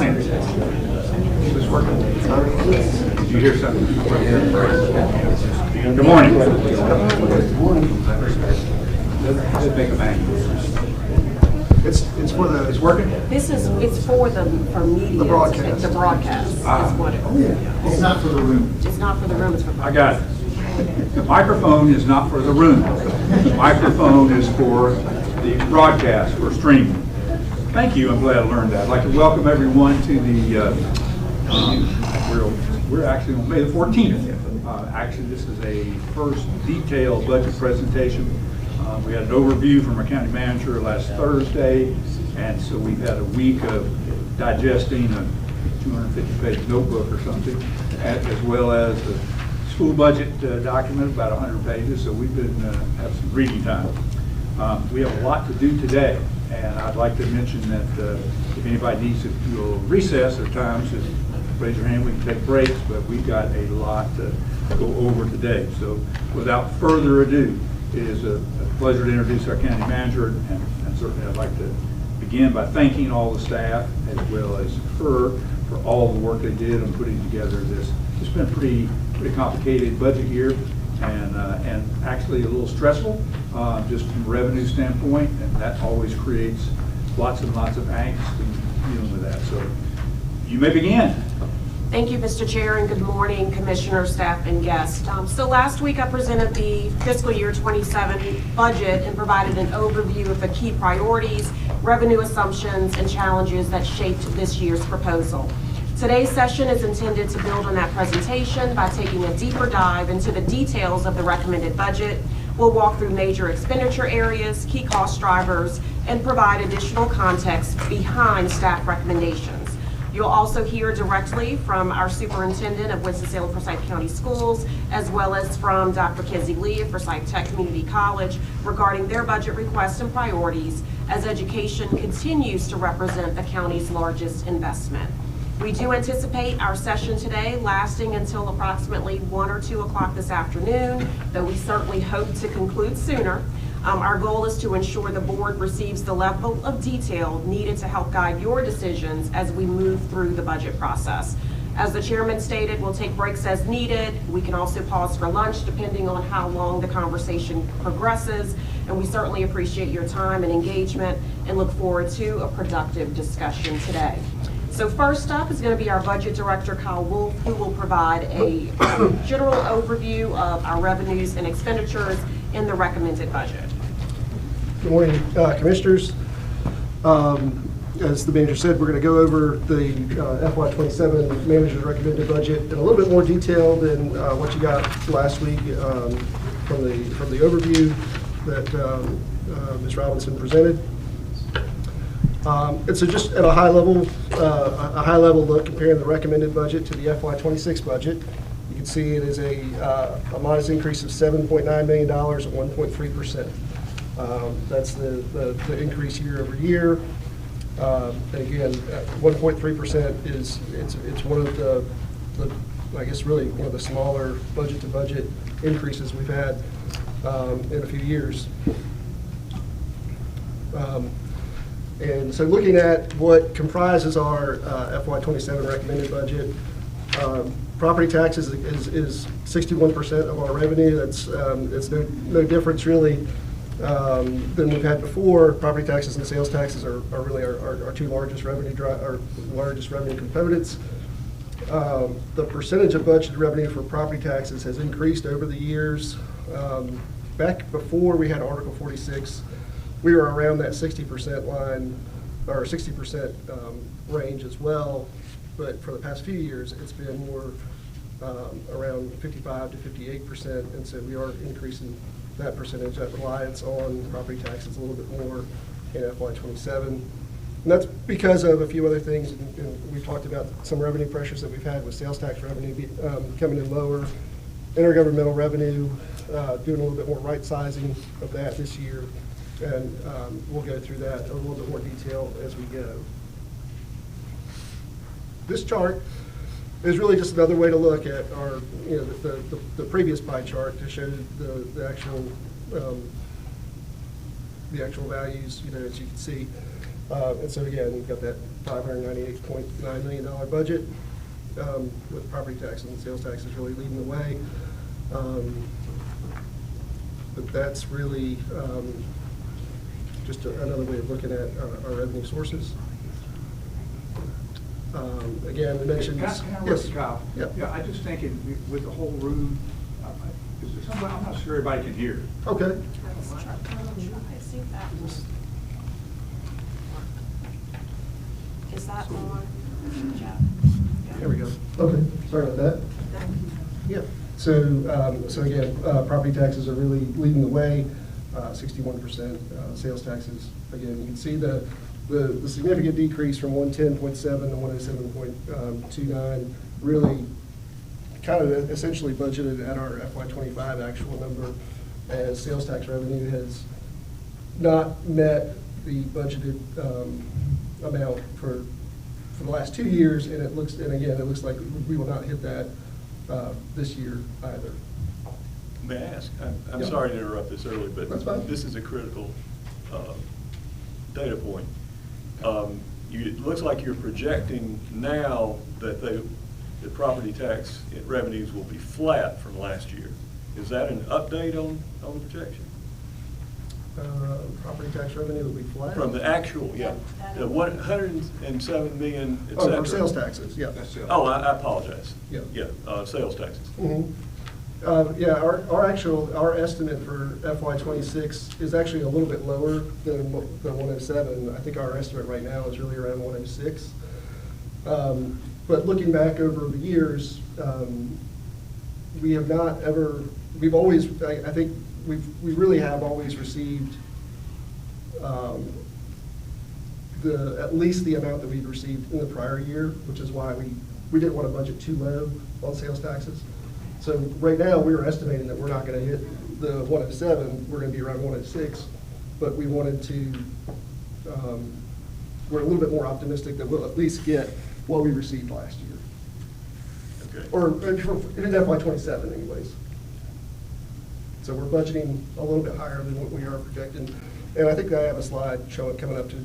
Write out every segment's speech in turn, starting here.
morning. Is this working? Did you hear something? Good morning. Let's make a bang. It's for the. It's working? It's for media. The broadcast. The broadcast is what it is. It's not for the room. It's not for the room, it's for I broadcast. got it. The microphone is not for the room. The microphone is for the broadcast, for streaming. Thank you. I'm glad I learned that. I'd like to welcome everyone to the, we're actually on May the 14th. Actually, this is a first detailed budget presentation. We had an overview from our county manager last Thursday, and so we've had a week of digesting a 250-page notebook or something, as well as the school budget document, about 100 pages, so we've been have some reading time. We have a lot to do today, and I'd like to mention that if anybody needs to do a little recess or times, just raise your hand, we can take breaks, but we've got a lot to go over today. So without further ado, it is a pleasure to introduce our county manager, and certainly I'd like to begin by thanking all the staff as well as her for all the work they did on putting together this. It's been a pretty complicated budget year, and actually a little stressful, just from a revenue standpoint, and that always creates lots and lots of angst in dealing with that. So you may begin. Thank you, Mr. Chair, and good morning, Commissioner, staff, and guests. So last week I presented the fiscal year 27 budget and provided an overview of the key priorities, revenue assumptions, and challenges that shaped this year's proposal. Today's session is intended to build on that presentation by taking a deeper dive into the details of the recommended budget. We'll walk through major expenditure areas, key cost drivers, and provide additional context behind staff recommendations. You'll also hear directly from our superintendent of Winston-Salem Forsyth County Schools, as well as from Dr. Kizzy Lee of Forsyth Tech Community College regarding their budget requests and priorities as education continues to represent the county's largest investment. We do anticipate our session today lasting until approximately 1 or 2 o'clock this afternoon, though we certainly hope to conclude sooner. Our goal is to ensure the board receives the level of detail needed to help guide your decisions as we move through the budget process. As the chairman stated, we'll take breaks as needed. We can also pause for lunch depending on how long the conversation progresses. And we certainly appreciate your time and engagement and look forward to a productive discussion today. So first up is going to be our budget director, Kyle Wolf, who will provide a general overview of our revenues and expenditures in the recommended budget. Good morning, Commissioners. As the manager said, we're going to go over the FY27 manager's recommended budget in a little bit more detail than what you got last week from the overview that Ms. Robinson presented. And so just at a high level look comparing the recommended budget to the FY26 budget, you can see it is a modest increase of $7.9 million at 1.3%. That's the increase year over year. And again, 1.3% is it's one of the I guess really one of the smaller budget to budget increases we've had in a few years. And so looking at what comprises our FY27 recommended budget, property taxes is 61% of our revenue. That's no difference really than we've had before. Property taxes and sales taxes are really our two largest revenue components. The percentage of budgeted revenue for property taxes has increased over the years. Back before we had Article 46, we were around that 60% line, or 60% range as well, but for the past few years, it's been more around 55 to 58%, and so we are increasing that percentage, that reliance on property taxes a little bit more in FY27. And that's because of a few other things, and we've talked about some revenue pressures that we've had with sales tax revenue coming in lower, intergovernmental revenue, doing a little bit more right sizing of that this year. And we'll go through that in a little bit more detail as we go. This chart is really just another way to look at our, the previous pie chart to show the actual values, as you can see. And so again, we've got that $598.9 million budget, with property taxes and sales taxes really leading the way. But that's really just another way of looking at our revenue sources. Again, we mentioned. Can I Yes. Kyle? Yeah. Yeah, I just thinking with the whole room, is there somebody, I'm not sure everybody can hear. Okay. Let's try to see if that will. Is that on, Jeff? There we go. Okay, sorry about that. Yeah, so again, property taxes are really leading the way, 61%. Sales taxes, again, you can see the significant decrease from 110.7 to 107.29, really kind of essentially budgeted at our FY25 actual number, as sales tax revenue has not met the budgeted amount for the last 2 years, and it looks like we will not hit that this year either. May I ask, I'm Yeah. sorry to interrupt this early, but That's fine. this is a critical data point. It looks like you're projecting now that the property tax revenues will be flat from last year. Is that an update on the projection? Property tax revenue will be flat? From the actual, yeah, the 107 million, et Oh, cetera. for sales taxes, yeah. That's it. Oh, I apologize. Yeah. Yeah, sales taxes. Mhm. Yeah, our estimate for FY '26 is actually a little bit lower than 107. I think our estimate right now is really around 106. But looking back over the years, we have not ever, we've always, I think, we really have always received at least the amount that we've received in the prior year, which is why we didn't want to budget too low on sales taxes. So right now, we were estimating that we're not going to hit the 107, we're going to be around 106, but we wanted to, we're a little bit more optimistic that we'll at least get what we received last year. Okay. Or in FY '27 anyways. So we're budgeting a little bit higher than what we are projecting. And I think I have a slide showing, coming up to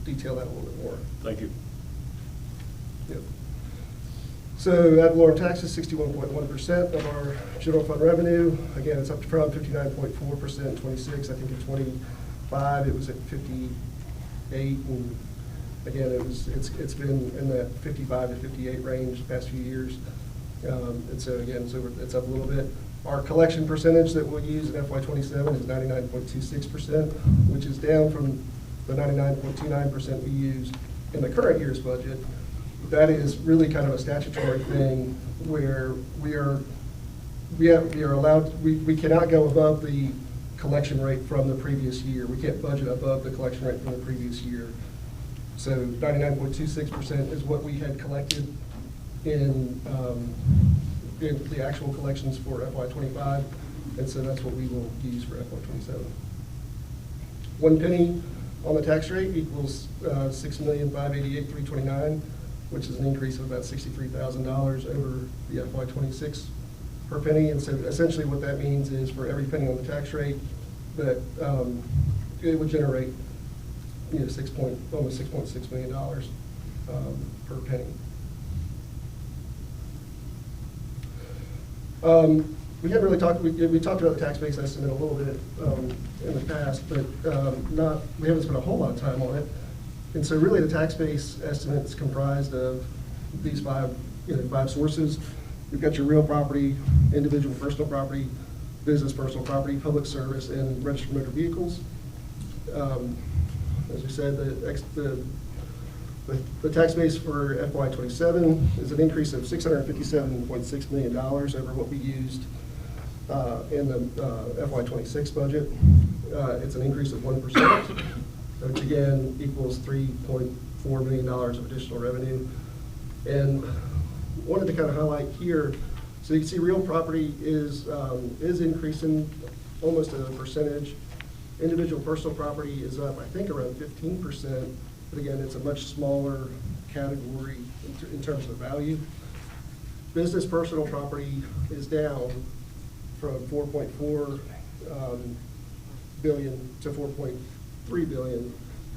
detail that a little bit more. Thank you. Yep. So ad valorem taxes, 61.1% of our general fund revenue. Again, it's up from 59.4% in '26. I think in '25 it was at 58, and again, it's been in that 55 to 58 range the past few years. And so again, it's up a little bit. Our collection percentage that we'll use in FY '27 is 99.26%, which is down from the 99.29% we used in the current year's budget. That is really kind of a statutory thing where we are allowed, we cannot go above the collection rate from the previous year. We can't budget above the collection rate from the previous year. So 99.26% is what we had collected in the actual collections for FY '25, and so that's what we will use for FY '27. 1 penny on the tax rate equals $6,588,329, which is an increase of about $63,000 over the FY '26 per penny. And so essentially what that means is for every penny on the tax rate, that it would generate almost $6.6 million per penny. We haven't really talked, we talked about the tax base estimate a little bit in the past, but we haven't spent a whole lot of time on it. And so really the tax base estimate is comprised of these five sources. We've got your real property, individual personal property, business personal property, public service, and registered motor vehicles. As we said, the tax base for FY '27 is an increase of $657.6 million over what we used in the FY '26 budget. It's an increase of 1%, which again equals $3.4 million of additional revenue. And wanted to kind of highlight here, so you can see real property is increasing almost a percentage. Individual personal property is up, I think, around 15%, but again, it's a much smaller category in terms of value. Business personal property is down from 4.4 billion to 4.3 billion.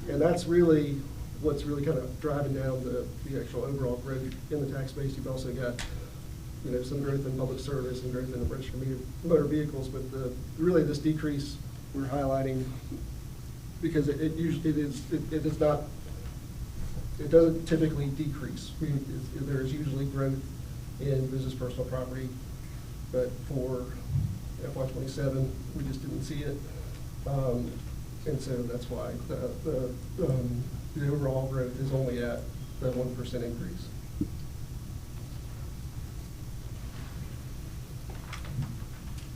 And that's really what's really kind of driving down the actual overall growth in the tax base. You've also got, you know, some growth in public service and growth in registered motor vehicles, but really this decrease we're highlighting because it doesn't typically decrease. There is usually growth in business personal property, but for FY '27, we just didn't see it. And so that's why the overall growth is only at the 1% increase.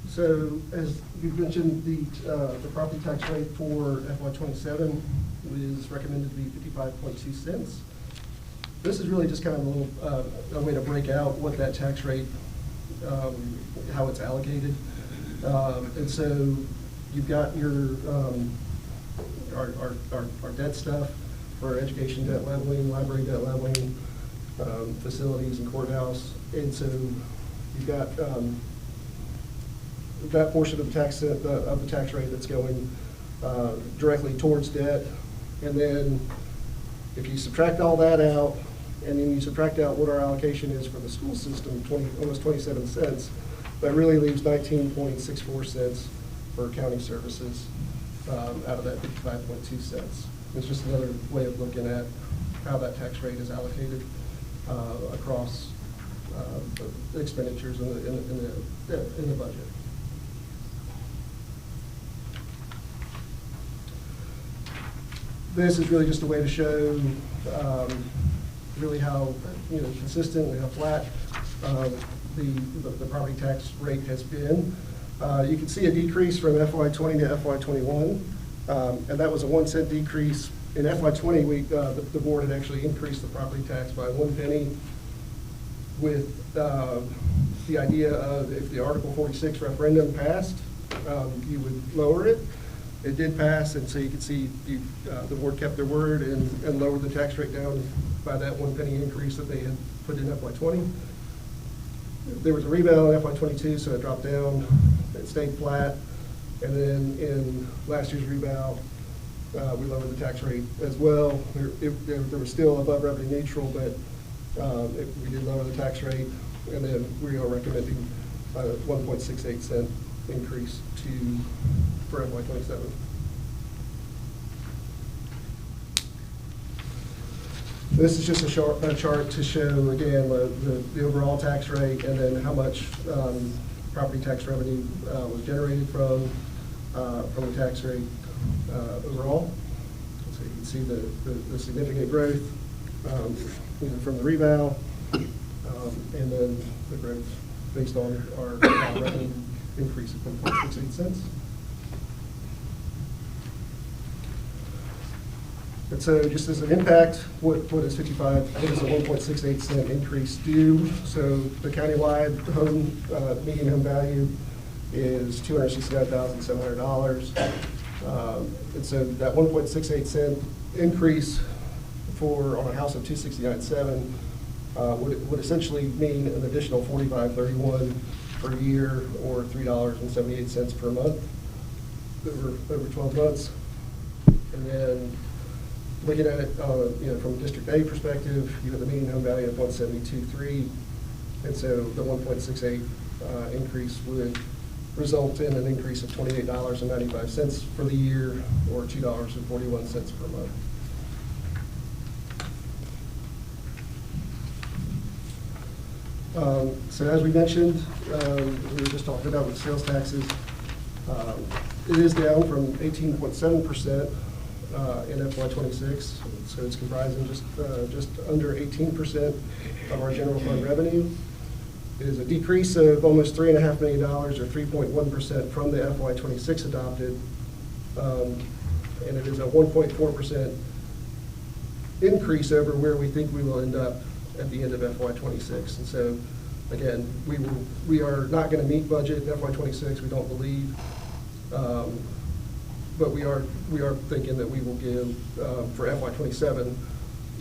So as you mentioned, the property tax rate for FY '27 is recommended to be 55.2 cents. This is really just kind of a little a way to break out what that tax rate, how it's allocated. And so you've got your our debt stuff for education debt leveling, library debt leveling, facilities and courthouse. And so you've got that portion of the tax rate that's going directly towards debt. And then if you subtract all that out, and then you subtract out what our allocation is for the school system, almost 27 cents, that really leaves 19.64 cents for county services out of that 55.2 cents. It's just another way of looking at how that tax rate is allocated across the expenditures in the budget. This is really just a way to show really how, you know, consistent and how flat the property tax rate has been. You can see a decrease from FY '20 to FY '21, and that was a 1 cent decrease. In FY '20, the board had actually increased the property tax by 1 penny with the idea of if the Article 46 referendum passed, you would lower it. It did pass, and so you can see the board kept their word and lowered the tax rate down by that 1 penny increase that they had put in FY '20. There was a rebound in FY '22, so it dropped down. It stayed flat, and then in last year's rebound, we lowered the tax rate as well. There was still above revenue neutral, but we did lower the tax rate, and then we are recommending a 1.68 cent increase for FY '27. This is just a chart to show, again, the overall tax rate and then how much property tax revenue was generated from the tax rate overall. So you can see the significant growth from the reval, and then the growth based on our revenue increase of 1.68 cents. And so just as an impact, what is 55? I think it's a 1.68 cent increase due. So the countywide median home value is $269,700. And so that 1.68 cent increase on a house of $269,700 would essentially mean an additional $45.31 per year, or $3.78 per month over 12 months. And then looking at it from a District A perspective, you have the median home value of $172,300, and so the 1.68 increase would result in an increase of $28.95 for the year, or $2.41 per month. So as we mentioned, we were just talking about with sales taxes, it is down from 18.7% in FY '26, so it's comprising just under 18% of our general fund revenue. It is a decrease of almost $3.5 million, or 3.1% from the FY '26 adopted, and it is a 1.4% increase over where we think we will end up at the end of FY '26. And so, again, we are not going to meet budget in FY '26. We don't believe. But we are thinking that we will give, for FY '27,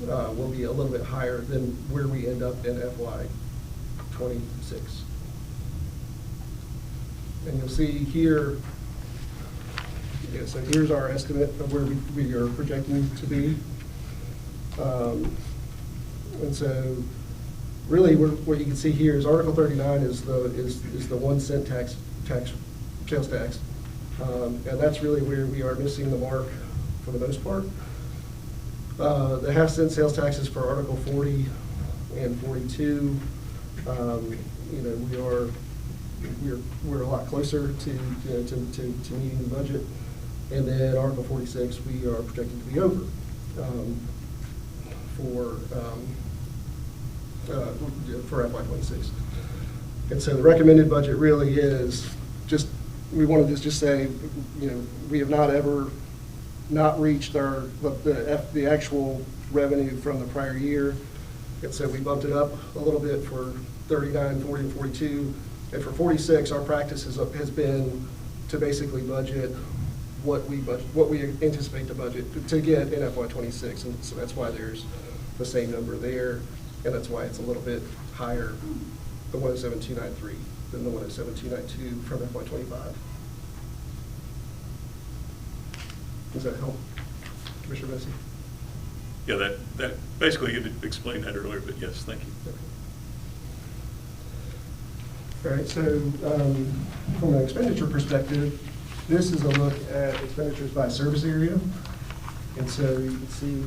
will be a little bit higher than where we end up in FY '26. And you'll see here, Yeah, so here's our estimate of where we are projecting to be. And so really what you can see here is Article 39 is the 1 cent sales tax. And that's really where we are missing the mark for the most part. The half-cent sales taxes for Article 40 and 42, we're a lot closer to meeting the budget. And then Article 46, we are projected to be over for FY26. And so the recommended budget really is just, we want to just say, we have not ever not reached the actual revenue from the prior year. And so we bumped it up a little bit for 39, 40, and 42. And for 46, our practice has been to basically budget what we anticipate to budget to get in FY26. And so that's why there's the same number there. And that's why it's a little bit higher, the 107,293 than the 107,292 from FY25. Does that help, Commissioner Bessie? Yeah, that basically you did explain that earlier, but yes, thank you. All right, so from an expenditure perspective, this is a look at expenditures by service area. And so you can see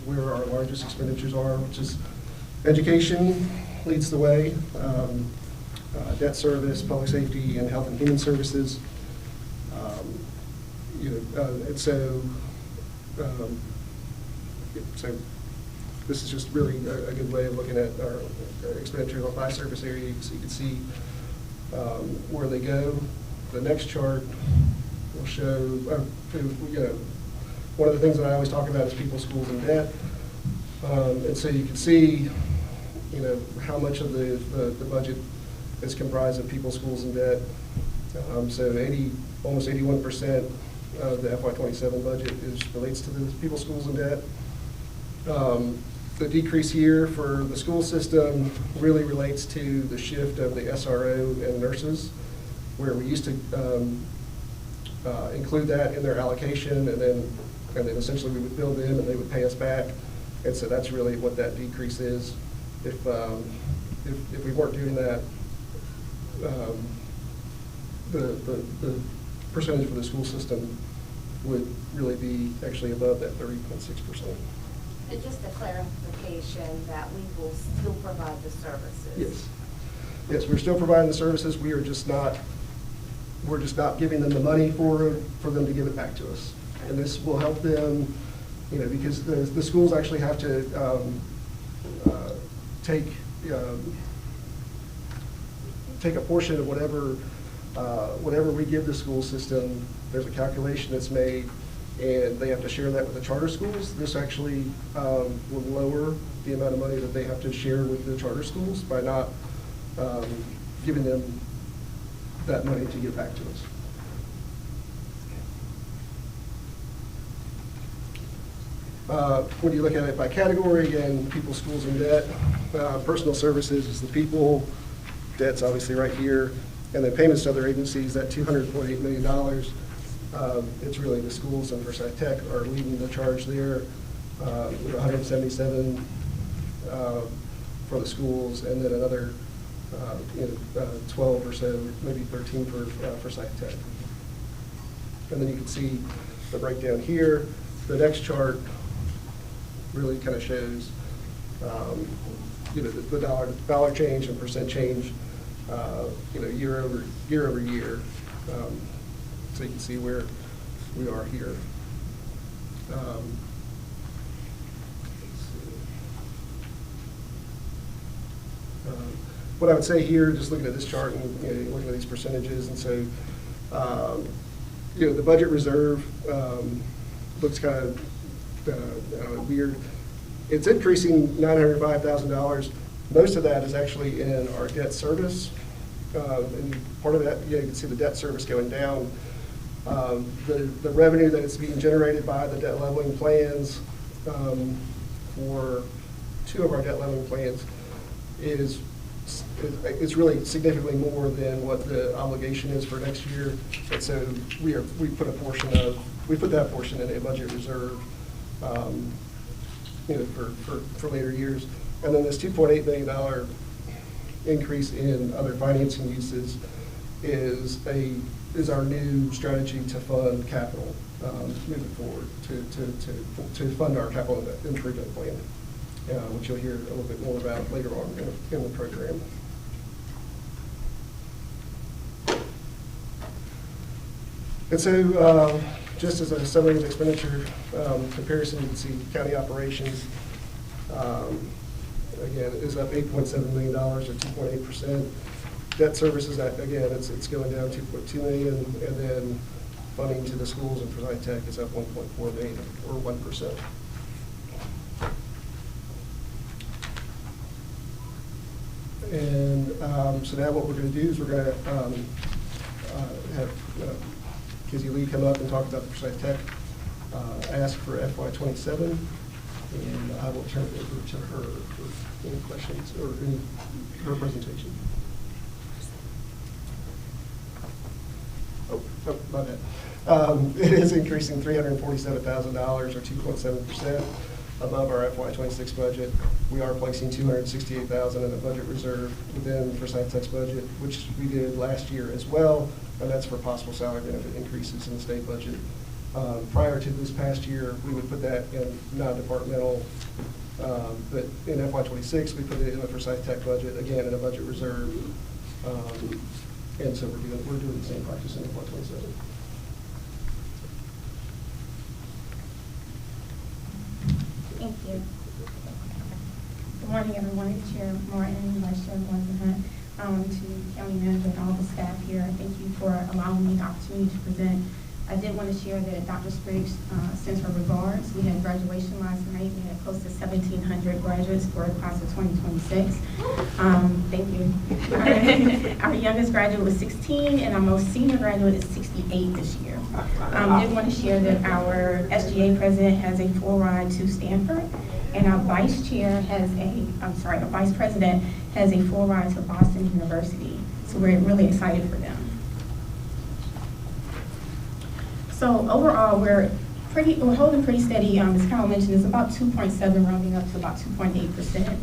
where our largest expenditures are, which is education leads the way, debt service, public safety, and health and human services. And so this is just really a good way of looking at our expenditures by service area, so you can see where they go. The next chart will show, one of the things that I always talk about is people, schools, and debt. And so you can see, how much of the budget is comprised of people, schools, and debt. So almost 81% of the FY27 budget relates to the people, schools, and debt. The decrease here for the school system really relates to the shift of the SRO and nurses, where we used to include that in their allocation, and then essentially we would bill them and they would pay us back. And so that's really what that decrease is. If we weren't doing that, the percentage for the school system would really be actually above that 30.6%. And just a clarification that we will still provide the services. Yes. Yes, we're still providing the services. We're just not giving them the money for them to give it back to us. And this will help them, because the schools actually have to take a portion of whatever we give the school system. There's a calculation that's made, and they have to share that with the charter schools. This actually will lower the amount of money that they have to share with the charter schools by not giving them that money to give back to us. When you look at it by category, again, people, schools, and debt, personal services is the people, debt's obviously right here, and then payments to other agencies, that $200.8 million, it's really the schools and Forsyth Tech are leading the charge there, with 177 for the schools, and then another 12 or so, maybe 13 for Forsyth Tech. And then you can see the breakdown here. The next chart really kind of shows the dollar change and percent change year over year. So you can see where we are here. What I would say here, just looking at this chart and looking at these percentages, and so the budget reserve looks kind of weird. It's increasing $905,000. Most of that is actually in our debt service, and part of that, you can see the debt service going down. The revenue that is being generated by the debt leveling plans for 2 of our debt leveling plans is it's really significantly more than what the obligation is for next year. And so we put that portion in a budget reserve, for later years. And then this $2.8 million increase in other financing uses is our new strategy to fund capital moving forward, to fund our capital improvement plan, which you'll hear a little bit more about later on in the program. And so, just as a summary of expenditure comparison, you can see county operations, again, is up $8.7 million or 2.8%. Debt services, again, it's going down $2.2 million, and then funding to the schools and Forsyth Tech is up $1.4 million or 1%. And so now what we're going to do is we're going to have Kizzy Lee come up and talk about the Forsyth Tech ask for FY27, and I will turn it over to her for any questions or her presentation. Oh, my bad. It is increasing $347,000 or 2.7% above our FY26 budget. We are placing $268,000 in the budget reserve within Forsyth Tech's budget, which we did last year as well, and that's for possible salary benefit increases in the state budget. Prior to this past year, we would put that in non-departmental, but in FY26, we put it in the Forsyth Tech budget, again, in a budget reserve. And so we're doing the same practice in FY27. Thank you. Good morning, everyone. Chair Martin, Vice Chair Hunt, to County Manager and all the staff here. Thank you for allowing me the opportunity to present. I did want to share that Dr. Spriggs sends her regards. We had graduation last night. We had close to 1,700 graduates for the class of 2026. Thank you. Our youngest graduate was 16, and our most senior graduate is 68 this year. I did want to share that our SGA president has a full ride to Stanford, and our vice president has a full ride to Boston University. So we're really excited for them. So overall, we're holding pretty steady. As Carol mentioned, it's about 2.7, rounding up to about 2.8%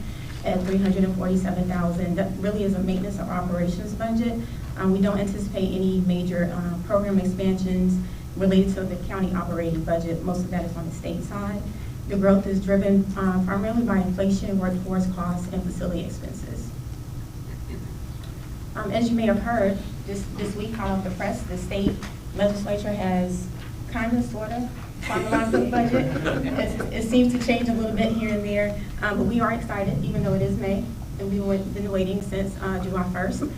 at $347,000. That really is a maintenance or operations budget. We don't anticipate any major program expansions related to the county operating budget. Most of that is on the state side. The growth is driven primarily by inflation, workforce costs, and facility expenses. As you may have heard, this week, hot off the press, the state legislature has kind of, sort of, finalized the budget. It seems to change a little bit here and there, but we are excited, even though it is May, and we've been waiting since July 1st.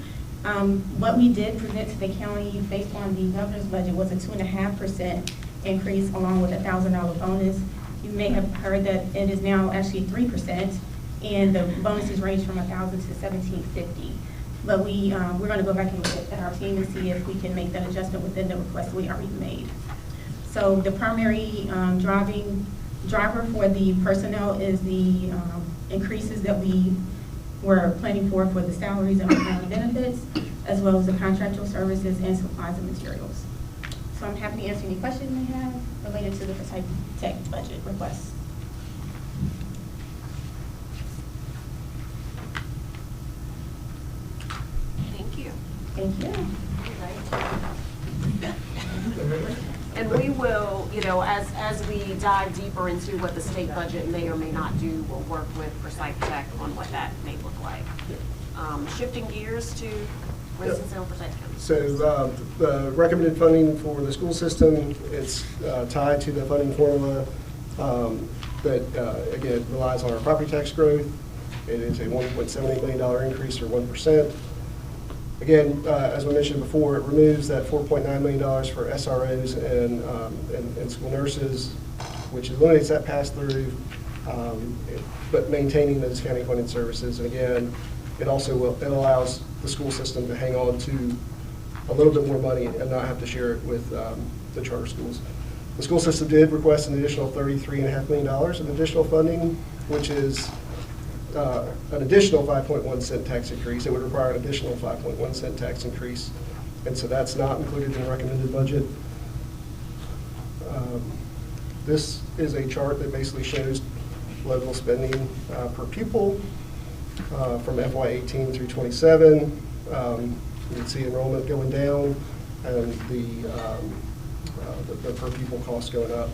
What we did present to the county based on the governor's budget was a 2.5% increase along with a $1,000 bonus. You may have heard that it is now actually 3%, and the bonuses range from $1,000 to $1,750. But we're going to go back and look at our team and see if we can make that adjustment within the request we already made. So the primary driver for the personnel is the increases that we were planning for the salaries and benefits, as well as the contractual services and supplies and materials. So I'm happy to answer any questions you may have related to the Forsyth Tech budget request. Thank you. Thank you. And we will, as we dive deeper into what the state budget may or may not do, we'll work with Forsyth Tech on what that may look like. Shifting gears to Winston-Salem, Forsyth County. So the recommended funding for the school system, it's tied to the funding formula that, again, relies on our property tax growth. It is a $1.78 million increase, or 1%. Again, as we mentioned before, it removes that $4.9 million for SROs and school nurses, which eliminates that pass-through, but maintaining those county funded services. And again, it also it allows the school system to hang on to a little bit more money and not have to share it with the charter schools. The school system did request an additional $33.5 million in additional funding, which is an additional 5.1 cent tax increase. It would require an additional 5.1 cent tax increase. And so that's not included in the recommended budget. This is a chart that basically shows local spending per pupil from FY18 through 27. You can see enrollment going down and the per pupil cost going up.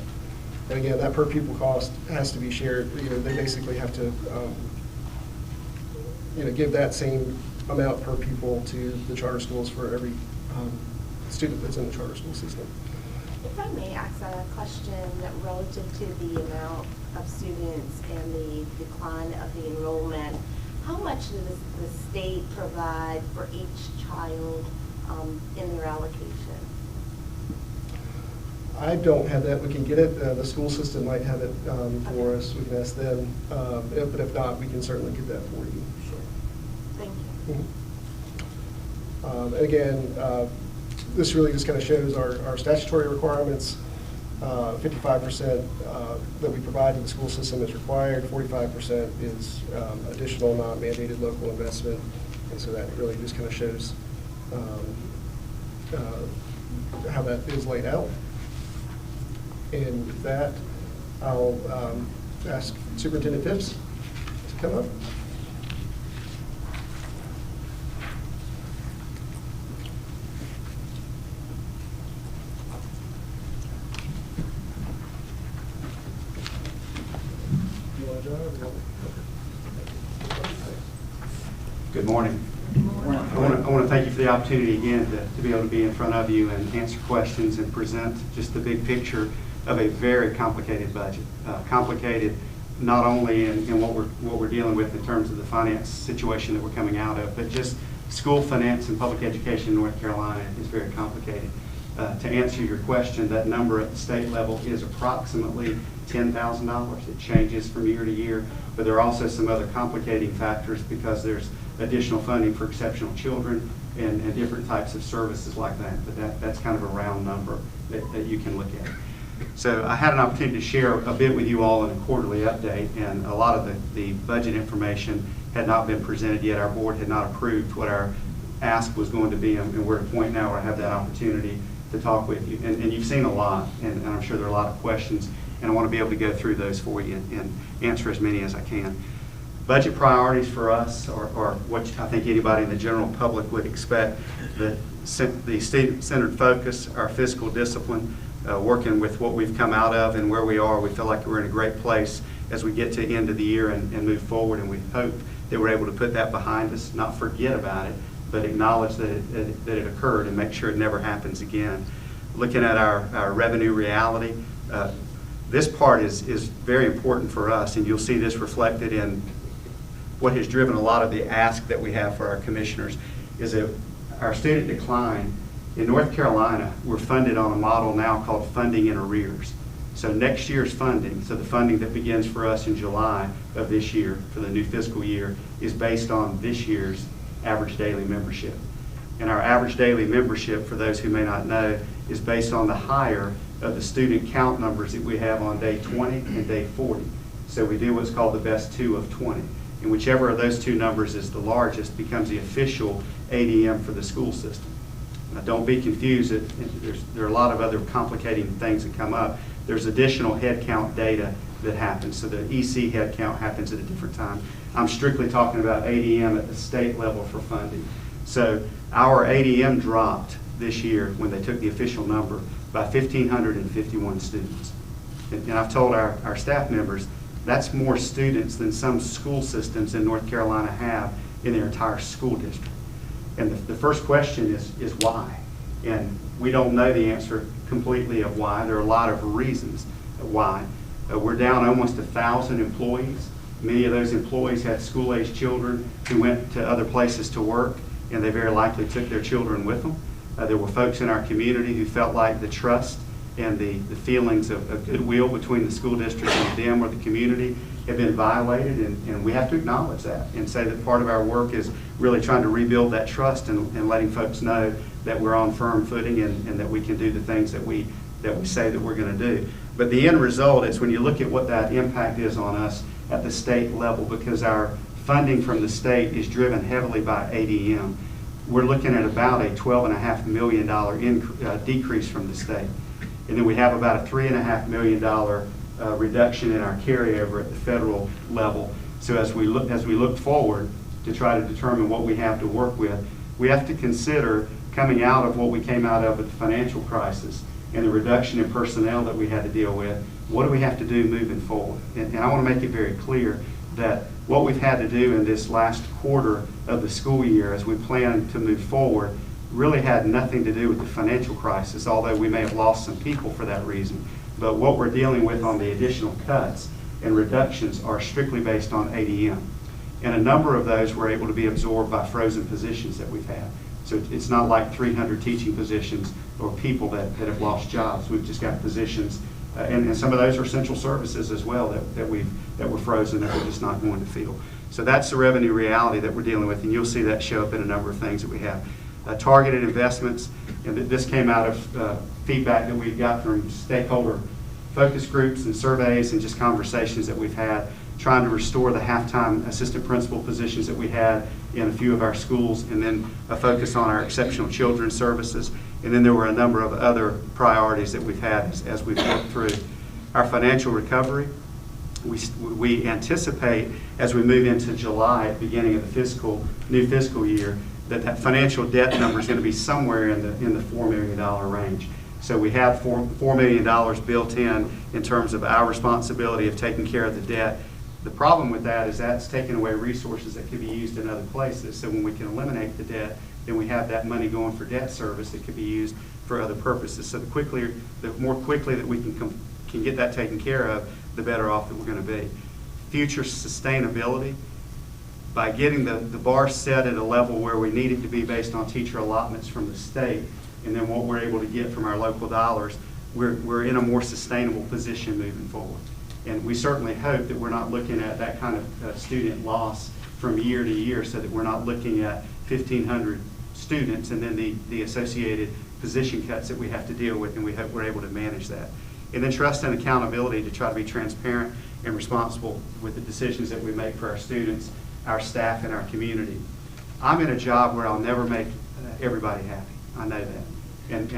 And again, that per pupil cost has to be shared. They basically have to give that same amount per pupil to the charter schools for every student that's in the charter school system. If I may ask a question relative to the amount of students and the decline of the enrollment, how much does the state provide for each child in their allocation? I don't have that. We can get it. The school system might have it for us. We can ask them. But if not, we can certainly get that for you. Thank you. And again, this really just kind of shows our statutory requirements. 55% that we provide to the school system is required. 45% is additional non-mandated local investment. And so that really just kind of shows how that is laid out. And with that, I'll ask Superintendent Phipps to come up. Good morning. I want to thank you for the opportunity again to be able to be in front of you and answer questions and present just the big picture of a very complicated budget. Complicated not only in what we're dealing with in terms of the finance situation that we're coming out of, but just school finance and public education in North Carolina is very complicated. To answer your question, that number at the state level is approximately $10,000. It changes from year to year, but there are also some other complicating factors because there's additional funding for exceptional children and different types of services like that. But that's kind of a round number that you can look at. So I had an opportunity to share a bit with you all in a quarterly update, and a lot of the budget information had not been presented yet. Our board had not approved what our ask was going to be, and we're at a point now where I have that opportunity to talk with you. And you've seen a lot, and I'm sure there are a lot of questions, and I want to be able to go through those for you and answer as many as I can. Budget priorities for us are what I think anybody in the general public would expect. The student-centered focus, our fiscal discipline, working with what we've come out of and where we are. We feel like we're in a great place as we get to the end of the year and move forward, and we hope that we're able to put that behind us, not forget about it, but acknowledge that it occurred and make sure it never happens again. Looking at our revenue reality, this part is very important for us, and you'll see this reflected in what has driven a lot of the ask that we have for our commissioners, is that our student decline in North Carolina, we're funded on a model now called funding in arrears. So next year's funding, so the funding that begins for us in July of this year for the new fiscal year, is based on this year's average daily membership. And our average daily membership, for those who may not know, is based on the higher of the student count numbers that we have on day 20 and day 40. So we do what's called the best two of 20. And whichever of those two numbers is the largest becomes the official ADM for the school system. Now, don't be confused. There are a lot of other complicating things that come up. There's additional head count data that happens. So the EC head count happens at a different time. I'm strictly talking about ADM at the state level for funding. So our ADM dropped this year when they took the official number by 1,551 students. And I've told our staff members that's more students than some school systems in North Carolina have in their entire school district. And the first question is why? And we don't know the answer completely of why. There are a lot of reasons why. We're down almost 1,000 employees. Many of those employees had school-aged children who went to other places to work, and they very likely took their children with them. There were folks in our community who felt like the trust and the feelings of goodwill between the school district and them or the community have been violated, and we have to acknowledge that and say that part of our work is really trying to rebuild that trust and letting folks know that we're on firm footing and that we can do the things that we say that we're going to do. But the end result is when you look at what that impact is on us at the state level, because our funding from the state is driven heavily by ADM. We're looking at about a $12.5 million decrease from the state. And then we have about a $3.5 million reduction in our carryover at the federal level. So as we look forward to try to determine what we have to work with, we have to consider coming out of what we came out of with the financial crisis and the reduction in personnel that we had to deal with. What do we have to do moving forward? And I want to make it very clear that what we've had to do in this last quarter of the school year as we plan to move forward really had nothing to do with the financial crisis, although we may have lost some people for that reason. But what we're dealing with on the additional cuts and reductions are strictly based on ADM. And a number of those were able to be absorbed by frozen positions that we've had. So it's not like 300 teaching positions or people that have lost jobs. We've just got positions, and some of those are central services as well that were frozen that we're just not going to fill. So that's the revenue reality that we're dealing with, and you'll see that show up in a number of things that we have. Targeted investments, and this came out of feedback that we got from stakeholder focus groups and surveys and just conversations that we've had, trying to restore the half-time assistant principal positions that we had in a few of our schools, and then a focus on our exceptional children's services. And then there were a number of other priorities that we've had as we've worked through. Our financial recovery, we anticipate as we move into July, at the beginning of the new fiscal year, that financial debt number is going to be somewhere in the $4 million range. So we have $4 million built in terms of our responsibility of taking care of the debt. The problem with that is that's taking away resources that could be used in other places. So when we can eliminate the debt, then we have that money going for debt service that could be used for other purposes. So the more quickly that we can get that taken care of, the better off that we're going to be. Future sustainability, by getting the bar set at a level where we need it to be based on teacher allotments from the state, and then what we're able to get from our local dollars, we're in a more sustainable position moving forward. And we certainly hope that we're not looking at that kind of student loss from year to year, so that we're not looking at 1,500 students and then the associated position cuts that we have to deal with, and we hope we're able to manage that. And then trust and accountability to try to be transparent and responsible with the decisions that we make for our students, our staff, and our community. I'm in a job where I'll never make everybody happy. I know that. And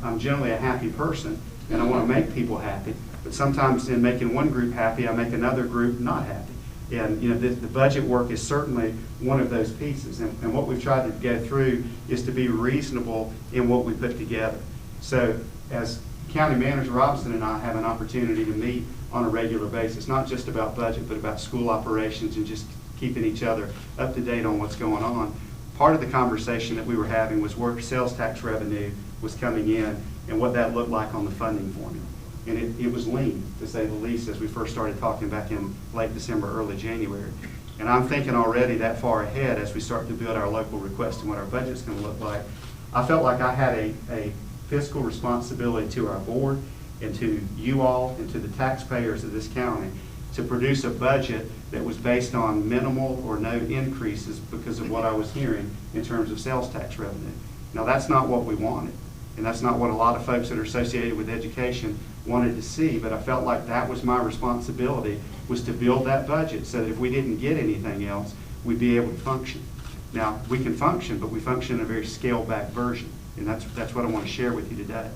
I'm generally a happy person, and I want to make people happy. But sometimes in making one group happy, I make another group not happy. And the budget work is certainly one of those pieces. And what we've tried to go through is to be reasonable in what we put together. So as County Manager Robinson and I have an opportunity to meet on a regular basis, not just about budget, but about school operations and just keeping each other up to date on what's going on. Part of the conversation that we were having was where sales tax revenue was coming in and what that looked like on the funding formula. And it was lean, to say the least, as we first started talking back in late December, early January. And I'm thinking already that far ahead as we start to build our local request and what our budget's going to look like. I felt like I had a fiscal responsibility to our board and to you all and to the taxpayers of this county to produce a budget that was based on minimal or no increases because of what I was hearing in terms of sales tax revenue. Now, that's not what we wanted, and that's not what a lot of folks that are associated with education wanted to see, but I felt like that was my responsibility, was to build that budget so that if we didn't get anything else, we'd be able to function. Now, we can function, but we function in a very scaled-back version, and that's what I want to share with you today.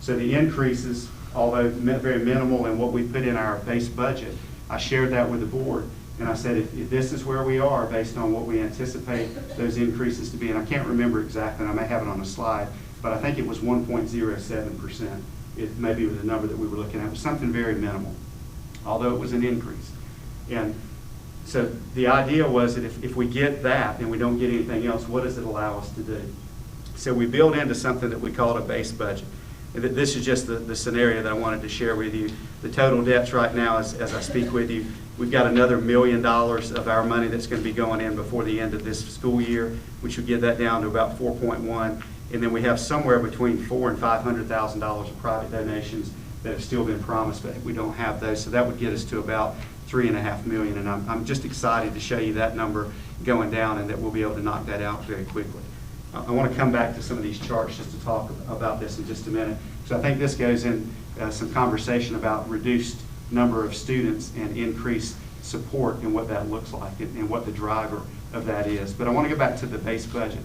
So the increases, although very minimal in what we put in our base budget, I shared that with the board, and I said, if this is where we are based on what we anticipate those increases to be, and I can't remember exactly, and I may have it on a slide, but I think it was 1.07%. It maybe was the number that we were looking at. It was something very minimal, although it was an increase. And so the idea was that if we get that and we don't get anything else, what does it allow us to do? So we build into something that we call a base budget. And this is just the scenario that I wanted to share with you. The total debts right now, as I speak with you, we've got another $1 million of our money that's going to be going in before the end of this school year, which would get that down to about 4.1. And then we have somewhere between $400,000 and $500,000 of private donations that have still been promised, but we don't have those. So that would get us to about $3.5 million. And I'm just excited to show you that number going down and that we'll be able to knock that out very quickly. I want to come back to some of these charts just to talk about this in just a minute. So I think this goes in some conversation about reduced number of students and increased support and what that looks like and what the driver of that is. But I want to go back to the base budget.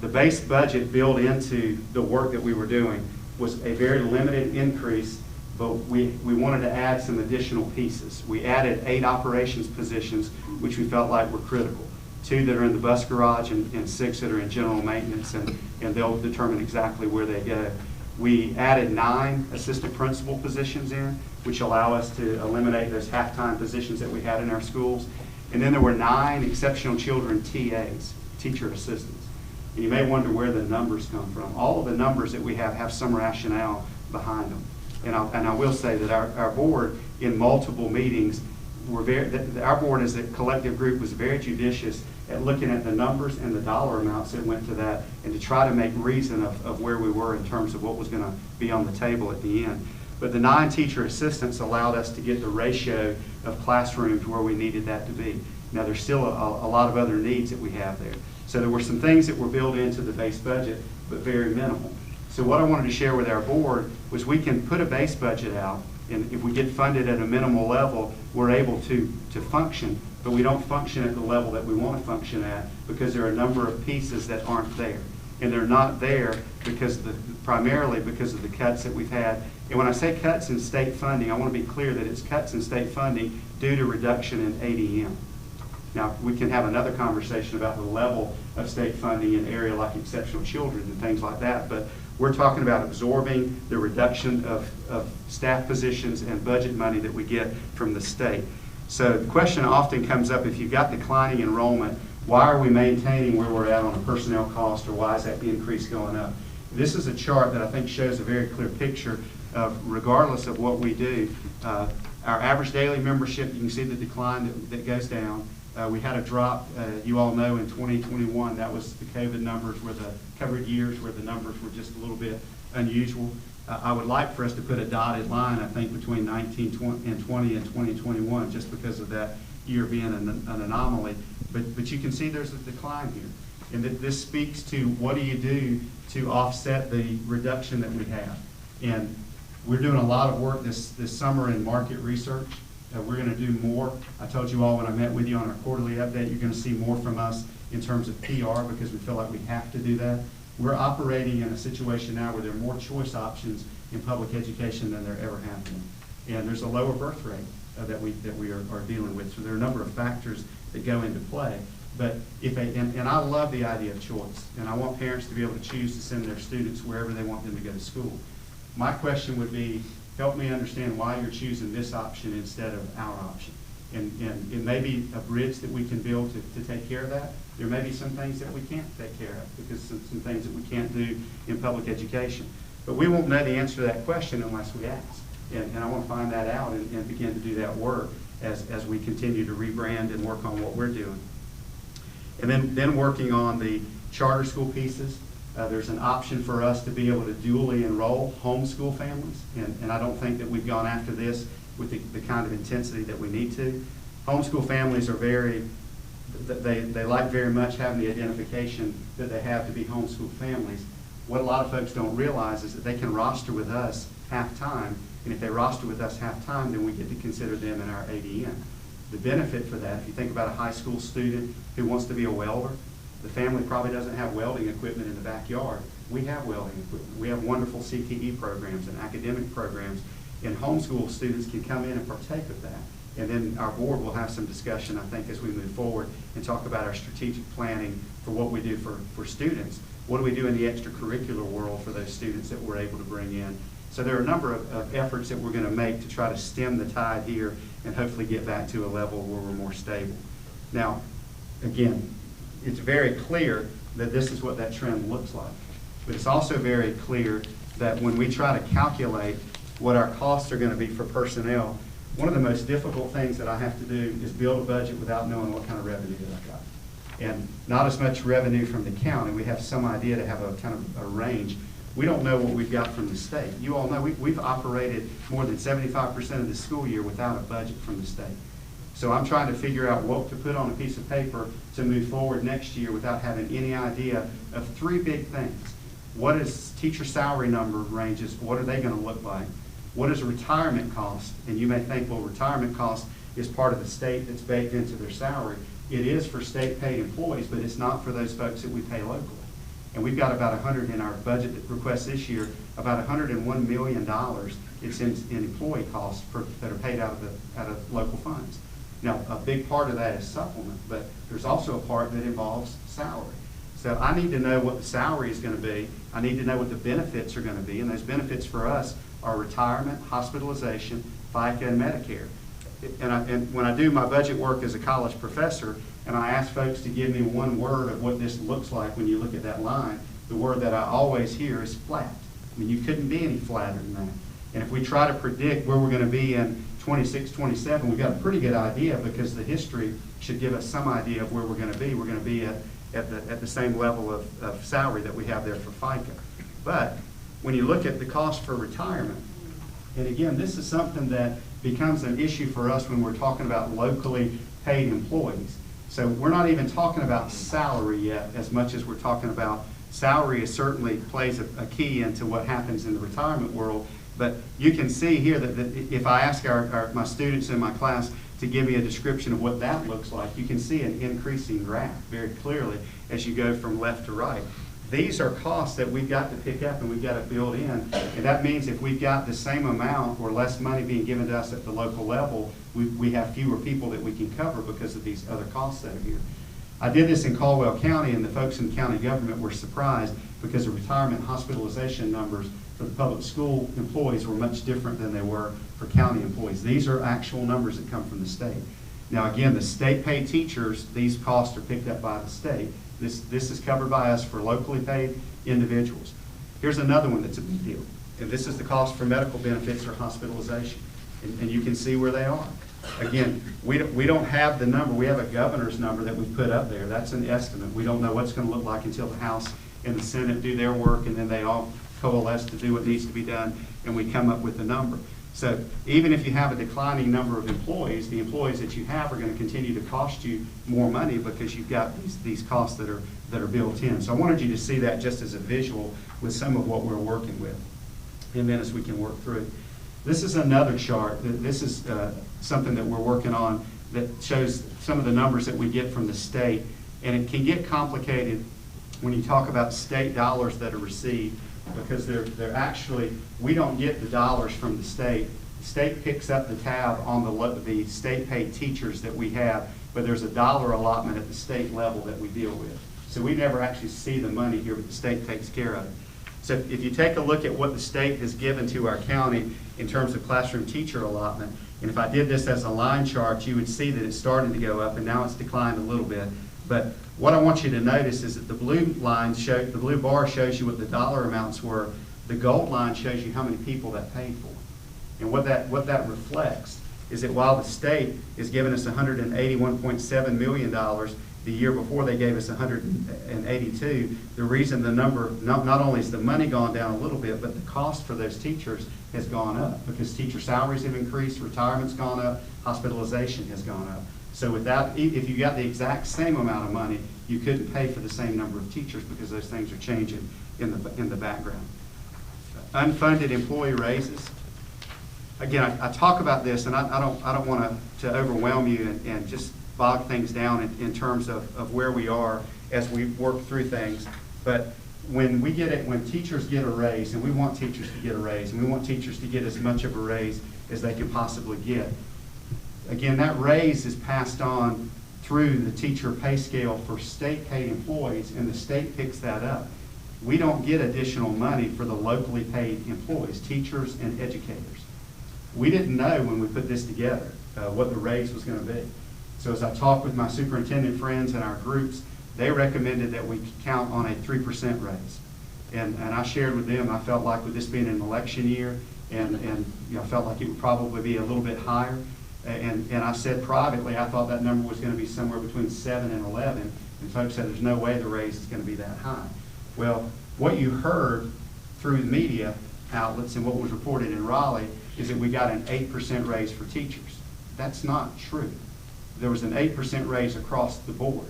The base budget built into the work that we were doing was a very limited increase, but we wanted to add some additional pieces. We added 8 operations positions, which we felt like were critical. 2 that are in the bus garage and 6 that are in general maintenance, and they'll determine exactly where they go. We added 9 assistant principal positions in, which allow us to eliminate those half-time positions that we had in our schools. And then there were 9 exceptional children TAs, teacher assistants. And you may wonder where the numbers come from. All of the numbers that we have some rationale behind them. And I will say that our board in multiple meetings our board as a collective group was very judicious at looking at the numbers and the dollar amounts that went to that and to try to make reason of where we were in terms of what was going to be on the table at the end. But the 9 teacher assistants allowed us to get the ratio of classrooms where we needed that to be. Now there's still a lot of other needs that we have there. So there were some things that were built into the base budget, but very minimal. So what I wanted to share with our board was we can put a base budget out, and if we get funded at a minimal level, we're able to function, but we don't function at the level that we want to function at because there are a number of pieces that aren't there. And they're not there primarily because of the cuts that we've had. And when I say cuts in state funding, I want to be clear that it's cuts in state funding due to reduction in ADM. Now, we can have another conversation about the level of state funding in an area like exceptional children and things like that, but we're talking about absorbing the reduction of staff positions and budget money that we get from the state. So the question often comes up, if you've got declining enrollment, why are we maintaining where we're at on a personnel cost, or why is that increase going up? This is a chart that I think shows a very clear picture of, regardless of what we do, our average daily membership, you can see the decline that goes down. We had a drop, you all know, in 2021. That was the COVID numbers, were the covered years where the numbers were just a little bit unusual. I would like for us to put a dotted line, I think, between 20 and 2021, just because of that year being an anomaly. But you can see there's a decline here. And this speaks to what do you do to offset the reduction that we have. And we're doing a lot of work this summer in market research. We're going to do more. I told you all when I met with you on our quarterly update, you're going to see more from us in terms of PR because we feel like we have to do that. We're operating in a situation now where there are more choice options in public education than there ever have been. And there's a lower birth rate that we are dealing with. So there are a number of factors that go into play. But and I love the idea of choice. And I want parents to be able to choose to send their students wherever they want them to go to school. My question would be, help me understand why you're choosing this option instead of our option. And it may be a bridge that we can build to take care of that. There may be some things that we can't take care of because some things that we can't do in public education. But we won't know the answer to that question unless we ask. And I want to find that out and begin to do that work as we continue to rebrand and work on what we're doing. And then working on the charter school pieces. There's an option for us to be able to dually enroll homeschool families, and I don't think that we've gone after this with the kind of intensity that we need to. Homeschool families are they like very much having the identification that they have to be homeschool families. What a lot of folks don't realize is that they can roster with us half-time, and if they roster with us half-time, then we get to consider them in our ADM. The benefit for that, if you think about a high school student who wants to be a welder, the family probably doesn't have welding equipment in the backyard. We have welding equipment. We have wonderful CTE programs and academic programs, and homeschool students can come in and partake of that. And then our board will have some discussion, I think, as we move forward and talk about our strategic planning for what we do for students. What do we do in the extracurricular world for those students that we're able to bring in? So there are a number of efforts that we're going to make to try to stem the tide here and hopefully get back to a level where we're more stable. Now, again, it's very clear that this is what that trend looks like. But it's also very clear that when we try to calculate what our costs are going to be for personnel, one of the most difficult things that I have to do is build a budget without knowing what kind of revenue that I've got. And not as much revenue from the county. We have some idea to have a kind of a range. We don't know what we've got from the state. You all know we've operated more than 75% of the school year without a budget from the state. So I'm trying to figure out what to put on a piece of paper to move forward next year without having any idea of 3 big things. What is teacher salary number ranges? What are they going to look like? What is retirement cost? And you may think, well, retirement cost is part of the state that's baked into their salary. It is for state paid employees, but it's not for those folks that we pay locally. And we've got about 100 in our budget request this year, about $101 million it's in employee costs that are paid out of local funds. Now, a big part of that is supplement, but there's also a part that involves salary. So I need to know what the salary is going to be. I need to know what the benefits are going to be, and those benefits for us are retirement, hospitalization, FICA, and Medicare. And when I do my budget work as a college professor, and I ask folks to give me one word of what this looks like when you look at that line, the word that I always hear is flat. I mean, you couldn't be any flatter than that. And if we try to predict where we're going to be in 26, 27, we've got a pretty good idea because the history should give us some idea of where we're going to be. We're going to be at the same level of salary that we have there for FICA. But when you look at the cost for retirement, and again, this is something that becomes an issue for us when we're talking about locally paid employees. So we're not even talking about salary yet as much as we're talking about salary is certainly plays a key into what happens in the retirement world. But you can see here that if I ask my students in my class to give me a description of what that looks like, you can see an increasing graph very clearly as you go from left to right. These are costs that we've got to pick up and we've got to build in. And that means if we've got the same amount or less money being given to us at the local level, we have fewer people that we can cover because of these other costs that are here. I did this in Caldwell County, and the folks in the county government were surprised because the retirement hospitalization numbers for the public school employees were much different than they were for county employees. These are actual numbers that come from the state. Now again, the state paid teachers, these costs are picked up by the state. This is covered by us for locally paid individuals. Here's another one that's a big deal. And this is the cost for medical benefits or hospitalization. And you can see where they are. Again, we don't have the number. We have a governor's number that we put up there. That's an estimate. We don't know what's going to look like until the House and the Senate do their work, and then they all coalesce to do what needs to be done, and we come up with a number. So even if you have a declining number of employees, the employees that you have are going to continue to cost you more money because you've got these costs that are built in. So I wanted you to see that just as a visual with some of what we're working with, and then as we can work through. This is another chart. This is something that we're working on that shows some of the numbers that we get from the state, and it can get complicated when you talk about state dollars that are received, because they're actually, we don't get the dollars from the state. The state picks up the tab on the state paid teachers that we have, but there's a dollar allotment at the state level that we deal with. So we never actually see the money here, but the state takes care of it. So if you take a look at what the state has given to our county in terms of classroom teacher allotment, and if I did this as a line chart, you would see that it's starting to go up, and now it's declined a little bit. But what I want you to notice is that the blue bar shows you what the dollar amounts were. The gold line shows you how many people that paid for. And what that reflects is that while the state is giving us $181.7 million, the year before they gave us 182, the reason the number, not only has the money gone down a little bit, but the cost for those teachers has gone up because teacher salaries have increased, retirement's gone up, hospitalization has gone up. So without, if you got the exact same amount of money, you couldn't pay for the same number of teachers because those things are changing in the background. Unfunded employee raises. Again, I talk about this, and I don't want to overwhelm you and just bog things down in terms of where we are as we work through things. But when teachers get a raise, and we want teachers to get a raise, and we want teachers to get as much of a raise as they can possibly get, again, that raise is passed on through the teacher pay scale for state paid employees, and the state picks that up. We don't get additional money for the locally paid employees, teachers and educators. We didn't know when we put this together what the raise was going to be. So as I talked with my superintendent friends and our groups, they recommended that we count on a 3% raise. And I shared with them, I felt like with this being an election year, and I felt like it would probably be a little bit higher. And I said privately, I thought that number was going to be somewhere between 7 and 11. And folks said there's no way the raise is going to be that high. Well, what you heard through the media outlets and what was reported in Raleigh is that we got an 8% raise for teachers. That's not true. There was an 8% raise across the board.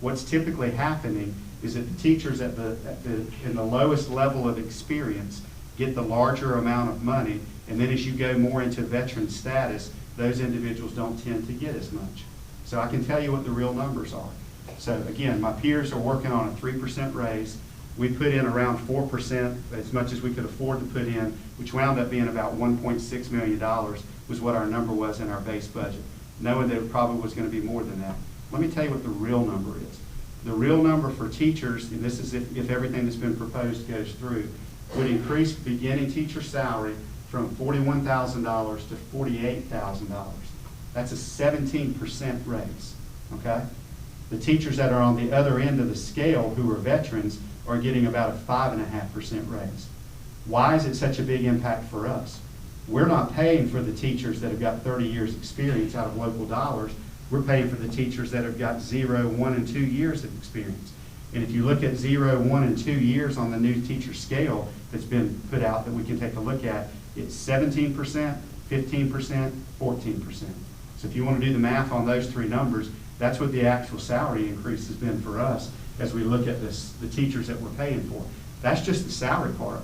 What's typically happening is that the teachers in the lowest level of experience get the larger amount of money, and then as you go more into veteran status, those individuals don't tend to get as much. So I can tell you what the real numbers are. So again, my peers are working on a 3% raise. We put in around 4%, as much as we could afford to put in, which wound up being about $1.6 million was what our number was in our base budget, knowing that it probably was going to be more than that. Let me tell you what the real number is. The real number for teachers, and this is if everything that's been proposed goes through, would increase beginning teacher salary from $41,000 to $48,000. That's a 17% raise, okay? The teachers that are on the other end of the scale who are veterans are getting about a 5.5% raise. Why is it such a big impact for us? We're not paying for the teachers that have got 30 years experience out of local dollars. We're paying for the teachers that have got 0, 1, and 2 years of experience. And if you look at 0, 1, and 2 years on the new teacher scale that's been put out that we can take a look at, it's 17%, 15%, 14%. So if you want to do the math on those three numbers, that's what the actual salary increase has been for us as we look at the teachers that we're paying for. That's just the salary part.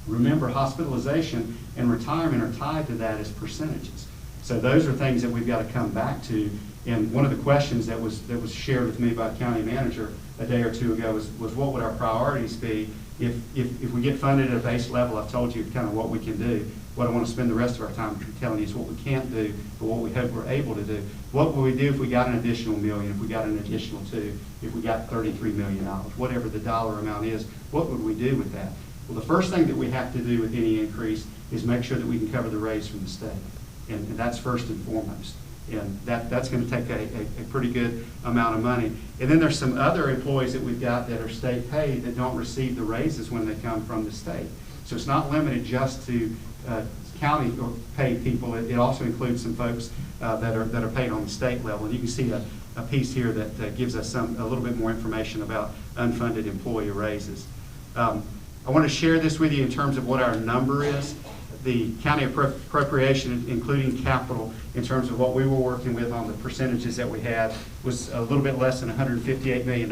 Remember, hospitalization and retirement are tied to that as percentages. So those are things that we've got to come back to. And one of the questions that was shared with me by the county manager a day or two ago was what would our priorities be if we get funded at a base level. I've told you kind of what we can do. What I want to spend the rest of our time telling you is what we can't do, but what we hope we're able to do. What would we do if we got an additional $1 million, if we got an additional $2 million, if we got $33 million, whatever the dollar amount is, what would we do with that? Well, the first thing that we have to do with any increase is make sure that we can cover the raise from the state. And that's first and foremost. And that's going to take a pretty good amount of money. And then there's some other employees that we've got that are state paid that don't receive the raises when they come from the state. So it's not limited just to county or paid people. It also includes some folks that are paid on the state level. And you can see a piece here that gives us a little bit more information about unfunded employee raises. I want to share this with you in terms of what our number is. The county appropriation, including capital, in terms of what we were working with on the percentages that we had, was a little bit less than $158 million.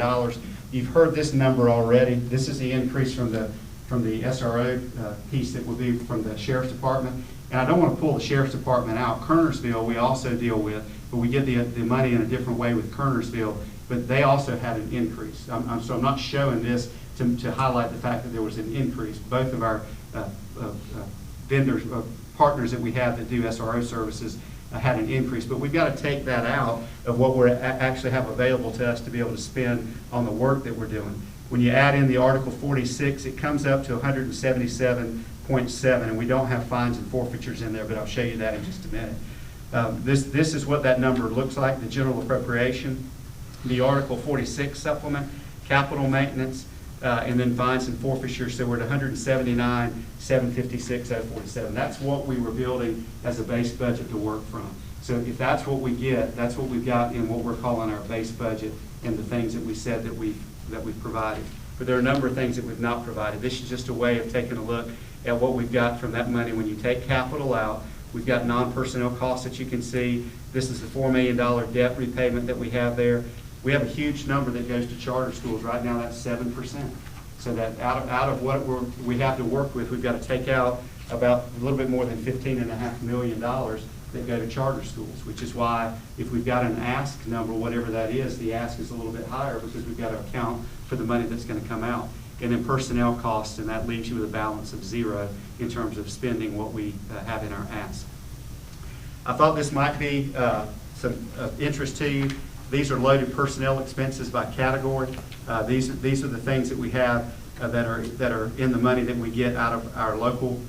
You've heard this number already. This is the increase from the SRO piece that will be from the Sheriff's Department. And I don't want to pull the Sheriff's Department out. Kernersville we also deal with, but we get the money in a different way with Kernersville, but they also had an increase. So I'm not showing this to highlight the fact that there was an increase. Both of our vendors, partners that we have that do SRO services had an increase, but we've got to take that out of what we actually have available to us to be able to spend on the work that we're doing. When you add in the Article 46, it comes up to 177.7, and we don't have fines and forfeitures in there, but I'll show you that in just a minute. This is what that number looks like, the general appropriation, the Article 46 supplement, capital maintenance, and then fines and forfeitures. So we're at 179,756,047. That's what we were building as a base budget to work from. So if that's what we get, that's what we've got in what we're calling our base budget and the things that we said that we've provided. But there are a number of things that we've not provided. This is just a way of taking a look at what we've got from that money. When you take capital out, we've got non-personnel costs that you can see. This is the $4 million debt repayment that we have there. We have a huge number that goes to charter schools. Right now, that's 7%. So that out of what we have to work with, we've got to take out about a little bit more than $15.5 million that go to charter schools, which is why if we've got an ask number, whatever that is, the ask is a little bit higher because we've got to account for the money that's going to come out. And then personnel costs, and that leaves you with a balance of 0 in terms of spending what we have in our ask. I thought this might be some interest to you. These are loaded personnel expenses by category. These are the things that we have that are in the money that we get out of our local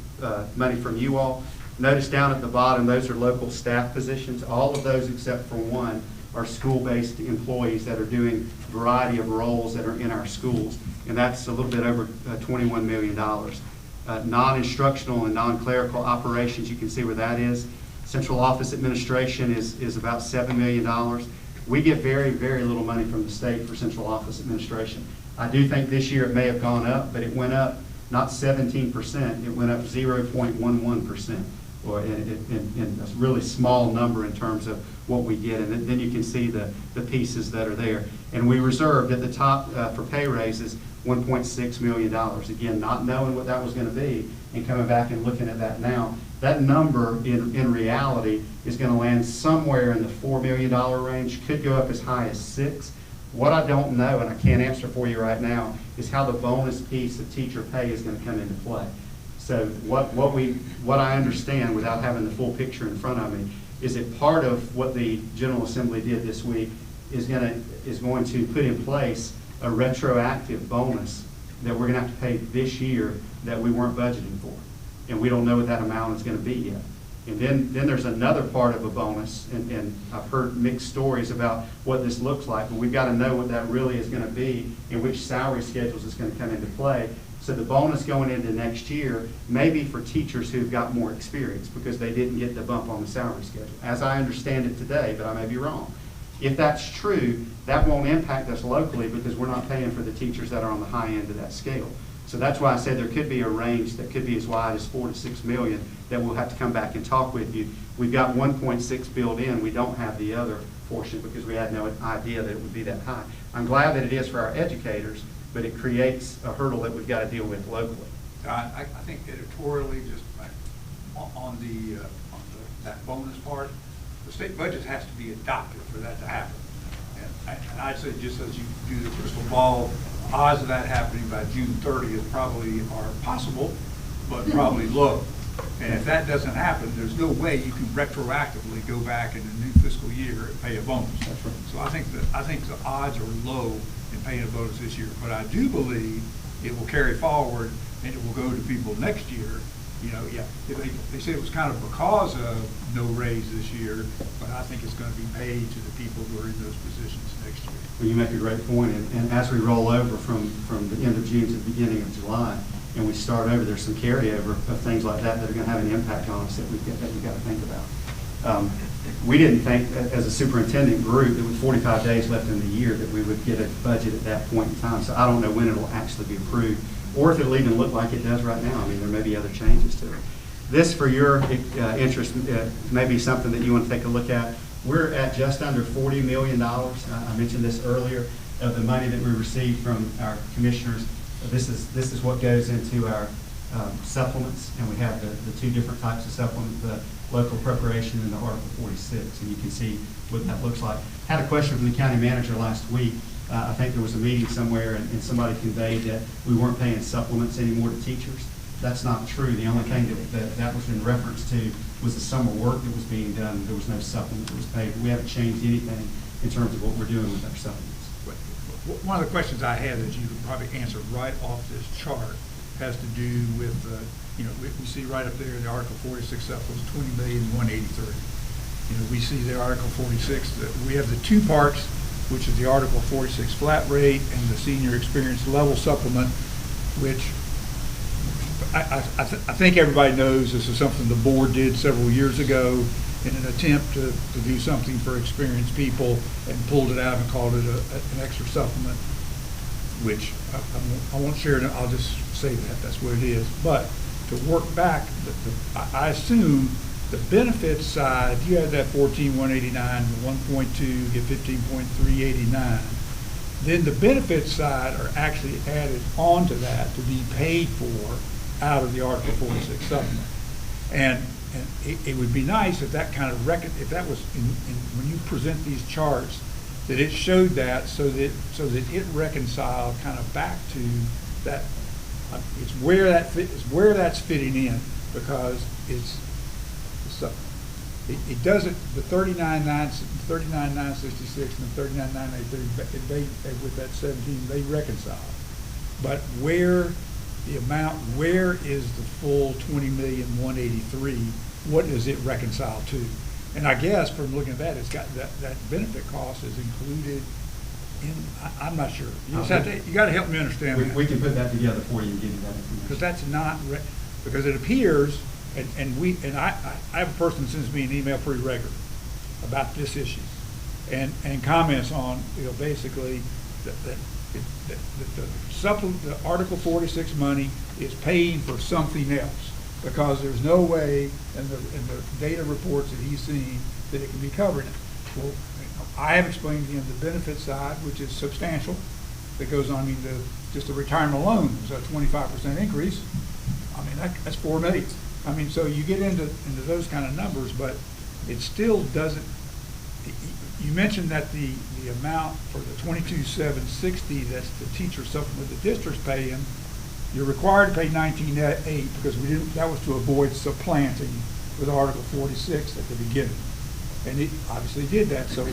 money from you all. Notice down at the bottom, those are local staff positions. All of those except for one are school-based employees that are doing a variety of roles that are in our schools, and that's a little bit over $21 million. Non-instructional and non-clerical operations, you can see where that is. Central office administration is about $7 million. We get very, very little money from the state for central office administration. I do think this year it may have gone up, but it went up not 17%, it went up 0.11%. Or in a really small number in terms of what we get. And then you can see the pieces that are there. And we reserved at the top for pay raises $1.6 million. Again, not knowing what that was going to be and coming back and looking at that now, That number in reality is going to land somewhere in the $4 million range, could go up as high as 6. What I don't know, and I can't answer for you right now, is how the bonus piece of teacher pay is going to come into play. So what I understand, without having the full picture in front of me, is that part of what the General Assembly did this week is going to put in place a retroactive bonus that we're going to have to pay this year that we weren't budgeting for. And we don't know what that amount is going to be yet. And then there's another part of a bonus, and I've heard mixed stories about what this looks like, but we've got to know what that really is going to be and which salary schedules is going to come into play. So the bonus going into next year may be for teachers who've got more experience because they didn't get the bump on the salary schedule, as I understand it today, but I may be wrong. If that's true, that won't impact us locally because we're not paying for the teachers that are on the high end of that scale. So that's why I said there could be a range that could be as wide as $4 to $6 million that we'll have to come back and talk with you. We've got 1.6 built in. We don't have the other portion because we had no idea that it would be that high. I'm glad that it is for our educators, but it creates a hurdle that we've got to deal with locally. I think editorially, just on that bonus part, the state budget has to be adopted for that to happen. And I'd say, just as you do the crystal ball, odds of that happening by June 30th probably are possible, but probably low. And if that doesn't happen, there's no way you can retroactively go back in the new fiscal year and pay a bonus. That's right. So I think the odds are low in paying a bonus this year, but I do believe it will carry forward and it will go to people next year. You know, yeah, they said it was kind of because of no raise this year, but I think it's going to be paid to the people who are in those positions next year. Well, you make a great point, and as we roll over from the end of June to the beginning of July, and we start over, there's some carryover of things like that that are going to have an impact on us that we've got to think about. We didn't think, as a superintendent group, that with 45 days left in the year, that we would get a budget at that point in time. So I don't know when it'll actually be approved, or if it'll even look like it does right now. I mean, there may be other changes to it. This, for your interest, may be something that you want to take a look at. We're at just under $40 million. I mentioned this earlier, of the money that we received from our commissioners. This is what goes into our supplements, and we have the two different types of supplements, the local appropriation and the Article 46, and you can see what that looks like. I had a question from the county manager last week. I think there was a meeting somewhere, and somebody conveyed that we weren't paying supplements anymore to teachers. That's not true. The only thing that was in reference to was the summer work that was being done. There was no supplement that was paid. We haven't changed anything in terms of what we're doing with our supplements. One of the questions I had that you could probably answer right off this chart has to do with, we see right up there in the Article 46 supplements, $20,183,000. We see the Article 46, we have the two parts, which is the Article 46 flat rate and the senior experience level supplement, which I think everybody knows this is something the board did several years ago in an attempt to do something for experienced people, and pulled it out and called it an extra supplement, which I won't share it. I'll just say that's what it is. But to work back, I assume the benefits side, if you had that 14,189, 1.2, get 15.389, then the benefits side are actually added onto that to be paid for out of the Article 46 supplement. And it would be nice if that kind of if that was when you present these charts, that it showed that so that it reconciled kind of back to that. It's where that's fitting in, because it doesn't, the 39,966 and the 39,983 with that 17 they reconcile, but where is the full 20,183,000? What does it reconcile to? And I guess from looking at that, it's got that benefit cost is included in. I'm not sure. You got to help me understand that. We can put that together for you and give you that information. Because that's not because it appears, and I have a person that sends me an email pretty regularly about this issue, and comments on basically that the Article 46 money is paying for something else, because there's no way in the data reports that he's seen that it can be covering it. Well, I have explained to him the benefit side, which is substantial, that goes on. Just the retirement alone is a 25% increase. I mean, that's $4 million. I mean, so you get into those kind of numbers, but it still doesn't, you mentioned that the amount for the 22,760, that's the teacher supplement the district's paying, you're required to pay 19,800 because we didn't, that was to avoid supplanting with Article 46 at the beginning. And it obviously did that. So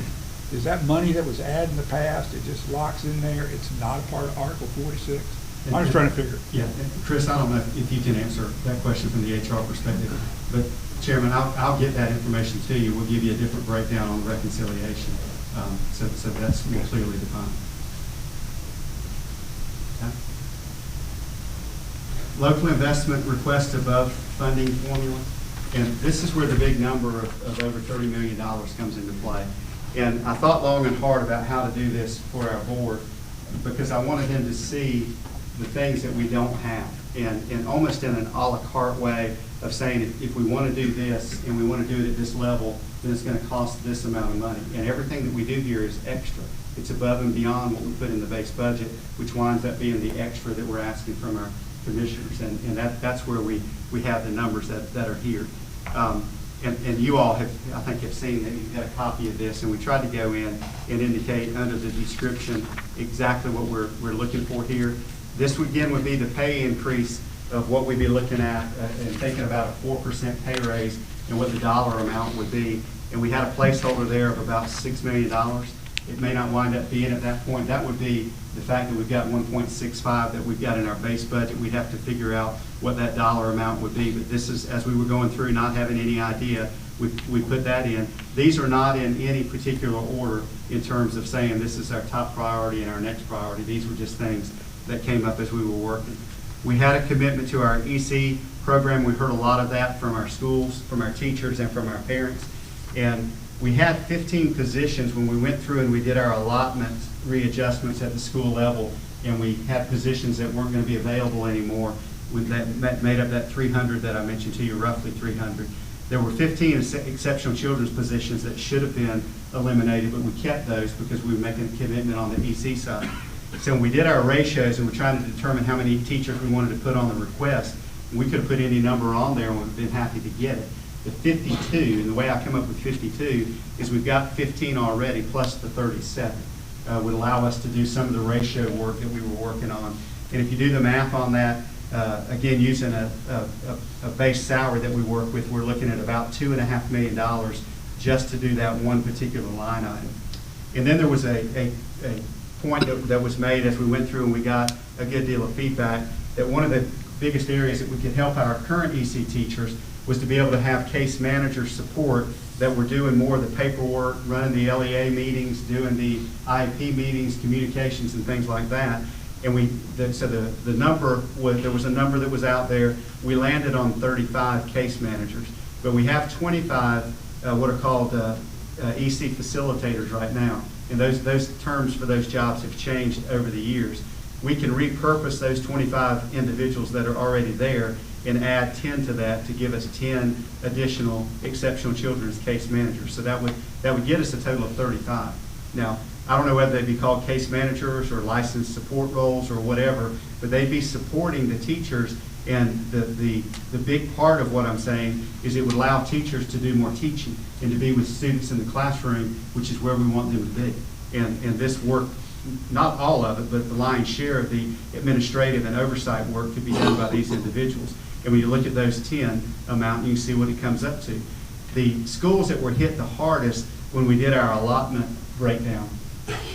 is that money that was added in the past, it just locks in there, it's not a part of Article 46? I'm just trying to figure. Yeah, and Chris, I don't know if you can answer that question from the HR perspective, but Chairman, I'll get that information to you. We'll give you a different breakdown on reconciliation, so that's more clearly defined. Okay. Local investment request above funding formula, and this is where the big number of over $30 million comes into play. And I thought long and hard about how to do this for our board, because I wanted them to see the things that we don't have, and almost in an a la carte way of saying, if we want to do this and we want to do it at this level, then it's going to cost this amount of money. And everything that we do here is extra. It's above and beyond what we put in the base budget, which winds up being the extra that we're asking from our commissioners. And that's where we have the numbers that are here. And you all have, I think, have seen that you've got a copy of this, and we tried to go in and indicate under the description exactly what we're looking for here. This again would be the pay increase of what we'd be looking at and thinking about a 4% pay raise and what the dollar amount would be. And we had a placeholder there of about $6 million. It may not wind up being at that point. That would be the fact that we've got 1.65 that we've got in our base budget. We'd have to figure out what that dollar amount would be. But this is, as we were going through, not having any idea, we put that in. These are not in any particular order in terms of saying this is our top priority and our next priority. These were just things that came up as we were working. We had a commitment to our EC program. We heard a lot of that from our schools, from our teachers, and from our parents. And we had 15 positions when we went through and we did our allotment readjustments at the school level, and we had positions that weren't going to be available anymore. That made up that 300 that I mentioned to you, roughly 300. There were 15 exceptional children's positions that should have been eliminated, but we kept those because we were making a commitment on the EC side. So when we did our ratios and we're trying to determine how many teachers we wanted to put on the request, we could have put any number on there and we've been happy to get it. The 52, and the way I come up with 52 is we've got 15 already plus the 37. Would allow us to do some of the ratio work that we were working on. And if you do the math on that, again, using a base salary that we work with, we're looking at about $2.5 million just to do that one particular line item. And then there was a point that was made as we went through and we got a good deal of feedback that one of the biggest areas that we could help our current EC teachers was to be able to have case manager support that were doing more of the paperwork, running the LEA meetings, doing the IEP meetings, communications and things like that. And so the number was, there was a number that was out there. We landed on 35 case managers, but we have 25 what are called EC facilitators right now. And those terms for those jobs have changed over the years. We can repurpose those 25 individuals that are already there and add 10 to that to give us 10 additional exceptional children's case managers. So that would get us a total of 35. Now, I don't know whether they'd be called case managers or licensed support roles or whatever, but they'd be supporting the teachers. And the big part of what I'm saying is it would allow teachers to do more teaching and to be with students in the classroom, which is where we want them to be. And this work, not all of it, but the lion's share of the administrative and oversight work could be done by these individuals. And when you look at those 10 amount, you can see what it comes up to. The schools that were hit the hardest when we did our allotment breakdown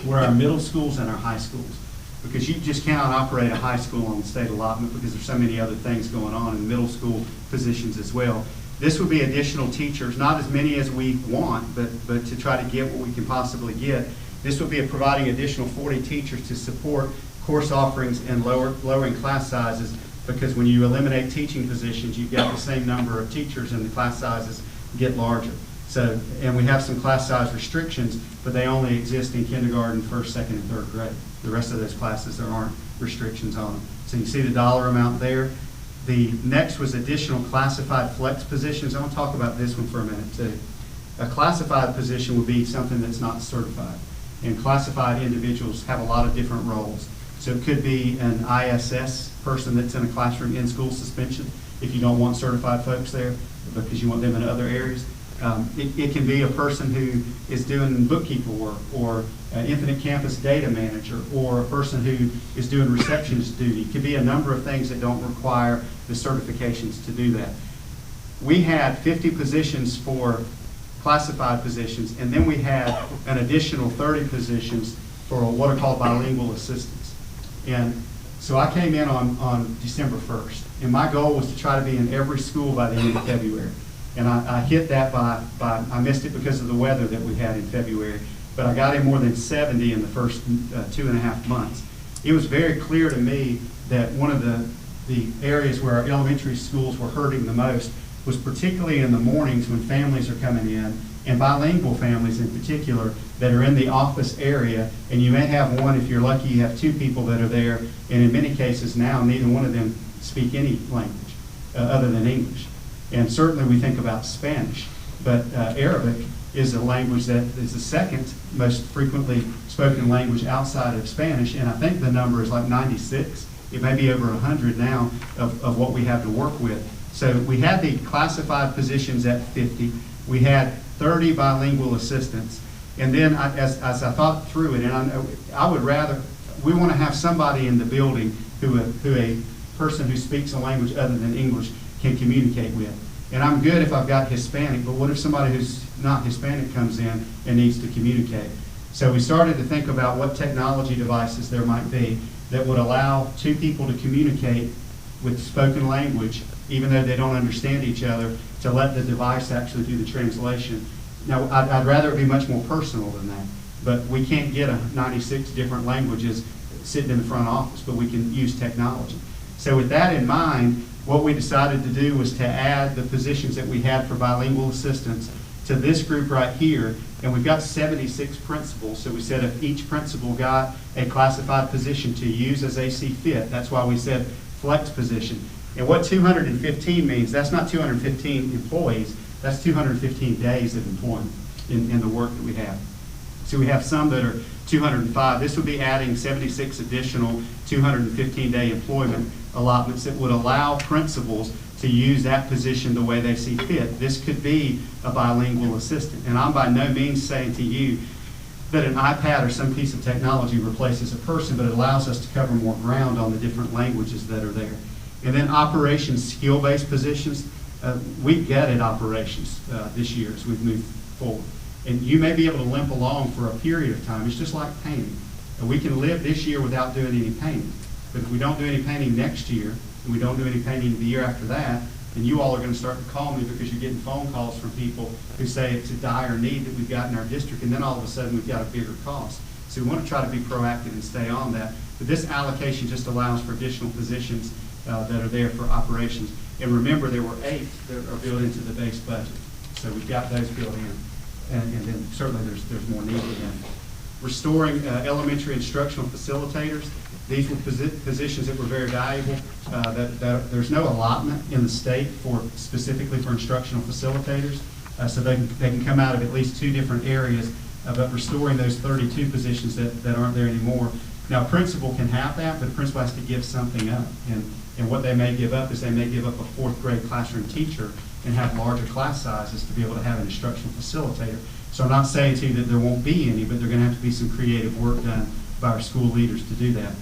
were our middle schools and our high schools. Because you just cannot operate a high school on the state allotment because there's so many other things going on in middle school positions as well. This would be additional teachers, not as many as we want, but to try to get what we can possibly get. This would be providing additional 40 teachers to support course offerings and lowering class sizes, because when you eliminate teaching positions, you've got the same number of teachers and the class sizes get larger. So, and we have some class size restrictions, but they only exist in kindergarten, first, second, and third grade. The rest of those classes, there aren't restrictions on them. So you see the dollar amount there. The next was additional classified flex positions. I want to talk about this one for a minute too. A classified position would be something that's not certified. And classified individuals have a lot of different roles. So it could be an ISS person that's in a classroom in school suspension. if you don't want certified folks there because you want them in other areas. It can be a person who is doing bookkeeper work, or an Infinite Campus data manager, or a person who is doing receptionist duty. It could be a number of things that don't require the certifications to do that. We had 50 positions for classified positions, and then we had an additional 30 positions for what are called bilingual assistants. And so I came in on December 1st, and my goal was to try to be in every school by the end of February. And I hit that by I missed it because of the weather that we had in February, but I got in more than 70 in the first 2.5 months. It was very clear to me that one of the areas where our elementary schools were hurting the most was particularly in the mornings when families are coming in, and bilingual families in particular that are in the office area, and you may have one, if you're lucky, you have 2 people that are there, and in many cases now, neither one of them speak any language other than English. And certainly we think about Spanish, but Arabic is a language that is the second most frequently spoken language outside of Spanish, and I think the number is like 96. It may be over 100 now of what we have to work with. So we had the classified positions at 50. We had 30 bilingual assistants. And then as I thought through it, and I would rather, we want to have somebody in the building who a person who speaks a language other than English can communicate with. And I'm good if I've got Hispanic, but what if somebody who's not Hispanic comes in and needs to communicate? So we started to think about what technology devices there might be that would allow 2 people to communicate with spoken language, even though they don't understand each other, to let the device actually do the translation. Now, I'd rather it be much more personal than that, but we can't get 96 different languages sitting in the front office, but we can use technology. So with that in mind, what we decided to do was to add the positions that we had for bilingual assistants to this group right here, and we've got 76 principals, so we said if each principal got a classified position to use as they see fit, that's why we said flex position. And what 215 means, that's not 215 employees, that's 215 days of employment in the work that we have. So we have some that are 205. This would be adding 76 additional 215-day employment allotments that would allow principals to use that position the way they see fit. This could be a bilingual assistant. And I'm by no means saying to you that an iPad or some piece of technology replaces a person, but it allows us to cover more ground on the different languages that are there. And then operations skill-based positions, we've gutted operations this year as we've moved forward. And you may be able to limp along for a period of time. It's just like painting. And we can live this year without doing any painting. But if we don't do any painting next year, and we don't do any painting the year after that, then you all are going to start to call me because you're getting phone calls from people who say it's a dire need that we've got in our district, and then all of a sudden we've got a bigger cost. So we want to try to be proactive and stay on that. But this allocation just allows for additional positions that are there for operations. And remember, there were 8 that are built into the base budget. So we've got those built in. And then certainly there's more need for them. Restoring elementary instructional facilitators. These were positions that were very valuable. That there's no allotment in the state specifically for instructional facilitators. So they can come out of at least 2 different areas, but restoring those 32 positions that aren't there anymore. Now, a principal can have that, but a principal has to give something up. And what they may give up is they may give up a 4th grade classroom teacher and have larger class sizes to be able to have an instructional facilitator. So I'm not saying to you that there won't be any, but there are going to have to be some creative work done by our school leaders to do that.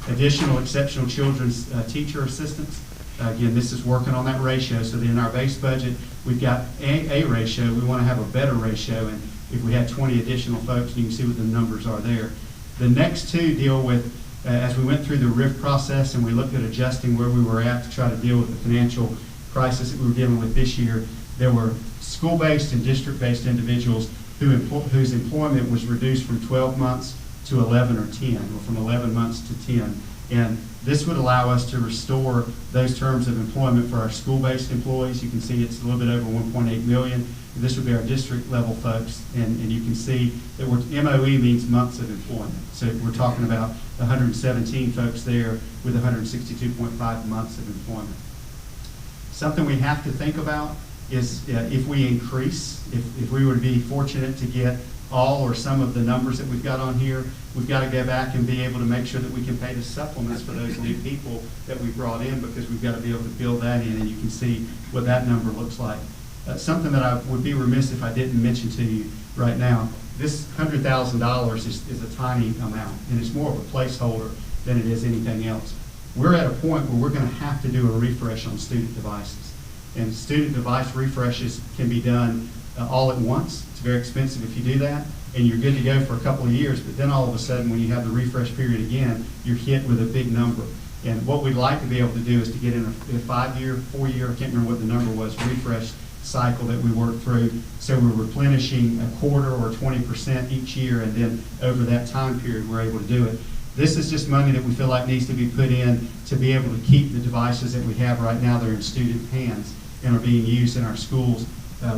Additional exceptional children's teacher assistants. Again, this is working on that ratio. So in our base budget, we've got a ratio. We want to have a better ratio. And if we had 20 additional folks, you can see what the numbers are there. The next 2 deal with, as we went through the RIF process and we looked at adjusting where we were at to try to deal with the financial crisis that we were dealing with this year, there were school-based and district-based individuals whose employment was reduced from 12 months to 11 or 10, or from 11 months to 10. And this would allow us to restore those terms of employment for our school-based employees. You can see it's a little bit over 1.8 million. This would be our district level folks, and you can see that MOE means months of employment. So we're talking about 117 folks there with 162.5 months of employment. Something we have to think about is if we increase, if we were to be fortunate to get all or some of the numbers that we've got on here. We've got to go back and be able to make sure that we can pay the supplements for those new people that we brought in, because we've got to be able to build that in, and you can see what that number looks like. Something that I would be remiss if I didn't mention to you right now, this $100,000 is a tiny amount, and it's more of a placeholder than it is anything else. We're at a point where we're going to have to do a refresh on student devices. And student device refreshes can be done all at once. It's very expensive if you do that, and you're good to go for a couple of years, but then all of a sudden when you have the refresh period again, you're hit with a big number. And what we'd like to be able to do is to get in a 5-year, 4-year, I can't remember what the number was, refresh cycle that we work through, so we're replenishing a quarter or 20% each year, and then over that time period we're able to do it. This is just money that we feel like needs to be put in to be able to keep the devices that we have right now that are in student hands and are being used in our schools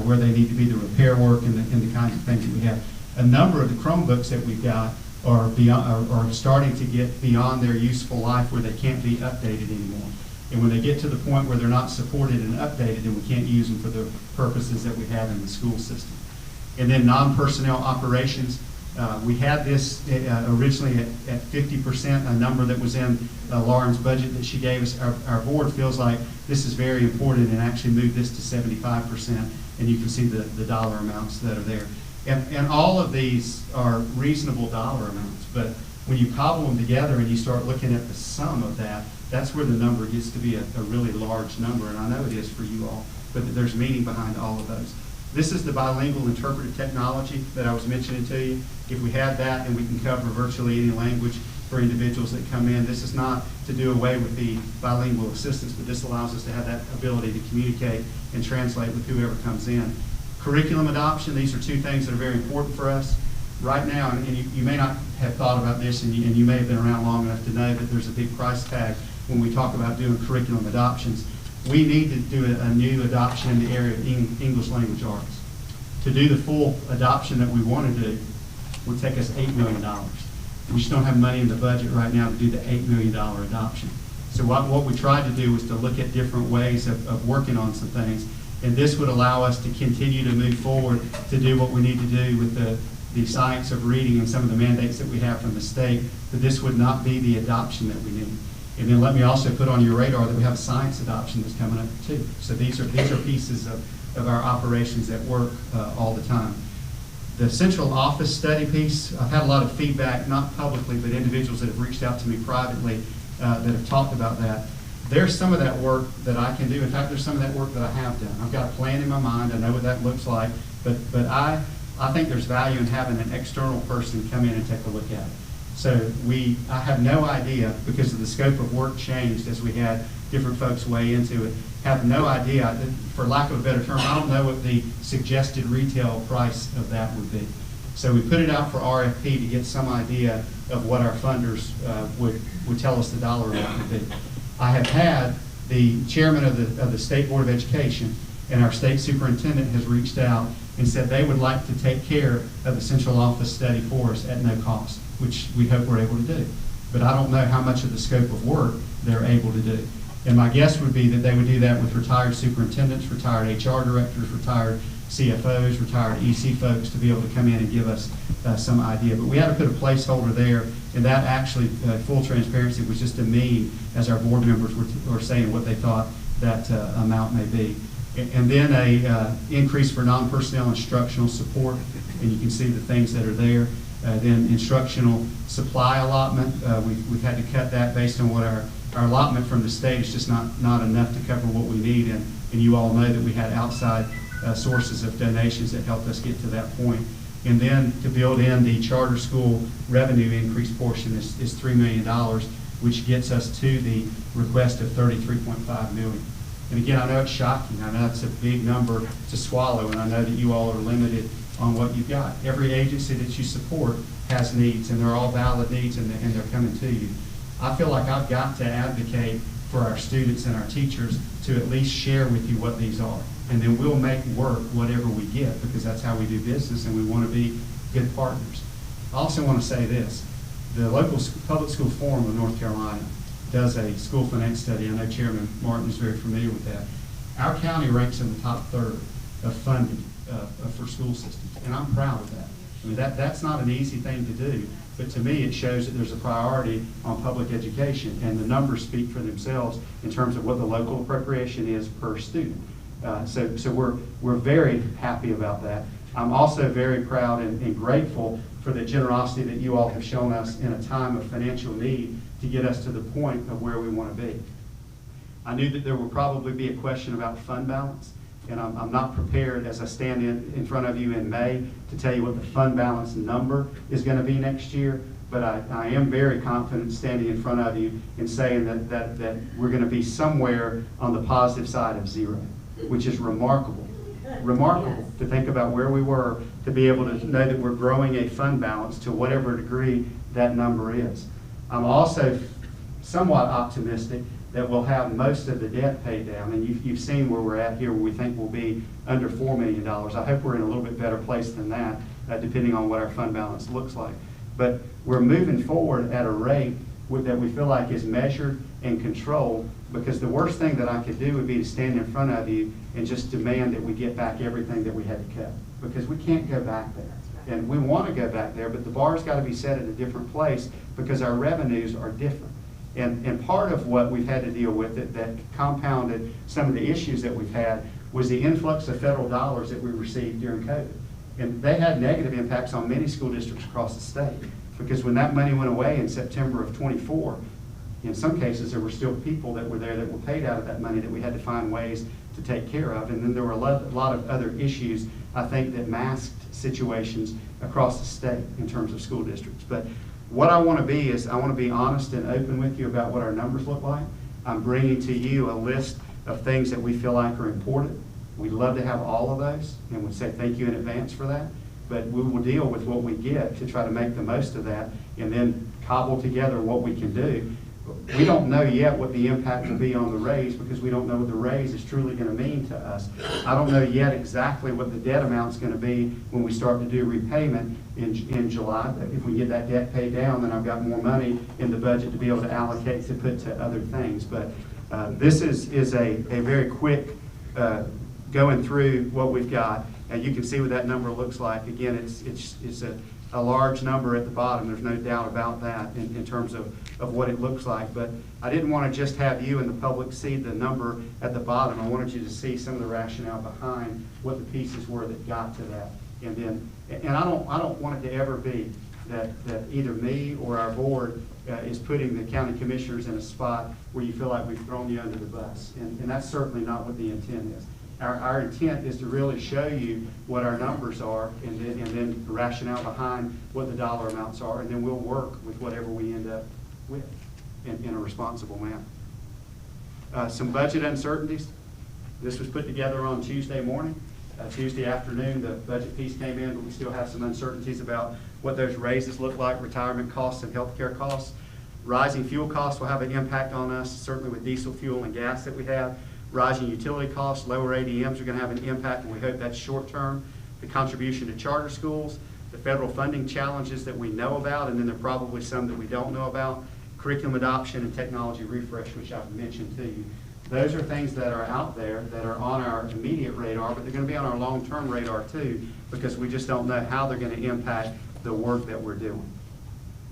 where they need to be, the repair work and the kinds of things that we have. A number of the Chromebooks that we've got are starting to get beyond their useful life where they can't be updated anymore. And when they get to the point where they're not supported and updated, then we can't use them for the purposes that we have in the school system. And then non-personnel operations, we had this originally at 50%, a number that was in Lauren's budget that she gave us. Our board feels like this is very important and actually moved this to 75%, and you can see the dollar amounts that are there. And all of these are reasonable dollar amounts, but when you cobble them together and you start looking at the sum of that, that's where the number gets to be a really large number, and I know it is for you all, but there's meaning behind all of those. This is the bilingual interpretive technology that I was mentioning to you. If we have that, then we can cover virtually any language for individuals that come in. This is not to do away with the bilingual assistance, but this allows us to have that ability to communicate and translate with whoever comes in. Curriculum adoption, these are two things that are very important for us. Right now, and you may not have thought about this, and you may have been around long enough to know that there's a big price tag when we talk about doing curriculum adoptions. We need to do a new adoption in the area of English language arts. To do the full adoption that we want to do would take us $8 million. We just don't have money in the budget right now to do the $8 million adoption. So what we tried to do was to look at different ways of working on some things, and this would allow us to continue to move forward to do what we need to do with the science of reading and some of the mandates that we have from the state, but this would not be the adoption that we need. And then let me also put on your radar that we have a science adoption that's coming up too. So these are pieces of our operations that work all the time. The central office study piece, I've had a lot of feedback, not publicly, but individuals that have reached out to me privately that have talked about that. There's some of that work that I can do. In fact, there's some of that work that I have done. I've got a plan in my mind. I know what that looks like, but I think there's value in having an external person come in and take a look at it. So I have no idea, because of the scope of work changed as we had different folks weigh into it, have no idea, for lack of a better term, I don't know what the suggested retail price of that would be. So we put it out for RFP to get some idea of what our funders would tell us the dollar amount would be. I have had the chairman of the State Board of Education and our state superintendent has reached out and said they would like to take care of the central office study for us at no cost, which we hope we're able to do. But I don't know how much of the scope of work they're able to do. And my guess would be that they would do that with retired superintendents, retired HR directors, retired CFOs, retired EC folks to be able to come in and give us some idea. But we had to put a placeholder there, and that actually, full transparency, was just a mean as our board members were saying what they thought that amount may be. And then a increase for non-personnel instructional support, and you can see the things that are there. Then instructional supply allotment, we've had to cut that based on what our allotment from the state is just not enough to cover what we need, and you all know that we had outside sources of donations that helped us get to that point. And then to build in the charter school revenue increase portion is $3 million, which gets us to the request of $33.5 million. And again, I know it's shocking. I know it's a big number to swallow, and I know that you all are limited on what you've got. Every agency that you support has needs, and they're all valid needs, and they're coming to you. I feel like I've got to advocate for our students and our teachers to at least share with you what these are. And then we'll make work whatever we get, because that's how we do business, and we want to be good partners. I also want to say this. The local public school forum of North Carolina does a school finance study. I know Chairman Martin is very familiar with that. Our county ranks in the top third of funding for school systems, and I'm proud of that. I mean, that's not an easy thing to do, but to me, it shows that there's a priority on public education, and the numbers speak for themselves in terms of what the local appropriation is per student. So we're very happy about that. I'm also very proud and grateful for the generosity that you all have shown us in a time of financial need to get us to the point of where we want to be. I knew that there would probably be a question about fund balance, and I'm not prepared as I stand in front of you in May to tell you what the fund balance number is going to be next year, but I am very confident standing in front of you and saying that we're going to be somewhere on the positive side of zero, which is remarkable. Remarkable to think about where we were, to be able to know that we're growing a fund balance to whatever degree that number is. I'm also somewhat optimistic that we'll have most of the debt paid down, and you've seen where we're at here, where we think we'll be under $4 million. I hope we're in a little bit better place than that, depending on what our fund balance looks like. But we're moving forward at a rate that we feel like is measured and controlled, because the worst thing that I could do would be to stand in front of you and just demand that we get back everything that we had to cut, because we can't go back there. And we want to go back there, but the bar's got to be set at a different place because our revenues are different. And part of what we've had to deal with that compounded some of the issues that we've had was the influx of federal dollars that we received during COVID. And they had negative impacts on many school districts across the state, because when that money went away in September of '24, in some cases there were still people that were there that were paid out of that money that we had to find ways to take care of. And then there were a lot of other issues, I think, that masked situations across the state in terms of school districts. But what I want to be is, I want to be honest and open with you about what our numbers look like. I'm bringing to you a list of things that we feel like are important. We'd love to have all of those, and we say thank you in advance for that. But we will deal with what we get to try to make the most of that, and then cobble together what we can do. We don't know yet what the impact will be on the raise, because we don't know what the raise is truly going to mean to us. I don't know yet exactly what the debt amount is going to be when we start to do repayment in July. If we get that debt paid down, then I've got more money in the budget to be able to allocate to put to other things. But this is a very quick going through what we've got. And you can see what that number looks like. Again, it's a large number at the bottom. There's no doubt about that in terms of what it looks like. But I didn't want to just have you and the public see the number at the bottom. I wanted you to see some of the rationale behind what the pieces were that got to that. And I don't want it to ever be that either me or our board is putting the county commissioners in a spot where you feel like we've thrown you under the bus. And that's certainly not what the intent is. Our intent is to really show you what our numbers are, and then the rationale behind what the dollar amounts are, and then we'll work with whatever we end up with in a responsible manner. Some budget uncertainties. This was put together on Tuesday morning. Tuesday afternoon, the budget piece came in, but we still have some uncertainties about what those raises look like, retirement costs and health care costs. Rising fuel costs will have an impact on us, certainly with diesel fuel and gas that we have. Rising utility costs, lower ADMs are going to have an impact, and we hope that's short term. The contribution to charter schools, the federal funding challenges that we know about, and then there are probably some that we don't know about. Curriculum adoption and technology refresh, which I've mentioned to you. Those are things that are out there that are on our immediate radar, but they're going to be on our long-term radar too, because we just don't know how they're going to impact the work that we're doing.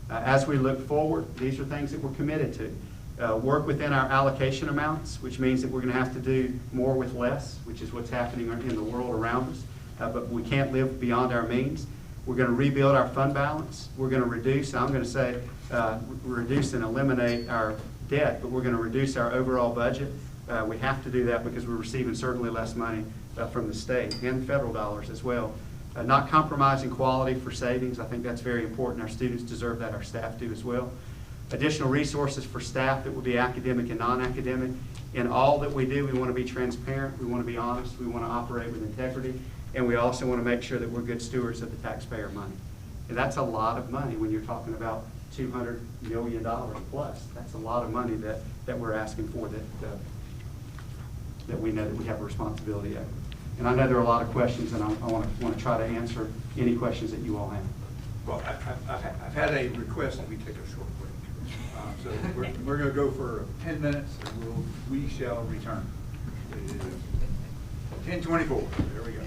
As we look forward, these are things that we're committed to. Work within our allocation amounts, which means that we're going to have to do more with less, which is what's happening in the world around us. But we can't live beyond our means. We're going to rebuild our fund balance. We're going to reduce, I'm going to say, reduce and eliminate our debt, but we're going to reduce our overall budget. We have to do that because we're receiving certainly less money from the state and federal dollars as well. Not compromising quality for savings. I think that's very important. Our students deserve that. Our staff do as well. Additional resources for staff that will be academic and non-academic. In all that we do, we want to be transparent, we want to be honest, we want to operate with integrity, and we also want to make sure that we're good stewards of the taxpayer money. And that's a lot of money when you're talking about $200 million plus. That's a lot of money that we're asking for that we know that we have a responsibility over. And I know there are a lot of questions, and I want to try to answer any questions that you all have. Well, I've had a request that we take a short break. So we're going to go for 10 minutes, and we shall return. It is 10:24. There we go.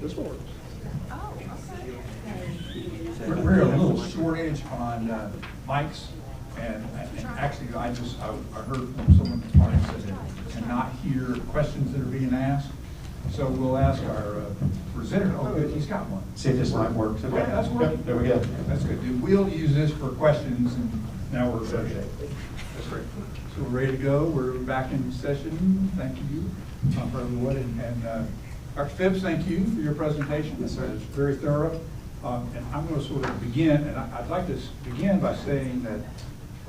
This one works. Oh, okay. We're a little shortage on mics, and actually, I heard from someone this morning said they cannot hear questions that are being asked. So we'll ask our presenter, oh, good, he's got one. See if this mic works. Okay, that's working. Yep, there we go. That's good. We'll use this for questions, and now we're ready. That's great. So we're ready to go. We're back in session. Thank you, for everyone. And Dr. Phipps, thank you for your presentation. Yes, sir. It's very thorough. And I'm going to sort of begin, and I'd like to begin by saying that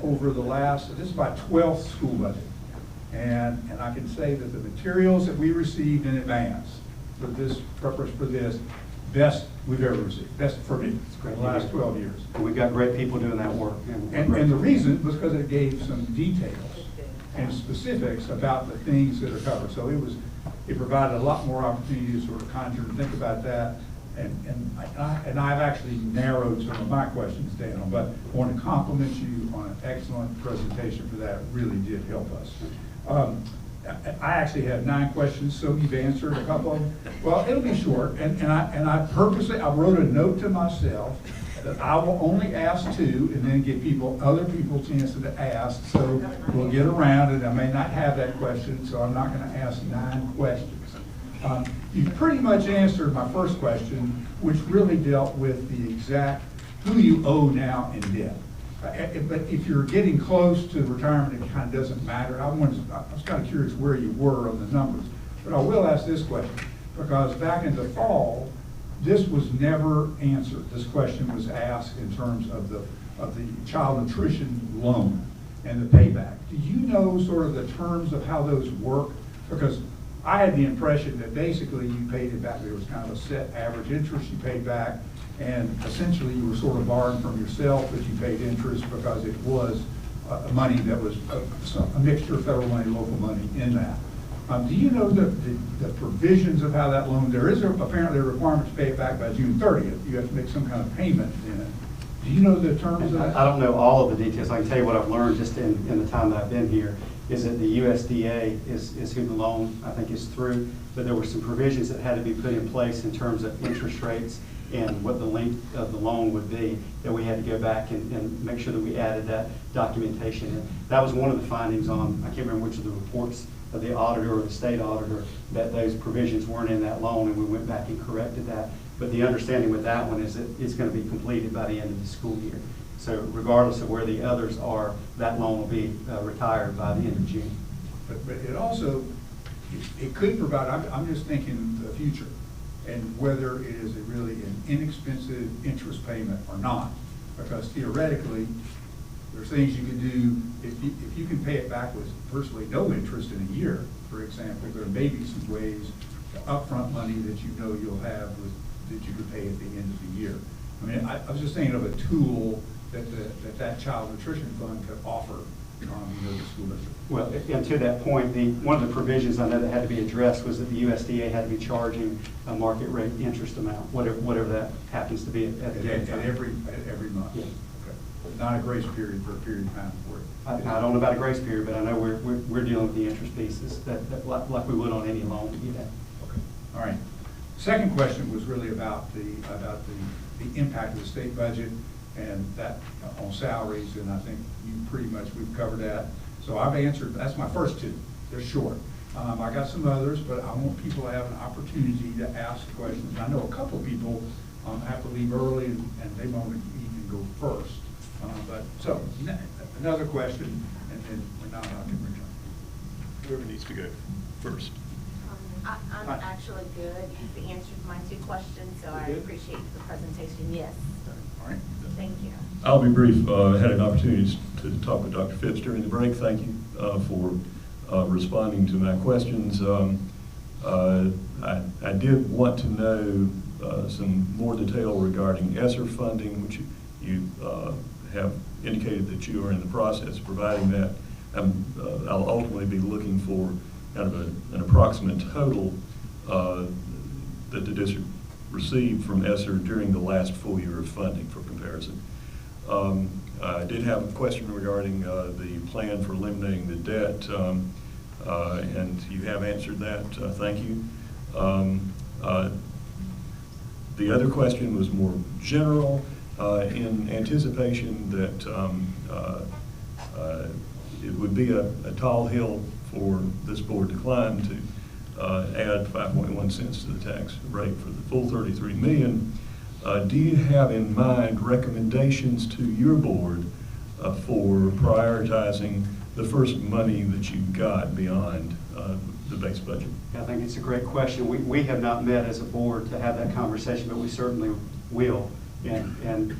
over the last, this is my 12th school budget. And I can say that the materials that we received in advance for this purpose, for this, best we've ever received, best for me, for the last 12 years. And we've got great people doing that work. And the reason was because it gave some details and specifics about the things that are covered. So it provided a lot more opportunity to sort of conjure and think about that. And I've actually narrowed some of my questions down, but I want to compliment you on an excellent presentation for that. It really did help us. I actually have 9 questions, so you've answered a couple of them. Well, it'll be short, and I purposely, I wrote a note to myself that I will only ask 2 and then give other people a chance to ask, so we'll get around it. I may not have that question, so I'm not going to ask 9 questions. You pretty much answered my first question, which really dealt with the exact who you owe now in debt. But if you're getting close to retirement, it kind of doesn't matter. I was kind of curious where you were on the numbers. But I will ask this question, because back in the fall, this was never answered. This question was asked in terms of the child nutrition loan and the payback. Do you know sort of the terms of how those work? Because I had the impression that basically you paid it back. There was kind of a set average interest you paid back, and essentially you were sort of borrowing from yourself, but you paid interest because it was money that was a mixture of federal money, local money in that. Do you know the provisions of how that loan, there is apparently a requirement to pay it back by June 30th. You have to make some kind of payment in it. Do you know the terms of that? I don't know all of the details. I can tell you what I've learned just in the time that I've been here, is that the USDA is who the loan, I think, is through, but there were some provisions that had to be put in place in terms of interest rates and what the length of the loan would be, that we had to go back and make sure that we added that documentation in. That was one of the findings on, I can't remember which of the reports of the auditor or the state auditor, that those provisions weren't in that loan, and we went back and corrected that. But the understanding with that one is that it's going to be completed by the end of the school year. So regardless of where the others are, that loan will be retired by the end of June. But it also, it could provide, I'm just thinking the future, and whether it is really an inexpensive interest payment or not. Because theoretically, there's things you can do, if you can pay it back with virtually no interest in a year, for example, there may be some ways, the upfront money that you know you'll have that you could pay at the end of the year. I mean, I was just thinking of a tool that child nutrition fund could offer the school district. Well, and to that point, one of the provisions I know that had to be addressed was that the USDA had to be charging a market rate interest amount, whatever that happens to be at the given time. Every month. Yeah. Okay. But not a grace period for a period of time for it. I don't know about a grace period, but I know we're dealing with the interest pieces that like we would on any loan that you have. Okay. All right. Second question was really about the impact of the state budget and that on salaries, and I think we've covered that. So I've answered, that's my first 2. They're short. I got some others, but I want people to have an opportunity to ask questions. I know a couple of people have to leave early, and they won't even go first. So another question, and then we're not out can return. Whoever needs to go first. I'm actually good. You've answered my 2 questions, so I Good. appreciate the presentation. Yes. All right. Thank you. I'll be brief. I had an opportunity to talk with Dr. Phipps during the break. Thank you for responding to my questions. I did want to know some more detail regarding ESSER funding, which you have indicated that you are in the process of providing that. I'll ultimately be looking for kind of an approximate total that the district received from ESSER during the last full year of funding for comparison. I did have a question regarding the plan for eliminating the debt, and you have answered that. Thank you. The other question was more general, in anticipation that it would be a tall hill for this board to climb to add 5.1 cents to the tax rate for the full 33 million. Do you have in mind recommendations to your board for prioritizing the first money that you got beyond the base budget? I think it's a great question. We have not met as a board to have that conversation, but we certainly will. And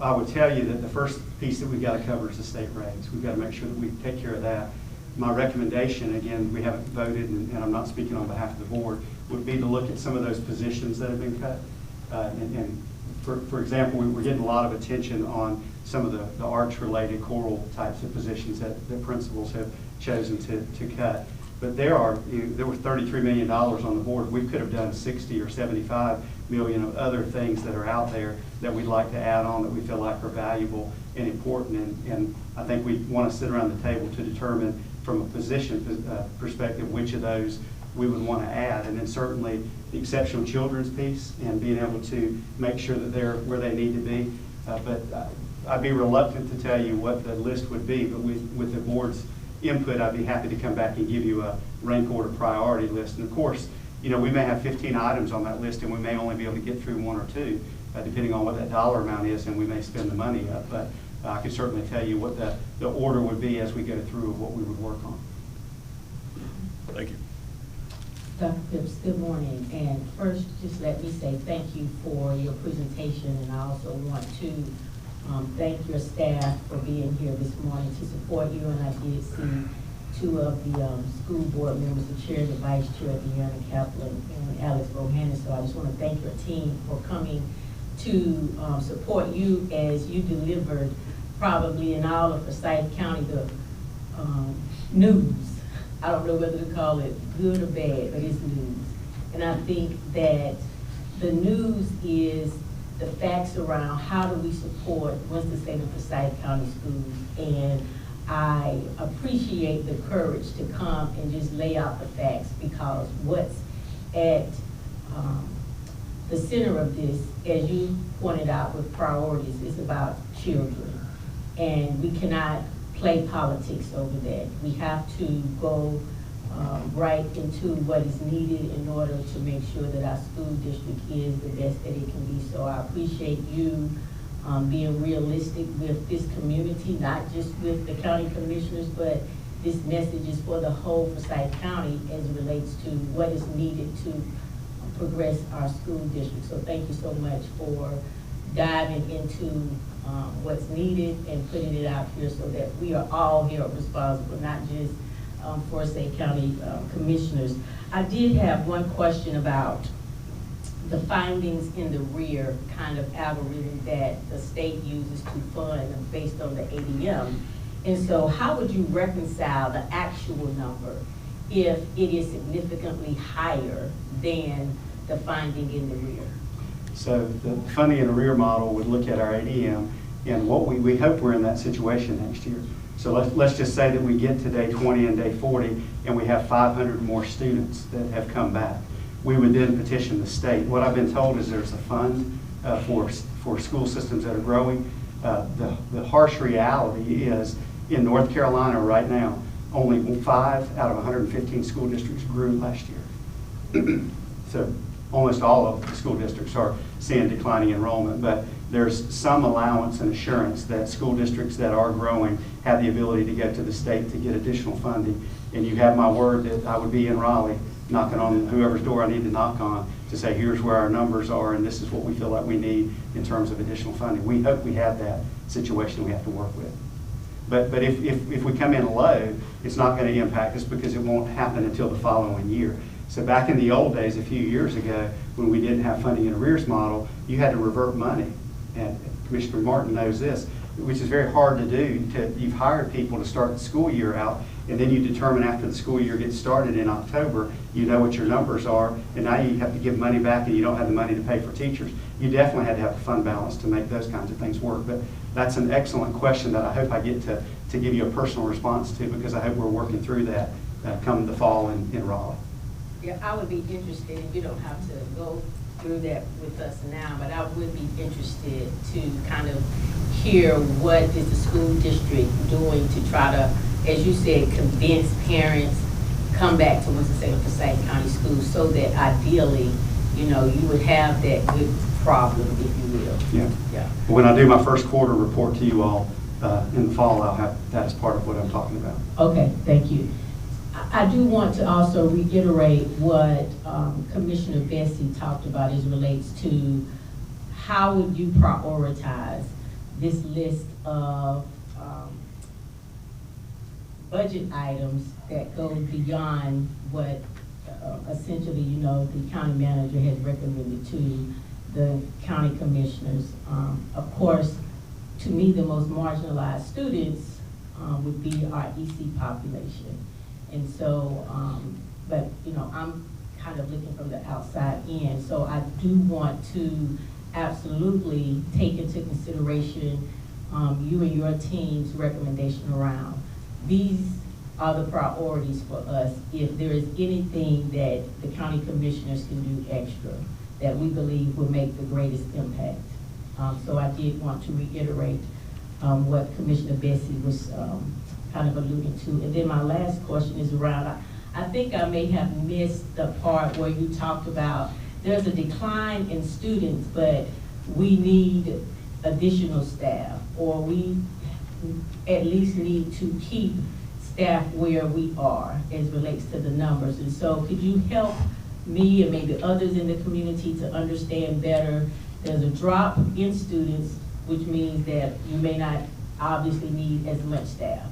I would tell you that the first piece that we've got to cover is the state rates. We've got to make sure that we take care of that. My recommendation, again, we haven't voted, and I'm not speaking on behalf of the board, would be to look at some of those positions that have been cut. And for example, we're getting a lot of attention on some of the arts-related choral types of positions that the principals have chosen to cut. But there were $33 million on the board. We could have done 60 or 75 million of other things that are out there that we'd like to add on that we feel like are valuable and important. And I think we want to sit around the table to determine from a position perspective which of those we would want to add. And then certainly the exceptional children's piece and being able to make sure that they're where they need to be. But I'd be reluctant to tell you what the list would be, but with the board's input, I'd be happy to come back and give you a rank order priority list. And of course, we may have 15 items on that list and we may only be able to get through one or two, depending on what that dollar amount is, and we may spend the money up. But I can certainly tell you what the order would be as we go through of what we would work on. Thank you. Dr. Phipps, good morning. And first, just let me say thank you for your presentation, and I also want to thank your staff for being here this morning to support you. And I did see two of the school board members, the chair and the vice chair, Deanna Kaplan and Alex Bohannon. So I just want to thank your team for coming to support you as you delivered probably in all of Forsyth County the news. I don't know whether to call it good or bad, but it's news. And I think that the news is the facts around how do we support Winston-Salem and Forsyth County schools. And I appreciate the courage to come and just lay out the facts, because what's at the center of this, as you pointed out with priorities, is about children. And we cannot play politics over that. We have to go right into what is needed in order to make sure that our school district is the best that it can be. So I appreciate you being realistic with this community, not just with the county commissioners, but this message is for the whole Forsyth County as it relates to what is needed to progress our school district. So thank you so much for diving into what's needed and putting it out here so that we are all held responsible, not just Forsyth County commissioners. I did have one question about the findings in the rear kind of algorithm that the state uses to fund based on the ADM. And so how would you reconcile the actual number if it is significantly higher than the finding in the rear? So the funding in the rear model would look at our ADM, and what we hope we're in that situation next year. So let's just say that we get to day 20 and day 40 and we have 500 more students that have come back. We would then petition the state. What I've been told is there's a fund for school systems that are growing. The harsh reality is in North Carolina right now, only 5 out of 115 school districts grew last year. So almost all of the school districts are seeing declining enrollment, but there's some allowance and assurance that school districts that are growing have the ability to go to the state to get additional funding. And you have my word that I would be in Raleigh knocking on whoever's door I need to knock on to say, here's where our numbers are and this is what we feel like we need in terms of additional funding. We hope we have that situation we have to work with. But if we come in low, it's not going to impact us because it won't happen until the following year. So back in the old days, a few years ago, when we didn't have funding in arrears model, you had to revert money. And Commissioner Martin knows this, which is very hard to do. You've hired people to start the school year out, and then you determine after the school year gets started in October, you know what your numbers are, and now you have to give money back and you don't have the money to pay for teachers. You definitely had to have a fund balance to make those kinds of things work. But that's an excellent question that I hope I get to give you a personal response to, because I hope we're working through that come the fall in Raleigh. Yeah, I would be interested, and you don't have to go through that with us now, but I would be interested to kind of hear what is the school district doing to try to, as you said, convince parents, come back to Winston-Salem-Forsyth County Schools, so that ideally, you know, you would have that good problem, if you will. Yeah. When I do my first quarter report to you all in the fall, I'll have that as part of what I'm talking about. Okay, thank you. I do want to also reiterate what Commissioner Bessie talked about as relates to how would you prioritize this list of budget items that go beyond what essentially, you know, the county manager has recommended to the county commissioners. Of course, to me, the most marginalized students would be our EC population. And so, but, you know, I'm kind of looking from the outside in. So I do want to absolutely take into consideration you and your team's recommendation around. These are the priorities for us. If there is anything that the county commissioners can do extra that we believe will make the greatest impact. So I did want to reiterate what Commissioner Bessie was kind of alluding to. And then my last question is around, I think I may have missed the part where you talked about there's a decline in students, but we need additional staff, or we at least need to keep staff where we are as relates to the numbers. And so could you help me and maybe others in the community to understand better? There's a drop in students, which means that you may not obviously need as much staff.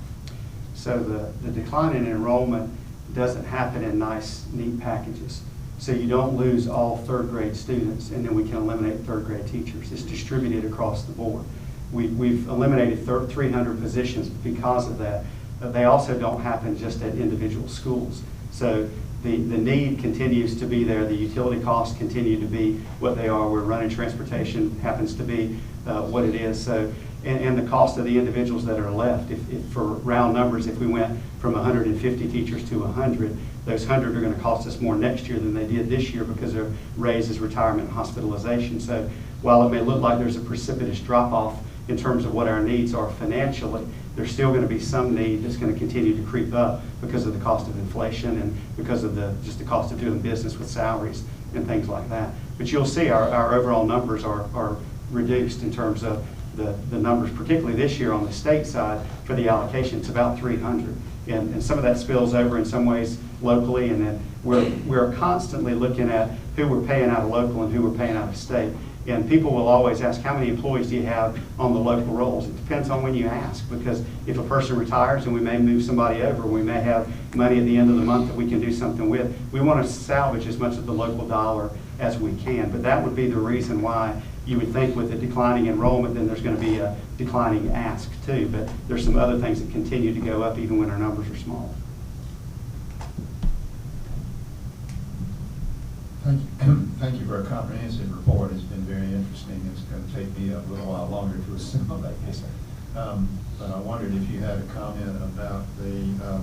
So the decline in enrollment doesn't happen in nice, neat packages. So you don't lose all third grade students and then we can eliminate third grade teachers. It's distributed across the board. We've eliminated 300 positions because of that. They also don't happen just at individual schools. So the need continues to be there. The utility costs continue to be what they are. We're running transportation happens to be what it is. So, and the cost of the individuals that are left, if for round numbers, if we went from 150 teachers to 100, those 100 are going to cost us more next year than they did this year because of raises, retirement, and hospitalization. So while it may look like there's a precipitous drop-off in terms of what our needs are financially, there's still going to be some need that's going to continue to creep up because of the cost of inflation and because of just the cost of doing business with salaries and things like that. But you'll see our overall numbers are reduced in terms of the numbers, particularly this year on the state side for the allocation. It's about 300. And some of that spills over in some ways locally, and then we're constantly looking at who we're paying out of local and who we're paying out of state. And people will always ask, how many employees do you have on the local rolls? It depends on when you ask, because if a person retires and we may move somebody over, we may have money at the end of the month that we can do something with. We want to salvage as much of the local dollar as we can. But that would be the reason why you would think with the declining enrollment, then there's going to be a declining ask too. But there's some other things that continue to go up even when our numbers are small. Thank you for a comprehensive report. It's been very interesting. It's going to take me a little while longer to assimilate this. But I wondered if you had a comment about the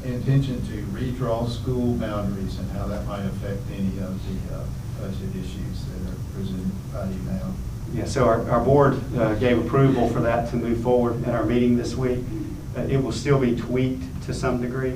intention to redraw school boundaries and how that might affect any of the budget issues that are presented by you now. Yeah, so our board gave approval for that to move forward at our meeting this week. It will still be tweaked to some degree.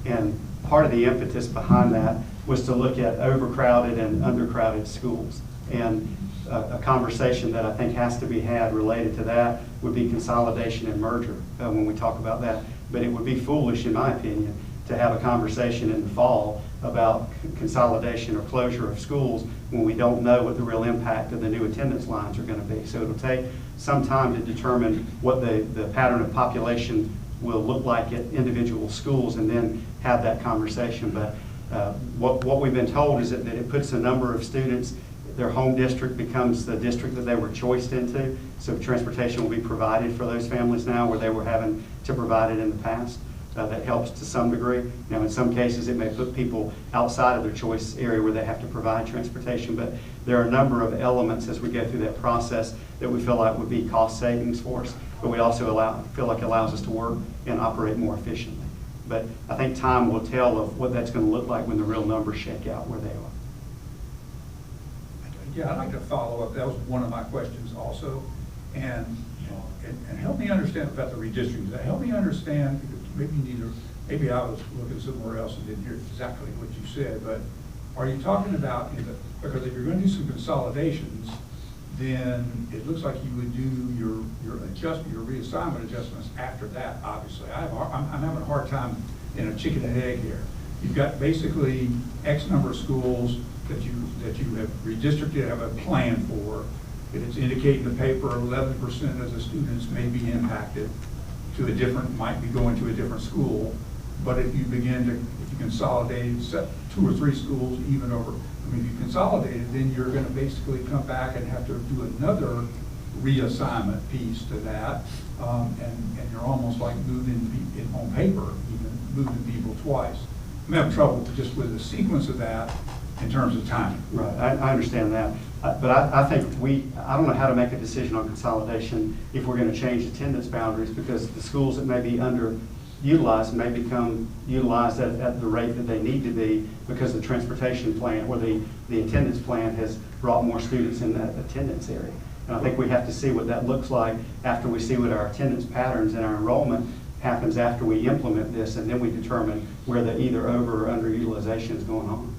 And part of the impetus behind that was to look at overcrowded and undercrowded schools. And a conversation that I think has to be had related to that would be consolidation and merger when we talk about that. But it would be foolish, in my opinion, to have a conversation in the fall about consolidation or closure of schools when we don't know what the real impact of the new attendance lines are going to be. So it'll take some time to determine what the pattern of population will look like at individual schools and then have that conversation. But what we've been told is that it puts a number of students, their home district becomes the district that they were choiced into. So transportation will be provided for those families now where they were having to provide it in the past. That helps to some degree. Now, in some cases, it may put people outside of their choice area where they have to provide transportation, but there are a number of elements as we go through that process that we feel like would be cost savings for us, but we also feel like it allows us to work and operate more efficiently. But I think time will tell of what that's going to look like when the real numbers shake out where they are. Yeah, I'd like to follow up. That was one of my questions also. And help me understand about the redistricting. Help me understand, because maybe I was looking somewhere else and didn't hear exactly what you said, but are you talking about, because if you're going to do some consolidations, then it looks like you would do your reassignment adjustments after that, obviously. I'm having a hard time in a chicken and egg here. You've got basically X number of schools that you have redistricted, have a plan for. It's indicating in the paper 11% of the students may be impacted to might be going to a different school. But if you consolidate, set 2 or 3 schools even over, if you consolidate it, then you're going to basically come back and have to do another reassignment piece to that. And you're almost like moving, on paper, even moving people twice. I'm having trouble just with the sequence of that in terms of timing. Right, I understand that. But I think I don't know how to make a decision on consolidation if we're going to change attendance boundaries, because the schools that may be underutilized may become utilized at the rate that they need to be, because the transportation plan or the attendance plan has brought more students in that attendance area. And I think we have to see what that looks like after we see what our attendance patterns and our enrollment happens after we implement this, and then we determine where the either over or underutilization is going on.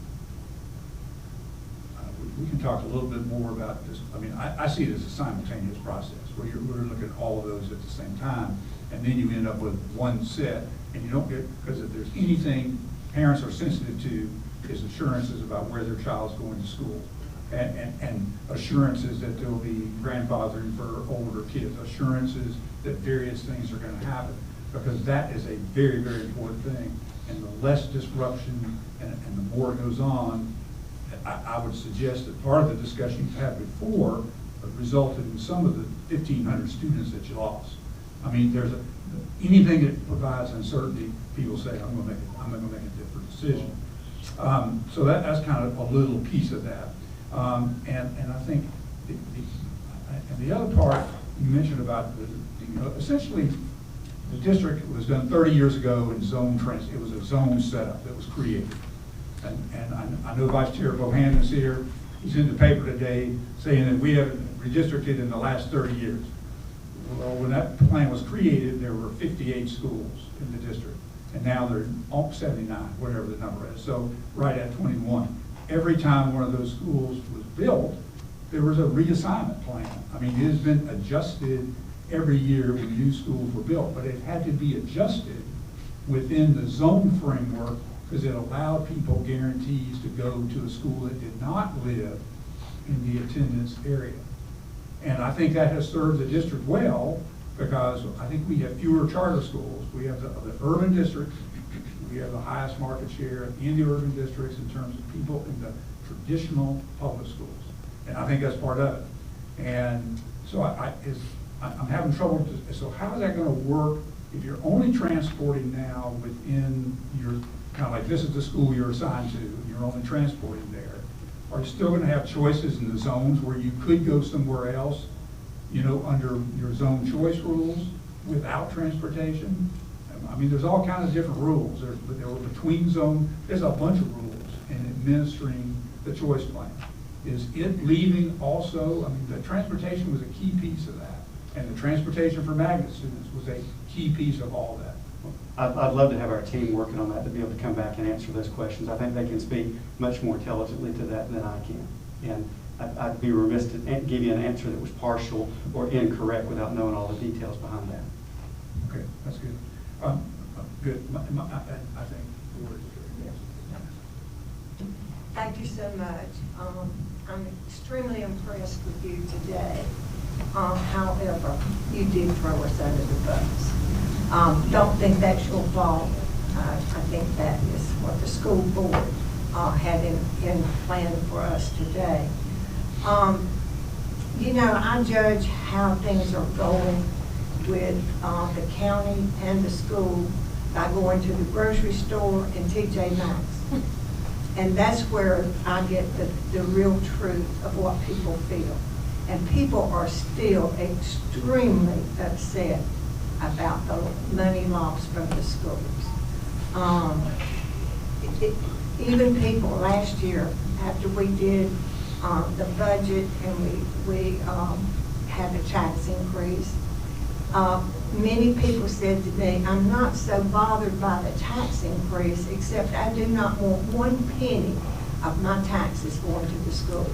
We can talk a little bit more about this. I mean, I see it as a simultaneous process where we're looking at all of those at the same time, and then you end up with one set, and you don't get, because if there's anything parents are sensitive to, is assurances about where their child's going to school, and assurances that there'll be grandfathering for older kids, assurances that various things are going to happen, because that is a very, very important thing. And the less disruption and the more it goes on, I would suggest that part of the discussion you've had before resulted in some of the 1,500 students that you lost. I mean, anything that provides uncertainty, people say, I'm going to make a different decision. So that's kind of a little piece of that. And I think the other part you mentioned about essentially the district was done 30 years ago in it was a zone setup that was created. And I know Vice Chair Bohannon is here. He's in the paper today saying that we haven't redistricted in the last 30 years. Well, when that plan was created, there were 58 schools in the district. And now they're 79, whatever the number is. So right at 21. Every time one of those schools was built, there was a reassignment plan. I mean, it has been adjusted every year when new schools were built, but it had to be adjusted within the zone framework, because it allowed people guarantees to go to a school that did not live in the attendance area. And I think that has served the district well, because I think we have fewer charter schools. We have the urban districts. We have the highest market share in the urban districts in terms of people in the traditional public schools. And I think that's part of it. And so I'm having trouble. So how is that going to work if you're only transporting now within your, kind of like this is the school you're assigned to, and you're only transporting there? Are you still going to have choices in the zones where you could go somewhere else, under your zone choice rules without transportation? I mean, there's all kinds of different rules. There were between zone. There's a bunch of rules in administering the choice plan. Is it leaving also? I mean, the transportation was a key piece of that, and the transportation for magnet students was a key piece of all that. I'd love to have our team working on that to be able to come back and answer those questions. I think they can speak much more intelligently to that than I can. And I'd be remiss to give you an answer that was partial or incorrect without knowing all the details behind that. Okay, that's good. Good. I think the word is good. Thank you so much. I'm extremely impressed with you today. However, you did throw us under the bus. Don't think that's your fault. I think that is what the school board had in plan for us today. I judge how things are going with the county and the school by going to the grocery store and TJ Maxx. And that's where I get the real truth of what people feel. And people are still extremely upset about the money lost from the schools. Even people last year, after we did the budget and we had a tax increase. Many people said to me, I'm not so bothered by the tax increase, except I do not want 1 penny of my taxes going to the school.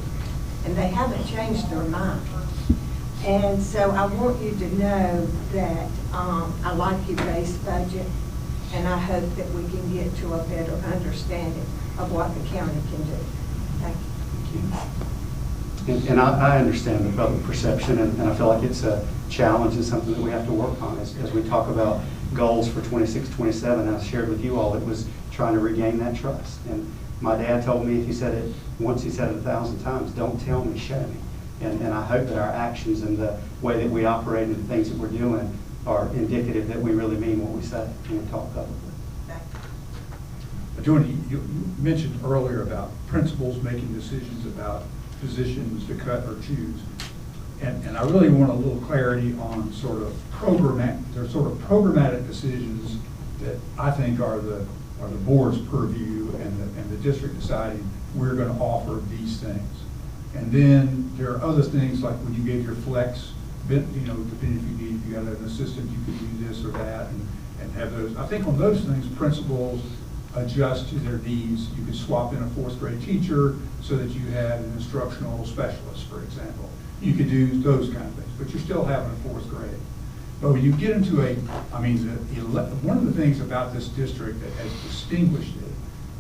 And they haven't changed their mind. And so I want you to know that I like your base budget, and I hope that we can get to a better understanding of what the county can do. Thank you. And I understand the public perception, and I feel like it's a challenge and something that we have to work on as we talk about goals for 26, 27. I shared with you all, it was trying to regain that trust. And my dad told me, if he said it once, he said it 1,000 times, don't tell me, show me. And I hope that our actions and the way that we operate and the things that we're doing are indicative that we really mean what we say when we talk publicly. Joni, you mentioned earlier about principals making decisions about positions to cut or choose. And I really want a little clarity on sort of programmatic decisions that I think are the board's purview and the district deciding we're going to offer these things. And then there are other things like when you gave your flex, depending if you got an assistant, you could do this or that and have those. I think on those things, principals adjust to their needs. You could swap in a 4th grade teacher so that you had an instructional specialist, for example. You could do those kind of things, but you're still having a 4th grade. But when you get into one of the things about this district that has distinguished it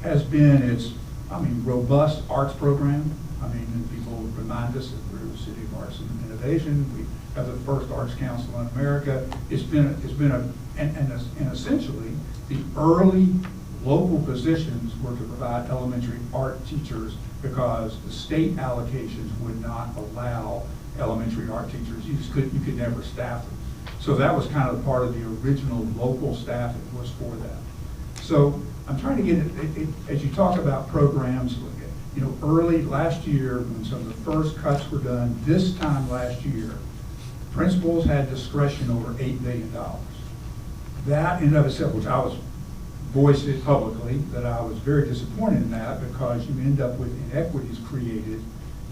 has been its, robust arts program. And people remind us that we're the city of arts and innovation. We have the first arts council in America. And essentially the early local positions were to provide elementary art teachers because the state allocations would not allow elementary art teachers. You could never staff them. So that was kind of part of the original local staff that was for that. So I'm trying to get it as you talk about programs, early last year when some of the first cuts were done, this time last year, principals had discretion over $8 billion. That in and of itself, which I was voiced it publicly, that I was very disappointed in that because you end up with inequities created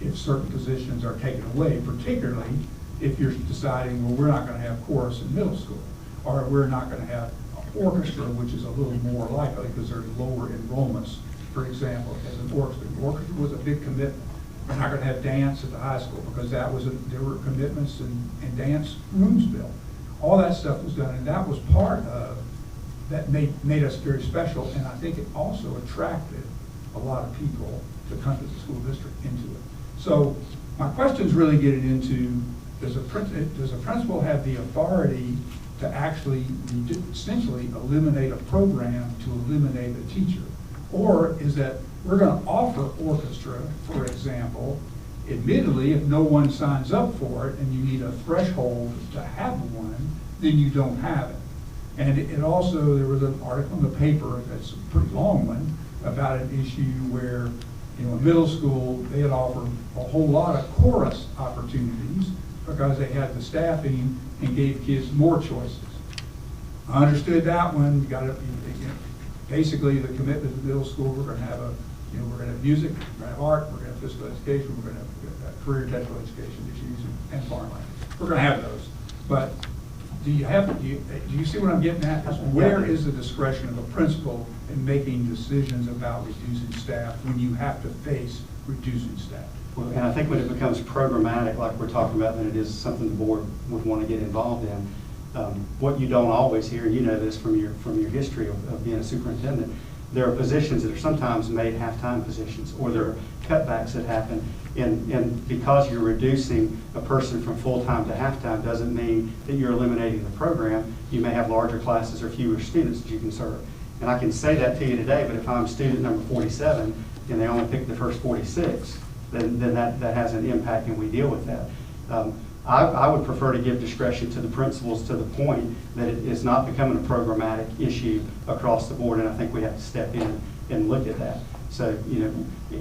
if certain positions are taken away, particularly if you're deciding, well, we're not going to have chorus in middle school, or we're not going to have orchestra, which is a little more likely because there's lower enrollments, for example, as an orchestra. The orchestra was a big commitment. We're not going to have dance at the high school because there were commitments and dance rooms built. All that stuff was done, and that was part of that made us very special, and I think it also attracted a lot of people to come to the school district into it. So my question is really getting into, does a principal have the authority to actually essentially eliminate a program to eliminate a teacher? Or is that we're going to offer orchestra, for example, admittedly, if no one signs up for it and you need a threshold to have one, then you don't have it. And it also, there was an article in the paper, that's a pretty long one, about an issue where, in middle school, they had offered a whole lot of chorus opportunities because they had the staffing and gave kids more choices. I understood that one. Basically, the commitment to middle school, we're going to have we're going to have music, we're going to have art, we're going to have physical education, we're going to have career technical education issues and foreign language. We're going to have those. But do you see what I'm getting at? Where is the discretion of a principal in making decisions about reducing staff when you have to face reducing staff? Well, and I think when it becomes programmatic, like we're talking about, then it is something the board would want to get involved in. What you don't always hear, and you know this from your history of being a superintendent, there are positions that are sometimes made half-time positions, or there are cutbacks that happen. And because you're reducing a person from full-time to half-time doesn't mean that you're eliminating the program. You may have larger classes or fewer students that you can serve. And I can say that to you today, but if I'm student number 47 and they only pick the first 46, then that has an impact and we deal with that. I would prefer to give discretion to the principals to the point that it is not becoming a programmatic issue across the board, and I think we have to step in and look at that. So,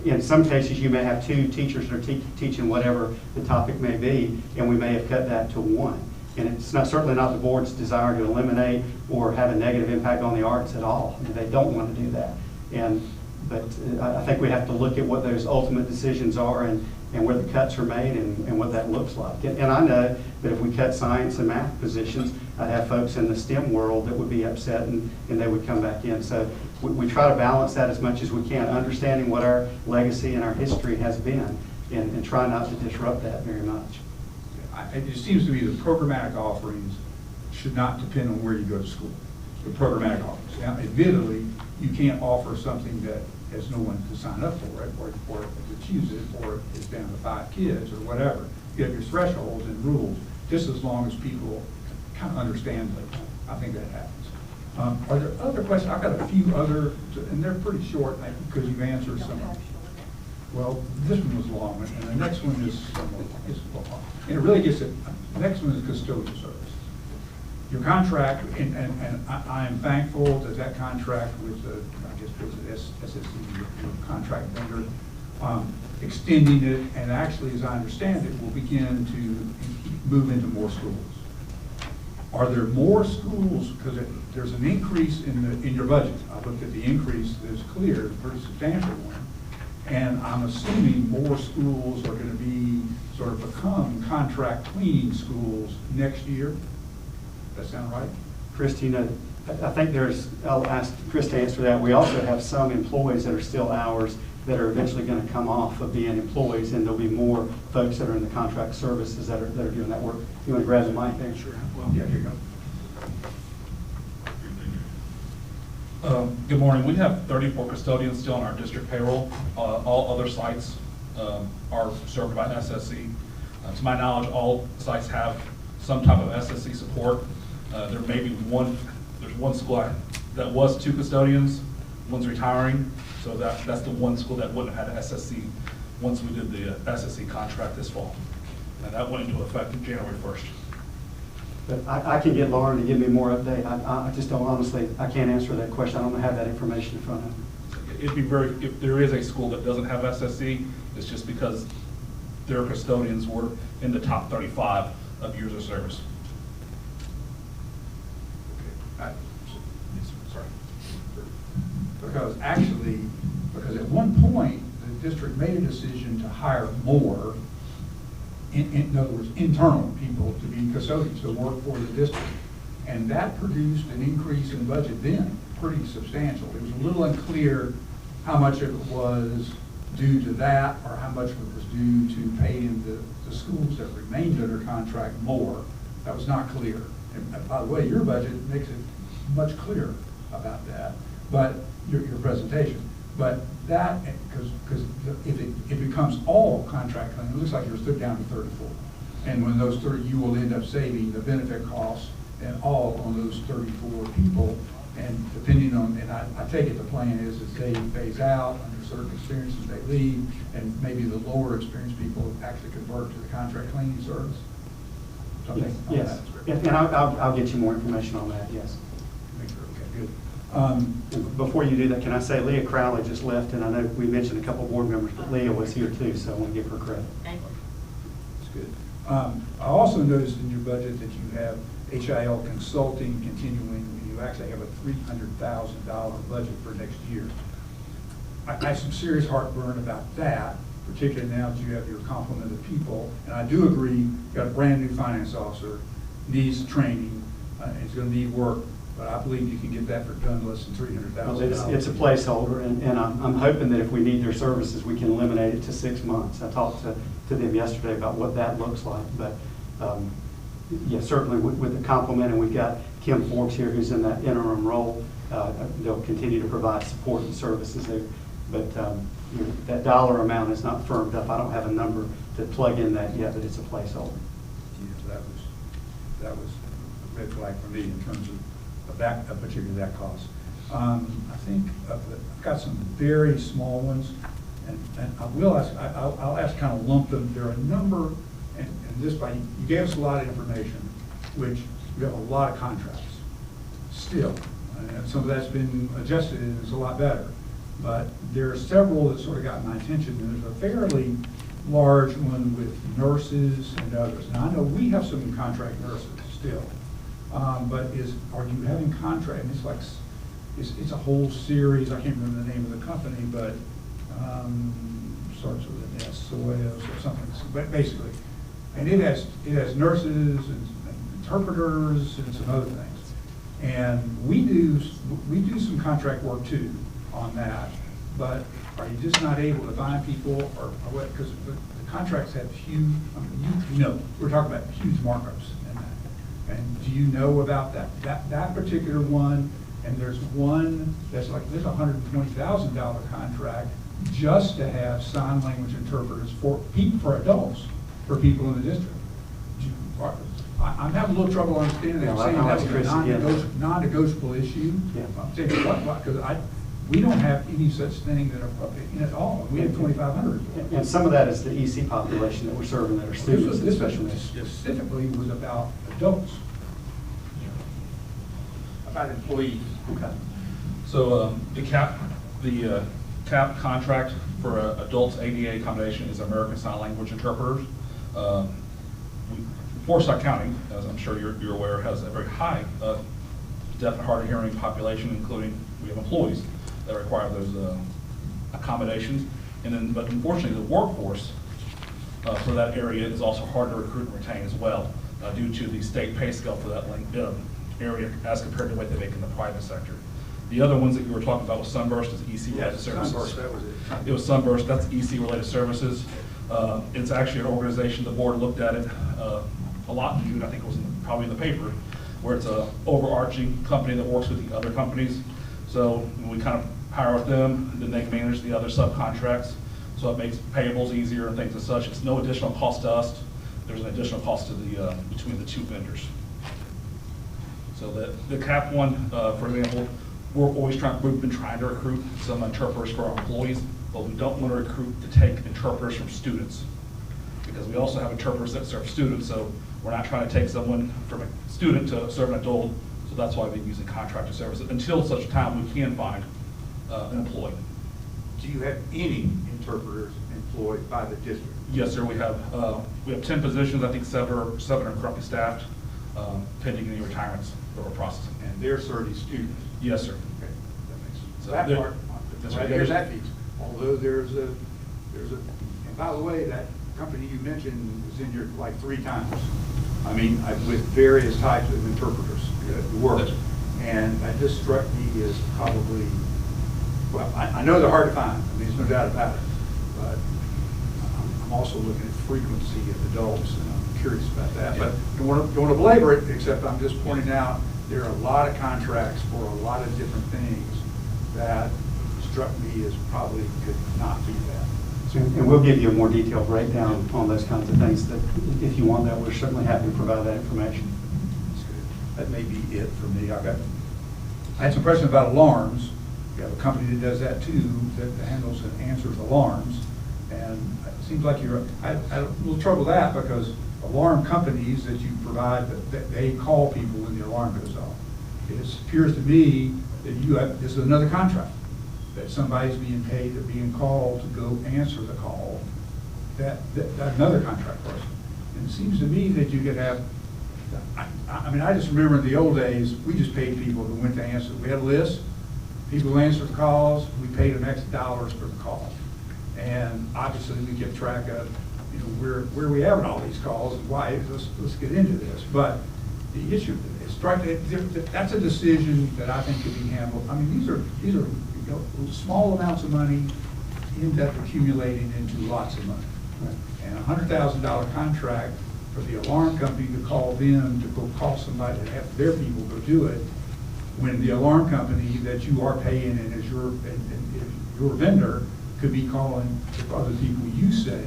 in some cases you may have 2 teachers that are teaching whatever the topic may be, and we may have cut that to 1. And it's certainly not the board's desire to eliminate or have a negative impact on the arts at all. They don't want to do that. And But I think we have to look at what those ultimate decisions are and where the cuts are made and what that looks like. And I know that if we cut science and math positions, I'd have folks in the STEM world that would be upset and they would come back in. So we try to balance that as much as we can, understanding what our legacy and our history has been and try not to disrupt that very much. It just seems to me the programmatic offerings should not depend on where you go to school. The programmatic offerings. Now, admittedly, you can't offer something that has no one to sign up for it, or to choose it, or it's down to 5 kids, or whatever. You have your thresholds and rules, just as long as people kind of understand them. I think that happens. Are there other questions? I've got a few other, and they're pretty short, because you've answered some. Well, this one was a long one, and the next one is long. And it really gets it, the next one is custodial service. Your contract, and I am thankful that that contract with the, I guess it's SSC, your contract vendor, extending it, and actually, as I understand it, will begin to move into more schools. Are there more schools, because there's an increase in your budget. I looked at the increase that's clear, a pretty substantial one. And I'm assuming more schools are going to be, sort of become contract cleaning schools next year. Does that sound right? Christy, I think I'll ask Chris to answer that. We also have some employees that are still ours that are eventually going to come off of being employees, and there'll be more folks that are in the contract services that are doing that work. You want to grab the mic there? Sure. Well, yeah, here you go. Good morning. We have 34 custodians still on our district payroll. All other sites are served by SSC. To my knowledge, all sites have some type of SSC support. There may be there's one school that was 2 custodians, one's retiring, so that's the one school that wouldn't have had SSC once we did the SSC contract this fall. And that went into effect January 1st. But I can get Lauren to give me more update. I just don't, honestly, I can't answer that question. I don't have that information in front of me. It'd be if there is a school that doesn't have SSC, it's just because their custodians were in the top 35 of years of service. Sorry. Because at one point, the district made a decision to hire more, in other words, internal people to be custodians, to work for the district. And that produced an increase in budget then, pretty substantial. It was a little unclear how much it was due to that or how much it was due to paying the schools that remained under contract more. That was not clear. And by the way, your budget makes it much clearer about that, but your presentation. But that, because if it becomes all contract, it looks like you're stood down to 34. And when those 30, you will end up saving the benefit costs and all on those 34 people. And depending on, and I take it the plan is they phase out, under certain experiences they leave, and maybe the lower experienced people actually convert to the contract cleaning service. Yes. And I'll get you more information on that, yes. Okay, good. Before you do that, can I say Leah Crowley just left, and I know we mentioned a couple board members, but Leah was here too, so I want to give her credit. That's good. I also noticed in your budget that you have HIL Consulting continuing. You actually have a $300,000 budget for next year. I have some serious heartburn about that, particularly now that you have your complement of people. And I do agree, you've got a brand new finance officer, needs training, is going to need work. But I believe you can get that for done less than $300,000. It's a placeholder, and I'm hoping that if we need their services, we can eliminate it to 6 months. I talked to them yesterday about what that looks like, but yeah, certainly with the complement, and we've got Kim Forbes here who's in that interim role. They'll continue to provide support and services there, but you know, that dollar amount is not firmed up. I don't have a number to plug in that yet, but it's a placeholder. Yeah, that was a red flag for me in terms of that, particularly that cost. I think I've got some very small ones, and I will ask, I'll ask kind of lump them. There are a number, and this by, you gave us a lot of information, which we have a lot of contracts still, and some of that's been adjusted and it's a lot better. But there are several that sort of got my attention, and there's a fairly large one with nurses and others. Now I know we have some contract nurses still. But are you having contract, and it's like it's a whole series, I can't remember the name of the company, but starts with an S, Soyos or something, but basically. And it has nurses and interpreters and some other things. And we do some contract work too on that, but are you just not able to find people or what? Because the contracts have huge, we're talking about huge markups in that. And do you know about that particular one? And there's one that's like, there's a $120,000 contract just to have sign language interpreters for adults, for people in the district. I'm having a little trouble understanding that, saying that's a non-negotiable issue. Yeah. I'm saying, because we don't have any such thing that are, at all. We have 2,500. And some of that is the EC population that we're serving that are students with This special needs. specifically was about adults, about employees. Okay. So the CAP contract for adults ADA accommodation is American Sign Language interpreters. Forsyth County, as I'm sure you're aware, has a very high deaf and hard of hearing population, including we have employees that require those accommodations. And then, but unfortunately, the workforce for that area is also hard to recruit and retain as well, due to the state pay scale for that area as compared to what they make in the private sector. The other ones that you were talking about was Sunburst, is EC related services. Sunburst, that was it. It was Sunburst, that's EC related services. It's actually an organization, the board looked at it a lot in June, I think it was probably in the paper, where it's a overarching company that works with the other companies. So we kind of hire with them, and then they manage the other subcontracts. So it makes payables easier and things as such. It's no additional cost to us. There's an additional cost to the between the two vendors. So the CAP one, for example, we've been trying to recruit some interpreters for our employees, but we don't want to recruit to take interpreters from students, because we also have interpreters that serve students. So we're not trying to take someone from a student to serve an adult. So that's why we've been using contractor services until such time we can find an employee. Do you have any interpreters employed by the district? Yes, sir. We have 10 positions. I think seven are currently staffed, pending any retirements that we're processing. And they're serving students? Yes, sir. Okay, that makes sense. So That there- part, that's right right. there's that piece. Although there's a, and by the way, that company you mentioned was in here like 3 times. I mean, with various types of interpreters that work. And that just struck me as probably, well, I know they're hard to find. I mean, there's no doubt about it. But I'm also looking at frequency of adults, and I'm curious about that. But don't want to belabor it, except I'm just pointing out there are a lot of contracts for a lot of different things that struck me as probably could not be that. And we'll give you a more detailed breakdown on those kinds of things that, if you want that, we're certainly happy to provide that information. That's good. That may be it for me. I had some questions about alarms. We have a company that does that too, that handles and answers alarms. And it seems like I had a little trouble with that, because alarm companies that you provide, that they call people when the alarm goes off. It appears to me that this is another contract, that somebody's being paid or being called to go answer the call, that another contract person. And it seems to me that you could have, I mean, I just remember in the old days, we just paid people who went to answer. We had a list, people who answered the calls, we paid them X dollars for the call. And obviously we kept track of, where we having all these calls and why. Let's get into this. But the issue is, that's a decision that I think could be handled. I mean, these are small amounts of money end up accumulating into lots of money. And a $100,000 contract for the alarm company to call them to go call somebody to have their people go do it, when the alarm company that you are paying and is your vendor could be calling the other people you say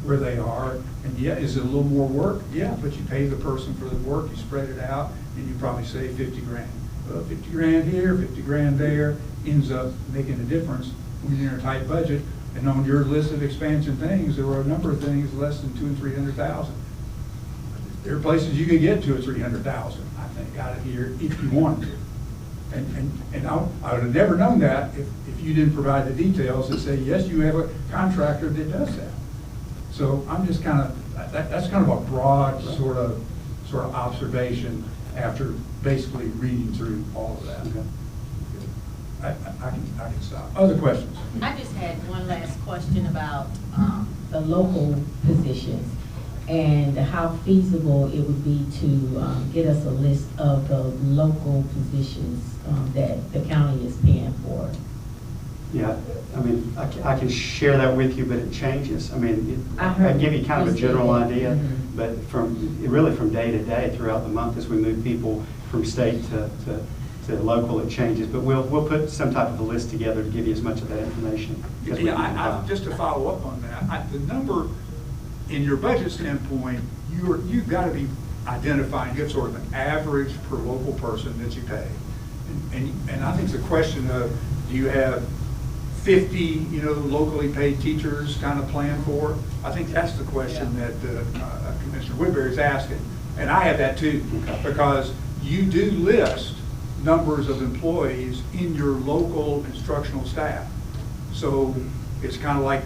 where they are. And yeah, is it a little more work? Yeah, but you pay the person for the work, you spread it out, and you probably save 50 grand. Well, 50 grand here, 50 grand there, ends up making a difference when you're in a tight budget. And on your list of expansion things, there were a number of things less than 200,000 and 300,000. There are places you could get 200,000 or 300,000, I think, out of here if you wanted to. And I would have never known that if you didn't provide the details that say, yes, you have a contractor that does that. So I'm just kind of, that's kind of a broad sort of observation after basically reading through all of that. Okay. I can stop. Other questions? I just had one last question about the local positions and how feasible it would be to get us a list of the local positions that the county is paying for. Yeah, I mean, I can share that with you, but it changes. I mean, I I heard can give you kind of a you say general that. idea, Mhm. but really from day to day throughout the month as we move people from state to local, it changes. But we'll put some type of a list together to give you as much of that information as we Yeah, can. just to follow up on that, the number, in your budget standpoint, you've got to be identifying, you have sort of an average per local person that you pay. And I think it's a question of, do you have 50, locally paid teachers kind of planned for? I think that's the question that Commissioner Woodbury is asking. And I have that too, because you do list numbers of employees in your local instructional staff. So it's kind of like,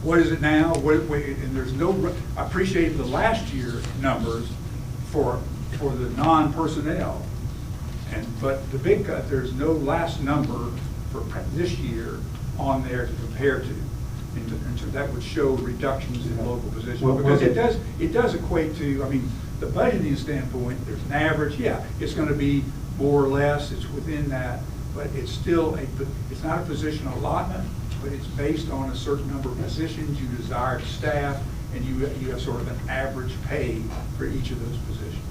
what is it now? And there's no, I appreciate the last year numbers for the non-personnel. But the big cut, there's no last number for this year on there to compare to. And so that would show reductions in local positions. Because it does equate to, I mean, the budgeting standpoint, there's an average, yeah, it's going to be more or less, it's within that, but it's still it's not a position allotment, but it's based on a certain number of positions you desire to staff, and you have sort of an average pay for each of those positions.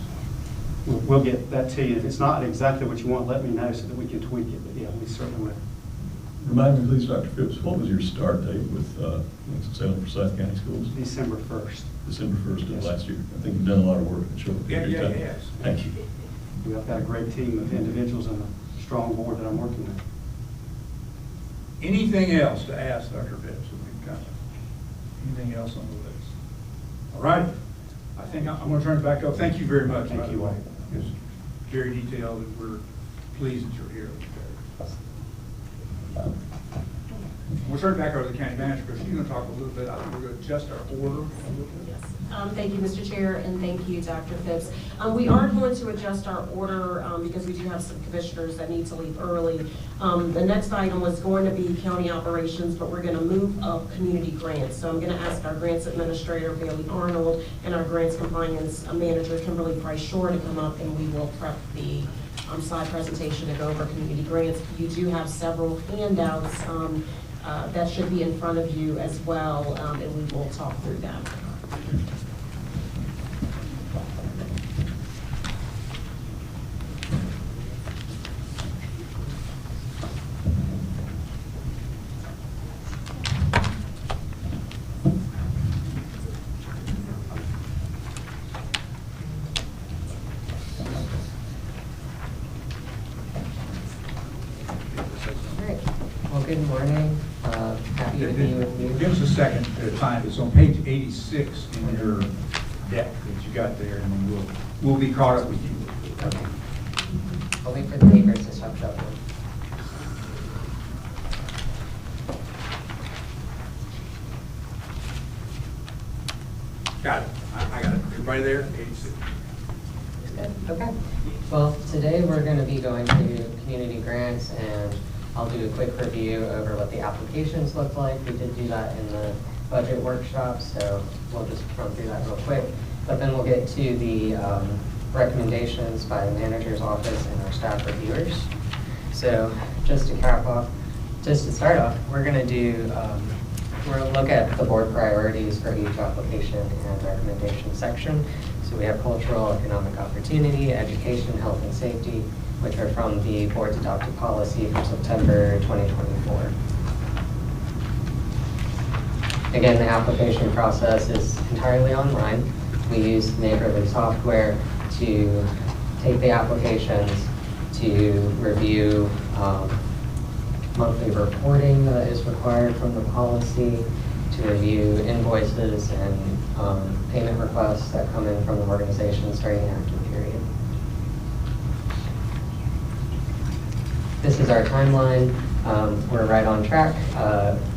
We'll get that to you. If it's not exactly what you want, let me know so that we can tweak it. But yeah, we certainly will. Remind me, please, Dr. Phipps, what was your start date with Winston-Salem Forsyth County Schools? December 1st. December 1st of Yes. last year. I think you've done a lot of work in a short period of time. Yes. Thank you. I've got a great team of individuals and a strong board that I'm working with. Anything else to ask Dr. Phipps? Anything else on the list? All right. I think I'm going to turn it back up. Thank you very much. Thank by the you way. all. It was very detailed, and we're pleased that you're here. We'll turn it back over to the county manager, because she's going to talk a little bit. I think we're going to adjust our order. Thank you, Mr. Chair, and thank you, Dr. Phipps. We are going to adjust our order because we do have some commissioners that need to leave early. The next item was going to be county operations, but we're going to move up community grants. So I'm going to ask our grants administrator, Bailey Arnold, and our grants compliance manager, Kimberly Price Shore, to come up, and we will prep the slide presentation to go over community grants. You do have several handouts that should be in front of you as well, and we will talk through them. Well, good morning. Happy to be with you. Give us a second at a time. It's on page 86 in your deck that you got there, and then we'll be caught up with you. Okay. I'll wait for the papers to stop shuffling. Got it. I got it. Everybody there? 86. Good. Okay. Well, today we're going to be going to community grants, and I'll do a quick review over what the applications look like. We did do that in the budget workshop, so we'll just run through that real quick. But then we'll get to the recommendations by the manager's office and our staff reviewers. So just to start off, we're going to do, we're going to look at the board priorities for each application and recommendation section. So we have cultural, economic opportunity, education, health and safety, which are from the board's adopted policy from September 2024. Again, the application process is entirely online. We use Neighborly software to take the applications, to review monthly reporting that is required from the policy, to review invoices and payment requests that come in from the organizations during the active period. This is our timeline. We're right on track.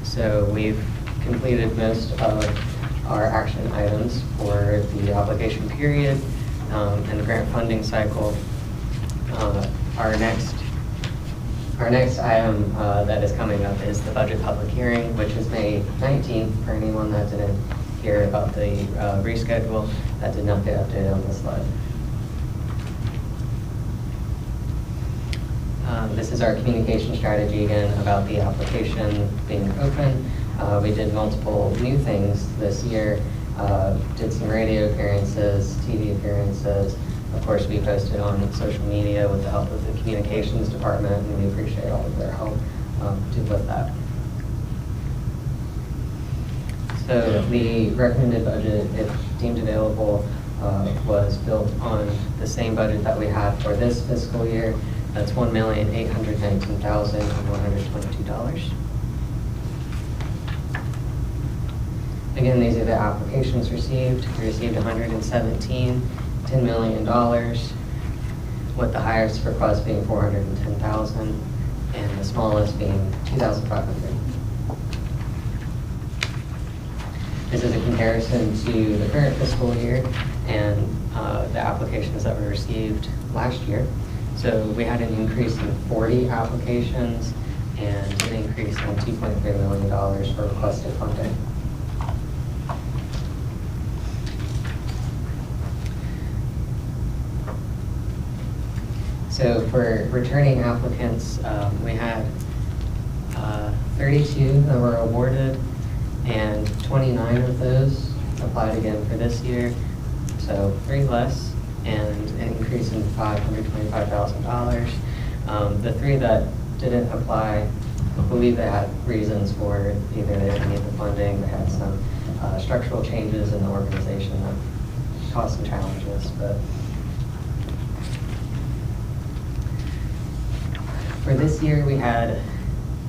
So we've completed most of our action items for the application period and the grant funding cycle. Our next Our next item that is coming up is the budget public hearing, which is May 19th. For anyone that didn't hear about the reschedule, that did not get updated on the slide. This is our communication strategy again about the application being open. We did multiple new things this year, did some radio appearances, TV appearances. Of course, we posted on social media with the help of the communications department, and we appreciate all of their help with that. So the recommended budget, if deemed available, was built on the same budget that we had for this fiscal year. That's $1,819,122. Again, these are the applications received. We received 117, $10 million, with the highest request being 410,000, and the smallest being 2,500. This is a comparison to the current fiscal year and the applications that were received last year. So we had an increase in 40 applications and an increase in $2.3 million for requested funding. So for returning applicants, we had 32 that were awarded, and 29 of those applied again for this year. So 3 less, and an increase in $525,000. The 3 that didn't apply, I believe they had reasons for it. Either they didn't need the funding, they had some structural changes in the organization that caused some challenges. But for this year, we had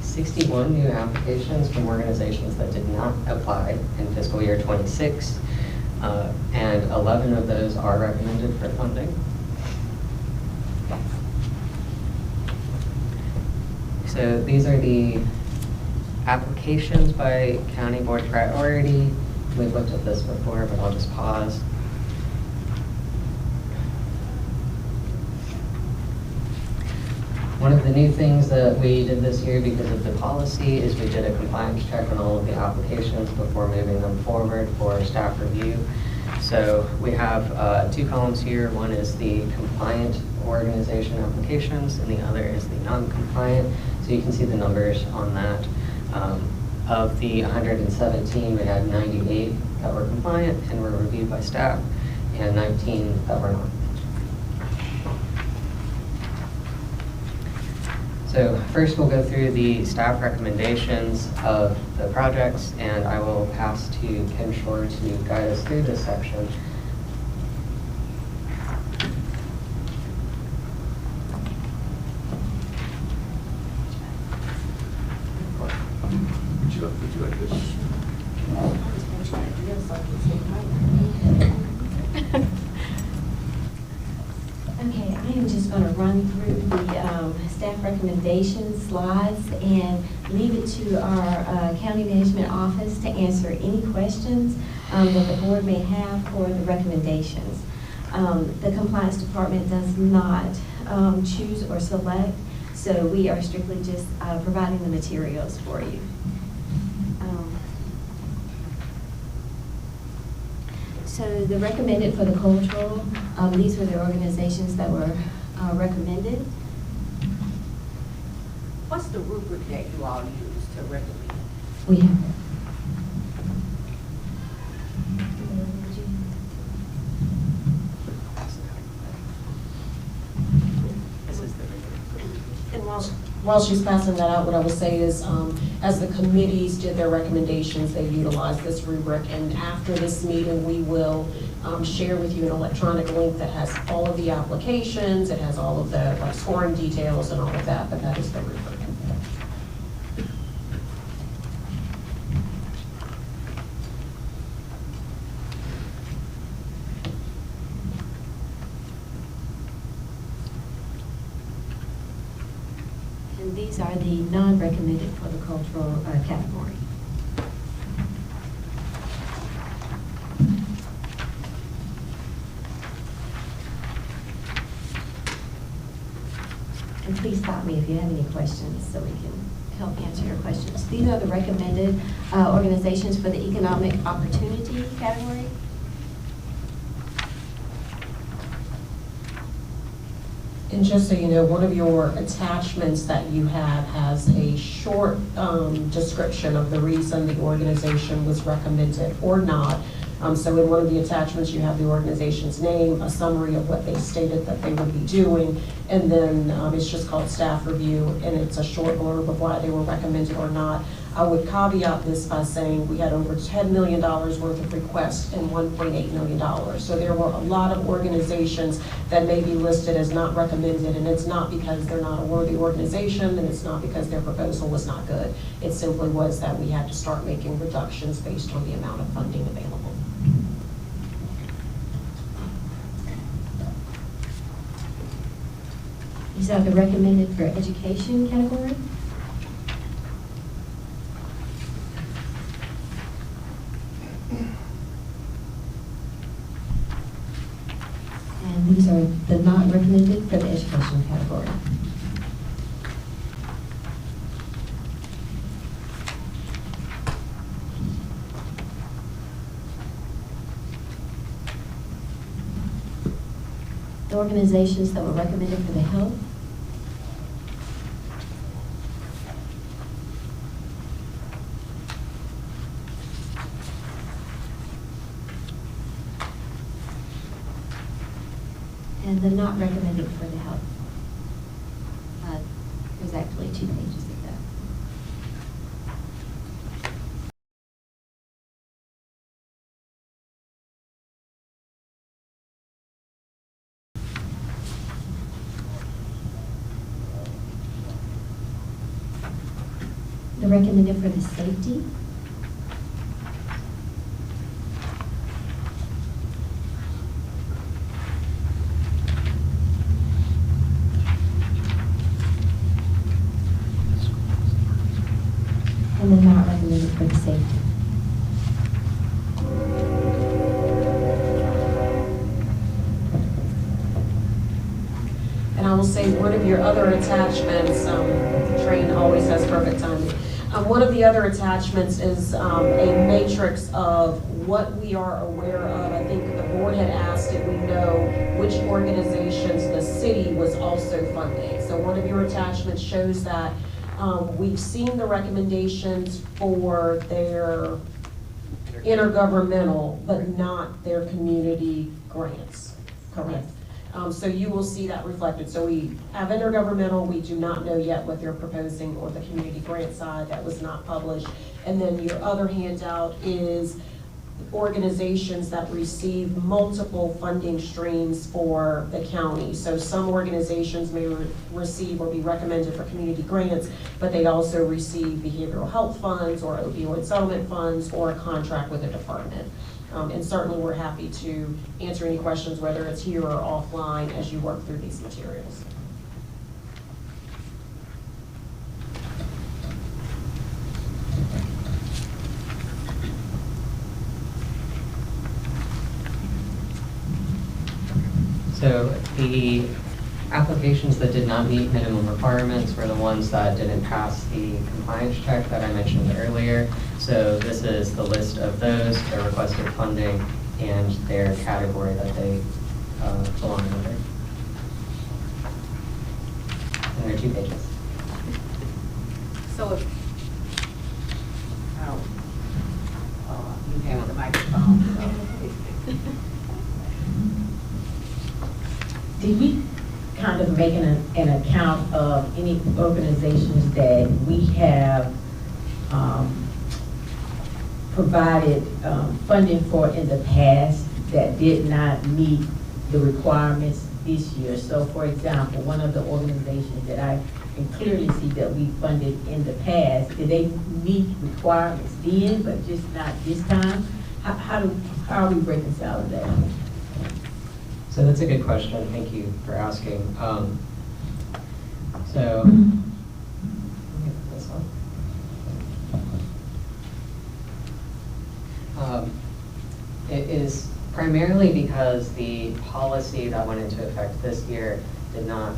61 new applications from organizations that did not apply in fiscal year 26, and 11 of those are recommended for funding. So these are the applications by county board priority. We've looked at this before, but I'll just pause. One of the new things that we did this year because of the policy is we did a compliance check on all of the applications before moving them forward for staff review. So we have 2 columns here. One is the compliant organization applications, and the other is the non-compliant. So you can see the numbers on that. Of the 117, we had 98 that were compliant and were reviewed by staff, and 19 that were not. So first we'll go through the staff recommendations of the projects, and I will pass to Kim Shore to guide us through this section. Would you like this? Okay, I am just going to run through the staff recommendation slides and leave it to our county management office to answer any questions that the board may have for the recommendations. The compliance department does not choose or select, so we are strictly just providing the materials for you. So the recommended for the cultural, these were the organizations that were recommended. What's the rubric that you all use to recommend? We have And while she's passing that out, what I would say is, as the committees did their recommendations, they utilized this rubric, and after this meeting, we will share with you an electronic link that has all of the applications, it has all of the scoring details and all of that, but that is the rubric. And these are the non-recommended for the cultural category. And please stop me if you have any questions so we can help answer your questions. These are the recommended organizations for the economic opportunity category. And just so you know, one of your attachments that you have has a short description of the reason the organization was recommended or not. So in one of the attachments, you have the organization's name, a summary of what they stated that they would be doing, and then it's just called staff review, and it's a short blurb of why they were recommended or not. I would caveat this by saying we had over $10 million worth of requests and $1.8 million. So there were a lot of organizations that may be listed as not recommended, and it's not because they're not a worthy organization, and it's not because their proposal was not good. It simply was that we had to start making reductions based on the amount of funding available. These are the recommended for education category. And these are the not recommended for the education category. The organizations that were recommended for the health. And the not recommended for the health. There's actually 2 pages of that. The recommended for the safety. And then not recommended for the safety. And I will say one of your other attachments, Train always has perfect timing. One of the other attachments is a matrix of what we are aware of. I think the board had asked if we know which organizations the city was also funding. So one of your attachments shows that we've seen the recommendations for their intergovernmental, but not their community grants, correct? So you will see that reflected. So we have intergovernmental, we do not know yet what they're proposing, or the community grant side, that was not published. And then your other handout is organizations that receive multiple funding streams for the county. So some organizations may receive or be recommended for community grants, but they also receive behavioral health funds or opioid settlement funds or a contract with a department. And certainly we're happy to answer any questions, whether it's here or offline, as you work through these materials. So the applications that did not meet minimum requirements were the ones that didn't pass the compliance check that I mentioned earlier. So this is the list of those, their requested funding, and their category that they belong under. And there are 2 pages. So if, you have the microphone. Did we kind of make an account of any organizations that we have provided funding for in the past that did not meet the requirements this year? So for example, one of the organizations that I can clearly see that we funded in the past, did they meet requirements then, but just not this time? How are we reconciling that? So that's a good question. Thank you for asking. So, let me put this on. It is primarily because the policy that went into effect this year did not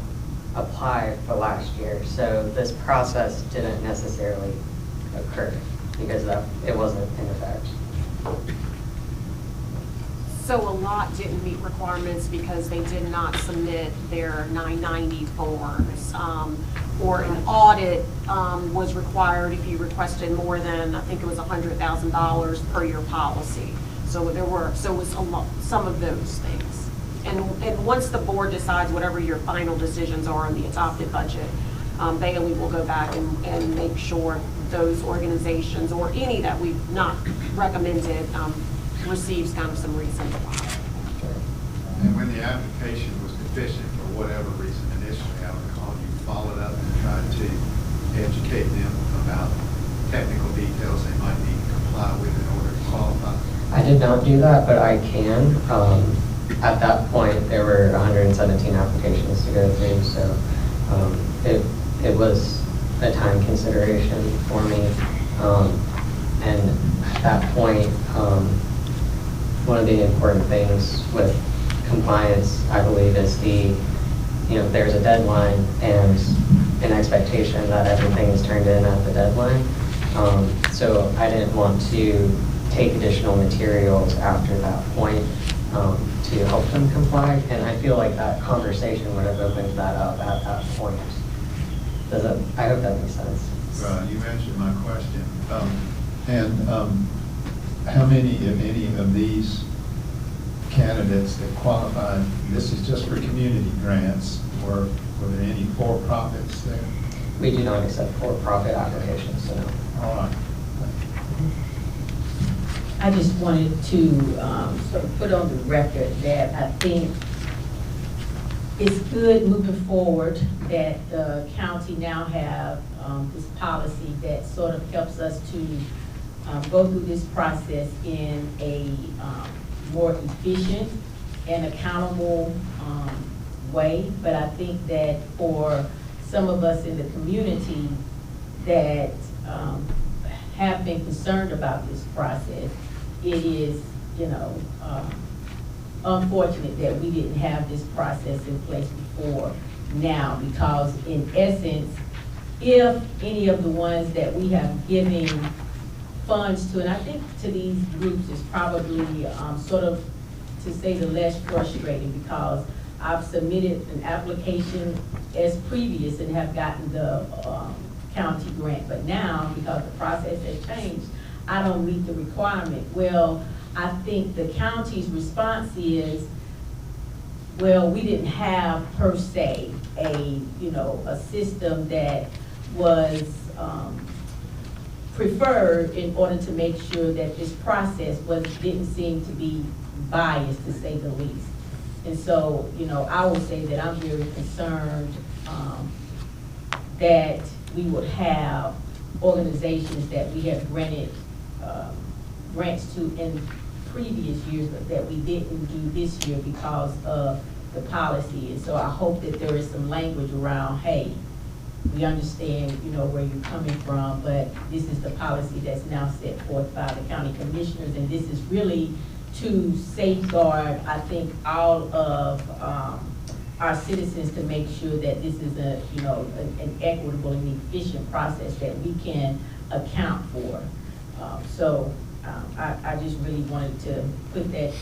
apply for last year. So this process didn't necessarily occur because it wasn't in effect. So a lot didn't meet requirements because they did not submit their 990 forms. Or an audit was required if you requested more than, I think it was $100,000 per your policy. So it was a lot, some of those things. And once the board decides whatever your final decisions are on the adopted budget, Bailey will go back and make sure those organizations or any that we've not recommended receives kind of some reason why. And when the application was deficient for whatever reason initially, I recall you followed up and tried to educate them about technical details they might need to comply with in order to qualify. I did not do that, but I can. At that point, there were 117 applications to go through, so it was a time consideration for me. And at that point, one of the important things with compliance, I believe, is there's a deadline and an expectation that everything is turned in at the deadline. So I didn't want to take additional materials after that point to help them comply. And I feel like that conversation would have opened that up at that point. I hope that makes sense. You mentioned my question. How many, if any, of these candidates that qualified, this is just for community grants, were there any for-profits there? We do not accept for-profit applications, so no. All right. I just wanted to sort of put on the record that I think it's good moving forward that the county now have this policy that sort of helps us to go through this process in a more efficient and accountable way. But I think that for some of us in the community that have been concerned about this process, it is, unfortunate that we didn't have this process in place before now, because in essence, if any of the ones that we have given funds to, and I think to these groups is probably sort of, to say the less frustrating, because I've submitted an application as previous and have gotten the county grant, but now, because the process has changed, I don't meet the requirement. Well, I think the county's response is, well, we didn't have per se a system that was preferred in order to make sure that this process didn't seem to be biased, to say the least. And so, I will say that I'm very concerned that we would have organizations that we have granted grants to in previous years, but that we didn't do this year because of the policy. And so I hope that there is some language around, hey, we understand, where you're coming from, but this is the policy that's now set forth by the county commissioners, and this is really to safeguard, I think, all of our citizens, to make sure that this is an equitable and efficient process that we can account for. I just really wanted to put that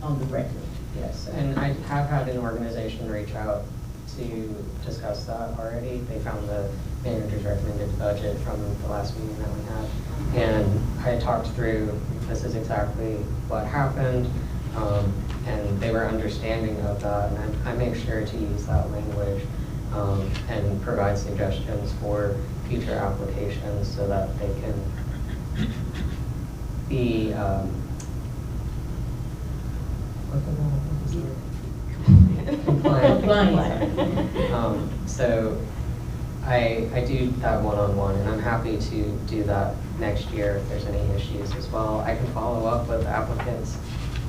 on the record. Yes, and I have had an organization reach out to discuss that already. They found the manager's recommended budget from the last meeting that we had. And I talked through, this is exactly what happened, and they were understanding of that. And I make sure to use that language and provide suggestions for future applications so that they can be compliant. So I do that one-on-one, and I'm happy to do that next year if there's any issues as well. I can follow up with applicants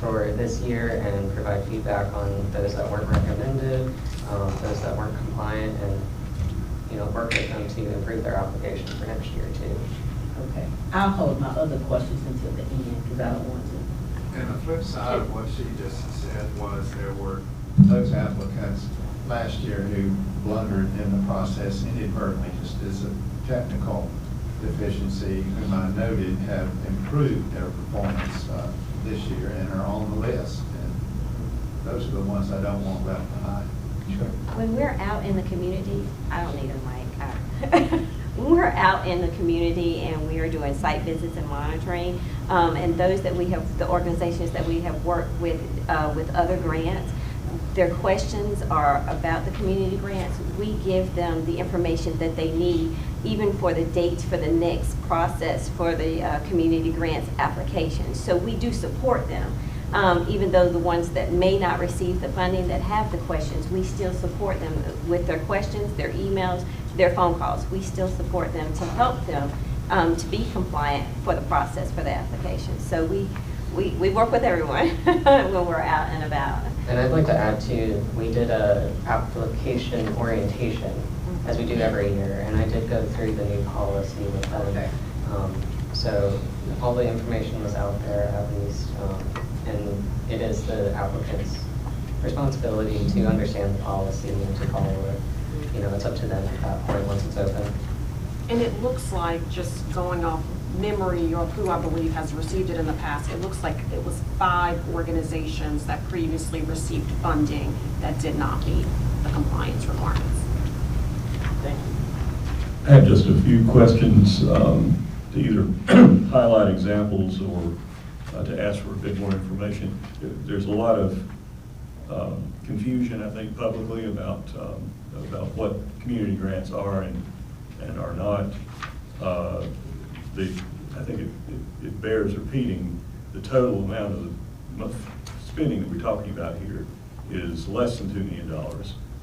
for this year and provide feedback on those that weren't recommended, those that weren't compliant, and work with them to improve their application for next year too. Okay, I'll hold my other questions until the end because I don't want to. And the flip side of what she just said was there were those applicants last year who blundered in the process inadvertently, just as a technical deficiency, whom I noted have improved their performance this year and are on the list. And those are the ones I don't want left behind. Sure. When we're out in the community, I don't need a mic. When we're out in the community and we are doing site visits and monitoring, and those that we have, the organizations that we have worked with other grants, their questions are about the community grants. We give them the information that they need, even for the dates for the next process for the community grants applications. So we do support them. Even though the ones that may not receive the funding that have the questions, we still support them with their questions, their emails, their phone calls. We still support them to help them to be compliant for the process for the application. So we work with everyone when we're out and about. And I'd like to add too, we did a application orientation, as we do every year, and I did go through the new policy with them. So all the information was out there at least, and it is the applicant's responsibility to understand the policy and to follow it. You know, it's up to them at that point once it's open. And it looks like, just going off memory of who I believe has received it in the past, it looks like it was 5 organizations that previously received funding that did not meet the compliance requirements. Thank you. I have just a few questions to either highlight examples or to ask for a bit more information. There's a lot of confusion, I think, publicly about what community grants are and are not. I think it bears repeating, the total amount of the spending that we're talking about here is less than $2 million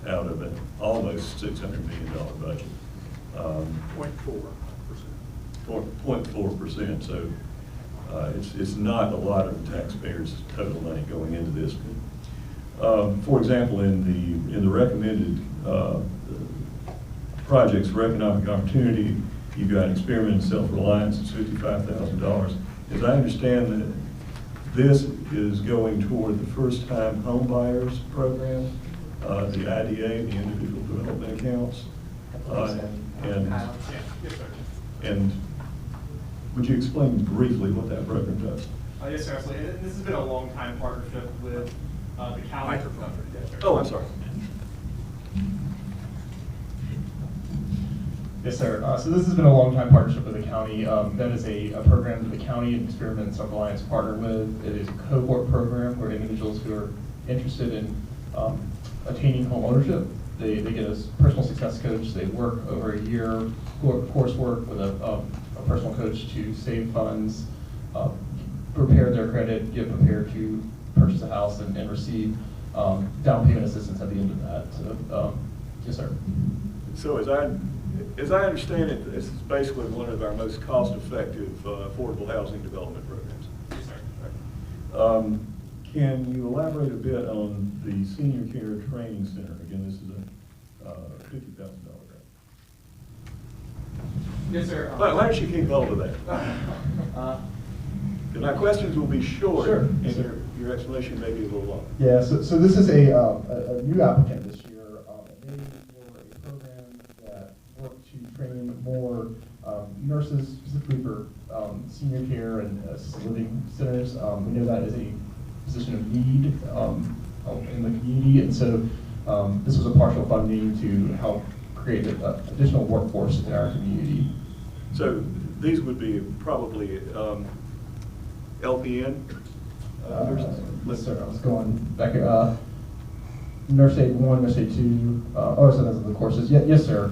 out of an almost $600 million budget. 0.4%. So it's not a lot of the taxpayers' total money going into this. For example, in the recommended projects for economic opportunity, you've got experiment and self-reliance, it's $55,000. As I understand that this is going toward the first-time home buyers program, the IDA, the individual development accounts. And would you explain briefly what that program does? Yes, sir, absolutely. And this has been a long-time partnership with the county. Yes, sir. Oh, I'm sorry. Yes, sir. So this has been a long-time partnership with the county. That is a program that the county and Experiment and Self-Reliance partner with. It is a cohort program where individuals who are interested in attaining home ownership, they get a personal success coach. They work over a year, coursework with a personal coach to save funds, prepare their credit, get prepared to purchase a house and receive down payment assistance at the end of that. So, yes, sir. So as I understand it, this is basically one of our most cost-effective affordable housing development programs. Yes, sir. Can you elaborate a bit on the Senior Care Training Center? Again, this is a $50,000 grant. Yes, sir. Why don't you keep hold of that? My questions will be short. Sure. And Yes, sir. your explanation may be a little long. Yeah, so this is a new applicant this year. They were a program that worked to train more nurses, specifically for senior care and assisted living centers. We know that is a position of need in the community, and so this was a partial funding to help create an additional workforce in our community. So these would be probably LPN nurses? Yes, sir. I was going back. Nurse aid 1, nurse aid 2. So those are the courses. Yes, sir.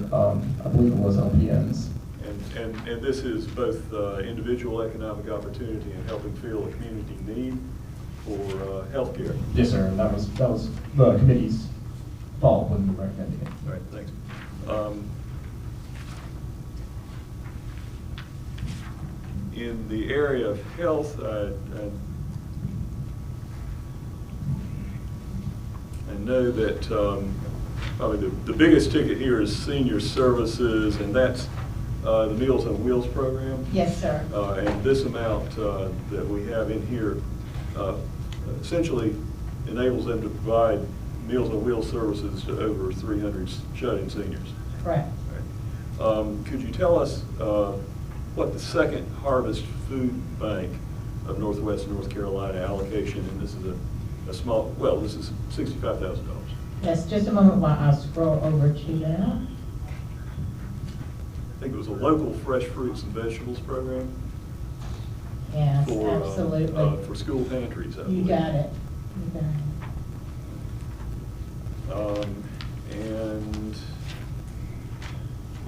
I believe it was LPNs. And this is both individual economic opportunity and helping fill a community need for healthcare. Yes, sir. And that was the committee's fault when we recommended it. All right, thanks. In the area of health, I know that probably the biggest ticket here is senior services, and that's the Meals on Wheels program. Yes, sir. And this amount that we have in here essentially enables them to provide Meals on Wheels services to over 300 shut-in seniors. Correct. Could you tell us what the Second Harvest Food Bank of Northwest North Carolina allocation, and this is a small, well, this is $65,000. Yes, just a moment while I scroll over to that. I think it was a local fresh fruits and vegetables program Yes, for, absolutely. for school pantries, I You believe. got it. You got it. And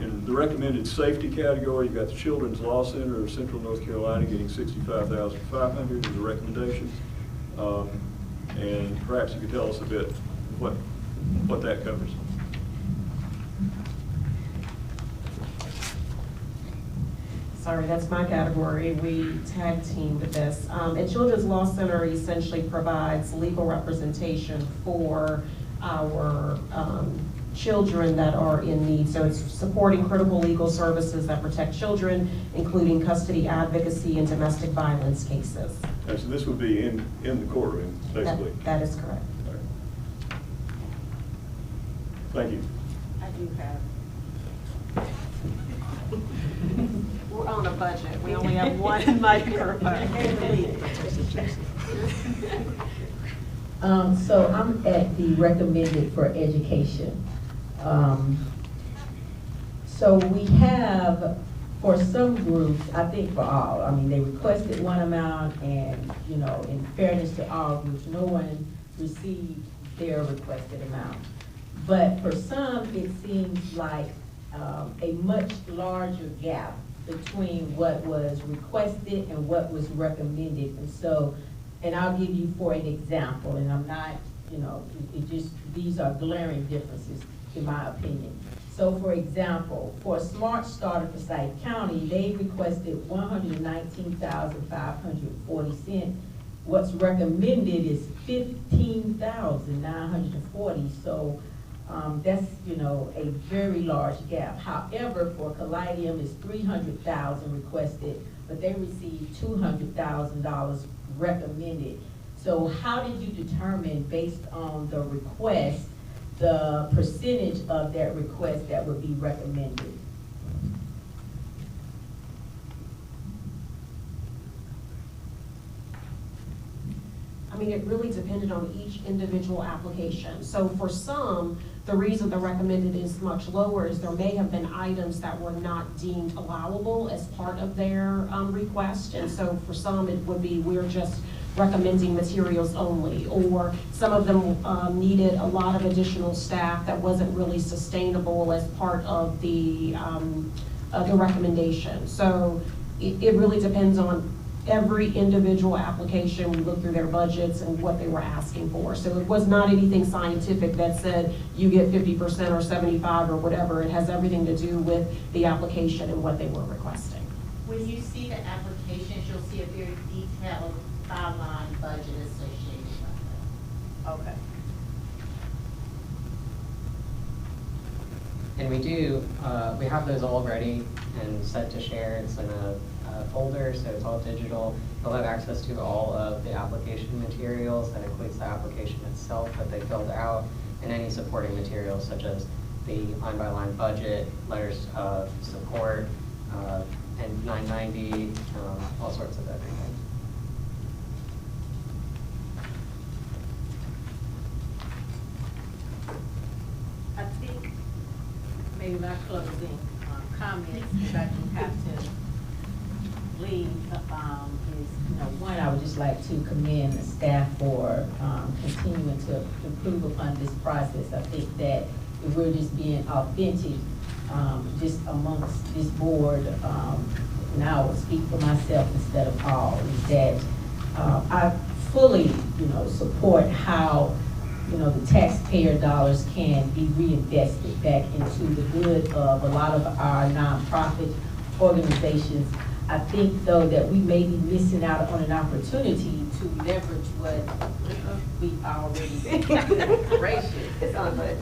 in the recommended safety category, you've got the Children's Law Center of Central North Carolina getting $65,500 as a recommendation. And perhaps you could tell us a bit what that covers. Sorry, that's my category. We tag teamed this. And Children's Law Center essentially provides legal representation for our children that are in need. So it's supporting critical legal services that protect children, including custody advocacy and domestic violence cases. And so this would be in the courtroom, basically. That is correct. All right. Thank you. I do have. We're on a budget. We only have one microphone. So I'm at the recommended for education. So we have, for some groups, I think for all, I mean, they requested one amount and, you know, in fairness to all groups, no one received their requested amount. But for some, it seems like a much larger gap between what was requested and what was recommended. And so, and I'll give you for an example, and I'm not, you know, it just, these are glaring differences in my opinion. So for example, for a Smart Starter for Forsyth County, they requested $119,540. What's recommended is $15,940. So that's, you know, a very large gap. However, for Callidium, it's $300,000 requested, but they received $200,000 recommended. So how did you determine, based on the request, the percentage of that request that would be recommended? I mean, it really depended on each individual application. So for some, the reason the recommended is much lower is there may have been items that were not deemed allowable as part of their request. And so for some, it would be, we're just recommending materials only, or some of them needed a lot of additional staff that wasn't really sustainable as part of the recommendation. So it really depends on every individual application. We look through their budgets and what they were asking for. So it was not anything scientific that said you get 50% or 75 or whatever. It has everything to do with the application and what they were requesting. When you see the applications, you'll see a very detailed 5-line budget associated with it. Okay. And we do, we have those all ready and set to share. It's in a folder, so it's all digital. You'll have access to all of the application materials. That includes the application itself that they filled out, and any supporting materials such as the line-by-line budget, letters of support, and 990, all sorts of everything. I think maybe my closing comments, if I do have to leave, is, You know, one, I would just like to commend the staff for continuing to improve upon this process. I think that if we're just being authentic, just amongst this board, and I will speak for myself instead of all, is that I fully, you know, support how, you know, the taxpayer dollars can be reinvested back into the good of a lot of our nonprofit organizations. I think, though, that we may be missing out on an opportunity to leverage what we already gracious. It's on budget.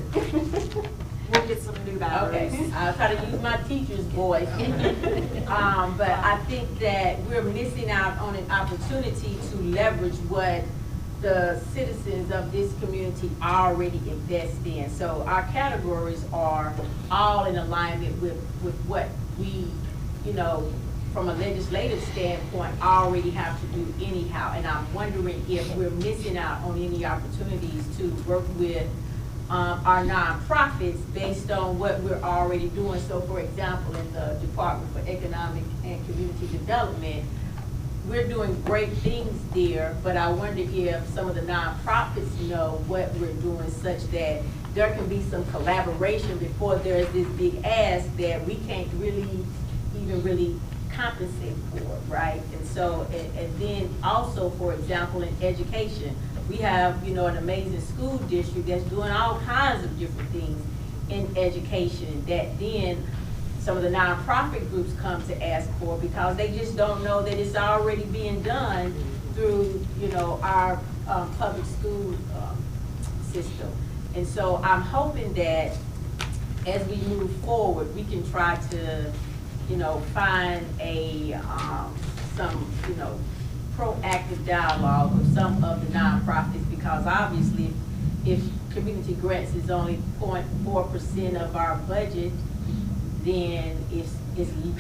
We'll get some new batteries. okay, I'll try to use my teacher's voice. But I think that we're missing out on an opportunity to leverage what the citizens of this community already invest in. So our categories are all in alignment with what we, you know, from a legislative standpoint, already have to do anyhow. And I'm wondering if we're missing out on any opportunities to work with our nonprofits based on what we're already doing. So for example, in the Department for Economic and Community Development, we're doing great things there, but I wonder if some of the nonprofits know what we're doing such that there can be some collaboration before there's this big ask that we can't really even compensate for, right? And so, and then also, for example, in education, we have, you know, an amazing school district that's doing all kinds of different things in education that then some of the nonprofit groups come to ask for because they just don't know that it's already being done through, you know, our public school system. And so I'm hoping that as we move forward, we can try to, you know, find a some, you know, proactive dialogue with some of the nonprofits, because obviously if community grants is only 0.4% of our budget, then it's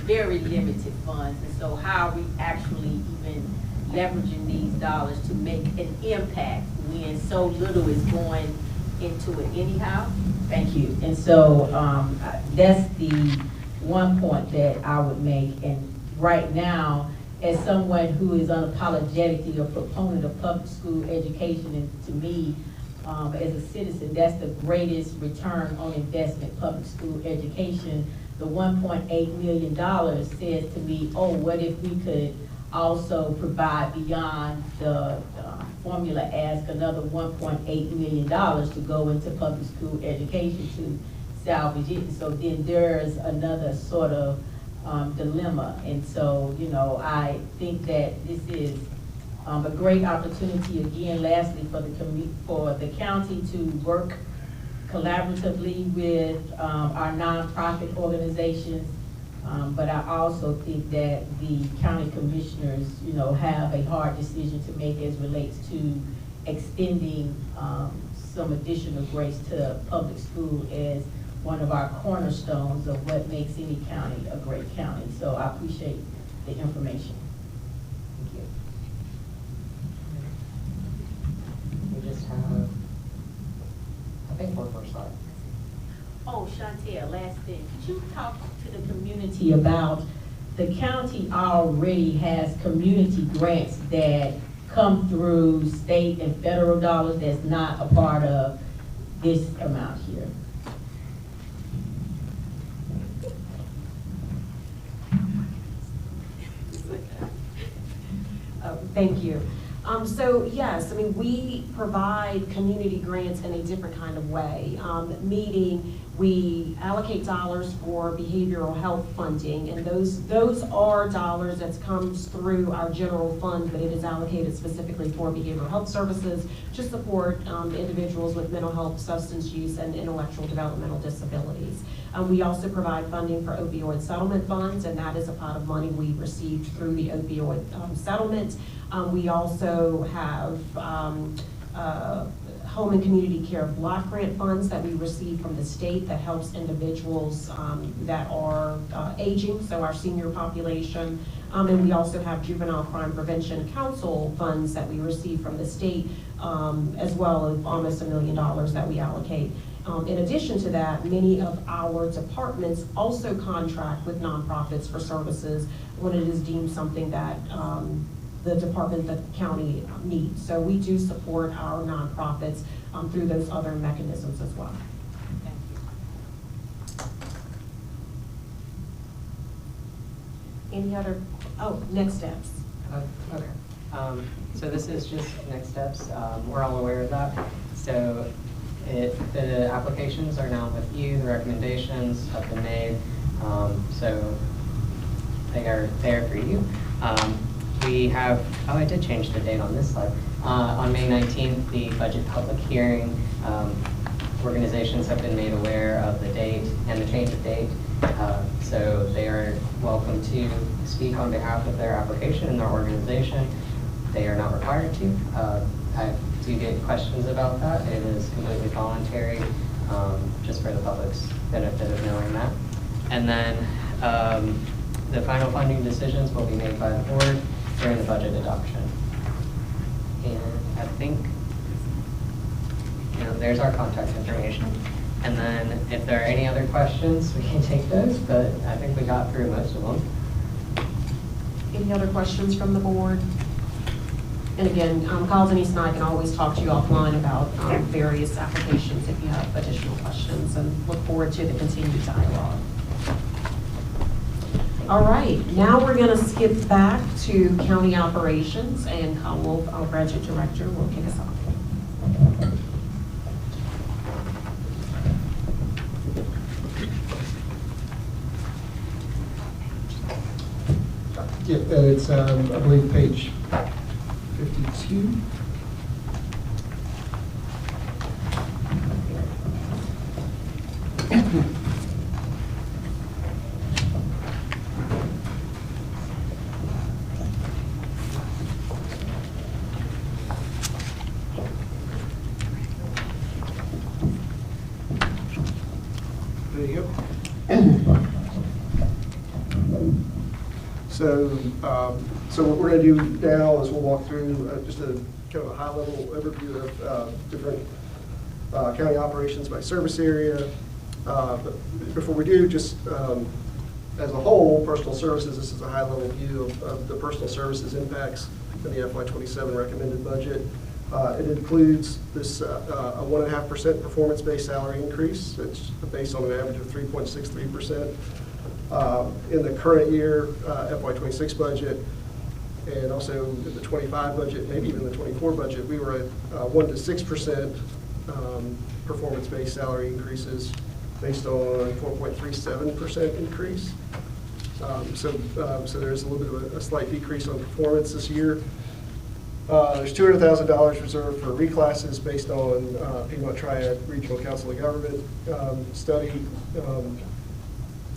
very limited funds. And so how are we actually even leveraging these dollars to make an impact when so little is going into it anyhow? Thank you. And so that's the one point that I would make. And right now, as someone who is unapologetically a proponent of public school education, and to me, as a citizen, that's the greatest return on investment, public school education. The $1.8 million says to me, oh, what if we could also provide beyond the formula ask another $1.8 million to go into public school education to salvage it. So then there's another sort of dilemma. And so, you know, I think that this is a great opportunity, again, lastly, for the county to work collaboratively with our nonprofit organizations. But I also think that the county commissioners, you know, have a hard decision to make as relates to extending some additional grace to public school as one of our cornerstones of what makes any county a great county. So I appreciate the information. Thank you. We just have, I think, one more slide. Oh, Chantel, last thing. Could you talk to the Community about the county already has community grants that come through state and federal dollars that's not a part of this amount here. Thank you. So yes, I mean, we provide community grants in a different kind of way, meaning we allocate dollars for behavioral health funding, and those are dollars that comes through our general fund, but it is allocated specifically for behavioral health services to support individuals with mental health, substance use, and intellectual developmental disabilities. We also provide funding for opioid settlement funds, and that is a pot of money we received through the opioid settlement. We also have home and community care block grant funds that we receive from the state that helps individuals that are aging, so our senior population. And we also have juvenile crime prevention council funds that we receive from the state, as well as almost $1 million that we allocate. In addition to that, many of our departments also contract with nonprofits for services when it is deemed something that the department that the county needs. So we do support our nonprofits through those other mechanisms as well. Any other, next steps. Okay. So this is just next steps. We're all aware of that. So the applications are now with you. The recommendations have been made. So they are there for you. We have, I did change the date on this slide. On May 19th, the budget public hearing. Organizations have been made aware of the date and the change of date. So they are welcome to speak on behalf of their application and their organization. They are not required to. I do get questions about that. It is completely voluntary, just for the public's benefit of knowing that. And then the final funding decisions will be made by the board during the budget adoption. And I think, there's our contact information. And then if there are any other questions, we can take those, but I think we got through most of them. Any other questions from the board? And again, Collins and East and I can always talk to you offline about various applications if you have additional questions, and look forward to the continued dialogue. All right, now we're going to skip back to county operations, and Colin, our budget director, will kick us off. Yeah, and it's, I believe, page 52. There you go. So what we're going to do now is we'll walk through just a kind of a high-level overview of different county operations by service area. But before we do, just as a whole, personal services, this is a high-level view of the personal services impacts in the FY27 recommended budget. It includes this a 1.5% performance-based salary increase. It's based on an average of 3.63%. In the current year FY26 budget, and also in the 25 budget, maybe even the 24 budget, we were at 1 to 6% performance-based salary increases based on 4.37% increase. So there's a little bit of a slight decrease on performance this year. There's $200,000 reserved for reclasses based on Piedmont Triad Regional Council of Government study.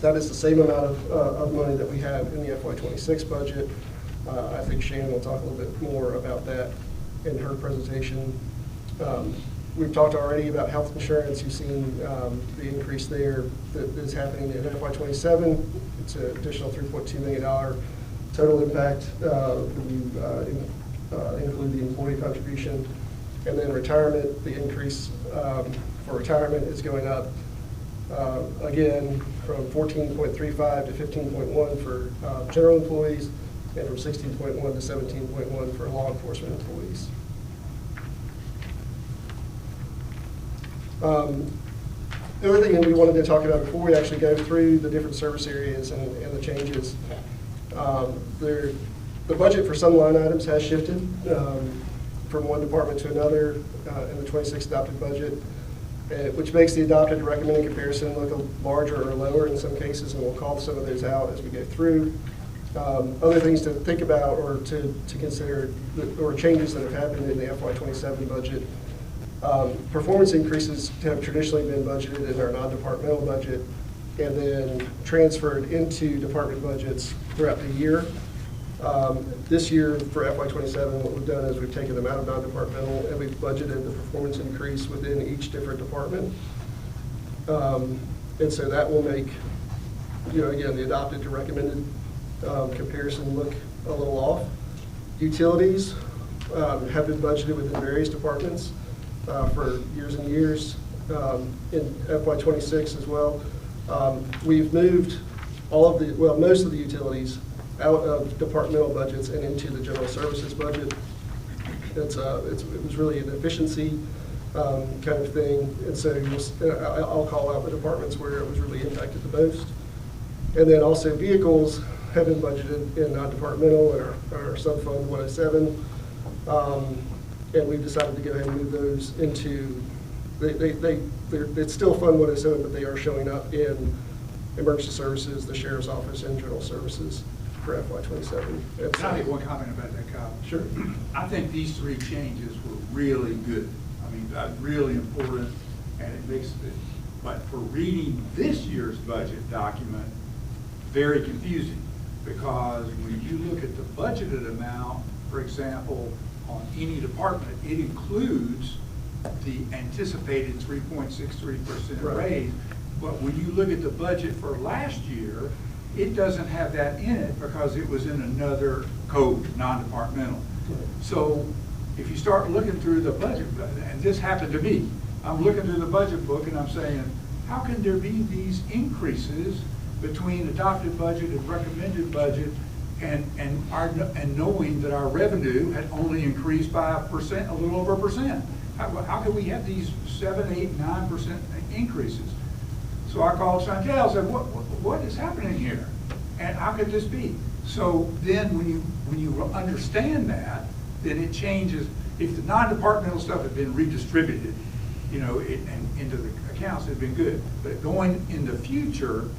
That is the same amount of money that we have in the FY26 budget. I think Shannon will talk a little bit more about that in her presentation. We've talked already about health insurance. You've seen the increase there that is happening in FY27. It's an additional $3.2 million total impact when you include the employee contribution. And then retirement, the increase for retirement is going up again from 14.35 to 15.1 for general employees, and from 16.1 to 17.1 for law enforcement employees. The other thing that we wanted to talk about before we actually go through the different service areas and the changes, the budget for some line items has shifted from one department to another in the 26 adopted budget, which makes the adopted recommended comparison look larger or lower in some cases, and we'll call some of those out as we go through. Other things to think about or to consider, or changes that have happened in the FY27 budget. Performance increases have traditionally been budgeted in our non-departmental budget and then transferred into department budgets throughout the year. This year for FY27, what we've done is we've taken them out of non-departmental and we've budgeted the performance increase within each different department. And so that will make, again, the adopted to recommended comparison look a little off. Utilities have been budgeted within various departments for years and years. In FY26 as well, we've moved most of the utilities out of departmental budgets and into the general services budget. It was really an efficiency kind of thing, and so I'll call out the departments where it was really impacted the most. And then also vehicles have been budgeted in non-departmental and our sub-fund 107, and we've decided to go ahead and move those into, it's still Fund 107, but they are showing up in emergency services, the sheriff's office, and general services for FY27. Can I make one comment about that, Kyle? Sure. I think these three changes were really good. I mean, really important, and it makes it, but for reading this year's budget document, very confusing, because when you look at the budgeted amount for example, on any department, it includes the anticipated 3.63% Right. raise. But when you look at the budget for last year, it doesn't have that in it because it was in another code, non-departmental. So if you start looking through the budget, and this happened to me, I'm looking through the budget book and I'm saying, how can there be these increases between adopted budget and recommended budget and knowing that our revenue had only increased by a little over 1%? How can we have these 7, 8, 9% increases? So I called Chantel and said, what is happening here? And how could this be? So then when you understand that, then it changes. If the non-departmental stuff had been redistributed, and into the accounts, it'd been good. But going in the future,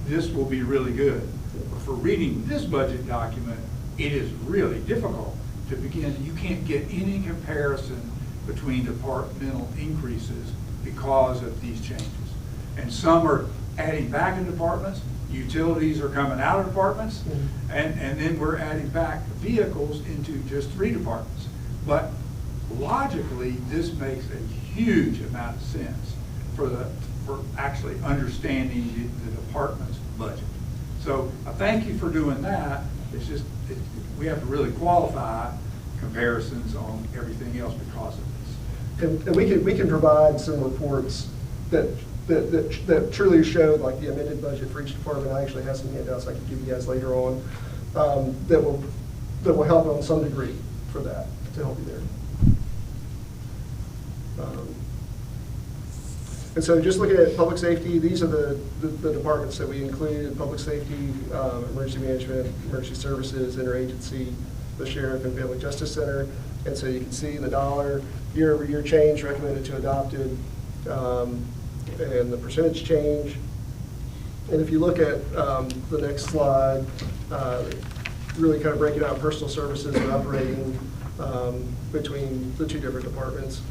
this will be really good. But for reading this budget document, it is really difficult to begin. You can't get any comparison between departmental increases because of these changes. And some are adding back in departments, utilities are coming out of departments, and then we're adding back vehicles into just 3 departments. But logically, this makes a huge amount of sense for actually understanding the department's budget. So I thank you for doing that. It's just, we have to really qualify comparisons on everything else because of this. And we can provide some reports that truly show like the amended budget for each department. I actually have some handouts I can give you guys later on that will help on some degree for that, to help you there. And so just looking at public safety, these are the departments that we include: public safety, emergency management, emergency services, interagency, the sheriff, and family justice center. And so you can see the dollar year-over-year change recommended to adopted, and the percentage change. And if you look at the next slide, really kind of breaking out personal services and operating between the 2 different departments.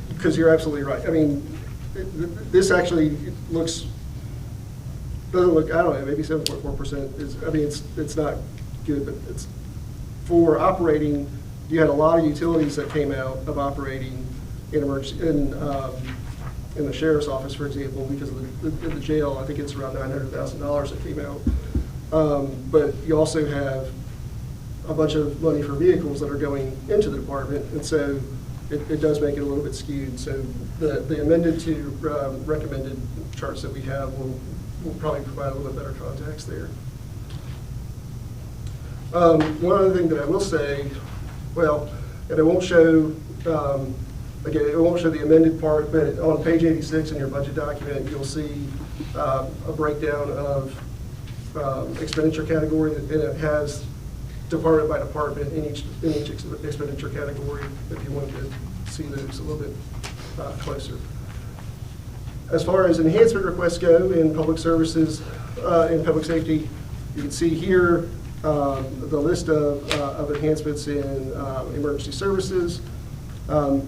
Because you're absolutely right. I mean, this actually doesn't look, I don't know, maybe 7.4% is, I mean, it's not good, but it's, for operating, you had a lot of utilities that came out of operating in emergency, in the sheriff's office, for example, because of the jail. I think it's around $900,000 that came out. But you also have a bunch of money for vehicles that are going into the department, and so it does make it a little bit skewed. So the amended to recommended charts that we have will probably provide a little bit better context there. One other thing that I will say, well, and it won't show, again, it won't show the amended part, but on page 86 in your budget document, you'll see a breakdown of expenditure category, and it has department by department in each expenditure category, if you want to see those a little bit closer. As far as enhancement requests go in public services, in public safety, you can see here the list of enhancements in emergency services. I'll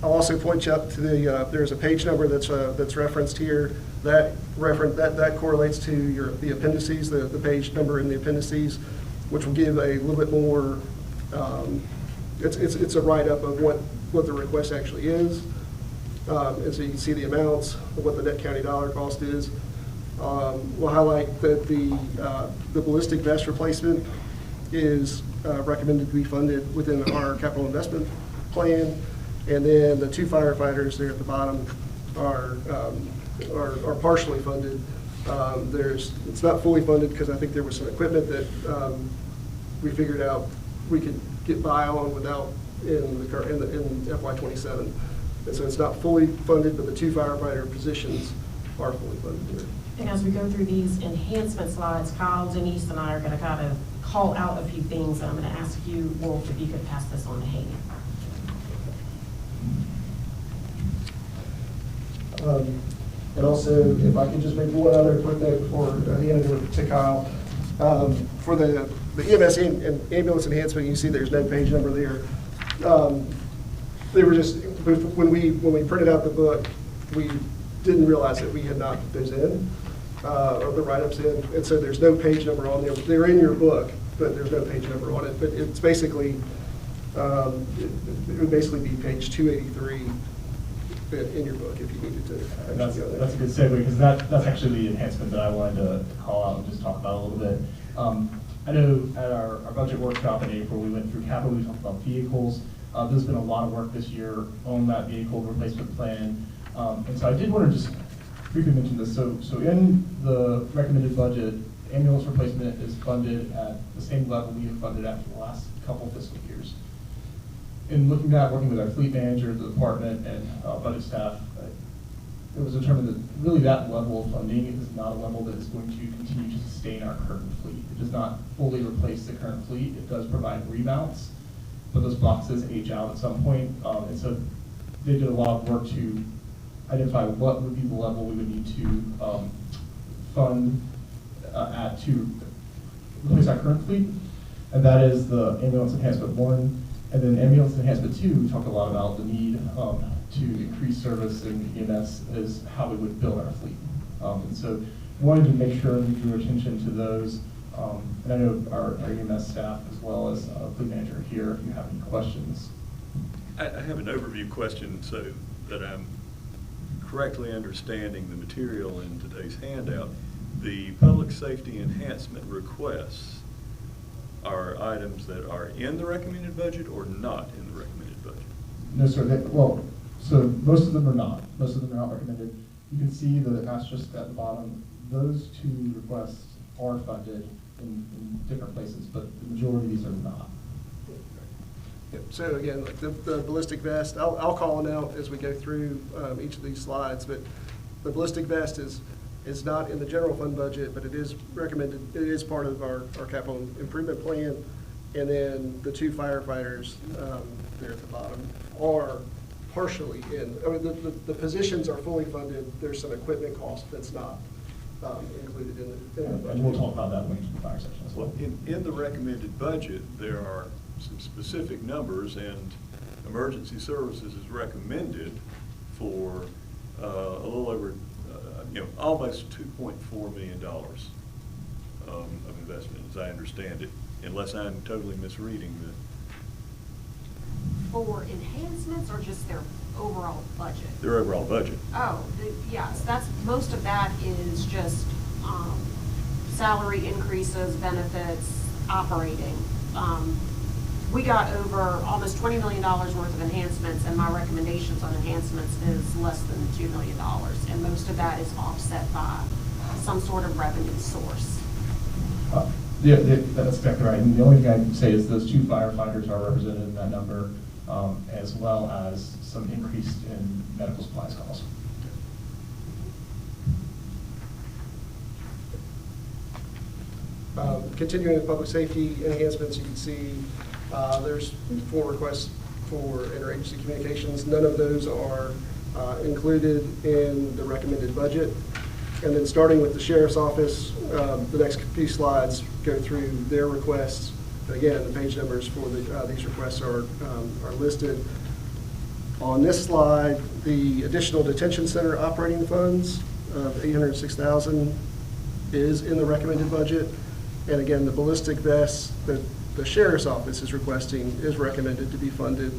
also point you up to there's a page number that's referenced here. That correlates to the appendices, the page number in the appendices, which will give a little bit more. It's a write-up of what the request actually is, and so you can see the amounts of what the net county dollar cost is. We'll highlight that the ballistic vest replacement is recommended to be funded within our capital investment plan, and then the 2 firefighters there at the bottom are partially funded. It's not fully funded because I think there was some equipment that we figured out we could get by on without in FY27, and so it's not fully funded, but the 2 firefighter positions are fully funded. And as we go through these enhancement slides, Kyle, Denise, and I are going to kind of call out a few things, and I'm going to ask you, Wolf, if you could pass this on to Haney. And also, if I could just make one other quick note before I hand it over to Kyle. For the EMS and ambulance enhancement, you see there's no page number there. They were just, when we printed out the book, we didn't realize that we had not put those in, or the write-ups in, and so there's no page number on there. They're in your book, but there's no page number on it. But it's basically, it would basically be page 283 in your book if you needed to actually go there. That's a good segue, because that's actually the enhancement that I wanted to call out and just talk about a little bit. I know at our budget workshop in April, we went through capital, we talked about vehicles. There's been a lot of work this year on that vehicle replacement plan. And so I did want to just briefly mention this. So in the recommended budget, ambulance replacement is funded at the same level we have funded at for the last couple fiscal years. In looking at working with our fleet manager, the department, and budget staff, it was determined that really that level of funding is not a level that is going to continue to sustain our current fleet. It does not fully replace the current fleet. It does provide remounts, but those boxes age out at some point. And so they did a lot of work to identify what would be the level we would need to fund to replace our current fleet. And that is the ambulance enhancement 1. And then ambulance enhancement 2, we talked a lot about the need to increase service in EMS is how we would build our fleet. And so wanted to make sure we drew attention to those. And I know our EMS staff as well as fleet manager here, if you have any questions. I have an overview question so that I'm correctly understanding the material in today's handout. The public safety enhancement requests are items that are in the recommended budget or not in the recommended budget? No, sir. So most of them are not. Most of them are not recommended. You can see the asterisk at the bottom. Those 2 requests are funded in different places, but the majority of these are not. Yep. So again, like the ballistic vest, I'll call it out as we go through each of these slides, but the ballistic vest is not in the general fund budget, but it is recommended, it is part of our capital improvement plan. And then the 2 firefighters there at the bottom are partially in, I mean, the positions are fully funded. There's some equipment cost that's not included in the budget. And we'll talk about that when we get to the fire section as well. In the recommended budget, there are some specific numbers, and emergency services is recommended for a little over, almost $2.4 million of investment, as I understand it, unless I'm totally misreading the. For enhancements or just their overall budget? Their overall budget. Oh, yes, most of that is just salary increases, benefits, operating. We got over almost $20 million worth of enhancements, and my recommendations on enhancements is less than $2 million. And most of that is offset by some sort of revenue source. Yeah, that's exactly right. And the only thing I can say is those 2 firefighters are represented in that number, as well as some increase in medical supplies costs. Continuing with public safety enhancements, you can see there's 4 requests for interagency communications. None of those are included in the recommended budget. And then starting with the sheriff's office, the next few slides go through their requests. Again, the page numbers for these requests are listed. On this slide, the additional detention center operating funds of $806,000 is in the recommended budget. And again, the ballistic vests that the sheriff's office is requesting is recommended to be funded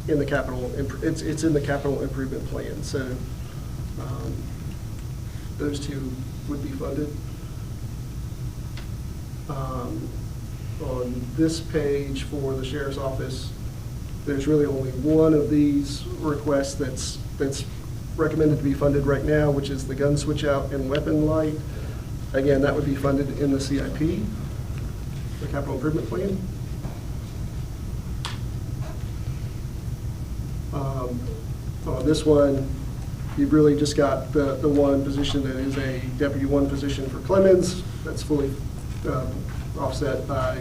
in the capital. It's in the capital improvement plan. So those 2 would be funded. On this page for the sheriff's office, there's really only one of these requests that's recommended to be funded right now, which is the gun switch out and weapon light. Again, that would be funded in the CIP, the capital improvement plan. On this one, you've really just got the one position that is a Deputy 1 position for Clemens. That's fully offset by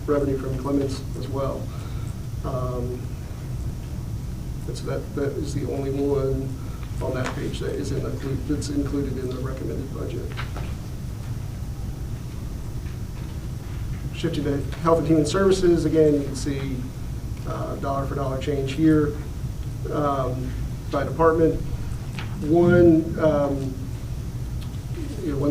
revenue from Clemens as well. That is the only one on that page that is that's included in the recommended budget. Shifting to health and human services, again, you can see dollar for dollar change here by department. One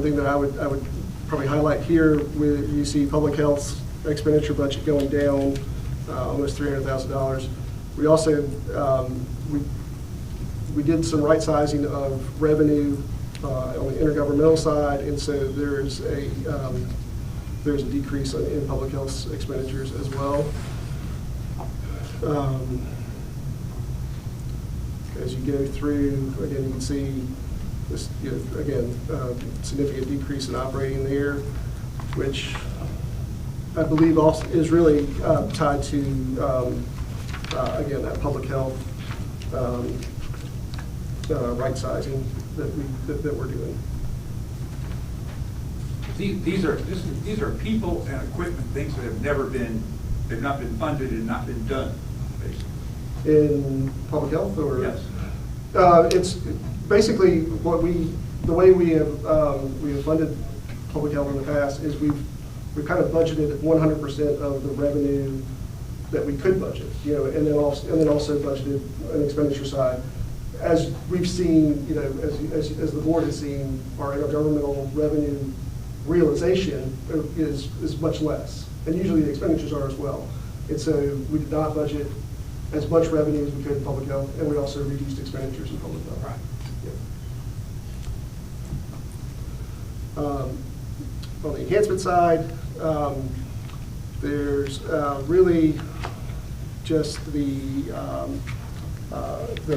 thing that I would probably highlight here, with you see public health expenditure budget going down almost $300,000. We also, we did some right sizing of revenue on the intergovernmental side, and so there's a decrease in public health expenditures as well. As you go through, again, you can see this, again, significant decrease in operating there, which I believe also is really tied to, again, that public health right sizing that we're doing. These are people and equipment, things that have never been, they've not been funded and not been done, basically. In public health, or? Yes. It's basically the way we have funded public health in the past is we've kind of budgeted 100% of the revenue that we could budget, and then also budgeted an expenditure side. As we've seen, as the board has seen, our intergovernmental revenue realization is much less, and usually the expenditures are as well. And so we did not budget as much revenue as we could in public health, and we also reduced expenditures in public health. Right. Yeah. On the enhancement side, there's really just the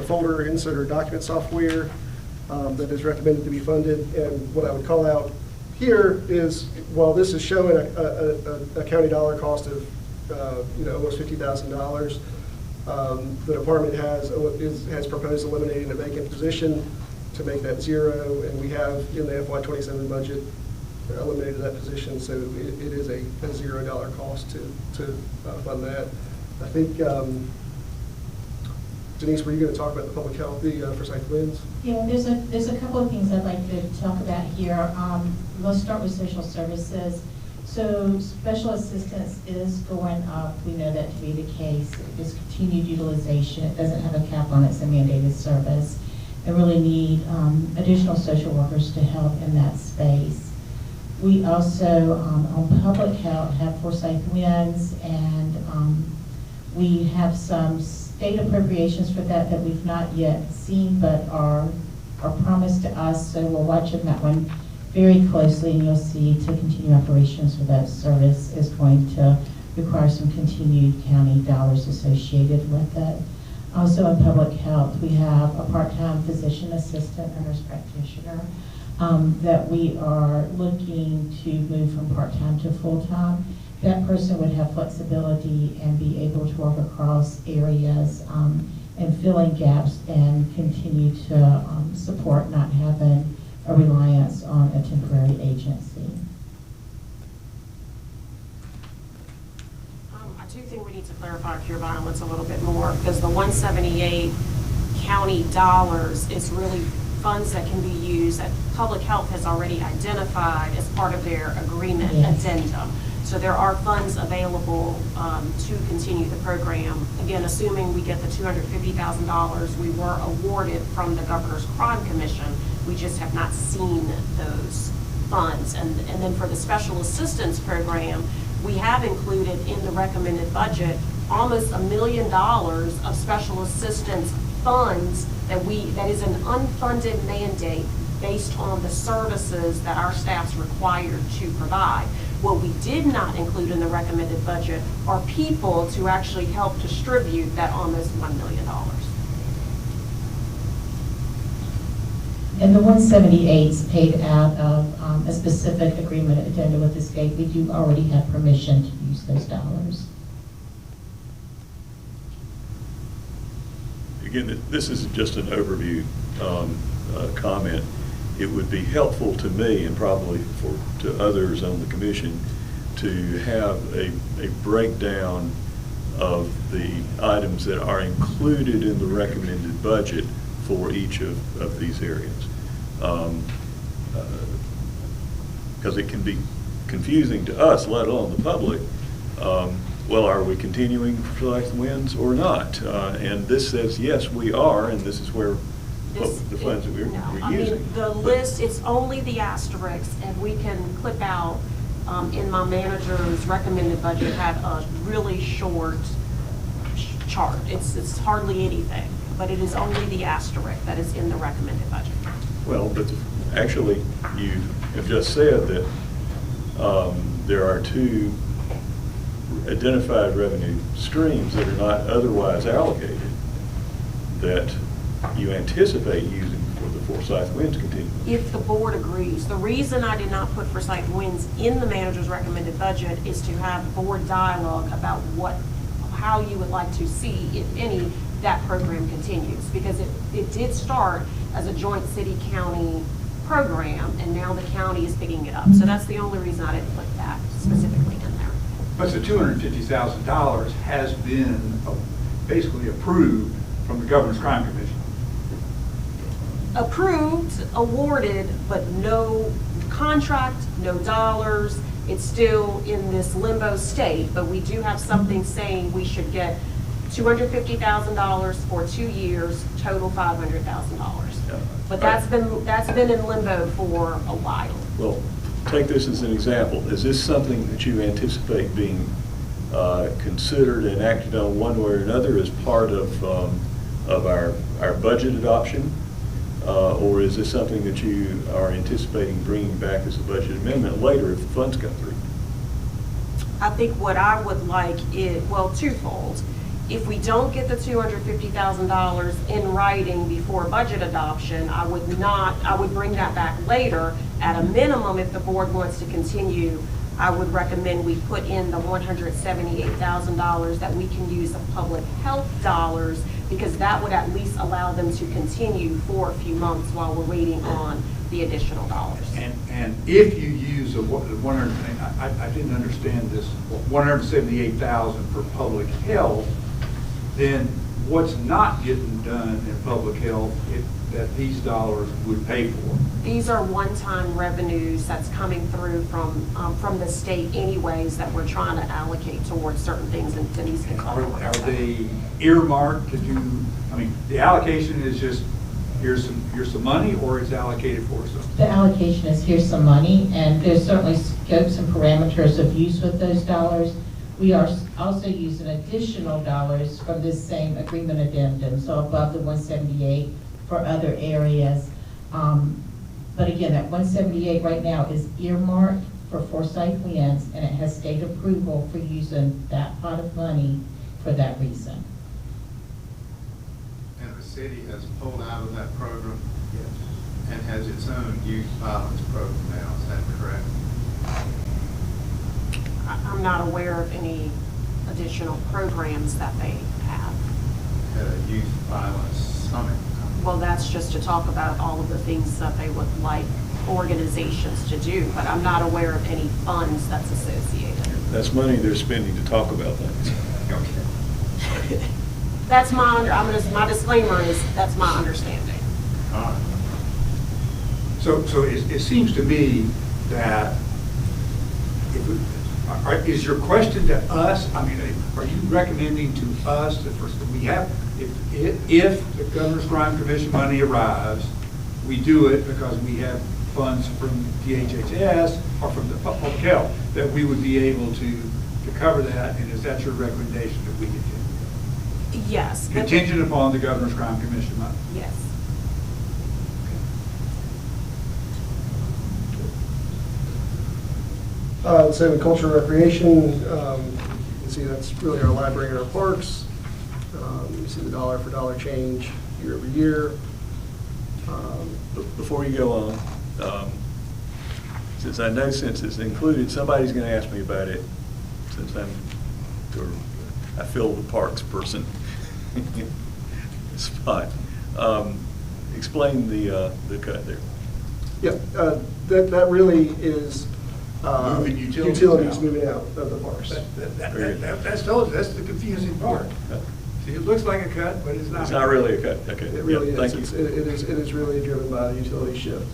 folder insert or document software that is recommended to be funded. And what I would call out here is, while this is showing a county dollar cost of almost $50,000, the department has proposed eliminating a vacant position to make that zero, and we have in the FY27 budget eliminated that position, so it is a $0 cost to fund that. I think, Denise, were you going to talk about the public health, the Forsyth Winds? Yeah, there's a couple of things I'd like to talk about here. Let's start with social services. So special assistance is going up. We know that to be the case. It's continued utilization. It doesn't have a cap on it. It's a mandated service. And really need additional social workers to help in that space. We also, on public health, have Forsyth Winds, and we have some state appropriations for that we've not yet seen, but are promised to us. So we're watching that one very closely, and you'll see to continue operations for that service is going to require some continued county dollars associated with it. Also in public health, we have a part-time physician assistant, a nurse practitioner, that we are looking to move from part-time to full-time. That person would have flexibility and be able to work across areas and fill in gaps and continue to support not having a reliance on a temporary agency. I do think we need to clarify cure violence a little bit more, because the 178 county dollars is really funds that can be used that public health has already identified as part of their agreement addendum. So there are funds available to continue the program. Again, assuming we get the $250,000 we were awarded from the Governor's Crime Commission, we just have not seen those funds. And then for the special assistance program, we have included in the recommended budget almost $1 million of special assistance funds that is an unfunded mandate based on the services that our staff's required to provide. What we did not include in the recommended budget are people to actually help distribute that almost $1 million. And the 178 is paid out of a specific agreement addendum with the state. We do already have permission to use those dollars. Again, this is just an overview comment. It would be helpful to me, and probably to others on the commission, to have a breakdown of the items that are included in the recommended budget for each of these areas. Because it can be confusing to us, let alone the public. Well, are we continuing Forsyth Winds or not? And this says, yes, we are, and this is where the funds that we're using. The list, it's only the asterisks, and we can clip out in my manager's recommended budget, had a really short chart. It's hardly anything, but it is only the asterisk that is in the recommended budget. Well, but actually, you have just said that there are two identified revenue streams that are not otherwise allocated that you anticipate using for the Forsyth Winds continuum. If the board agrees. The reason I did not put Forsyth Winds in the manager's recommended budget is to have board dialogue about how you would like to see, if any, that program continues. Because it did start as a joint city-county program, and now the county is picking it up. So that's the only reason I didn't put that specifically in there. But the $250,000 has been basically approved from the Governor's Crime Commission. Approved, awarded, but no contract, no dollars. It's still in this limbo state, but we do have something saying we should get $250,000 for 2 years, total $500,000. But that's been in limbo for a while. Well, take this as an example. Is this something that you anticipate being considered and acted on one way or another as part of our budget adoption? Or is this something that you are anticipating bringing back as a budget amendment later if the funds come through? I think what I would like is, well, twofold. If we don't get the $250,000 in writing before budget adoption, I would bring that back later. At a minimum, if the board wants to continue, I would recommend we put in the $178,000 that we can use of public health dollars, because that would at least allow them to continue for a few months while we're waiting on the additional dollars. And if you use I didn't understand this, $178,000 for public health, then what's not getting done in public health that these dollars would pay for? These are one-time revenues that's coming through from the state anyways that we're trying to allocate towards certain things, and Denise can talk about that. Are they earmarked to do, the allocation is just, here's some money, or it's allocated for something? The allocation is here's some money, and there's certainly scopes and parameters of use with those dollars. We are also using additional dollars from this same agreement addendum, so above the 178 for other areas. But again, that 178 right now is earmarked for Forsyth Winds, and it has state approval for using that pot of money for that reason. And the city has pulled out of that program and has its own youth violence program now, is that correct? I'm not aware of any additional programs that they have. Had a youth violence summit. Well, that's just to talk about all of the things that they would like organizations to do, but I'm not aware of any funds that's associated. That's money they're spending to talk about things. That's my disclaimer is that's my understanding. All right. So it seems to me that is your question to us? Are you recommending to us that we have, if the Governor's Crime Commission money arrives, we do it because we have funds from DHHS or from the public health, that we would be able to cover that, and is that your recommendation that we continue? Yes. Contingent upon the Governor's Crime Commission money? Yes. So in culture and recreation, you can see that's really our library and our parks. You see the dollar for dollar change year over year. Before you go on, since I know since it's included, somebody's going to ask me about it, since I feel the parks person spot. Explain the cut there. Yeah, that really is Moving utilities moving out of the parks. That's the confusing part. See, it looks like a cut, but it's not. It's not really a cut. Okay. It really Thank is. you. It is really driven by the utility shift.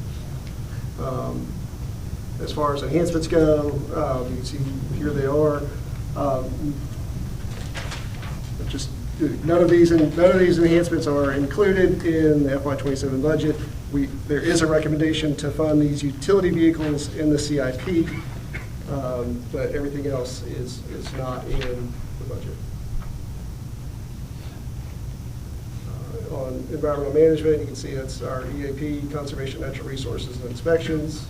As far as enhancements go, you can see here they are. Just none of these enhancements are included in the FY27 budget. There is a recommendation to fund these utility vehicles in the CIP, But everything else is not in the budget. On environmental management, you can see that's our EAP, Conservation of Natural Resources and Inspections.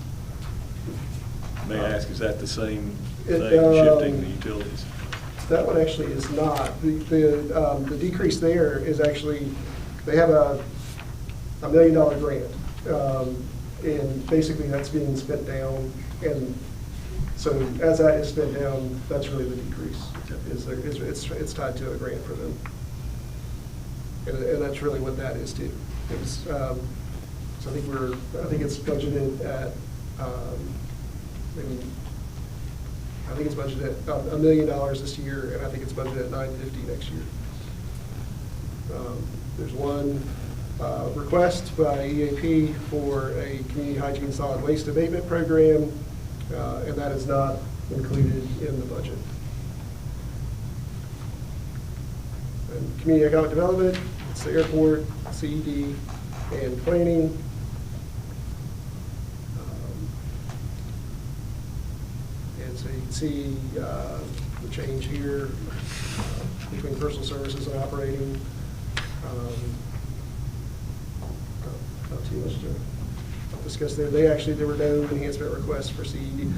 May I ask, is that the same It, thing, shifting the utilities? That one actually is not. The decrease there is actually, they have a $1 million grant. And basically that's being spent down. And so as that is spent down, that's really the decrease. It's tied to a grant for them. And that's really what that is too. It was, so I think it's budgeted at, I think it's budgeted at $1 million this year, and I think it's budgeted at $950 next year. There's one request by EAP for a community hygiene solid waste abatement program, and that is not included in the budget. And community economic development, it's the airport, CED, and planning. And so you can see the change here between personal services and operating. Not too much to discuss there. There were no enhancement requests for CED.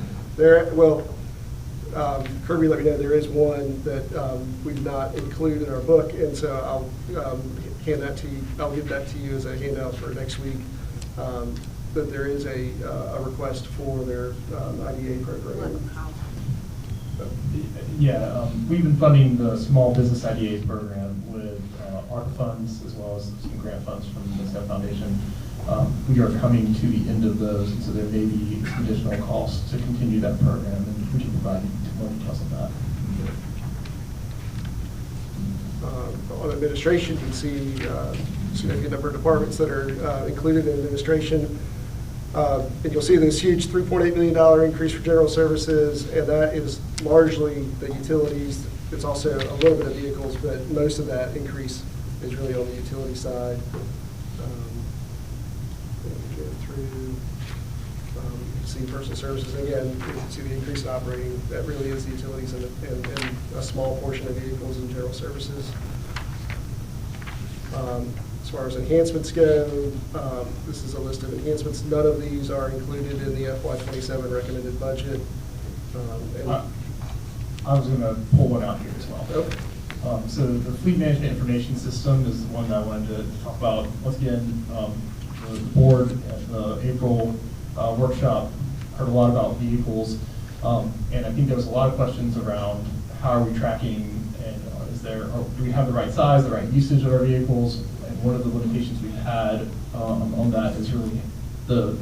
Kirby let me know there is one that we did not include in our book, and so I'll hand that to you. I'll give that to you as a handout for next week. That there is a request for their IDA program. Yeah, we've been funding the Small Business IDA program with ARPA funds as well as some grant funds from the STEP Foundation. We are coming to the end of those, and so there may be some additional costs to continue that program, and we can provide you more details on that. On administration, you can see a significant number of departments that are included in administration. And you'll see this huge $3.8 million increase for general services, and that is largely the utilities. It's also a little bit of vehicles, but most of that increase is really on the utility side. See personal services, again, you can see the increase in operating. That really is the utilities and a small portion of vehicles and general services. As far as enhancements go, this is a list of enhancements. None of these are included in the FY27 recommended budget. I was going to pull one out here as well. Okay. So the Fleet Management Information System is the one that I wanted to talk about. Once again, the board at the April workshop heard a lot about vehicles, and I think there was a lot of questions around how are we tracking, and do we have the right size, the right usage of our vehicles, and one of the limitations we've had on that is really the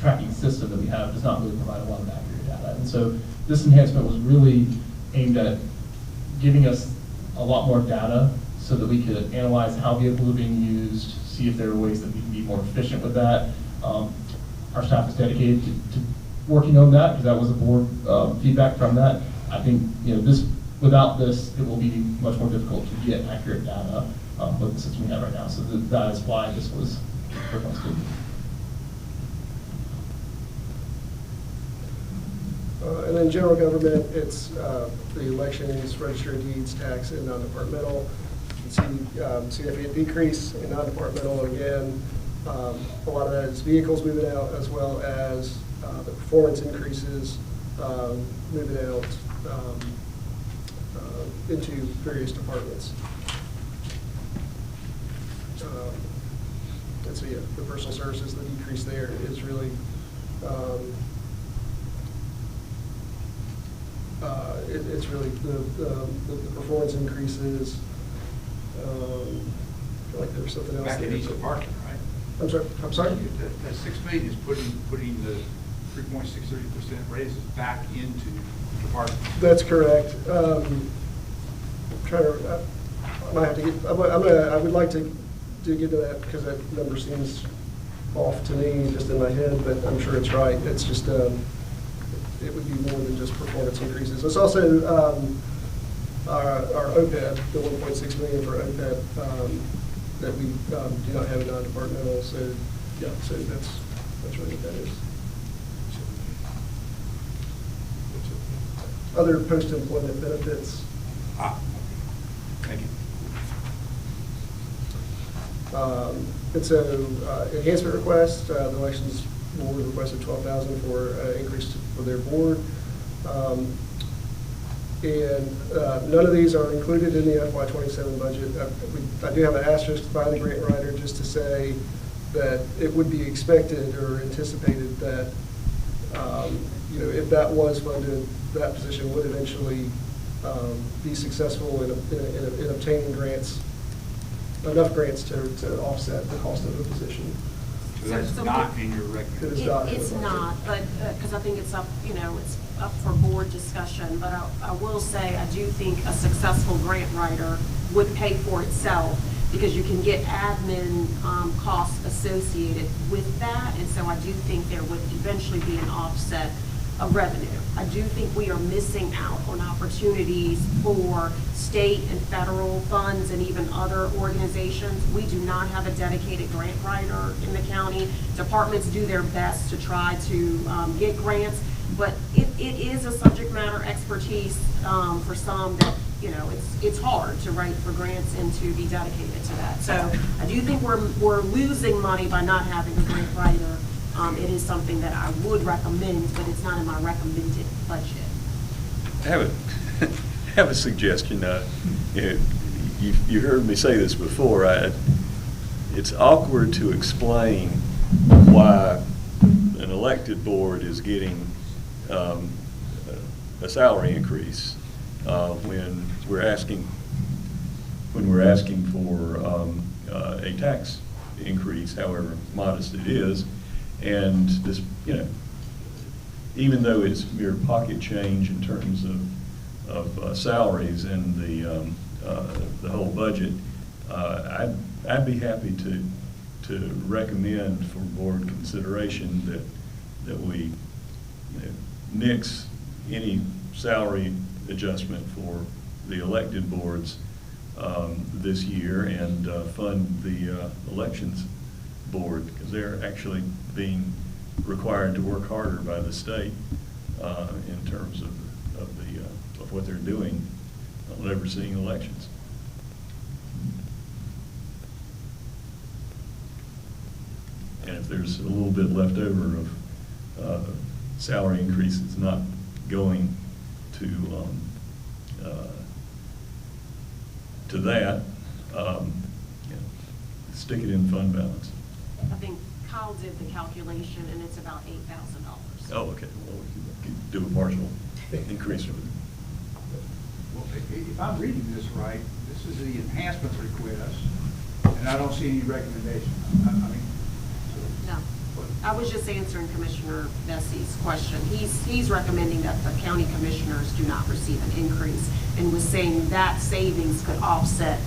tracking system that we have does not really provide a lot of accurate data. And so this enhancement was really aimed at giving us a lot more data so that we could analyze how vehicles are being used, see if there are ways that we can be more efficient with that. Our staff is dedicated to working on that because that was a board feedback from that. I think without this, it will be much more difficult to get accurate data with the system we have right now. So that is why this was requested. And then general government, it's the elections, register of deeds, tax, and non-departmental. You can see significant decrease in non-departmental again. A lot of that is vehicles moving out, as well as the performance increases moving out into various departments. And so, yeah, the personal services, the decrease there is really it's really the performance increases. I feel like there was something else. Back there. in each department, right? I'm sorry? That $6 million is putting the 3.63% raises back into the department. That's correct. I might have to get, I would like to dig into that because that number seems off to me just in my head, but I'm sure it's right. It's just, it would be more than just performance increases. It's also our OPEB, the $1.6 million for OPEB that we do not have a non-departmental. So yeah, so that's really what that is. other post-employment benefits. Thank you. And so, enhancement request, the elections board requested $12,000 for increase for their board. And none of these are included in the FY27 budget. I do have an asterisk by the grant writer just to say that it would be expected or anticipated that, if that was funded, that position would eventually be successful in obtaining grants, enough grants to offset the cost of the position. So that's not in your recommendation? It is not. It's not, but, because I think it's up, it's up for board discussion, but I will say, I do think a successful grant writer would pay for itself, because you can get admin costs associated with that, and so I do think there would eventually be an offset of revenue. I do think we are missing out on opportunities for state and federal funds and even other organizations. We do not have a dedicated grant writer in the county. Departments do their best to try to get grants, but it is a subject matter expertise for some that, it's hard to write for grants and to be dedicated to that. So I do think we're losing money by not having a grant writer. It is something that I would recommend, but it's not in my recommended budget. I have a suggestion. You heard me say this before. It's awkward to explain why an elected board is getting a salary increase when we're asking for a tax increase, however modest it is. And this, even though it's mere pocket change in terms of salaries and the whole budget, I'd be happy to recommend for board consideration that we nix any salary adjustment for the elected boards this year and fund the elections board, because they're actually being required to work harder by the state in terms of what they're doing on overseeing elections. And if there's a little bit left over of salary increases not going to that, stick it in fund balance. I think Kyle did the calculation, and it's about $8,000. Oh, okay. Well, we could do a partial increase. Well, if I'm reading this right, this is the enhancement request, and I don't see any recommendation. No. I was just answering Commissioner Bessie's question. He's recommending that the county commissioners do not receive an increase, and was saying that savings could offset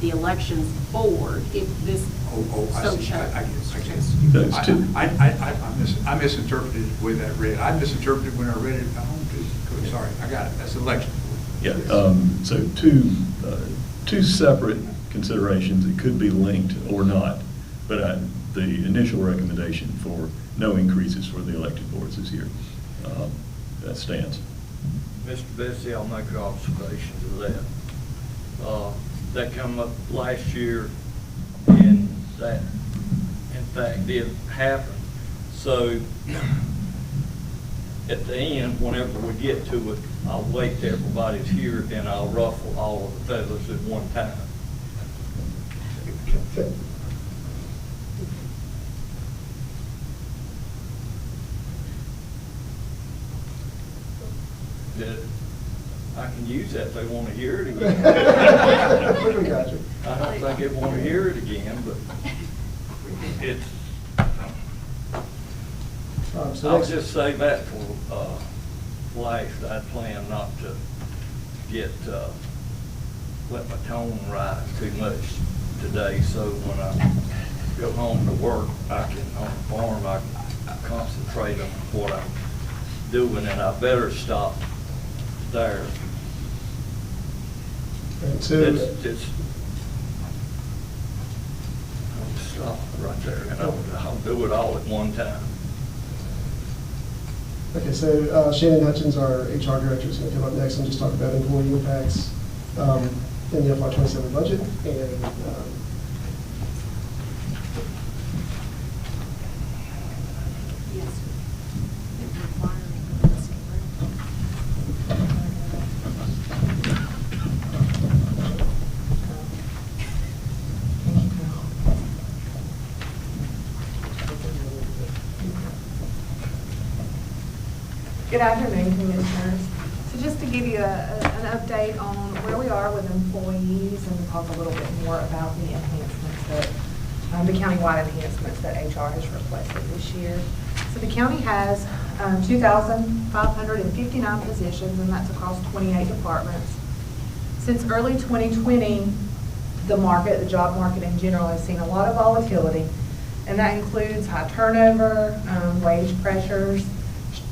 the elections board if this I see. chose. I misinterpreted the way that read. I misinterpreted when I read it at home too. Sorry, I got it. That's election. Yeah. So two separate considerations. It could be linked or not, but the initial recommendation for no increases for the elected boards this year. That stands. Mr. Bessie, I'll make an observation to that. That came up last year, and that, in fact, did happen. So, at the end, whenever we get to it, I'll wait till everybody's here, and I'll ruffle all of the feathers at one time. I can use that if they want to hear it again. We got you. I don't think they want to hear it again, but it's, I'll just say that for last. I plan not to let my tone rise too much today, so when I go home to work, on the farm, I can concentrate on what I'm doing, and I better stop there. It's I'll stop right there, and I'll do it all at one time. Okay, so Shannon Hutchins, our HR director, is going to come up next and just talk about employee impacts in the FY27 budget. And Good afternoon, Commissioners. So just to give you an update on where we are with employees and talk a little bit more about the enhancements that, the countywide enhancements that HR has requested this year. So the county has 2,559 positions, and that's across 28 departments. Since early 2020, the job market in general has seen a lot of volatility, and that includes high turnover, wage pressures,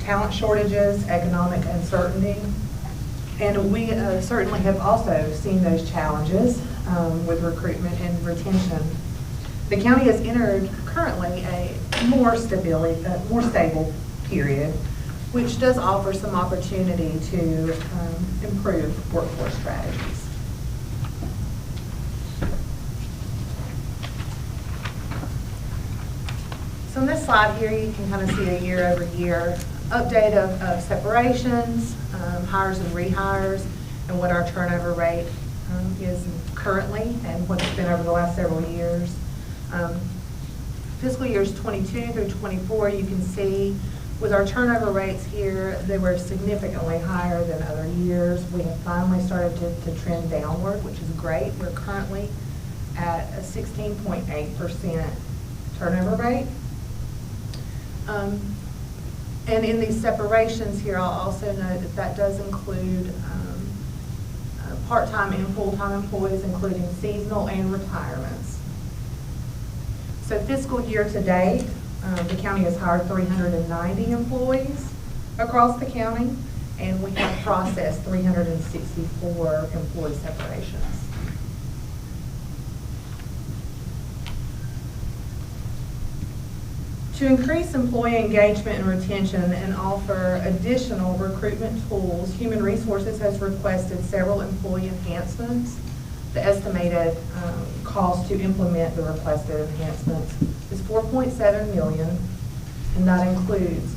talent shortages, economic uncertainty, and we certainly have also seen those challenges with recruitment and retention. The county has entered currently a more stable period, which does offer some opportunity to improve workforce strategies. So on this slide here, you can kind of see a year-over-year update of separations, hires and rehires, and what our turnover rate is currently and what it's been over the last several years. Fiscal years 22 through 24, you can see with our turnover rates here, they were significantly higher than other years. We have finally started to trend downward, which is great. We're currently at a 16.8% turnover rate. And in these separations here, I'll also note that that does include part-time and full-time employees, including seasonal and retirements. So fiscal year to date, the county has hired 390 employees across the county, and we have processed 364 employee separations. To increase employee engagement and retention and offer additional recruitment tools, Human Resources has requested several employee enhancements. The estimated cost to implement the requested enhancements is $4.7 million, and that includes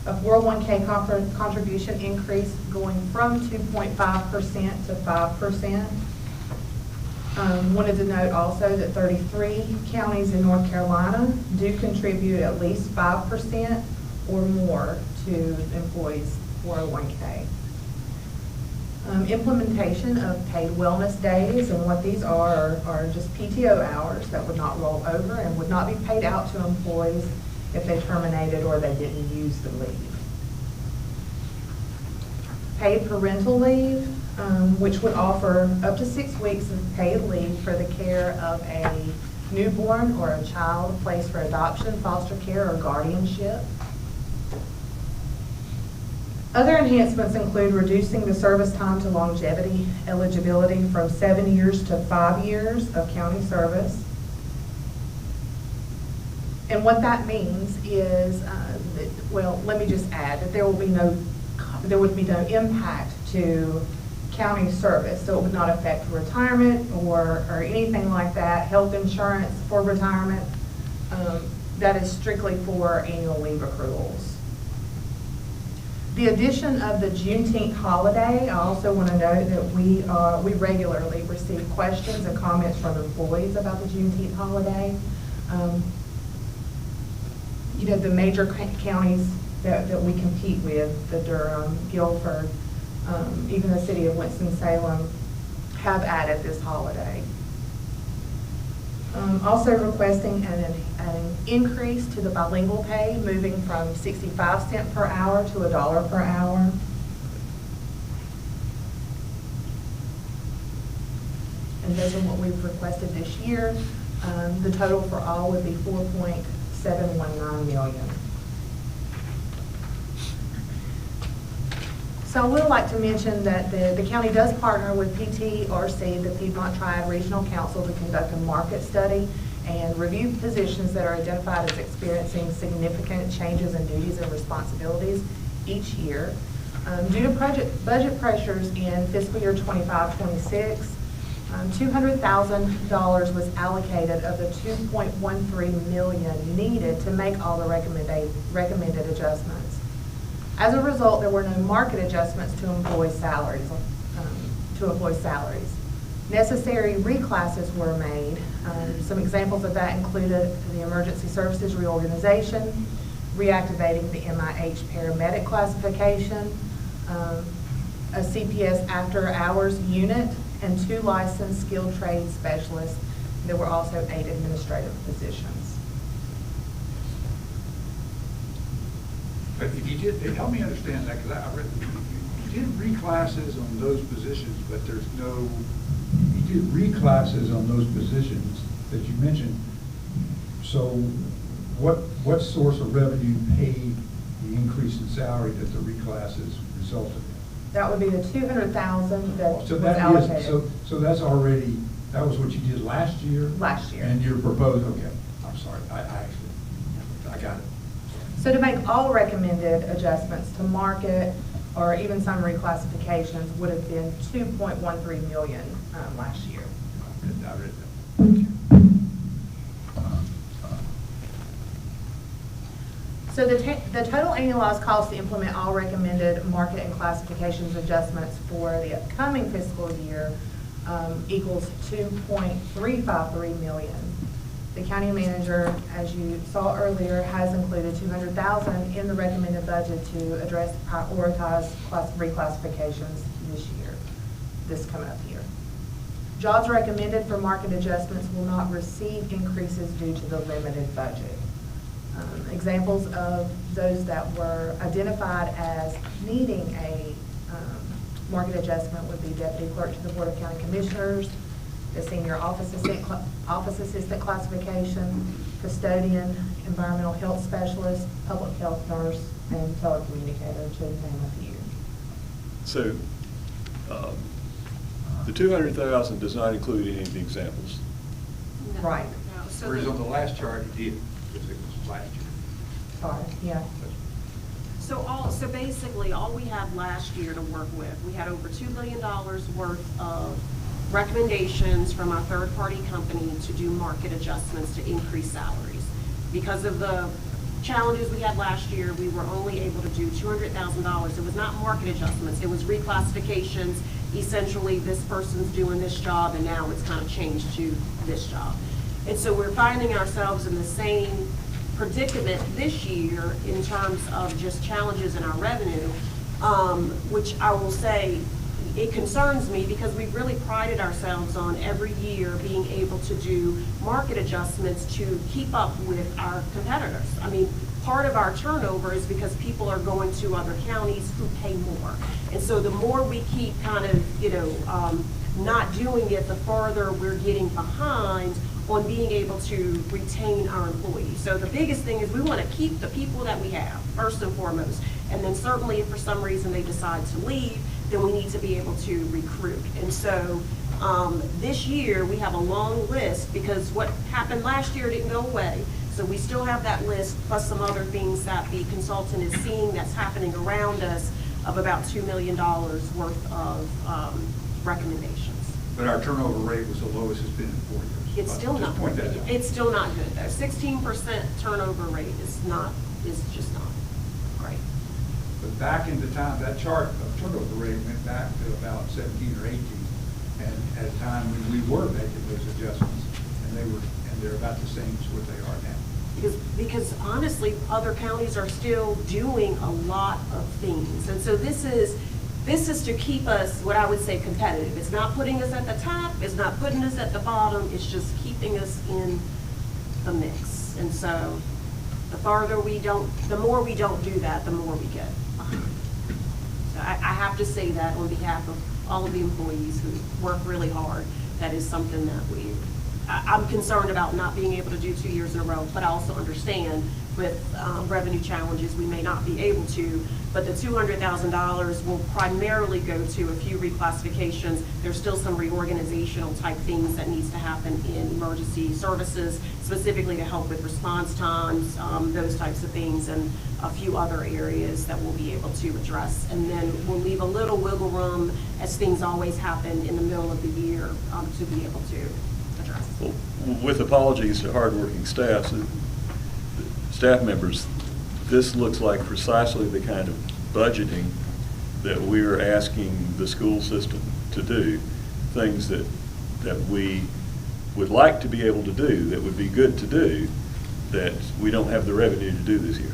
a 401k contribution increase going from 2.5% to 5%. Wanted to note also that 33 counties in North Carolina do contribute at least 5% or more to employees' 401k. Implementation of paid wellness days, and what these are just PTO hours that would not roll over and would not be paid out to employees if they terminated or they didn't use the leave. Paid parental leave, which would offer up to 6 weeks of paid leave for the care of a newborn or a child placed for adoption, foster care, or guardianship. Other enhancements include reducing the service time to longevity eligibility from 7 years to 5 years of county service. And what that means is, well, let me just add that there would be no impact to county service, so it would not affect retirement or anything like that, health insurance for retirement. That is strictly for annual leave accruals. The addition of the Juneteenth holiday, I also want to note that we regularly receive questions and comments from employees about the Juneteenth holiday. You know, the major counties that we compete with, the Durham, Guilford, even the city of Winston-Salem, have added this holiday. Also requesting an increase to the bilingual pay, moving from 65 cents per hour to $1 per hour. And those are what we've requested this year. The total for all would be $4.719 million. So I would like to mention that the county does partner with PTRC, the Piedmont Triad Regional Council, to conduct a market study and review positions that are identified as experiencing significant changes in duties and responsibilities each year. Due to budget pressures in fiscal year 25-26, $200,000 was allocated of the $2.13 million needed to make all the recommended adjustments. As a result, there were no market adjustments to employee salaries. Necessary reclasses were made. Some examples of that included the emergency services reorganization, reactivating the MIH paramedic classification, a CPS after-hours unit, and 2 licensed skilled trade specialists. There were also 8 administrative positions. But if you did, help me understand that, because I read, you did reclasses on those positions, but there's no, you did reclasses on those positions that you mentioned. So what source of revenue paid the increase in salary that the reclasses resulted in? That would be the $200,000 that So was that allocated. is, so that's already, that was what you did last year? Last year. And you're proposed, okay, I'm sorry, I got it. So to make all recommended adjustments to market or even some reclassifications would have been $2.13 million last year. I read that. So the total annualized cost to implement all recommended market and classifications adjustments for the upcoming fiscal year equals $2.353 million. The county manager, as you saw earlier, has included $200,000 in the recommended budget to address prioritized reclassifications this coming up year. Jobs recommended for market adjustments will not receive increases due to the limited budget. Examples of those that were identified as needing a market adjustment would be Deputy Clerk to the Board of County Commissioners, the Senior Office Assistant classification, Custodian, Environmental Health Specialist, Public Health Nurse, and Telecommunicator, to name a few. So, the $200,000 does not include any of the examples. Right. Whereas on the last chart, it did, because it was last year. Sorry, yeah. So basically, all we had last year to work with, we had over $2 million worth of recommendations from our third-party company to do market adjustments to increase salaries. Because of the challenges we had last year, we were only able to do $200,000. It was not market adjustments, it was reclassifications. Essentially, this person's doing this job, and now it's kind of changed to this job. And so we're finding ourselves in the same predicament this year in terms of just challenges in our revenue, which I will say, it concerns me because we really prided ourselves on every year being able to do market adjustments to keep up with our competitors. I mean, part of our turnover is because people are going to other counties who pay more. And so the more we keep kind of, not doing it, the farther we're getting behind on being able to retain our employees. So the biggest thing is we want to keep the people that we have, first and foremost. And then certainly if for some reason they decide to leave, then we need to be able to recruit. And so this year we have a long list because what happened last year didn't go away. So we still have that list plus some other things that the consultant is seeing that's happening around us of about $2 million worth of recommendations. But our turnover rate was the lowest it's been in 4 years. It's still not, it's still not good though. 16% turnover rate is just not great. But back in the time, that chart of turnover rate went back to about 17 or 18. And at a time when we were making those adjustments, and they're about the same as what they are now. Because honestly, other counties are still doing a lot of things. And so this is to keep us, what I would say, competitive. It's not putting us at the top, it's not putting us at the bottom, it's just keeping us in the mix. And so the more we don't do that, the more we get behind. So I have to say that on behalf of all of the employees who work really hard, that is something that we I'm concerned about not being able to do 2 years in a row, but I also understand with revenue challenges, we may not be able to. But the $200,000 will primarily go to a few reclassifications. There's still some reorganizational type things that needs to happen in emergency services, specifically to help with response times, those types of things, and a few other areas that we'll be able to address. And then we'll leave a little wiggle room, as things always happen in the middle of the year, to be able to address. Well, with apologies to hardworking staff members, this looks like precisely the kind of budgeting that we're asking the school system to do, things that we would like to be able to do, that would be good to do, that we don't have the revenue to do this year.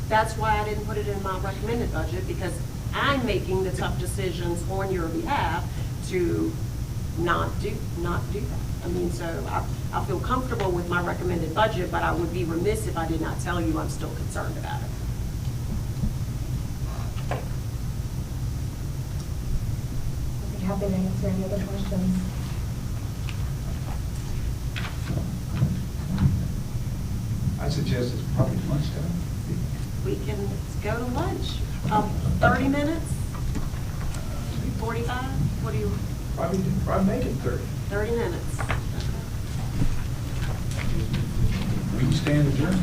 That's why I didn't put it in my recommended budget, because I'm making the tough decisions on your behalf to not do that. I mean, so I feel comfortable with my recommended budget, but I would be remiss if I did not tell you I'm still concerned about it. I'd be happy to answer any other questions. I suggest it's probably lunchtime. We can go to lunch. 30 minutes? 45? What do you? Probably make it 30. 30 minutes. We can stand adjourned.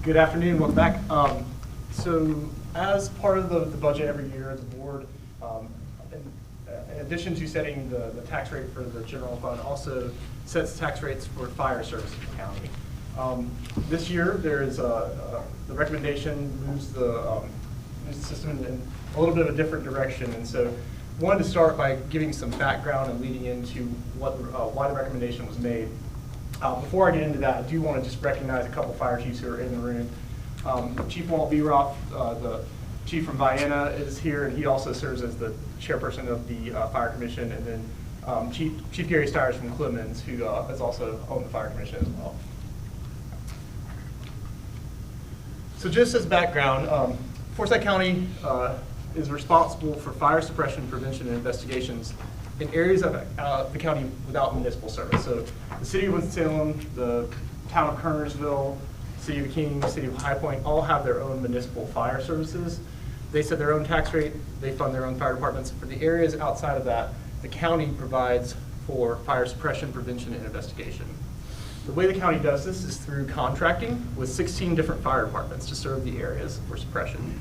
Good afternoon, welcome back. So as part of the budget every year, the board, in addition to setting the tax rate for the general fund, also sets tax rates for fire service in the county. This year, there's the recommendation moves the system in a little bit of a different direction, and so wanted to start by giving some background and leading into what why the recommendation was made. Before I get into that, I do want to just recognize a couple fire chiefs who are in the room. Chief Walt Beroff, the chief from Vienna, is here, and he also serves as the chairperson of the Fire Commission, and then Chief Gary Stiers from Clemens, who is also on the Fire Commission as well. So just as background, Forsyth County is responsible for fire suppression, prevention, and investigations in areas of the county without municipal service. So the city of Winston-Salem, the town of Kernersville, city of King, city of High Point, all have their own municipal fire services. They set their own tax rate, they fund their own fire departments. For the areas outside of that, the county provides for fire suppression, prevention, and investigation. The way the county does this is through contracting with 16 different fire departments to serve the areas for suppression.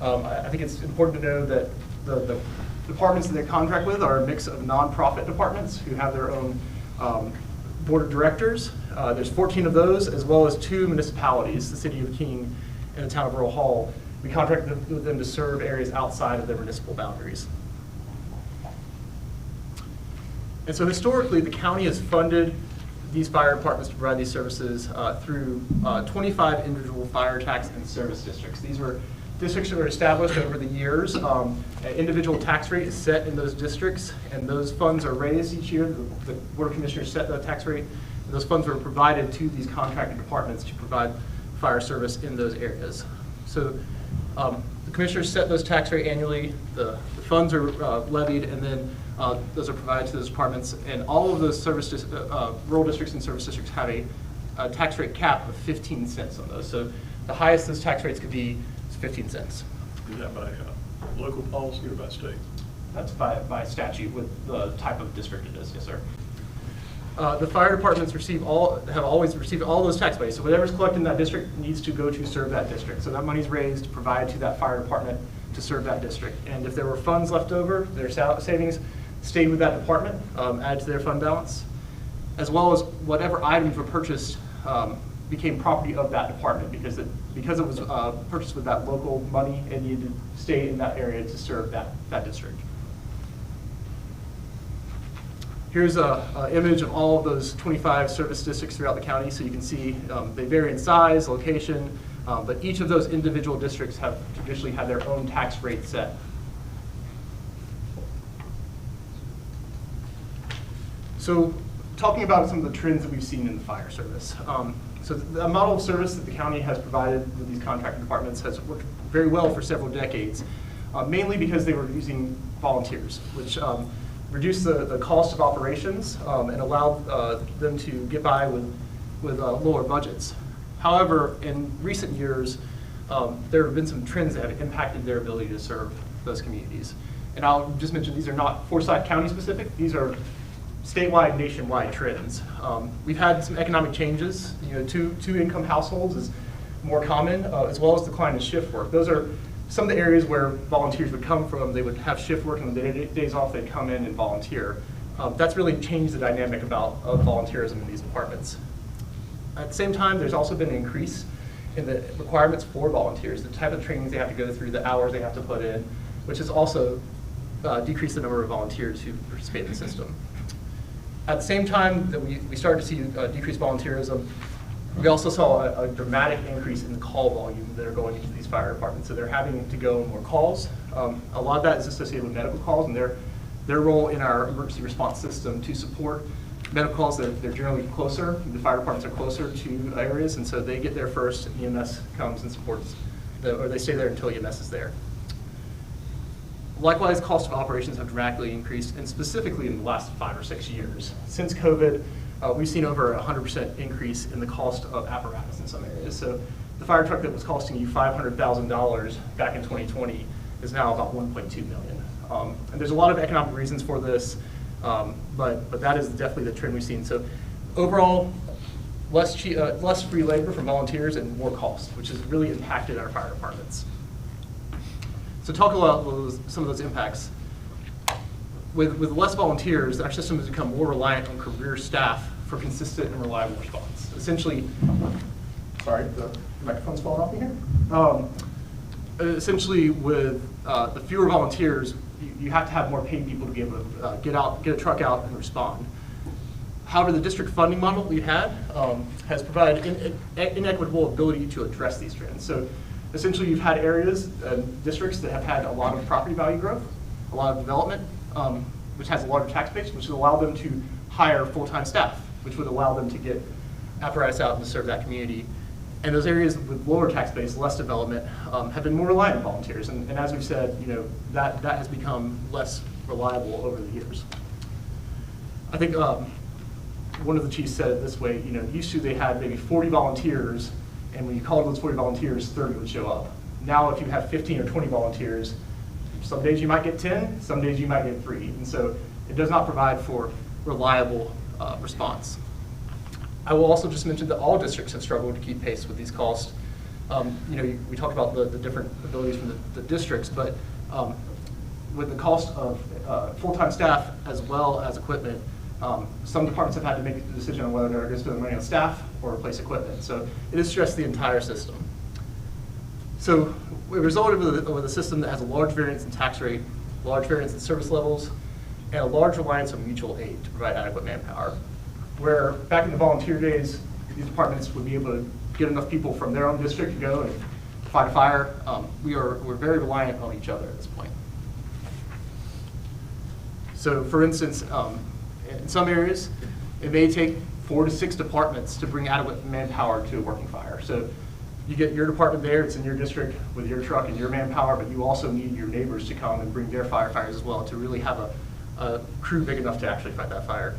I think it's important to know that the departments that they contract with are a mix of nonprofit departments who have their own board of directors. There's 14 of those, as well as 2 municipalities, the city of King and the town of Earl Hall. We contract with them to serve areas outside of their municipal boundaries. And so historically, the county has funded these fire departments to provide these services through 25 individual fire tax and service districts. These were districts that were established over the years. An individual tax rate is set in those districts, and those funds are raised each year. The Board of Commissioners set the tax rate, and those funds were provided to these contracted departments to provide fire service in those areas. So the commissioners set those tax rate annually, the funds are levied, and then those are provided to those departments, and all of those rural districts and service districts have a tax rate cap of 15 cents on those. So the highest those tax rates could be is 15 cents. Is that by local policy or by state? That's by statute with the type of district it is, yes, sir. The fire departments have always received all those tax base. So whatever's collected in that district needs to go to serve that district. So that money's raised to provide to that fire department to serve that district. And if there were funds left over, their savings stayed with that department, added to their fund balance, as well as whatever items were purchased became property of that department because it was purchased with that local money and needed to stay in that area to serve that district. Here's an image of all of those 25 service districts throughout the county. So you can see they vary in size, location, but each of those individual districts have traditionally had their own tax rate set. So talking about some of the trends that we've seen in the fire service. So the model of service that the county has provided with these contracted departments has worked very well for several decades, mainly because they were using volunteers, which reduced the cost of operations and allowed them to get by with lower budgets. However, in recent years, there have been some trends that have impacted their ability to serve those communities. And I'll just mention these are not Forsyth County specific, these are statewide, nationwide trends. We've had some economic changes. Two income households is more common, as well as decline in shift work. Those are some of the areas where volunteers would come from. They would have shift work, and the days off, they'd come in and volunteer. That's really changed the dynamic of volunteerism in these departments. At the same time, there's also been an increase in the requirements for volunteers, the type of trainings they have to go through, the hours they have to put in, which has also decreased the number of volunteers who participate in the system. At the same time that we started to see decreased volunteerism, we also saw a dramatic increase in the call volume that are going into these fire departments. So they're having to go on more calls. A lot of that is associated with medical calls and their role in our emergency response system to support medical calls. They're generally closer. The fire departments are closer to areas, and so they get there first, and EMS comes and supports, or they stay there until EMS is there. Likewise, cost of operations have dramatically increased, and specifically in the last 5 or 6 years. Since COVID, we've seen over 100% increase in the cost of apparatus in some areas. So the fire truck that was costing you $500,000 back in 2020 is now about $1.2 million. And there's a lot of economic reasons for this, but that is definitely the trend we've seen. So overall, less free labor from volunteers and more cost, which has really impacted our fire departments. So talk about some of those impacts. With less volunteers, our system has become more reliant on career staff for consistent and reliable response. Essentially, sorry, the microphone's falling off here. Essentially, with the fewer volunteers, you have to have more paid people to be able to get a truck out and respond. However, the district funding model we had has provided inequitable ability to address these trends. So essentially, you've had areas, districts that have had a lot of property value growth, a lot of development, which has a larger tax base, which would allow them to hire full-time staff, which would allow them to get apparatus out and to serve that community. And those areas with lower tax base, less development, have been more reliant on volunteers. And as we've said, that has become less reliable over the years. I think one of the chiefs said it this way, used to they had maybe 40 volunteers, and when you called those 40 volunteers, 30 would show up. Now if you have 15 or 20 volunteers, some days you might get 10, some days you might get 3. And so it does not provide for reliable response. I will also just mention that all districts have struggled to keep pace with these costs. We talked about the different abilities from the districts, but with the cost of full-time staff as well as equipment, some departments have had to make a decision on whether they're going to spend money on staff or replace equipment. So it has stressed the entire system. So we resulted with a system that has a large variance in tax rate, large variance in service levels, and a large reliance on mutual aid to provide adequate manpower. Where back in the volunteer days, these departments would be able to get enough people from their own district to go and fight a fire. We're very reliant on each other at this point. So for instance, in some areas, it may take 4 to 6 departments to bring adequate manpower to a working fire. So you get your department there, it's in your district with your truck and your manpower, but you also need your neighbors to come and bring their firefighters as well to really have a crew big enough to actually fight that fire.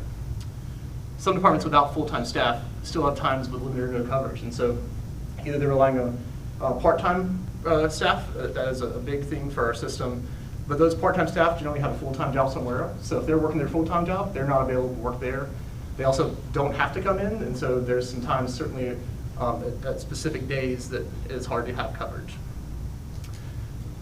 Some departments without full-time staff still have times with limited or no coverage, and so either they're relying on part-time staff, that is a big thing for our system, but those part-time staff generally have a full-time job somewhere else. So if they're working their full-time job, they're not available to work there. They also don't have to come in, and so there's some times certainly at specific days that it's hard to have coverage.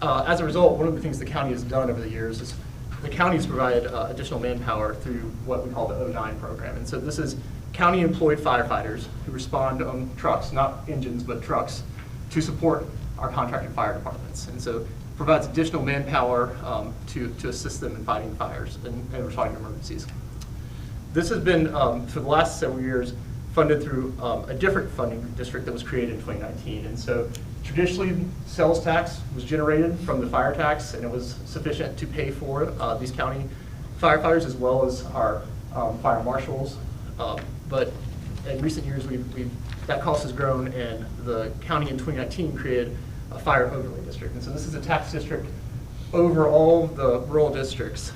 As a result, one of the things the county has done over the years is the counties provide additional manpower through what we call the 09 program. And so this is county employed firefighters who respond on trucks, not engines, but trucks, to support our contracted fire departments. And so it provides additional manpower to assist them in fighting fires and responding to emergencies. This has been, for the last several years, funded through a different funding district that was created in 2019. And so traditionally, sales tax was generated from the fire tax, and it was sufficient to pay for these county firefighters as well as our fire marshals. But in recent years, that cost has grown, and the county in 2019 created a fire overlay district. And so this is a tax district over all the rural districts.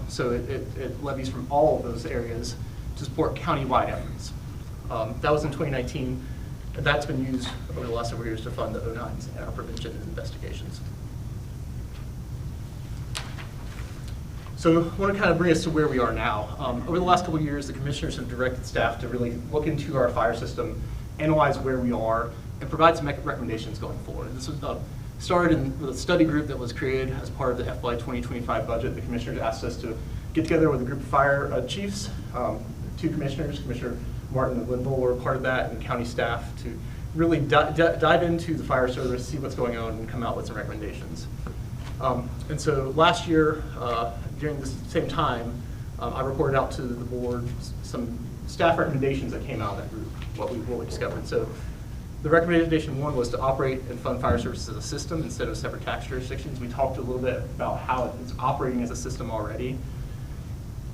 So it levies from all of those areas to support county-wide efforts. That was in 2019, and that's been used over the last several years to fund the 09s and our prevention and investigations. So I want to kind of bring us to where we are now. Over the last couple of years, the commissioners have directed staff to really look into our fire system, analyze where we are, and provide some recommendations going forward. This was started with a study group that was created as part of the FY 2025 budget. The commissioners asked us to get together with a group of fire chiefs, 2 commissioners, Commissioner Martin and Linville were part of that, and county staff to really dive into the fire service, see what's going on, and come out with some recommendations. And so last year, during this same time, I reported out to the board some staff recommendations that came out of that group, what we discovered. So the recommendation 1 was to operate and fund fire services as a system instead of separate tax jurisdictions. We talked a little bit about how it's operating as a system already.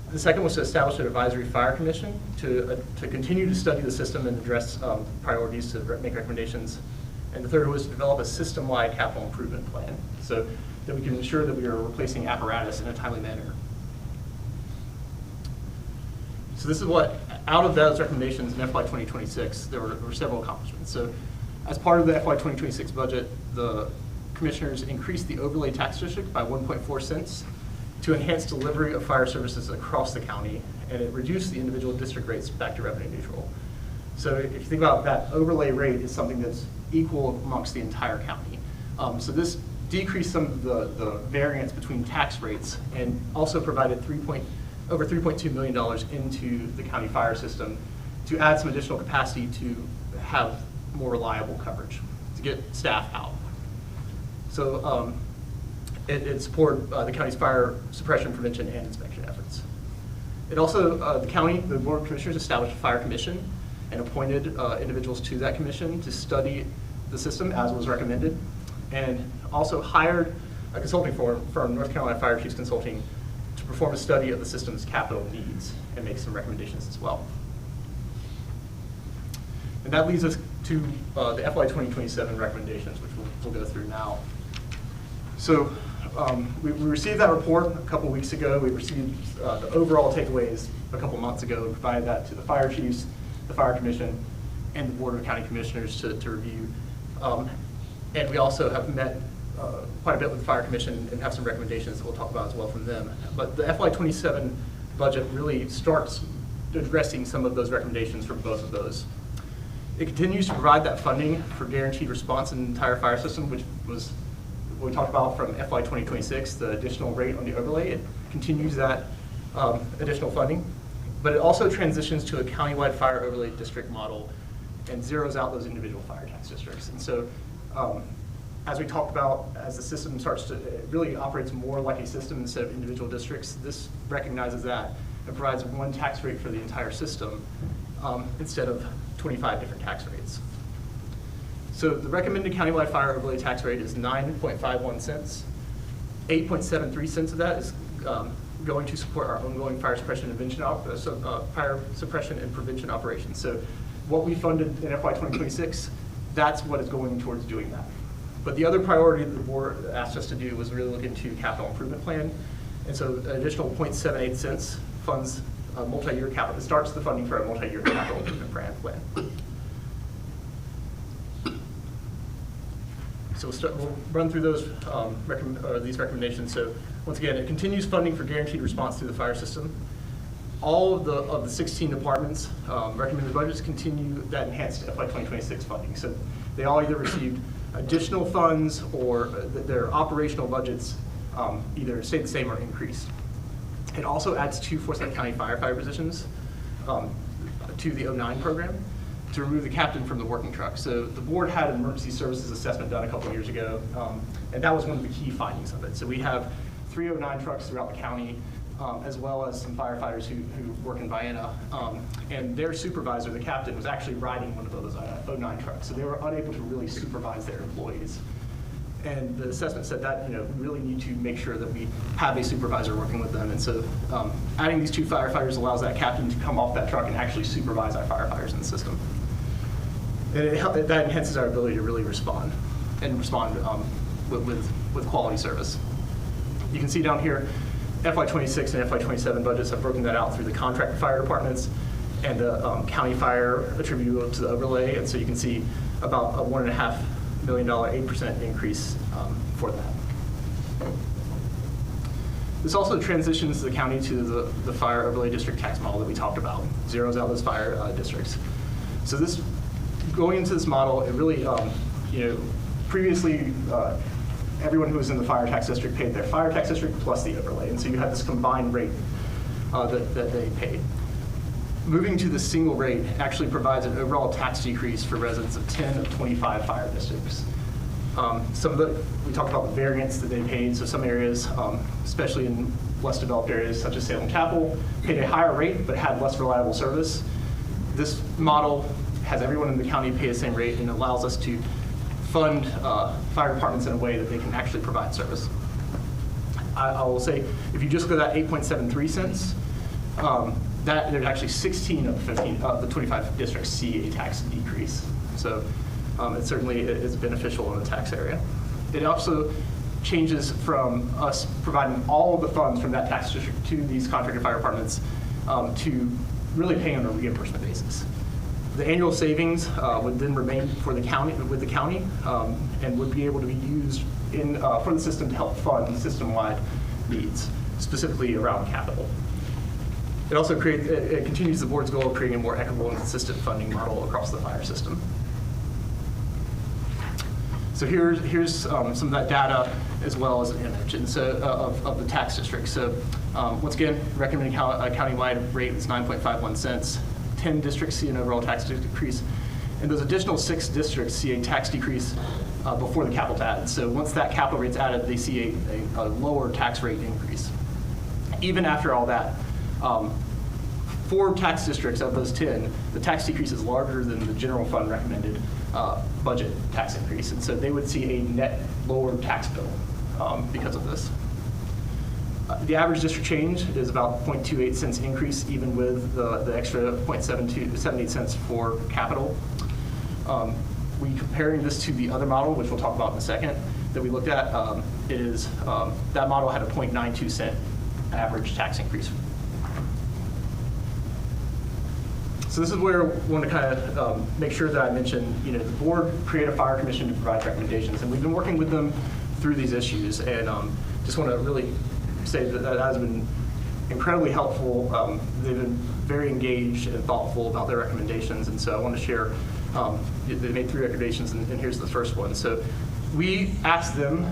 The second was to establish an advisory fire commission to continue to study the system and address priorities to make recommendations. And the third was to develop a system-wide capital improvement plan so that we can ensure that we are replacing apparatus in a timely manner. So this is what, out of those recommendations in FY 2026, there were several accomplishments. So as part of the FY 2026 budget, the commissioners increased the overlay tax district by 1.4 cents to enhance delivery of fire services across the county, and it reduced the individual district rates back to revenue neutral. So if you think about that overlay rate is something that's equal amongst the entire county. So this decreased some of the variance between tax rates and also provided over $3.2 million into the county fire system to add some additional capacity to have more reliable coverage, to get staff out. So it supported the county's fire suppression, prevention, and inspection efforts. It also, the Board of Commissioners established a fire commission and appointed individuals to that commission to study the system as was recommended, and also hired a consulting firm, North Carolina Fire Chiefs Consulting, to perform a study of the system's capital needs and make some recommendations as well. And that leads us to the FY 2027 recommendations, which we'll go through now. So we received that report a couple weeks ago. We received the overall takeaways a couple months ago and provided that to the fire chiefs, the fire commission, and the Board of County Commissioners to review. And we also have met quite a bit with the fire commission and have some recommendations that we'll talk about as well from them. But the FY 27 budget really starts addressing some of those recommendations from both of those. It continues to provide that funding for guaranteed response in the entire fire system, which was what we talked about from FY 2026, the additional rate on the overlay. It continues that additional funding, but it also transitions to a countywide fire overlay district model and zeroes out those individual fire tax districts. And so as we talked about, as the system starts to, it really operates more like a system instead of individual districts. This recognizes that and provides one tax rate for the entire system instead of 25 different tax rates. So the recommended countywide fire overlay tax rate is 9.51 cents. 8.73 cents of that is going to support our ongoing fire suppression and prevention operations. So what we funded in FY 2026, that's what is going towards doing that. But the other priority that the board asked us to do was really look into capital improvement plan. And so an additional 0.78 cents funds a multi-year capital. It starts the funding for a multi-year capital improvement plan. So we'll run through those these recommendations. So once again, it continues funding for guaranteed response through the fire system. All of the 16 departments recommended budgets continue that enhanced FY 2026 funding. So they all either received additional funds or their operational budgets either stayed the same or increased. It also adds 2 Forsyth County firefighter positions to the 09 program to remove the captain from the working truck. So the board had an emergency services assessment done a couple of years ago, and that was one of the key findings of it. So we have 3 09 trucks throughout the county, as well as some firefighters who work in Vienna, and their supervisor, the captain, was actually riding one of those 09 trucks. So they were unable to really supervise their employees. And the assessment said that, we really need to make sure that we have a supervisor working with them. And so adding these 2 firefighters allows that captain to come off that truck and actually supervise our firefighters in the system. And that enhances our ability to really respond with quality service. You can see down here, FY 26 and FY 27 budgets have broken that out through the contract fire departments and the county fire attributable to the overlay. And so you can see about a $1.5 million, 8% increase for that. This also transitions the county to the fire overlay district tax model that we talked about, zeroes out those fire districts. So going into this model, it really, previously everyone who was in the fire tax district paid their fire tax district plus the overlay, and so you had this combined rate that they paid. Moving to the single rate actually provides an overall tax decrease for residents of 10 of 25 fire districts. We talked about the variance that they paid, so some areas, especially in less developed areas such as Salem Chapel, paid a higher rate but had less reliable service. This model has everyone in the county pay the same rate and allows us to fund fire departments in a way that they can actually provide service. I will say, if you just go to that 8.73 cents, that there's actually 16 of the 25 districts see a tax decrease. So it certainly is beneficial in the tax area. It also changes from us providing all of the funds from that tax district to these contracted fire departments to really paying on a reimbursement basis. The annual savings would then remain for the county, with the county, and would be able to be used for the system to help fund system-wide needs, specifically around capital. It also it continues the board's goal of creating a more equitable and consistent funding model across the fire system. So here's some of that data as well as an image and so, of the tax district. So once again, recommended countywide rate is 9.51 cents. 10 districts see an overall tax decrease. And those additional 6 districts see a tax decrease before the capital added. So once that capital rate's added, they see a lower tax rate increase. Even after all that, 4 tax districts of those 10, the tax decrease is larger than the general fund recommended budget tax increase. And so they would see a net lower tax bill because of this. The average district change is about 0.28 cents increase, even with the extra 0.78 cents for capital. We comparing this to the other model, which we'll talk about in a second, that we looked at, that model had a 0.92 cent average tax increase. So this is where I want to kind of make sure that I mention, the board created a fire commission to provide recommendations, and we've been working with them through these issues, and just want to really say that has been incredibly helpful. They've been very engaged and thoughtful about their recommendations, and so I want to share, they made 3 recommendations, and here's the first one. So we asked them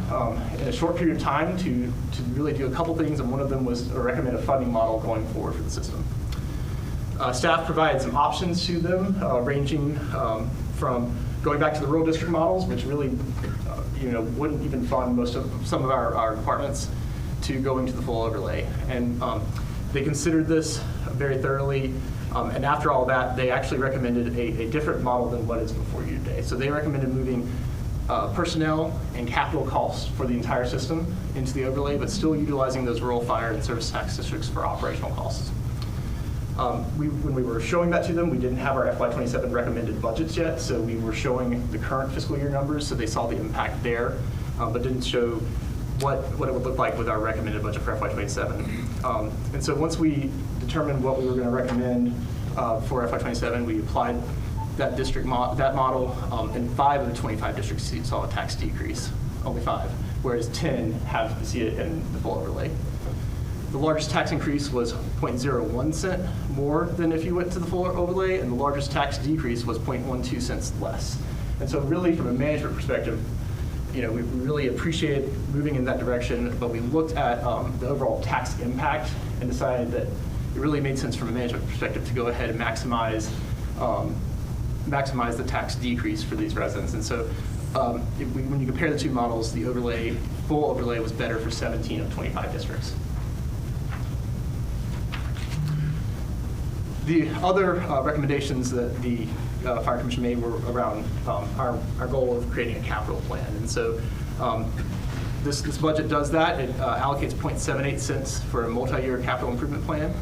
in a short period of time to really do a couple things, and one of them was to recommend a funding model going forward for the system. Staff provided some options to them, ranging from going back to the rural district models, which really wouldn't even fund some of our departments, to going to the full overlay. And they considered this very thoroughly, and after all that, they actually recommended a different model than what is before you today. So they recommended moving personnel and capital costs for the entire system into the overlay, but still utilizing those rural fire and service tax districts for operational costs. When we were showing that to them, we didn't have our FY27 recommended budgets yet, so we were showing the current fiscal year numbers, so they saw the impact there, but didn't show what it would look like with our recommended budget for FY27. And so once we determined what we were going to recommend for FY27, we applied that model, and 5 of the 25 districts saw a tax decrease, only 5, whereas 10 have to see it in the full overlay. The largest tax increase was 0.01 cent more than if you went to the full overlay, and the largest tax decrease was 0.12 cents less. And so really, from a management perspective, we really appreciated moving in that direction, but we looked at the overall tax impact and decided that it really made sense from a management perspective to go ahead and maximize the tax decrease for these residents. And so when you compare the 2 models, the full overlay was better for 17 of 25 districts. The other recommendations that the Fire Commission made were around our goal of creating a capital plan. And so this budget does that. It allocates 0.78 cents for a multi-year capital improvement plan.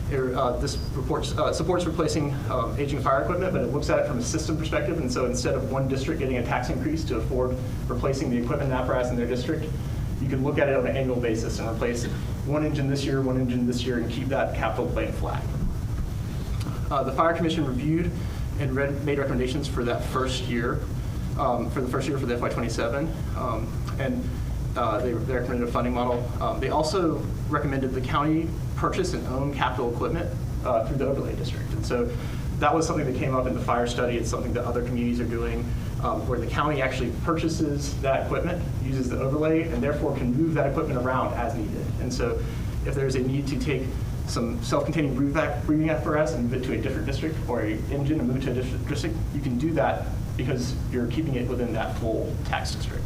This supports replacing aging fire equipment, but it looks at it from a system perspective. And so instead of one district getting a tax increase to afford replacing the equipment and apparatus in their district, you can look at it on an annual basis and replace 1 engine this year, 1 engine this year, and keep that capital plan flat. The Fire Commission reviewed and made recommendations for that first year, for the FY27, and they recommended a funding model. They also recommended the county purchase and own capital equipment through the overlay district. And so that was something that came up in the fire study. It's something that other communities are doing, where the county actually purchases that equipment, uses the overlay, and therefore can move that equipment around as needed. And so if there's a need to take some self-containing breathing apparatus and move it to a different district, or an engine and move it to a different district, you can do that because you're keeping it within that full tax district.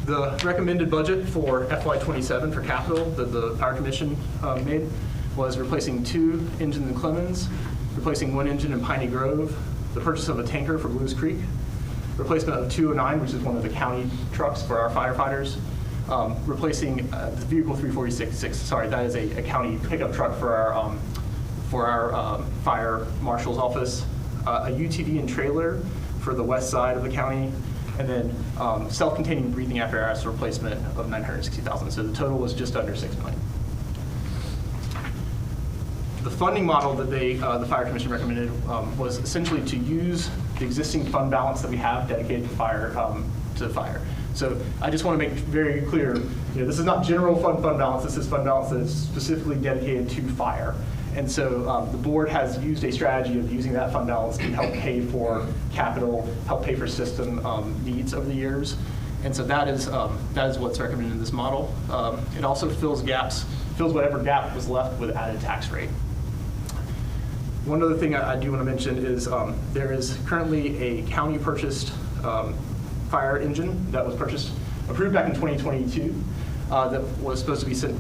The recommended budget for FY27 for capital that the Fire Commission made was replacing 2 engines in Clemens, replacing 1 engine in Piney Grove, the purchase of a tanker for Blues Creek, replacement of 209, which is one of the county trucks for our firefighters, replacing the vehicle 346, sorry, that is a county pickup truck for our fire marshal's office, a UTV and trailer for the west side of the county, and then self-containing breathing apparatus replacement of $960,000. So the total was just under $6 million. The funding model that the Fire Commission recommended was essentially to use the existing fund balance that we have dedicated to fire. So I just want to make very clear, this is not general fund balance. This is fund balance that is specifically dedicated to fire. And so the board has used a strategy of using that fund balance to help pay for capital, help pay for system needs over the years. And so that is what's recommended in this model. It also fills whatever gap was left with added tax rate. One other thing I do want to mention is there is currently a county purchased fire engine that was approved back in 2022 that was supposed to be sent,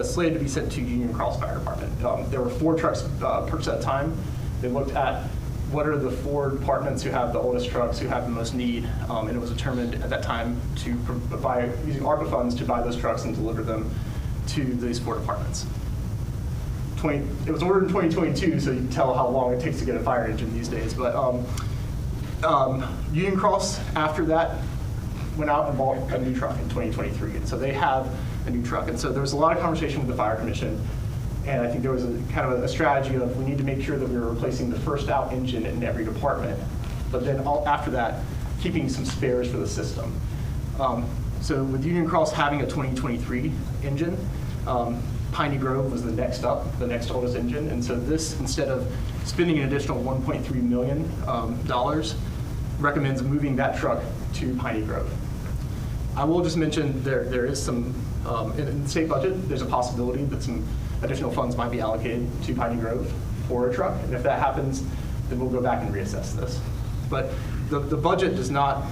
slated to be sent to Union Cross Fire Department. There were 4 trucks purchased at the time. They looked at what are the 4 departments who have the oldest trucks, who have the most need, and it was determined at that time to provide, using ARPA funds to buy those trucks and deliver them to these 4 departments. It was ordered in 2022, so you can tell how long it takes to get a fire engine these days. But Union Cross, after that, went out and bought a new truck in 2023. And so they have a new truck. And so there was a lot of conversation with the Fire Commission. And I think there was kind of a strategy of we need to make sure that we were replacing the first out engine in every department. But then after that, keeping some spares for the system. So with Union Cross having a 2023 engine, Piney Grove was the next oldest engine. And so this, instead of spending an additional $1.3 million, recommends moving that truck to Piney Grove. I will just mention there is some, in the state budget, there's a possibility that some additional funds might be allocated to Piney Grove for a truck. And if that happens, then we'll go back and reassess this. But the budget does not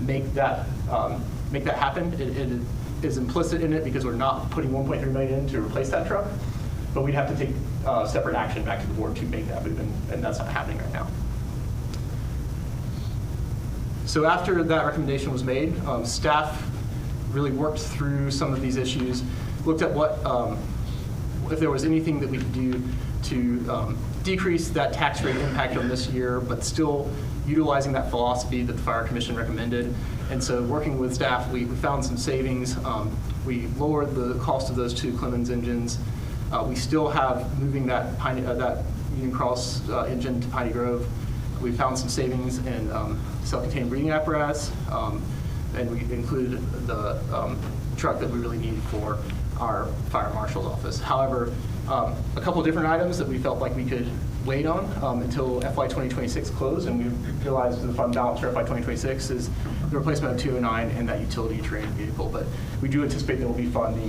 make that happen. It is implicit in it because we're not putting $1.3 million in to replace that truck, but we'd have to take separate action back to the board to make that move, and that's not happening right now. So after that recommendation was made, staff really worked through some of these issues, looked at what, if there was anything that we could do to decrease that tax rate impact on this year, but still utilizing that philosophy that the Fire Commission recommended. And so working with staff, we found some savings. We lowered the cost of those 2 Clemens engines. We still have moving that Union Cross engine to Piney Grove. We found some savings in self-contained breathing apparatus, and we included the truck that we really need for our fire marshal's office. However, a couple of different items that we felt like we could wait on until FY 2026 closed, and we realized the fund balance for FY 2026 is the replacement of 209 and that utility terrain vehicle. But we do anticipate there will be funding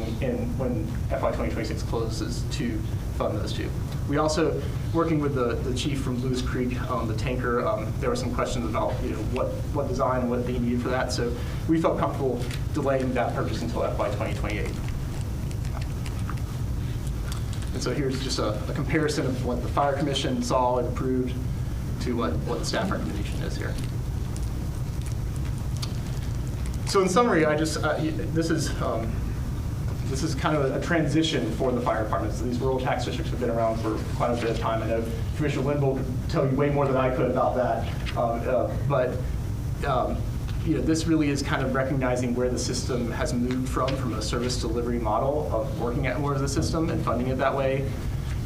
when FY 2026 closes to fund those 2. We also, working with the chief from Lewis Creek, the tanker, there were some questions about what design and what they needed for that. So we felt comfortable delaying that purchase until FY 2028. And so here's just a comparison of what the Fire Commission saw and approved to what the staff recommendation is here. So in summary, this is kind of a transition for the fire departments. So these rural tax districts have been around for quite a bit of time. I know Commissioner Linville could tell you way more than I could about that. This really is kind of recognizing where the system has moved from a service delivery model of working at more of the system and funding it that way.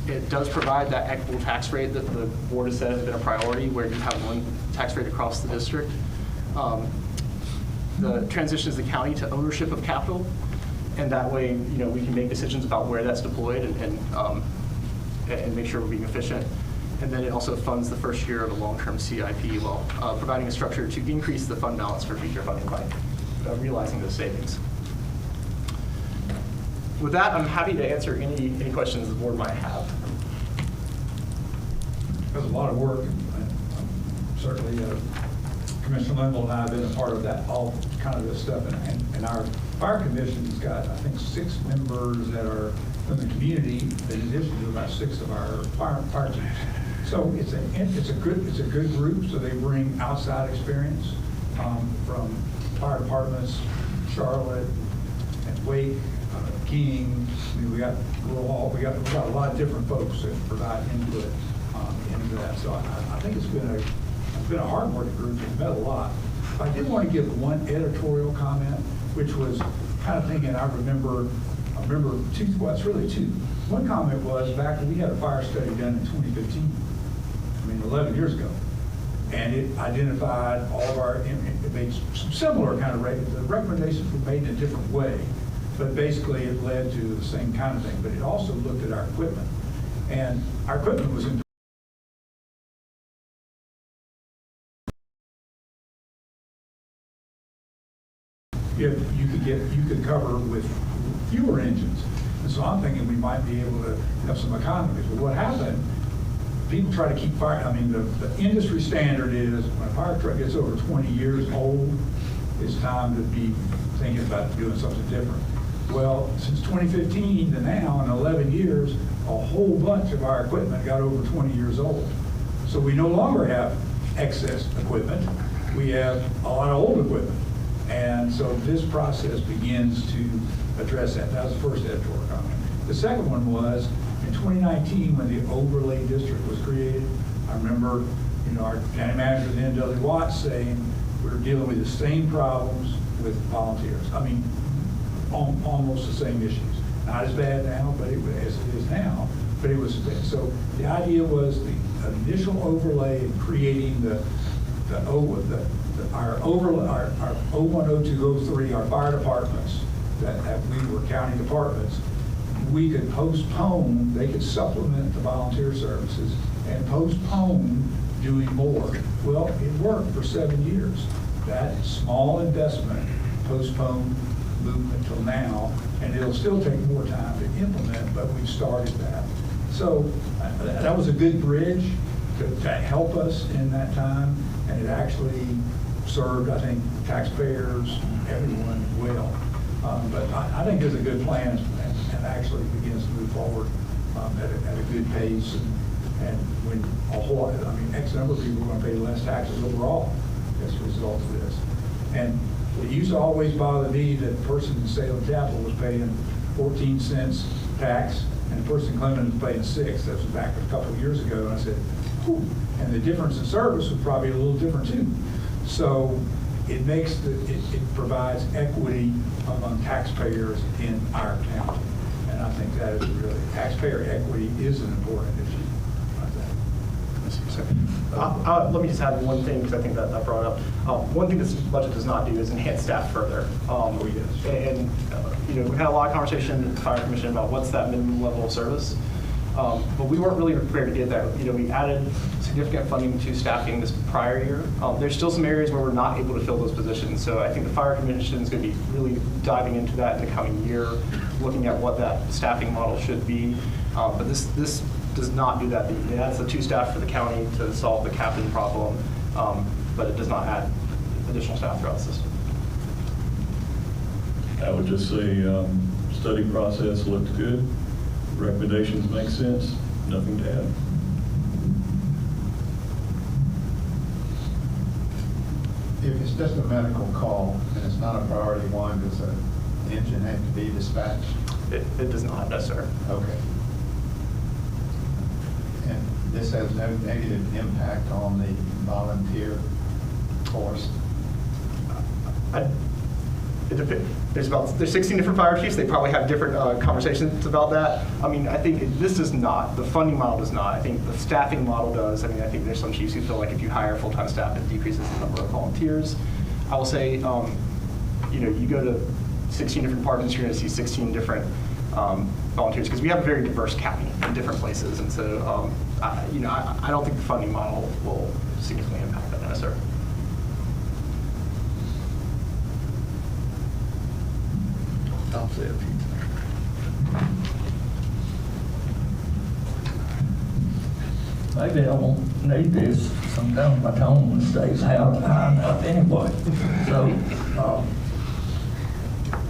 It does provide that equitable tax rate that the board has said has been a priority, where you have one tax rate across the district. The transitions the county to ownership of capital, and that way, we can make decisions about where that's deployed and make sure we're being efficient. And then it also funds the first year of a long-term CIP while providing a structure to increase the fund balance for future funding by realizing those savings. With that, I'm happy to answer any questions the board might have. There's a lot of work, and certainly Commissioner Linville and I have been a part of that, all kind of this stuff. And our fire commission's got, I think, 6 members that are from the community, in addition to about 6 of our fire chiefs. So it's a good group. So they bring outside experience from fire departments, Charlotte and Wake, King. I mean, we got a lot of different folks that provide input into that. So I think it's been a hard working group. We've met a lot. I did want to give one editorial comment, which was kind of thinking. I remember 2. Well, it's really 2. One comment was back when we had a fire study done in 2015. I mean, 11 years ago. And it identified all of our, it made some similar kind of, the recommendations were made in a different way, but basically it led to the same kind of thing. But it also looked at our equipment. And our equipment was in you could cover with fewer engines. And so I'm thinking we might be able to have some economies. But what happened, people try to keep fire, I mean, the industry standard is when a fire truck gets over 20 years old, it's time to be thinking about doing something different. Well, since 2015 to now, in 11 years, a whole bunch of our equipment got over 20 years old. So we no longer have excess equipment. We have a lot of old equipment. And so this process begins to address that. That was the first editorial comment. The second one was in 2019 when the overlay district was created. I remember, our county manager then, Dudley Watts, saying we're dealing with the same problems with volunteers. I mean, almost the same issues. Not as bad now, but as it is now. But it was so. The idea was the initial overlay in creating our 01, 02, 03, our fire departments, that we were county departments, we could postpone, they could supplement the volunteer services and postpone doing more. Well, it worked for 7 years. That small investment postponed movement till now, and it'll still take more time to implement, but we've started that. So that was a good bridge to help us in that time, and it actually served, I think, taxpayers, everyone well. But I think there's a good plan and actually begins to move forward at a good pace. And when a whole, X number of people are going to pay less taxes overall as a result of this. And it used to always bother me that a person in Salem Chapel was paying 14 cents tax and a person in Clemens was paying 6. That was back a couple of years ago. And I said, whew. And the difference in service was probably a little different too. So it makes it provides equity among taxpayers in our county. And I think that is really, taxpayer equity is an important issue. Let me just add one thing, because I think that brought up. One thing this budget does not do is enhance staff further. And we had a lot of conversation at the Fire Commission about what's that minimum level of service. But we weren't really prepared to get that. We added significant funding to staffing this prior year. There's still some areas where we're not able to fill those positions. So I think the Fire Commission is going to be really diving into that in the coming year, looking at what that staffing model should be. But this does not do that. It adds the 2 staff for the county to solve the captain problem, but it does not add additional staff throughout the system. I would just say study process looked good. Recommendations make sense. Nothing to add. If it's just a medical call and it's not a priority one, does an engine have to be dispatched? It does not, no, sir. Okay. And this has no negative impact on the volunteer force? It depends. There's 16 different fire chiefs. They probably have different conversations about that. I think this does not. The funding model does not. I think the staffing model does. I think there's some chiefs who feel like if you hire full-time staff, it decreases the number of volunteers. I will say, you go to 16 different departments, you're going to see 16 different volunteers, because we have a very diverse county in different places. And so, I don't think the funding model will significantly impact that necessarily. I'll say a few things. Maybe I won't need this. Sometimes my tone stays high enough anyway. So,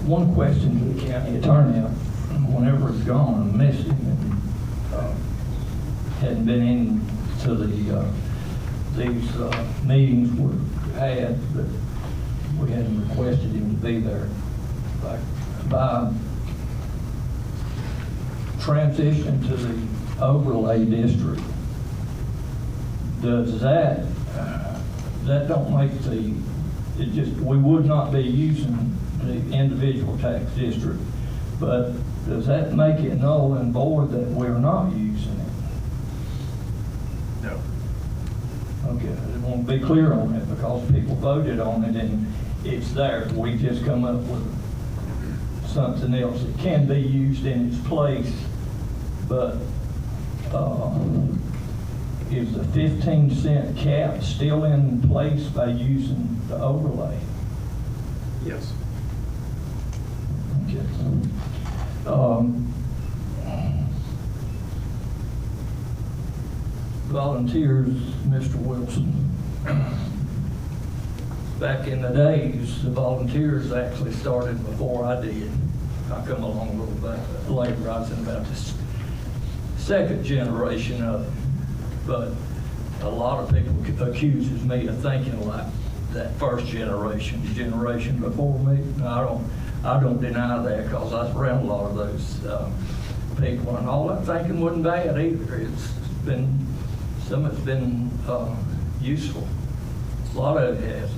one question to the county attorney, whenever it's gone, I missed him, and hadn't been into these meetings we had, but we hadn't requested him to be there. By transition to the overlay district, does that don't make we would not be using the individual tax district, but does that make it null and void that we're not using it? No. Okay, I want to be clear on it because people voted on it and it's there. We just come up with something else that can be used in its place, but is the 15-cent cap still in place by using the overlay? Yes. Okay. Volunteers, Mr. Wilson. Back in the days, the volunteers actually started before I did. I come along a little bit later. I was in about the second generation of it. But a lot of people accuses me of thinking like that first generation, the generation before me. No, I don't deny that because I was around a lot of those people, and all that thinking wasn't bad either. Some of it's been useful. A lot of it has.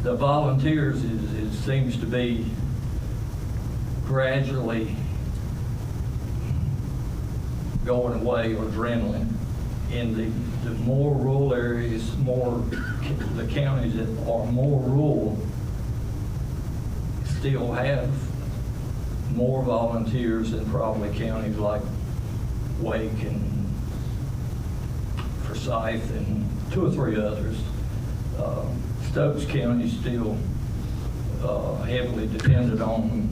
The volunteers it seems to be gradually going away or dwindling in the more rural areas, the counties that are more rural still have more volunteers than probably counties like Wake and Forsyth and 2 or 3 others. Stokes County is still heavily dependent on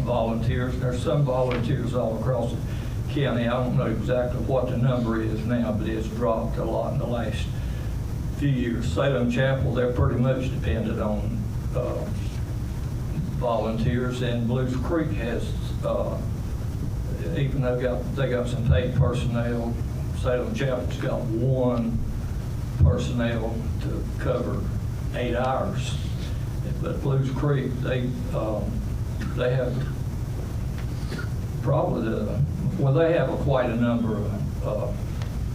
volunteers. There's some volunteers all across the county. I don't know exactly what the number is now, but it's dropped a lot in the last few years. Salem Chapel, they're pretty much dependent on volunteers, and Blues Creek has, even though they got some paid personnel, Salem Chapel's got 1 personnel to cover 8 hours. But Blues Creek, they have probably they have quite a number of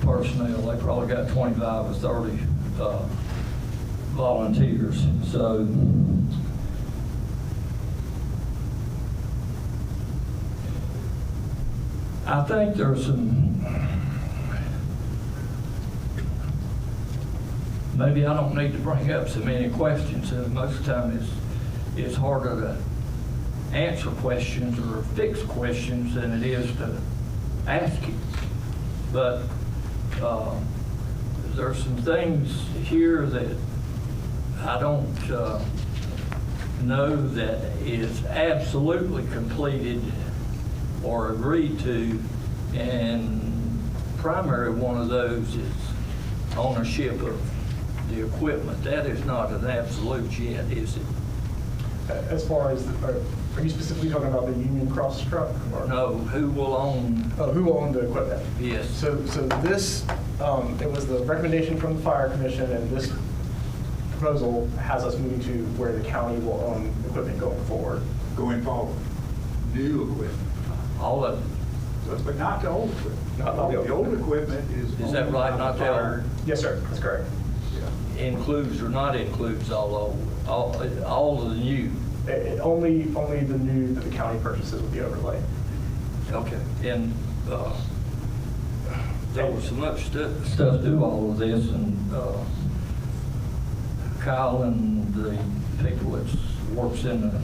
personnel. They probably got 25 or 30 volunteers. So I think there's maybe I don't need to bring up so many questions. Most of the time it's harder to answer questions or fix questions than it is to ask you. But there's some things here that I don't know that is absolutely completed or agreed to, and primary one of those is ownership of the equipment. That is not an absolute yet, is it? As far as, are you specifically talking about the Union Cross truck? Or? No, who will own? Oh, who will own the equipment? Yes. So this, it was the recommendation from the Fire Commission, and this proposal has us moving to where the county will own equipment going forward. Going forward, new equipment. All of it. But not the old equipment. Not the old equipment is. Is that right? Not the old? Yes, sir. That's correct. Includes or not includes all of the new? Only the new that the county purchases with the overlay. Okay. And there was so much stuff to all of this, and Kyle and the people that works in the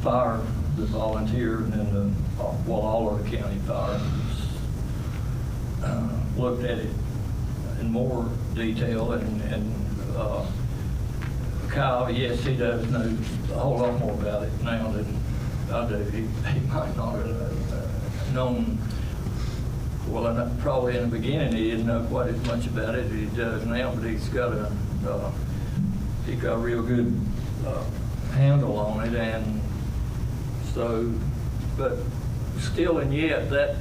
fire, the volunteer, and then all of the county fire looked at it in more detail, and Kyle, yes, he does know a whole lot more about it now than I do. He might not have known, well, probably in the beginning he didn't know quite as much about it as he does now, but he's got a real good handle on it, and so, but still and yet that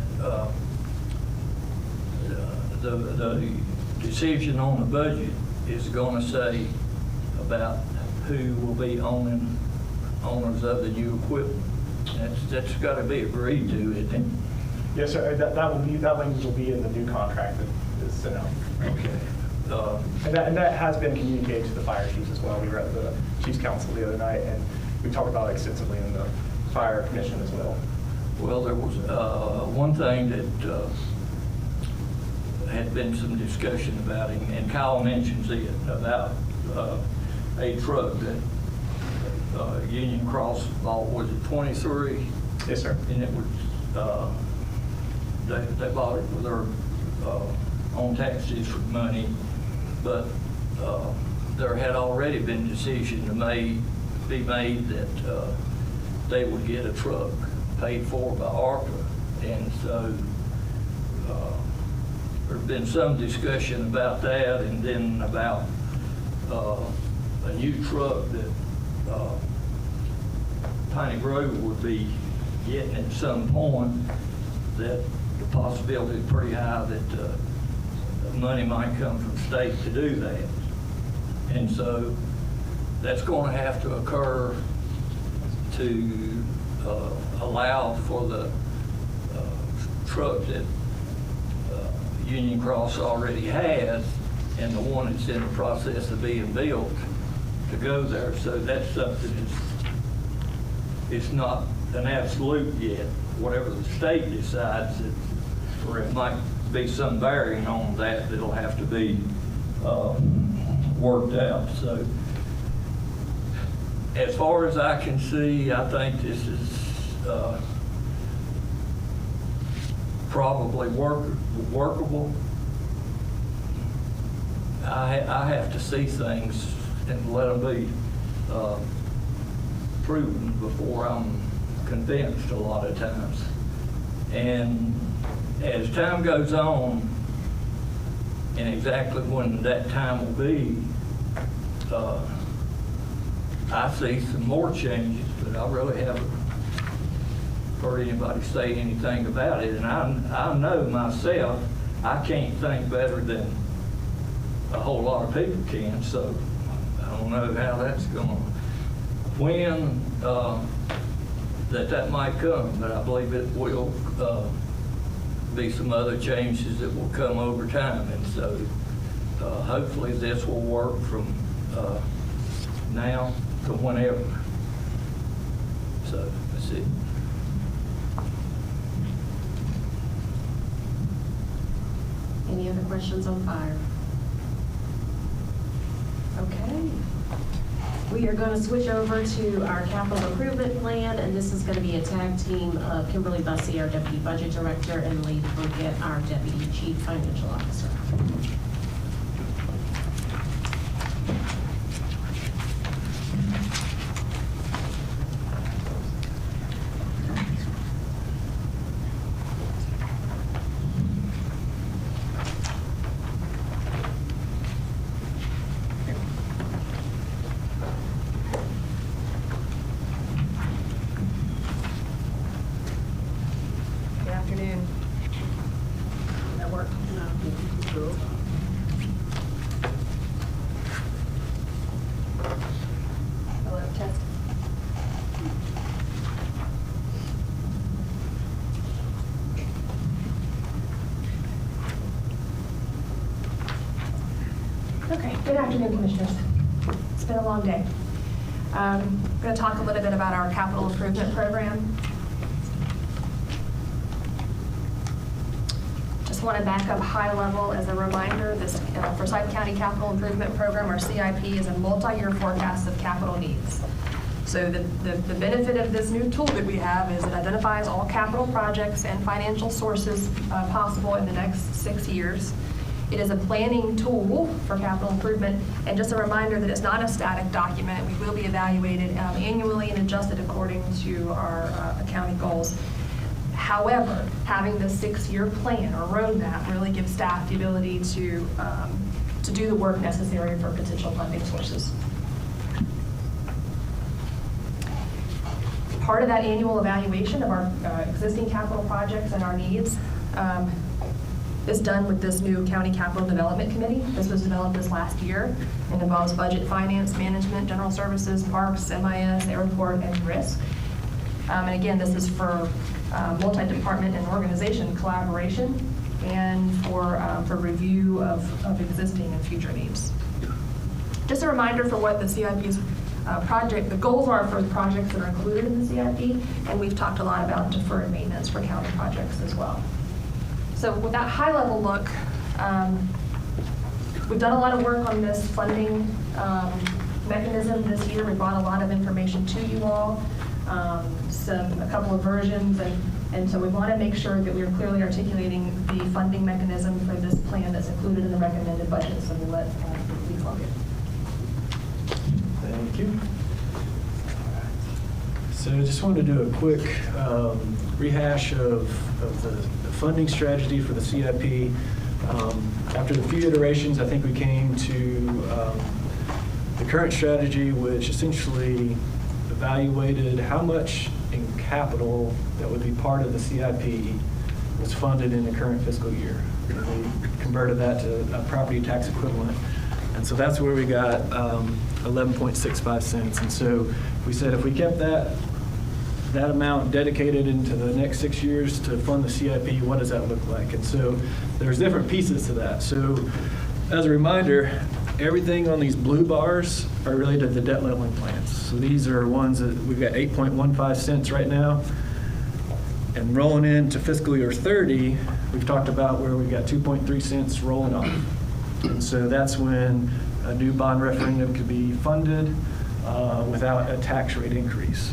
the decision on the budget is going to say about who will be owners of the new equipment. That's got to be agreed to, isn't it? Yes, sir. That language will be in the new contract that is sent out. Okay. And that has been communicated to the fire chiefs as well. We were at the Chiefs Council the other night, and we talked about it extensively in the Fire Commission as well. Well, there was one thing that had been some discussion about him, and Kyle mentions it, about a truck that Union Cross bought, was it 23? Yes, sir. And it was, they bought it with their own tax district money, but there had already been decision be made that they would get a truck paid for by ARPA, and so there's been some discussion about that, and then about a new truck that Piney Grove would be getting at some point, that the possibility is pretty high that money might come from state to do that. And so that's going to have to occur to allow for the truck that Union Cross already has, and the one that's in the process of being built, to go there. So that's something it's not an absolute yet. Whatever the state decides, it might be some bearing on that that'll have to be worked out. So as far as I can see, I think this is probably workable. I have to see things and let them be proven before I'm convinced a lot of times. And as time goes on, and exactly when that time will be, I see some more changes, but I really haven't heard anybody say anything about it. And I know myself, I can't think better than a whole lot of people can, so I don't know how that's going to, when that might come, but I believe it will be some other changes that will come over time. And so hopefully this will work from now to whenever. So that's it. Any other questions on fire? Okay. We are going to switch over to our capital improvement plan, and this is going to be a tag team of Kimberly Bussey, our Deputy Budget Director, and Lee Plunkett, our Deputy Chief Financial Officer. Good afternoon. That work? No. Hello, test. Okay, good afternoon, Commissioners. It's been a long day. I'm going to talk a little bit about our capital improvement program. Just want to back up high level as a reminder, this Forsyth County Capital Improvement Program, or CIP, is a multi-year forecast of capital needs. So the benefit of this new tool that we have is it identifies all capital projects and financial sources possible in the next 6 years. It is a planning tool for capital improvement, and just a reminder that it's not a static document. We will be evaluated annually and adjusted according to our accounting goals. However, having the 6-year plan or roadmap really gives staff the ability to do the work necessary for potential funding sources. Part of that annual evaluation of our existing capital projects and our needs is done with this new County Capital Development Committee. This was developed this last year and involves budget, finance, management, general services, parks, MIS, airport, and risk. And again, this is for multi-department and organization collaboration and for review of existing and future needs. Just a reminder for what the CIP's the goals are for the projects that are included in the CIP, and we've talked a lot about deferred maintenance for county projects as well. So with that high-level look, We've done a lot of work on this funding mechanism this year. We brought a lot of information to you all, a couple of versions, and so we want to make sure that we're clearly articulating the funding mechanism for this plan that's included in the recommended budget. So we'll let please log in. Thank you. So I just wanted to do a quick rehash of the funding strategy for the CIP. After the few iterations, I think we came to the current strategy, which essentially evaluated how much in capital that would be part of the CIP was funded in the current fiscal year. And we converted that to a property tax equivalent. And so that's where we got 11.65 cents. And so we said if we kept that amount dedicated into the next 6 years to fund the CIP, what does that look like? And so there's different pieces to that. So as a reminder, everything on these blue bars are related to the debt leveling plans. So these are ones that we've got 8.15 cents right now. And rolling into fiscal year 30, we've talked about where we've got 2.3 cents rolling off. And so that's when a new bond referendum could be funded without a tax rate increase.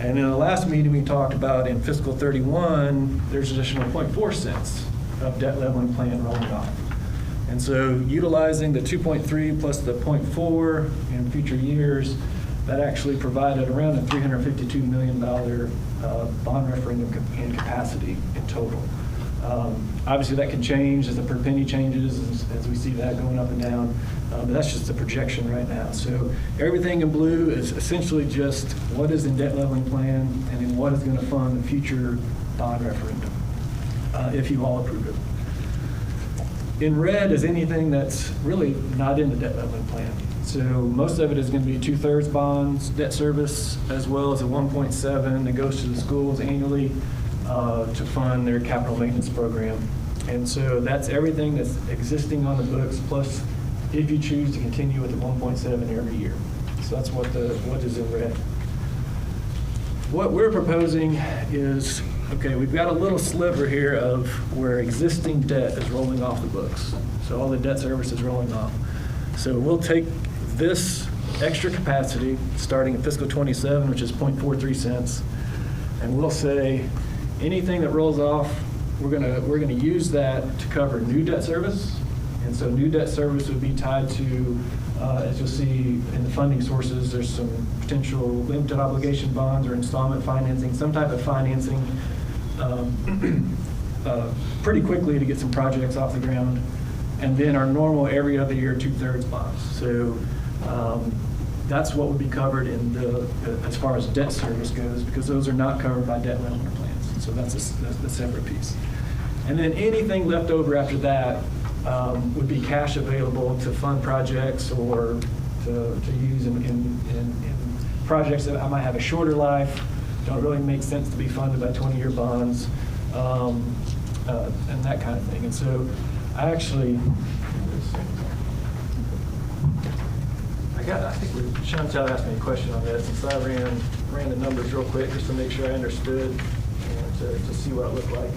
And in the last meeting, we talked about in fiscal 31, there's additional 0.4 cents of debt leveling plan rolling off. And so utilizing the 2.3 plus the 0.4 in future years, that actually provided around a $352 million bond referendum in capacity in total. Obviously, that can change as the per penny changes, as we see that going up and down. But that's just a projection right now. So everything in blue is essentially just what is in debt leveling plan and then what is going to fund the future bond referendum, if you all approve it. In red is anything that's really not in the debt leveling plan. So most of it is going to be 2/3 bonds, debt service, as well as a 1.7 that goes to the schools annually to fund their capital maintenance program. And so that's everything that's existing on the books, plus if you choose to continue with the 1.7 every year. So that's what is in red. What we're proposing is, okay, we've got a little sliver here of where existing debt is rolling off the books. So all the debt service is rolling off. So we'll take this extra capacity starting in fiscal 27, which is 0.43 cents, and we'll say anything that rolls off, we're gonna use that to cover new debt service. And so new debt service would be tied to, as you'll see in the funding sources, there's some potential limited obligation bonds or installment financing, some type of financing pretty quickly to get some projects off the ground. And then our normal every other year 2/3 bonds. So that's what would be covered in as far as debt service goes, because those are not covered by debt leveling plans. So that's a separate piece. And then anything left over after that would be cash available to fund projects or to use in projects that I might have a shorter life, don't really make sense to be funded by 20-year bonds, and that kind of thing. And so I actually, I think Chantel asked me a question on this, and so I ran the numbers real quick just to make sure I understood and to see what it looked like.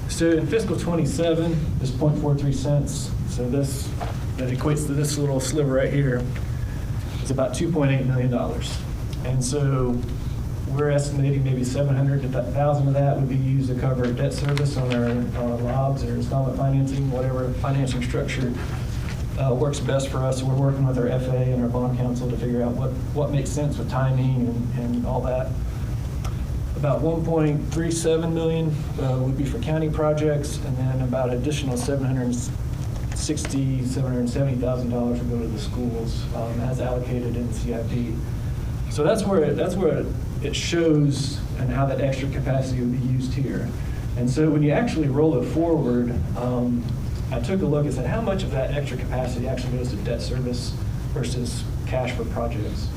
So in fiscal 27, this 0.43 cents, so that equates to this little sliver right here. It's about $2.8 million. And so we're estimating maybe 700 to 1,000 of that would be used to cover debt service on our LOBs or installment financing, whatever financing structure works best for us. So we're working with our FA and our bond counsel to figure out what makes sense with timing and all that. About 1.37 million would be for county projects, and then about additional $770,000 would go to the schools as allocated in the CIP. So that's where it shows and how that extra capacity would be used here. And so when you actually roll it forward, I took a look and said, how much of that extra capacity actually goes to debt service versus cash for projects?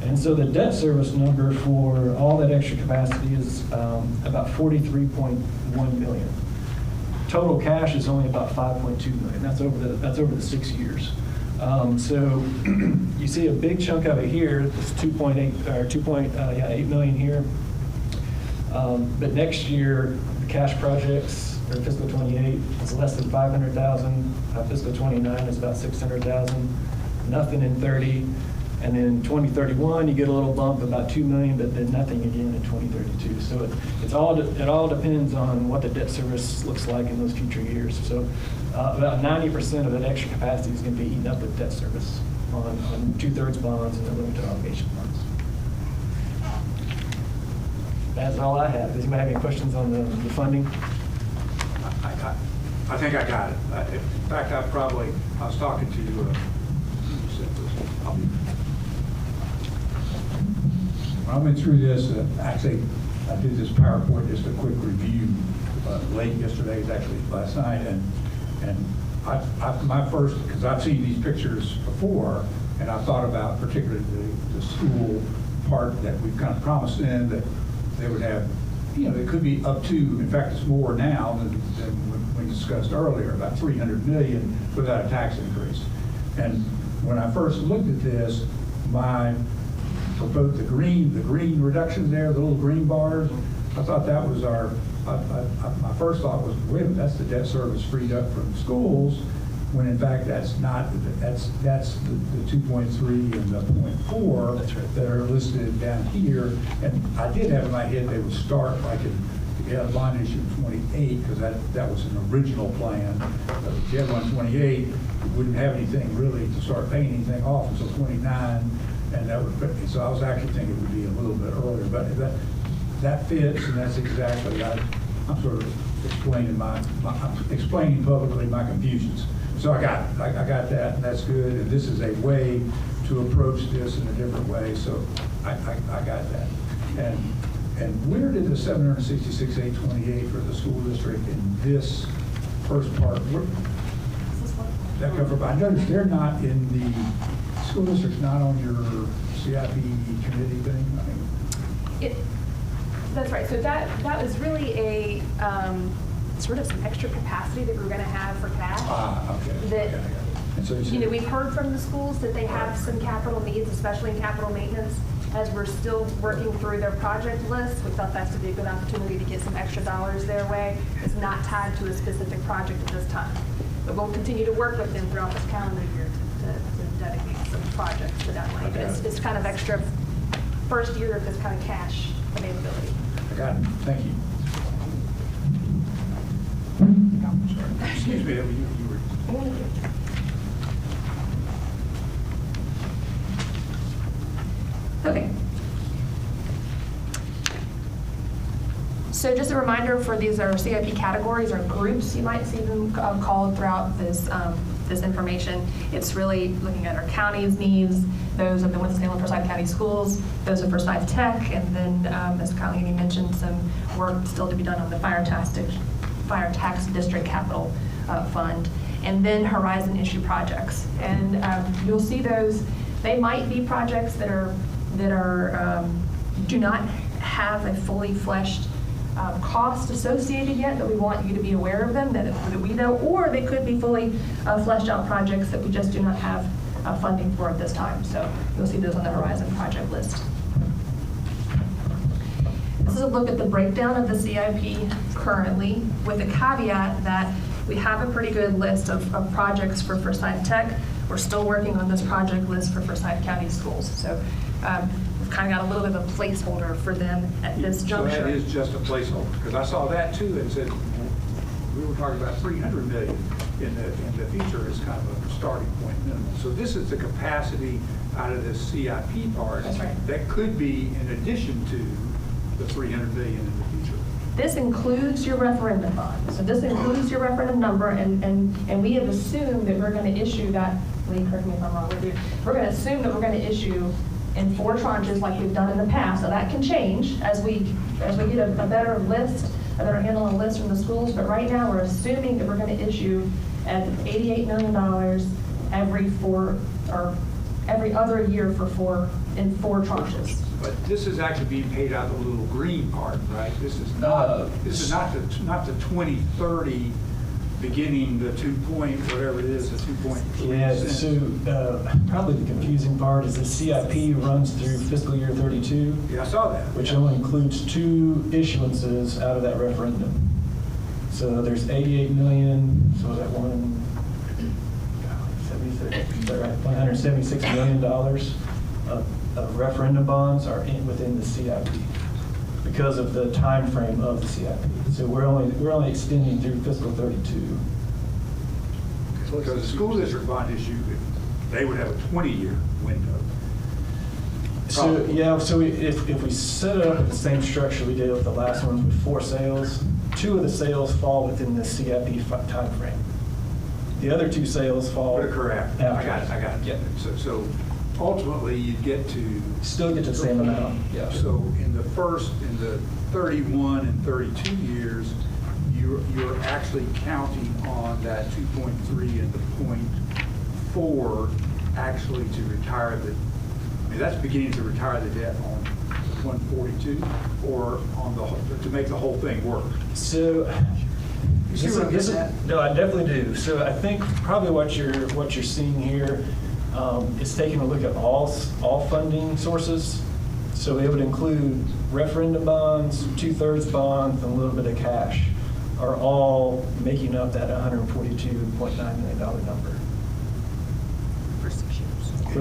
And so the debt service number for all that extra capacity is about $43.1 million. Total cash is only about $5.2 million. That's over the 6 years. So you see a big chunk of it here. This 8 million here. But next year, cash projects for fiscal '28 is less than 500,000. Fiscal '29 is about 600,000. Nothing in '30. And then 2031, you get a little bump, about 2 million, but then nothing again in 2032. So it all depends on what the debt service looks like in those future years. So about 90% of that extra capacity is going to be eaten up with debt service on 2/3 bonds and the limited obligation bonds. That's all I have. Does anybody have any questions on the funding? I think I got it. In fact, I was talking to When I went through this, actually, I did this PowerPoint, just a quick review late yesterday, actually last night, and my first, because I've seen these pictures before, and I thought about particularly the school part that we've kind of promised in, that they would have, it could be up to, in fact, it's more now than we discussed earlier, about 300 million without a tax increase. And when I first looked at this, for both the green reduction there, the little green bars, I thought that was my first thought was, wait a minute, that's the debt service freed up from schools, when in fact that's not, that's the 2.3 and the 0.4 that are listed down here. And I did have in my head they would start like if you had a bond issue in 28, because that was an original plan. But if you had one in 28, you wouldn't have anything really to start paying anything off until 29. And so I was actually thinking it would be a little bit earlier, but that fits, and that's exactly, I'm sort of explaining explaining publicly my confusions. So I got that, and that's good, and this is a way to approach this in a different way, so I got that. And where did the 766,828 for the school district in this first part, that come from? I noticed they're not in the school district's not on your CIP committee thing? That's right. So that was really a sort of some extra capacity that we were going to have for cash. Okay. That, and so we've heard from the schools that they have some capital needs, especially in capital maintenance. As we're still working through their project list, we thought that's to be a good opportunity to get some extra dollars their way. It's not tied to a specific project at this time. But we'll continue to work with them throughout this calendar year to dedicate some projects to that money. But it's kind of extra first year of this kind of cash availability. I got it. Thank you. Excuse me, you were. Okay. So just a reminder for these are CIP categories or groups, you might see them called throughout this this information. It's really looking at our county's needs. Those are the Winston-Salem Forsyth County Schools. Those are Forsyth Tech, and then as Colleen mentioned, some work still to be done on the Fire Tax District Capital Fund, and then Horizon issue projects. And you'll see those. They might be projects that do not have a fully fleshed cost associated yet, that we want you to be aware of them, that we know, or they could be fully fleshed out projects that we just do not have funding for at this time. So you'll see those on the Horizon project list. This is a look at the breakdown of the CIP currently, with a caveat that we have a pretty good list of projects for Forsyth Tech. We're still working on this project list for Forsyth County Schools. So we've kind of got a little bit of a placeholder for them at this juncture. So that is just a placeholder, because I saw that too and said, we were talking about 300 million in the future as kind of a starting point minimum. So this is the capacity out of this CIP part. That's right. That could be in addition to the 300 million in the future. This includes your referendum bond. So this includes your referendum number, and we have assumed that we're going to issue that, Lee, correct me if I'm wrong with you, we're going to assume that we're going to issue in 4 tranches like we've done in the past. So that can change as we get a better list, a better handle on lists from the schools. But right now we're assuming that we're going to issue at $88 million every other year in 4 tranches. But this is actually being paid out the little green part, right? This is not the 2030 beginning the 2 point, whatever it is, the 2.3 Yeah, cents. so probably the confusing part is the CIP runs through fiscal year 32. Yeah, I saw that. Which only includes 2 issuances out of that referendum. So there's 88 million, so that $176 million of referendum bonds are within the CIP because of the time frame of the CIP. So we're only extending through fiscal 32. Because the school district bond issue, they would have a 20-year window. So, yeah, so if we set it up with the same structure we did with the last ones with 4 sales, 2 of the sales fall within the CIP timeframe. The other 2 sales fall. Correct. I got it. Yeah. So ultimately, you get to. Still get to the same amount, yeah. So in the 31 and 32 years, you're actually counting on that 2.3 and the 0.4 actually to retire the, I mean, that's beginning to retire the debt on 142 or on to make the whole thing work. So, no, I definitely do. So I think probably what you're seeing here is taking a look at all funding sources. So it would include referendum bonds, 2/3 bonds, and a little bit of cash are all making up that $142.9 million number. For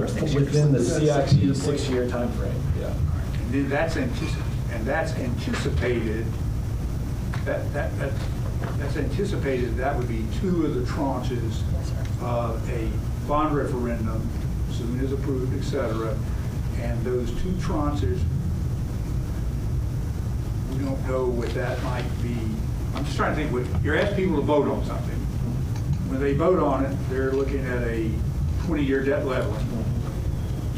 6 years. Within the CIP 6-year time frame, yeah. And then that's anticipated, that's anticipated that would be 2 of the tranches of a bond referendum, soon as approved, et cetera. And those 2 tranches, we don't know what that might be. I'm just trying to think, you're asking people to vote on something. When they vote on it, they're looking at a 20-year debt leveling.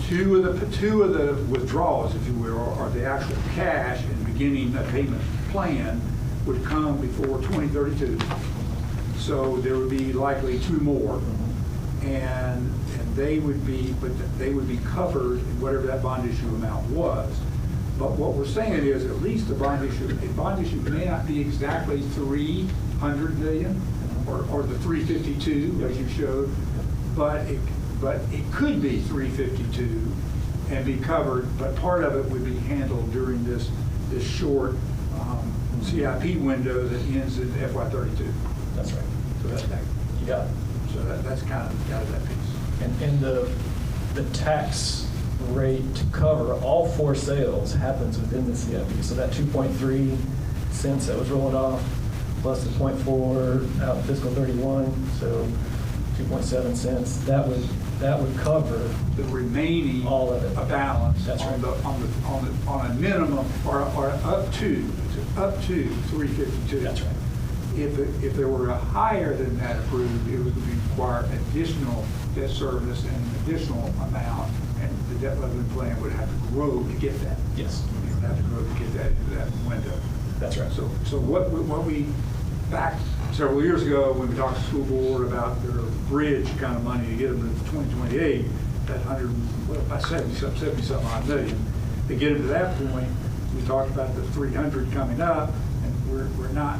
2 of the withdrawals, if you will, are the actual cash and beginning a payment plan would come before 2032. So there would be likely 2 more. And they would be covered in whatever that bond issue amount was. But what we're saying is at least a bond issue may not be exactly 300 million or the 352 as you showed, but it could be 352 and be covered, but part of it would be handled during this short CIP window that ends in FY32. That's right. So that's that. You got it. So that's kind of that piece. And the tax rate to cover all 4 sales happens within the CIP. So that 2.3 cents that was rolled off, plus the 0.4 out fiscal 31, so 2.7 cents. That would cover the remaining all of it. A balance. That's right. On a minimum or up to 352. That's right. If there were a higher than that approved, it would require additional debt service and an additional amount, and the debt leveling plan would have to grow to get that. Yes. It would have to grow to get that into that window. That's right. So what we, back several years ago, when we talked to the school board about their bridge kind of money to get them to 2028, that about 70-something odd million, to get them to that point, we talked about the 300 coming up, and we're not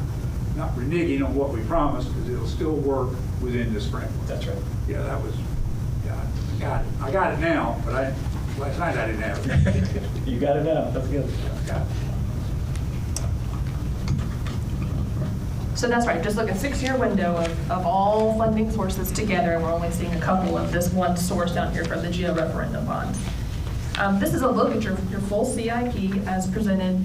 reneging on what we promised, because it'll still work within this framework. That's right. Yeah, that was, I got it now, but last night I didn't have it. You got it now, that's good. I got it. So that's right, just look at 6-year window of all funding sources together, and we're only seeing a couple of this one source down here for the GEO referendum bonds. This is a look at your full CIP as presented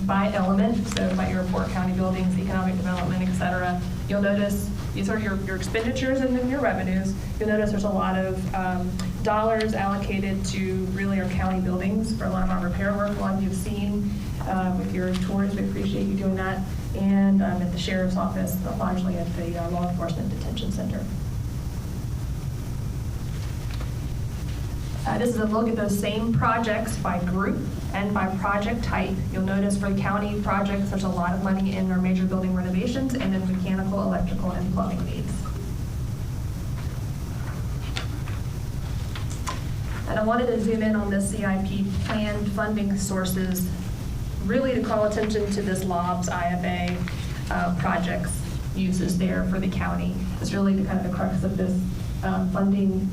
by element, so by your report, county buildings, economic development, et cetera. You'll notice these are your expenditures and then your revenues. You'll notice there's a lot of dollars allocated to really our county buildings for a lot of our repair work. A lot of you have seen with your tours, we appreciate you doing that. And at the sheriff's office, but largely at the law enforcement detention center. This is a look at those same projects by group and by project type. You'll notice for the county projects, there's a lot of money in our major building renovations and in mechanical, electrical, and plumbing needs. And I wanted to zoom in on this CIP planned funding sources, really to call attention to this LOBS IFA projects uses there for the county. It's really the kind of the crux of this funding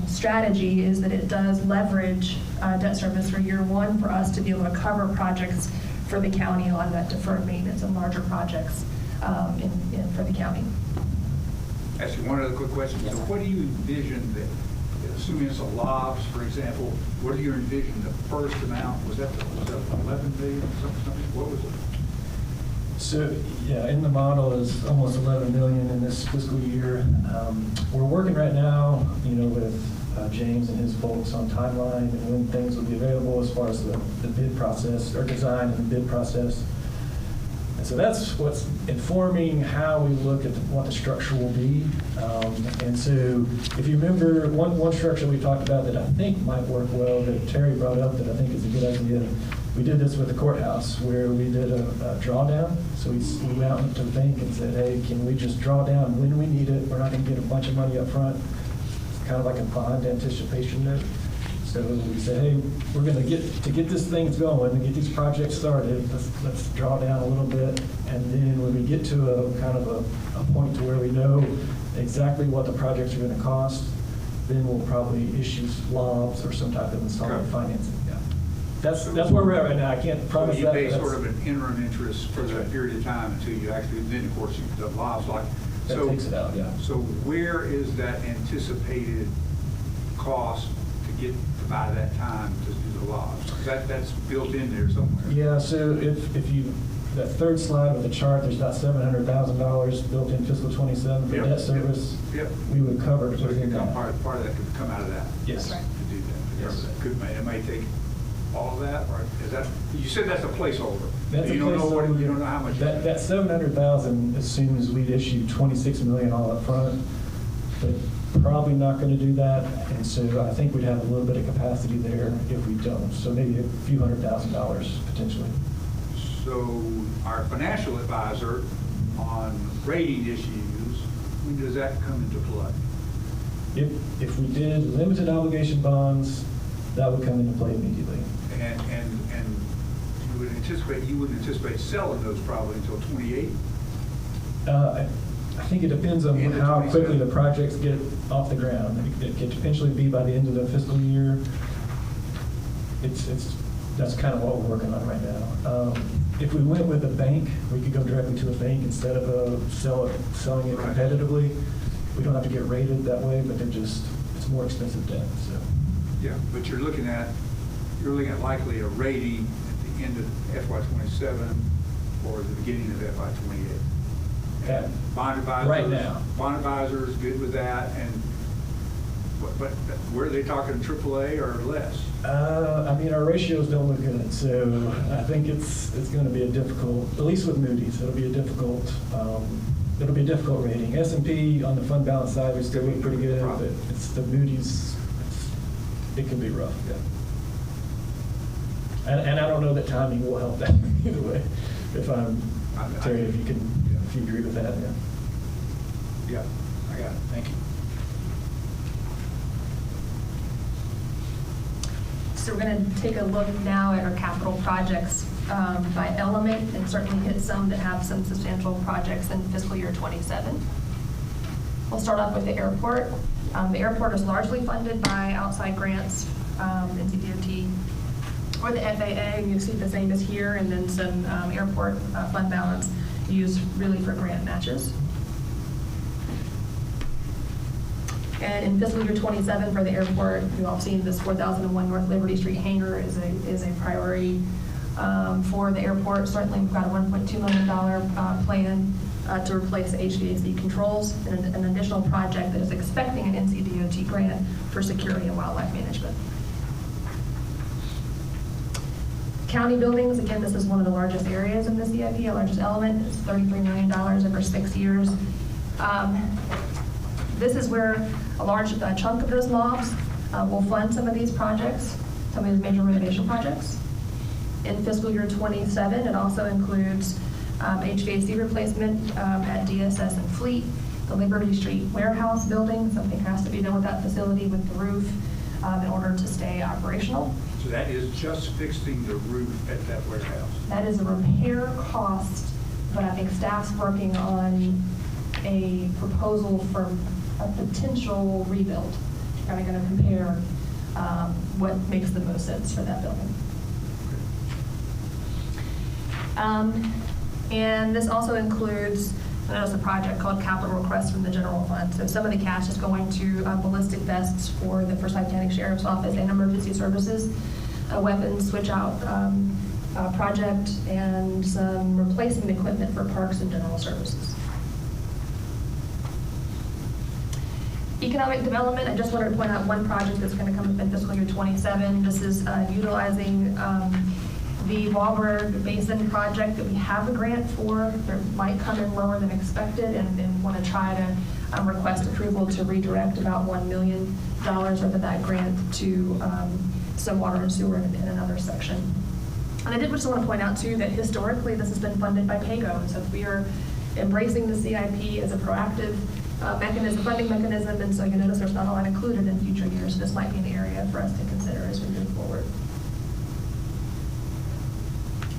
strategy is that it does leverage debt service for year 1 for us to be able to cover projects for the county, a lot of that deferred maintenance and larger projects. for the county. Actually, one other quick question. So what do you envision that, assuming it's a lobs, for example, what do you envision the first amount? Was that 11 million or something? What was it? So, yeah, in the model is almost 11 million in this fiscal year. We're working right now, with James and his folks on timeline and when things will be available as far as the bid process, or design and the bid process. And so that's what's informing how we look at what the structure will be. And so if you remember, one structure we talked about that I think might work well, that Terry brought up that I think is a good idea, we did this with the courthouse where we did a drawdown. So we went out to the bank and said, hey, can we just draw down when we need it? We're not going to get a bunch of money up front. It's kind of like a bond anticipation note. So we said, hey, we're going to get this thing going and get these projects started. Let's draw down a little bit, and then when we get to a kind of a point to where we know exactly what the projects are going to cost, then we'll probably issue lobs or some type of installment financing. Yeah, that's where we're at right now. I can't promise that. So you pay sort of an interim interest for that period of time until you actually, then of course the lobs like. That takes it out, yeah. So where is that anticipated cost to get by that time to do the lobs? That's built in there somewhere. Yeah, so if you, that third slide with the chart, there's about $700,000 built in fiscal 27 for debt service. Yep. We would cover it. So part of that could come out of that. Yes. To do that. Yes. It may take all of that, or is that, you said that's a placeholder. That's you don't know how much. That 700,000 assumes we'd issue 26 million all up front, but probably not going to do that, and so I think we'd have a little bit of capacity there if we don't. So maybe a few $100,000 potentially. So our financial advisor on rating issues, when does that come into play? If we did limited obligation bonds, that would come into play immediately. And you wouldn't anticipate selling those probably until 28? I think it depends on how quickly the projects get off the ground. It could potentially be by the end of the fiscal year. That's kind of what we're working on right now. If we went with a bank, we could go directly to a bank instead of selling it competitively. We don't have to get rated that way, but it's more expensive debt. So. Yeah, but you're looking at likely a rating at the end of FY27 or the beginning of FY28. And bond advisors, right now. Bond advisor is good with that, but where are they talking, AAA or less? I mean, our ratios don't look good, so I think it's going to be a difficult, at least with Moody's, it'll be a difficult rating. S&P on the fund balance side, we still look pretty good, but it's the Moody's, it can be rough, yeah. And I don't know that timing will help that either way. Terry, if you agree with that, yeah. Yeah, I got it. Thank you. So we're going to take a look now at our capital projects by element, and certainly hit some that have some substantial projects in fiscal year 27. We'll start off with the airport. The airport is largely funded by outside grants, NCDOT, or the FAA. You see the same as here, and then some airport fund balance used really for grant matches. And in fiscal year 27 for the airport, you've all seen this 4001 North Liberty Street hangar is a priority for the airport. Certainly, we've got a $1.2 million plan to replace HVAC controls, and an additional project that is expecting an NCDOT grant for security and wildlife management. County buildings, again, this is one of the largest areas in the CIP, a largest element. It's $33 million over 6 years. This is where a large chunk of those lobs will fund some of these projects, some of these major renovation projects. In fiscal year 27, it also includes HVAC replacement at DSS and Fleet, the Liberty Street warehouse building. Something has to be done with that facility with the roof in order to stay operational. So that is just fixing the roof at that warehouse? That is a repair cost, but I think staff's working on a proposal for a potential rebuild. Kind of going to compare what makes the most sense for that building. And this also includes, there's a project called Capital Request from the General Fund. So some of the cash is going to ballistic vests for the Forsyth County Sheriff's Office and Emergency Services, a weapons switch out project, and some replacement equipment for parks and general services. Economic development, I just wanted to point out one project that's going to come up in fiscal year 27. This is utilizing the Wahlberg Basin project that we have a grant for. It might come in lower than expected, and want to try to request approval to redirect about $1 million worth of that grant to some water and sewer in another section. And I did just want to point out too that historically this has been funded by PAYGO, and so we are embracing the CIP as a proactive funding mechanism, and so you notice there's not a lot included in future years. So this might be an area for us to consider as we move forward.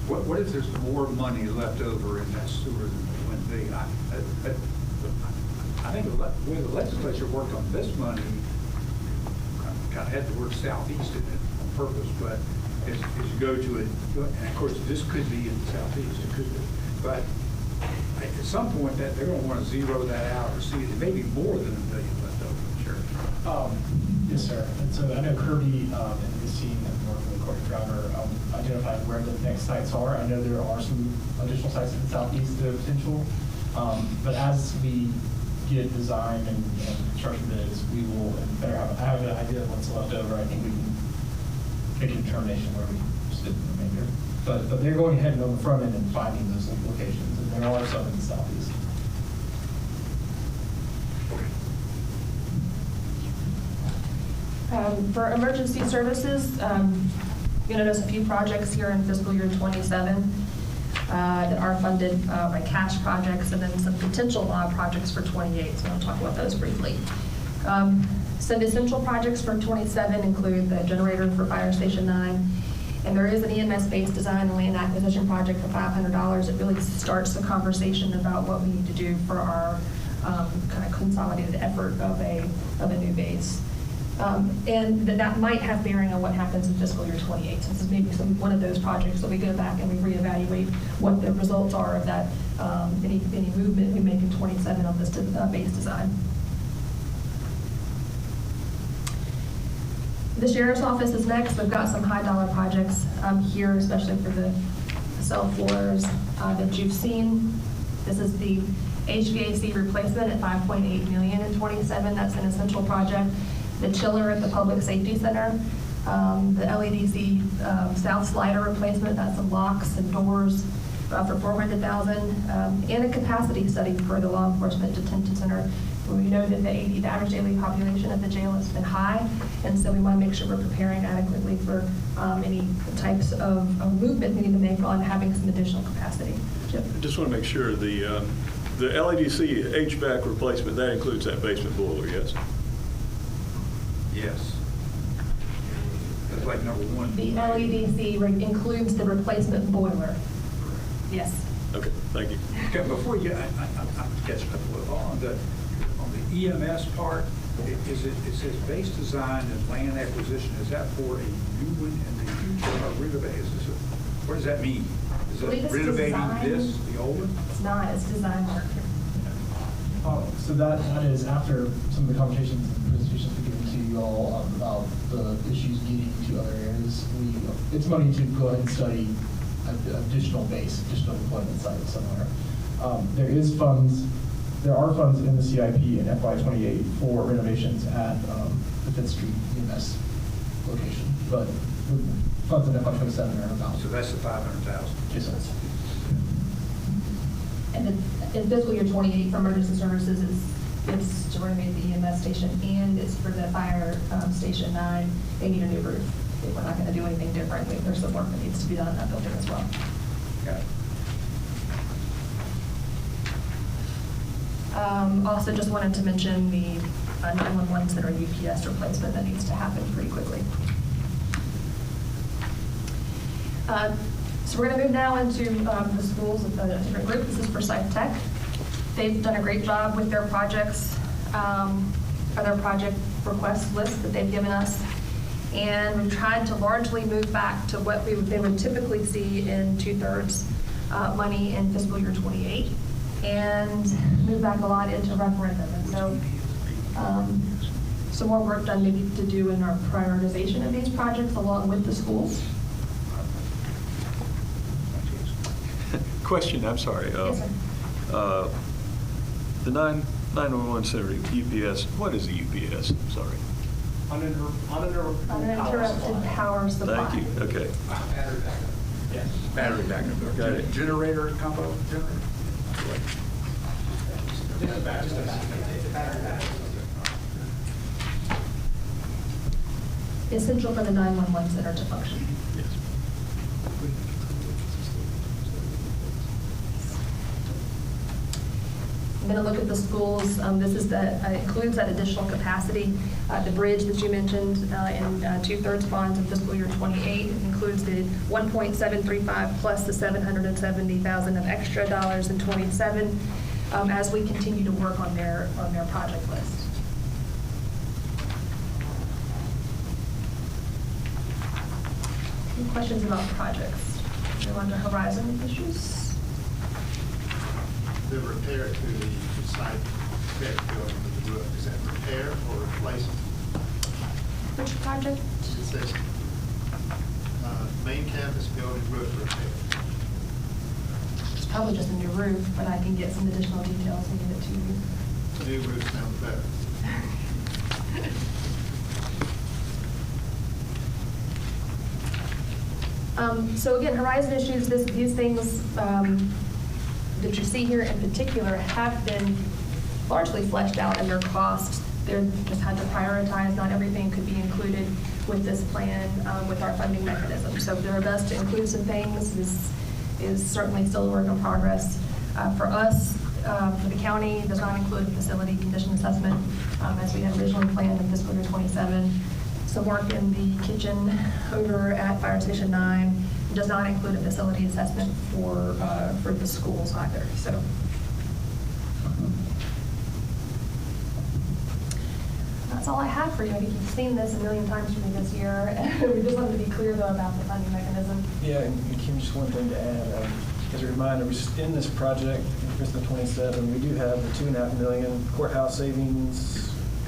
What if there's more money left over in that sewer than $1 billion? I think the way the legislature worked on this money kind of had the word southeast in it on purpose, but as you go to it, and of course this could be in the southeast, it could be, but at some point that they're going to want to zero that out or see it may be more than $1 billion left over. Sure. Yes, sir. And so I know Kirby and his team and working with Courtney Driver identified where the next sites are. I know there are some additional sites in the southeast that are potential, but as we get design and construction bids, we will better have an idea of what's left over. I think we can make a determination where we sit in the remainder. But they're going ahead and on the front end and finding those locations, and there are some in the southeast. For emergency services, you'll notice a few projects here in fiscal year 27 that are funded by cash projects, and then some potential projects for 28. So I'll talk about those briefly. Some essential projects for 27 include the generator for Fire Station 9, and there is an EMS-based design and land acquisition project for $500. It really starts the conversation about what we need to do for our kind of consolidated effort of a new base. And that might have bearing on what happens in fiscal year 28. So this is maybe one of those projects that we go back and we reevaluate what the results are of that, any movement we make in 27 on this base design. The Sheriff's Office is next. We've got some high dollar projects here, especially for the cell floors that you've seen. This is the HVAC replacement at $5.8 million in 27. That's an essential project. The chiller at the Public Safety Center, the LEDC south slider replacement, that's some locks and doors for $400,000, and a capacity study for the law enforcement detention center. We know that the average daily population at the jail has been high, and so we want to make sure we're preparing adequately for any types of movement we need to make on having some additional capacity. Chip? I just want to make sure the LEDC HVAC replacement, that includes that basement boiler, yes? Yes. That's like number one. The LEDC includes the replacement boiler. Yes. Okay, thank you. Okay, before you, I'm catching up a little on the EMS part. It says base design and land acquisition. Is that for a new one in the future or renovate? What does that mean? Is it renovating this, the old one? It's not. It's design work. So that is after some of the conversations and presentations we've given to you all about the issues getting to other areas. It's money to go ahead and study additional deployment sites somewhere. There are funds in the CIP in FY28 for renovations at the 5th Street EMS location, but the funds in FY27 are about. So that's the $500,000. Yes, sir. And in fiscal year 28 for emergency services, it's to renovate the EMS station, and it's for the Fire Station 9. They need a new roof. We're not going to do anything different. There's some work that needs to be done in that building as well. Got it. Also, just wanted to mention the 911 center UPS replacement that needs to happen pretty quickly. So we're going to move now into the schools with a different group. This is Forsyth Tech. They've done a great job with their projects, or their project request list that they've given us. And we've tried to largely move back to what they would typically see in 2/3 money in fiscal year '28 and move back a lot into referendum. And so some more work done maybe to do in our prioritization of these projects along with the schools. Question, I'm sorry. Yes, sir. The 911 center, UPS, what is a UPS? I'm sorry. Uninterrupted power supply. Thank you, okay. Battery backup. Got it. Generator combo generator? Essential for the 911 center to function. Yes. I'm going to look at the schools. This is includes that additional capacity. The bridge that you mentioned in two-thirds bonds in fiscal year '28 includes the 1.735 plus the 770,000 of extra dollars in '27 as we continue to work on their project list. Any questions about projects? Go on to horizon issues. The repair to the site tech building with the roof, is that repair or replacement? Which project? It says main campus building roof repair. It's probably just a new roof, but I can get some additional details and give it to you. New roof sounds better. So again, horizon issues, these things that you see here in particular have been largely fleshed out in their cost. They're just had to prioritize. Not everything could be included with this plan with our funding mechanism. So their best to include some things is certainly still a work in progress. For us, for the county, does not include a facility condition assessment as we had originally planned in fiscal year '27. Some work in the kitchen over at Fire Station 9 does not include a facility assessment for the schools either. So that's all I have for you. I think you've seen this a million times from me this year. We just wanted to be clear though about the funding mechanism. Yeah, and Kim, just one thing to add. As a reminder, in this project, in fiscal '27, we do have the $2.5 million courthouse savings.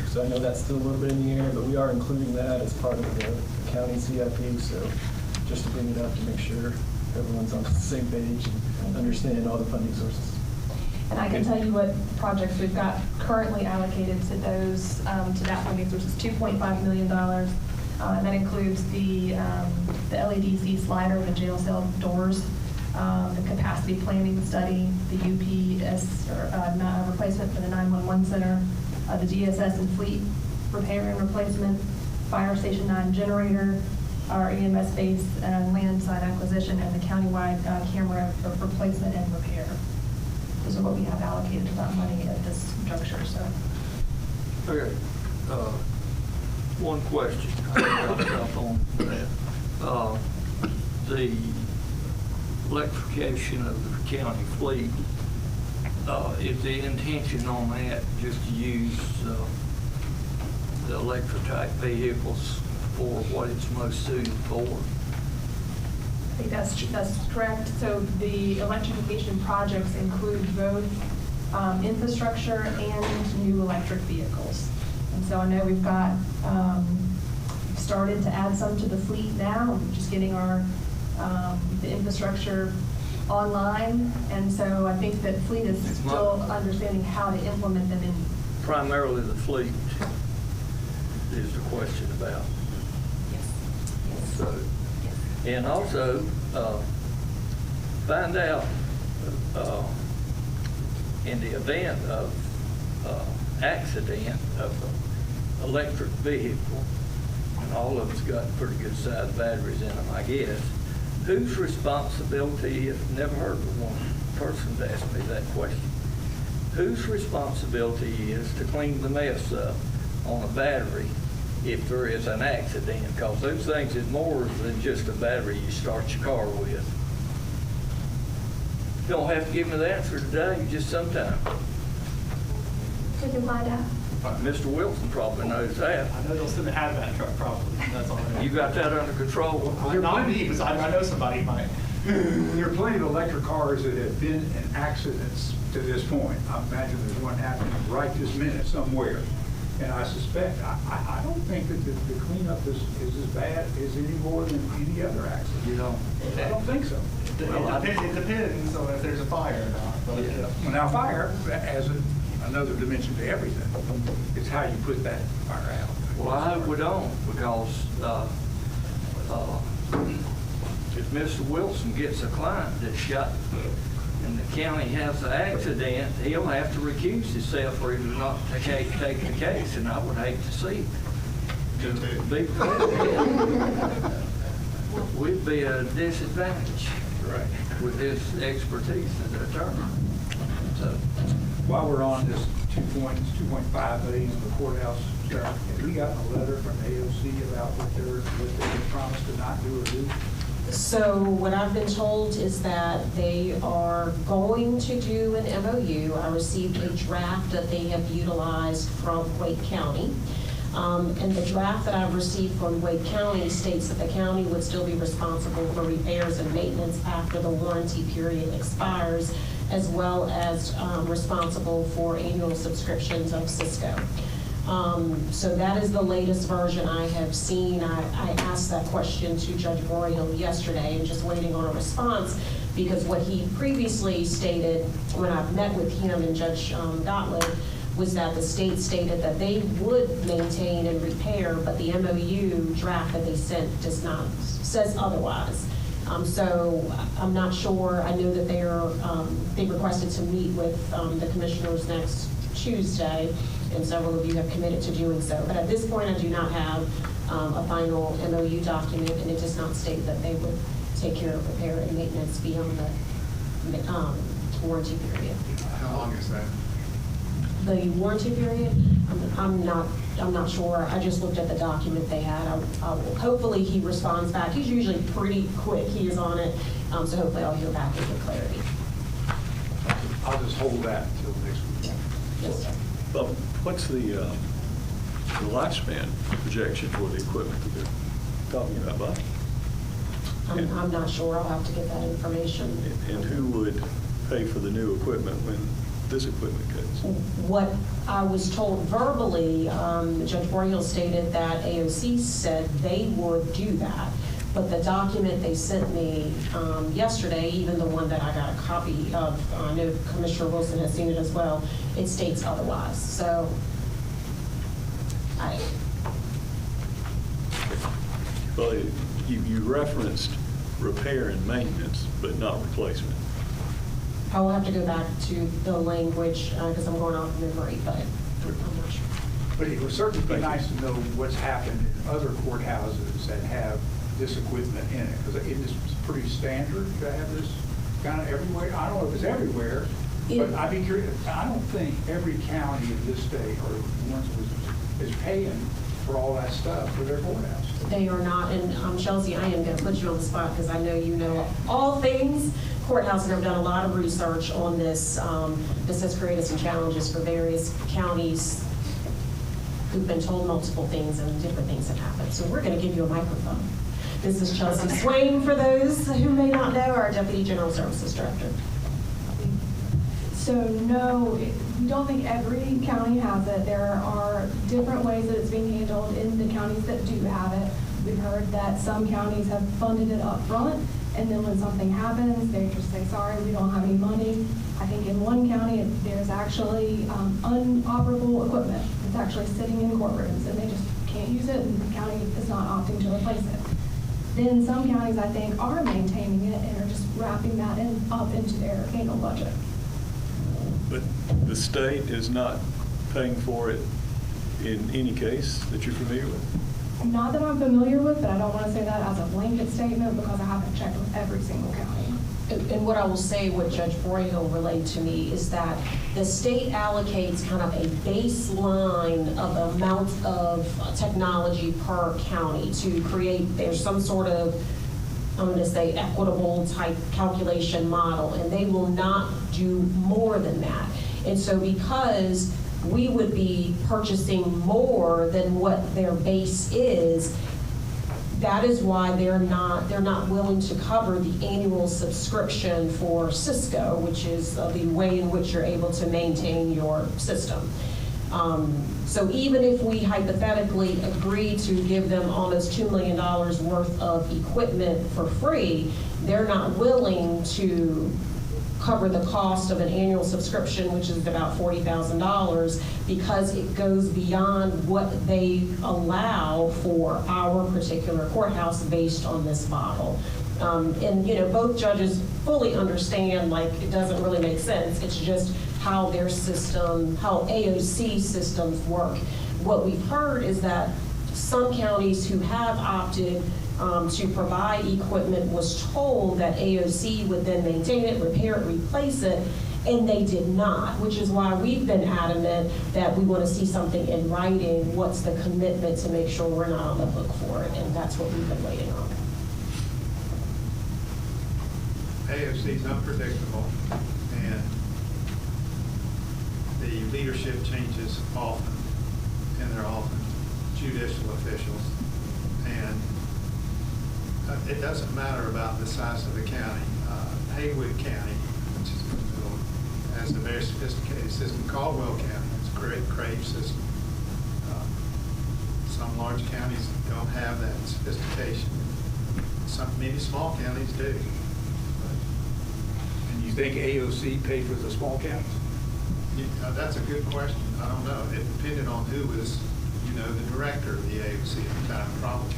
So I know that's still a little bit in the air, but we are including that as part of the county CIP. So just to bring it up to make sure everyone's on the same page and understanding all the funding sources. And I can tell you what projects we've got currently allocated to those, to that funding source is $2.5 million. And that includes the LEDC slider, the jail cell doors, the capacity planning study, the UPS replacement for the 911 center, the DSS and fleet repair and replacement, Fire Station 9 generator, our EMS base and land site acquisition, and the countywide camera replacement and repair. Those are what we have allocated to that money at this juncture. So. Okay. One question. I'll jump on that. The electrification of the county fleet, is the intention on that just to use the electric type vehicles for what it's most suited for? I think that's correct. So the electrification projects include both infrastructure and new electric vehicles. And so I know we've got started to add some to the fleet now. We're just getting our the infrastructure online, and so I think that fleet is still understanding how to implement them in. Primarily the fleet is the question about. Yes. So, and also find out in the event of accident of an electric vehicle, and all of us got pretty good sized batteries in them, I guess. Whose responsibility is, never heard of one person to ask me that question, whose responsibility is to clean the mess up on a battery if there is an accident? Because those things is more than just a battery you start your car with. You don't have to give me the answer today, just sometime. We can find out. Mr. Wilson probably knows that. I know they'll send an ADVAC truck probably. That's all I know. You got that under control? Not me, because I know somebody might. There are plenty of electric cars that have been in accidents to this point. I imagine there's one happening right this minute somewhere. And I suspect, I don't think that the cleanup is as bad as any more than any other accident. You don't? I don't think so. It depends on if there's a fire or not. But Well, now fire has another dimension to everything. It's how you put that fire out. Well, I hope we don't, because if Mr. Wilson gets a client that's shot and the county has an accident, he'll have to recuse himself or he will not take the case, and I would hate to see to be we'd be at a disadvantage with his expertise as an attorney. So, While we're on this 2.5 million in the courthouse stuff, have we gotten a letter from AOC about what they promised to not do or do? So what I've been told is that they are going to do an MOU. I received a draft that they have utilized from Wake County. And the draft that I've received from Wake County states that the county would still be responsible for repairs and maintenance after the warranty period expires, as well as responsible for annual subscriptions of Cisco. So that is the latest version I have seen. I asked that question to Judge Broyhill yesterday and just waiting on a response, because what he previously stated when I've met with him and Judge Gottlieb was that the state stated that they would maintain and repair, but the MOU draft that they sent does not, says otherwise. So I'm not sure. I know that they requested to meet with the commissioners next Tuesday, and several of you have committed to doing so. But at this point, I do not have a final MOU document, and it does not state that they would take care of repair and maintenance beyond the warranty period. how long is that? The warranty period, I'm not sure. I just looked at the document they had. Hopefully he responds back. He's usually pretty quick. He is on it. So hopefully I'll hear back and get clarity. I'll just hold that until next week. Yes, sir. Bob, what's the lifespan projection for the equipment that they're talking about, Bob? I'm not sure. I'll have to get that information. And who would pay for the new equipment when this equipment goes? What I was told verbally, Judge Broyhill stated that AOC said they would do that. But the document they sent me yesterday, even the one that I got a copy of, I know Commissioner Wilson has seen it as well, it states otherwise. So Well, you referenced repair and maintenance, but not replacement. I will have to go back to the language because I'm going off memory, but I'm not sure. But it would certainly be nice to know what's happened in other courthouses that have this equipment in it, because it is pretty standard to have this kind of everywhere. I don't know if it's everywhere, but I'd be curious. I don't think every county in this state or ones is paying for all that stuff for their courthouse. They are not, and Chelsea, I am going to put you on the spot because I know you know all things courthouse, and I've done a lot of research on this. This has created some challenges for various counties who've been told multiple things and different things have happened. So we're going to give you a microphone. This is Chelsea Swain, for those who may not know, our Deputy General Services Director. So no, we don't think every county has it. There are different ways that it's being handled in the counties that do have it. We've heard that some counties have funded it up front, and then when something happens, they just say, sorry, we don't have any money. I think in one county, there's actually unoperable equipment. It's actually sitting in courtrooms, and they just can't use it, and the county is not opting to replace it. Then some counties, I think, are maintaining it and are just wrapping that up into their annual budget. But the state is not paying for it in any case that you're familiar with? Not that I'm familiar with, but I don't want to say that as a blanket statement because I haven't checked with every single county. And what I will say, what Judge Broyhill relayed to me, is that the state allocates kind of a baseline of amount of technology per county to create, there's some sort of, I'm going to say, equitable type calculation model, and they will not do more than that. And so because we would be purchasing more than what their base is, That is why they're not willing to cover the annual subscription for Cisco, which is the way in which you're able to maintain your system. So even if we hypothetically agree to give them almost $2 million worth of equipment for free, they're not willing to cover the cost of an annual subscription, which is about $40,000, because it goes beyond what they allow for our particular courthouse based on this model. And both judges fully understand, like, it doesn't really make sense. It's just how their system, how AOC systems work. What we've heard is that some counties who have opted to provide equipment was told that AOC would then maintain it, repair it, replace it, and they did not, which is why we've been adamant that we want to see something in writing. What's the commitment to make sure we're not on the hook for it? And that's what we've been waiting on. AOC is unpredictable, and the leadership changes often, and they're often judicial officials. And it doesn't matter about the size of the county. Haywood County, which is in the middle, has a very sophisticated system. Caldwell County has a great CRAVE system. Some large counties don't have that sophistication. Many small counties do. And you think AOC paid for the small counties? That's a good question. I don't know. It depended on who was, the director of the AOC at the time, probably.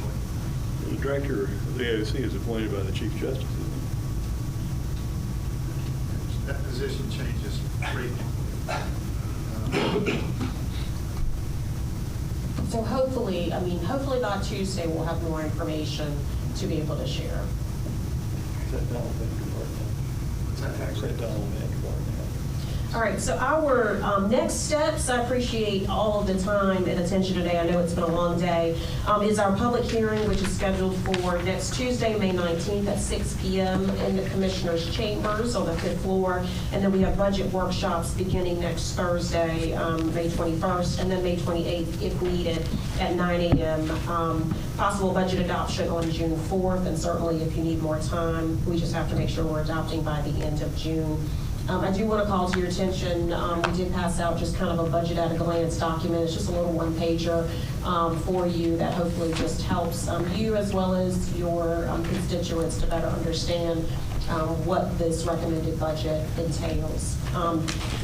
The director of the AOC is appointed by the Chief Justice. That position changes frequently. So hopefully by Tuesday, we'll have more information to be able to share. All right, so our next steps, I appreciate all of the time and attention today. I know it's been a long day, is our public hearing, which is scheduled for next Tuesday, May 19th at 6 p.m. in the Commissioner's Chambers on the 5th floor. And then we have budget workshops beginning next Thursday, May 21st, and then May 28th, if needed, at 9 a.m. Possible budget adoption on June 4th, and certainly if you need more time, we just have to make sure we're adopting by the end of June. I do want to call to your attention, we did pass out just kind of a budget at a glance document. It's just a little one-pager for you that hopefully just helps you as well as your constituents to better understand what this recommended budget entails.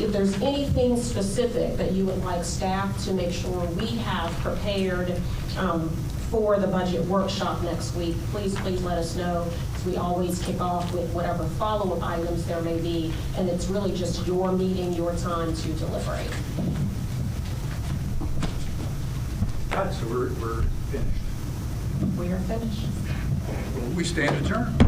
If there's anything specific that you would like staff to make sure we have prepared for the budget workshop next week, please let us know. We always kick off with whatever follow-up items there may be, and it's really just your meeting, your time to deliberate. All right, so we're finished. We are finished. We stand adjourned.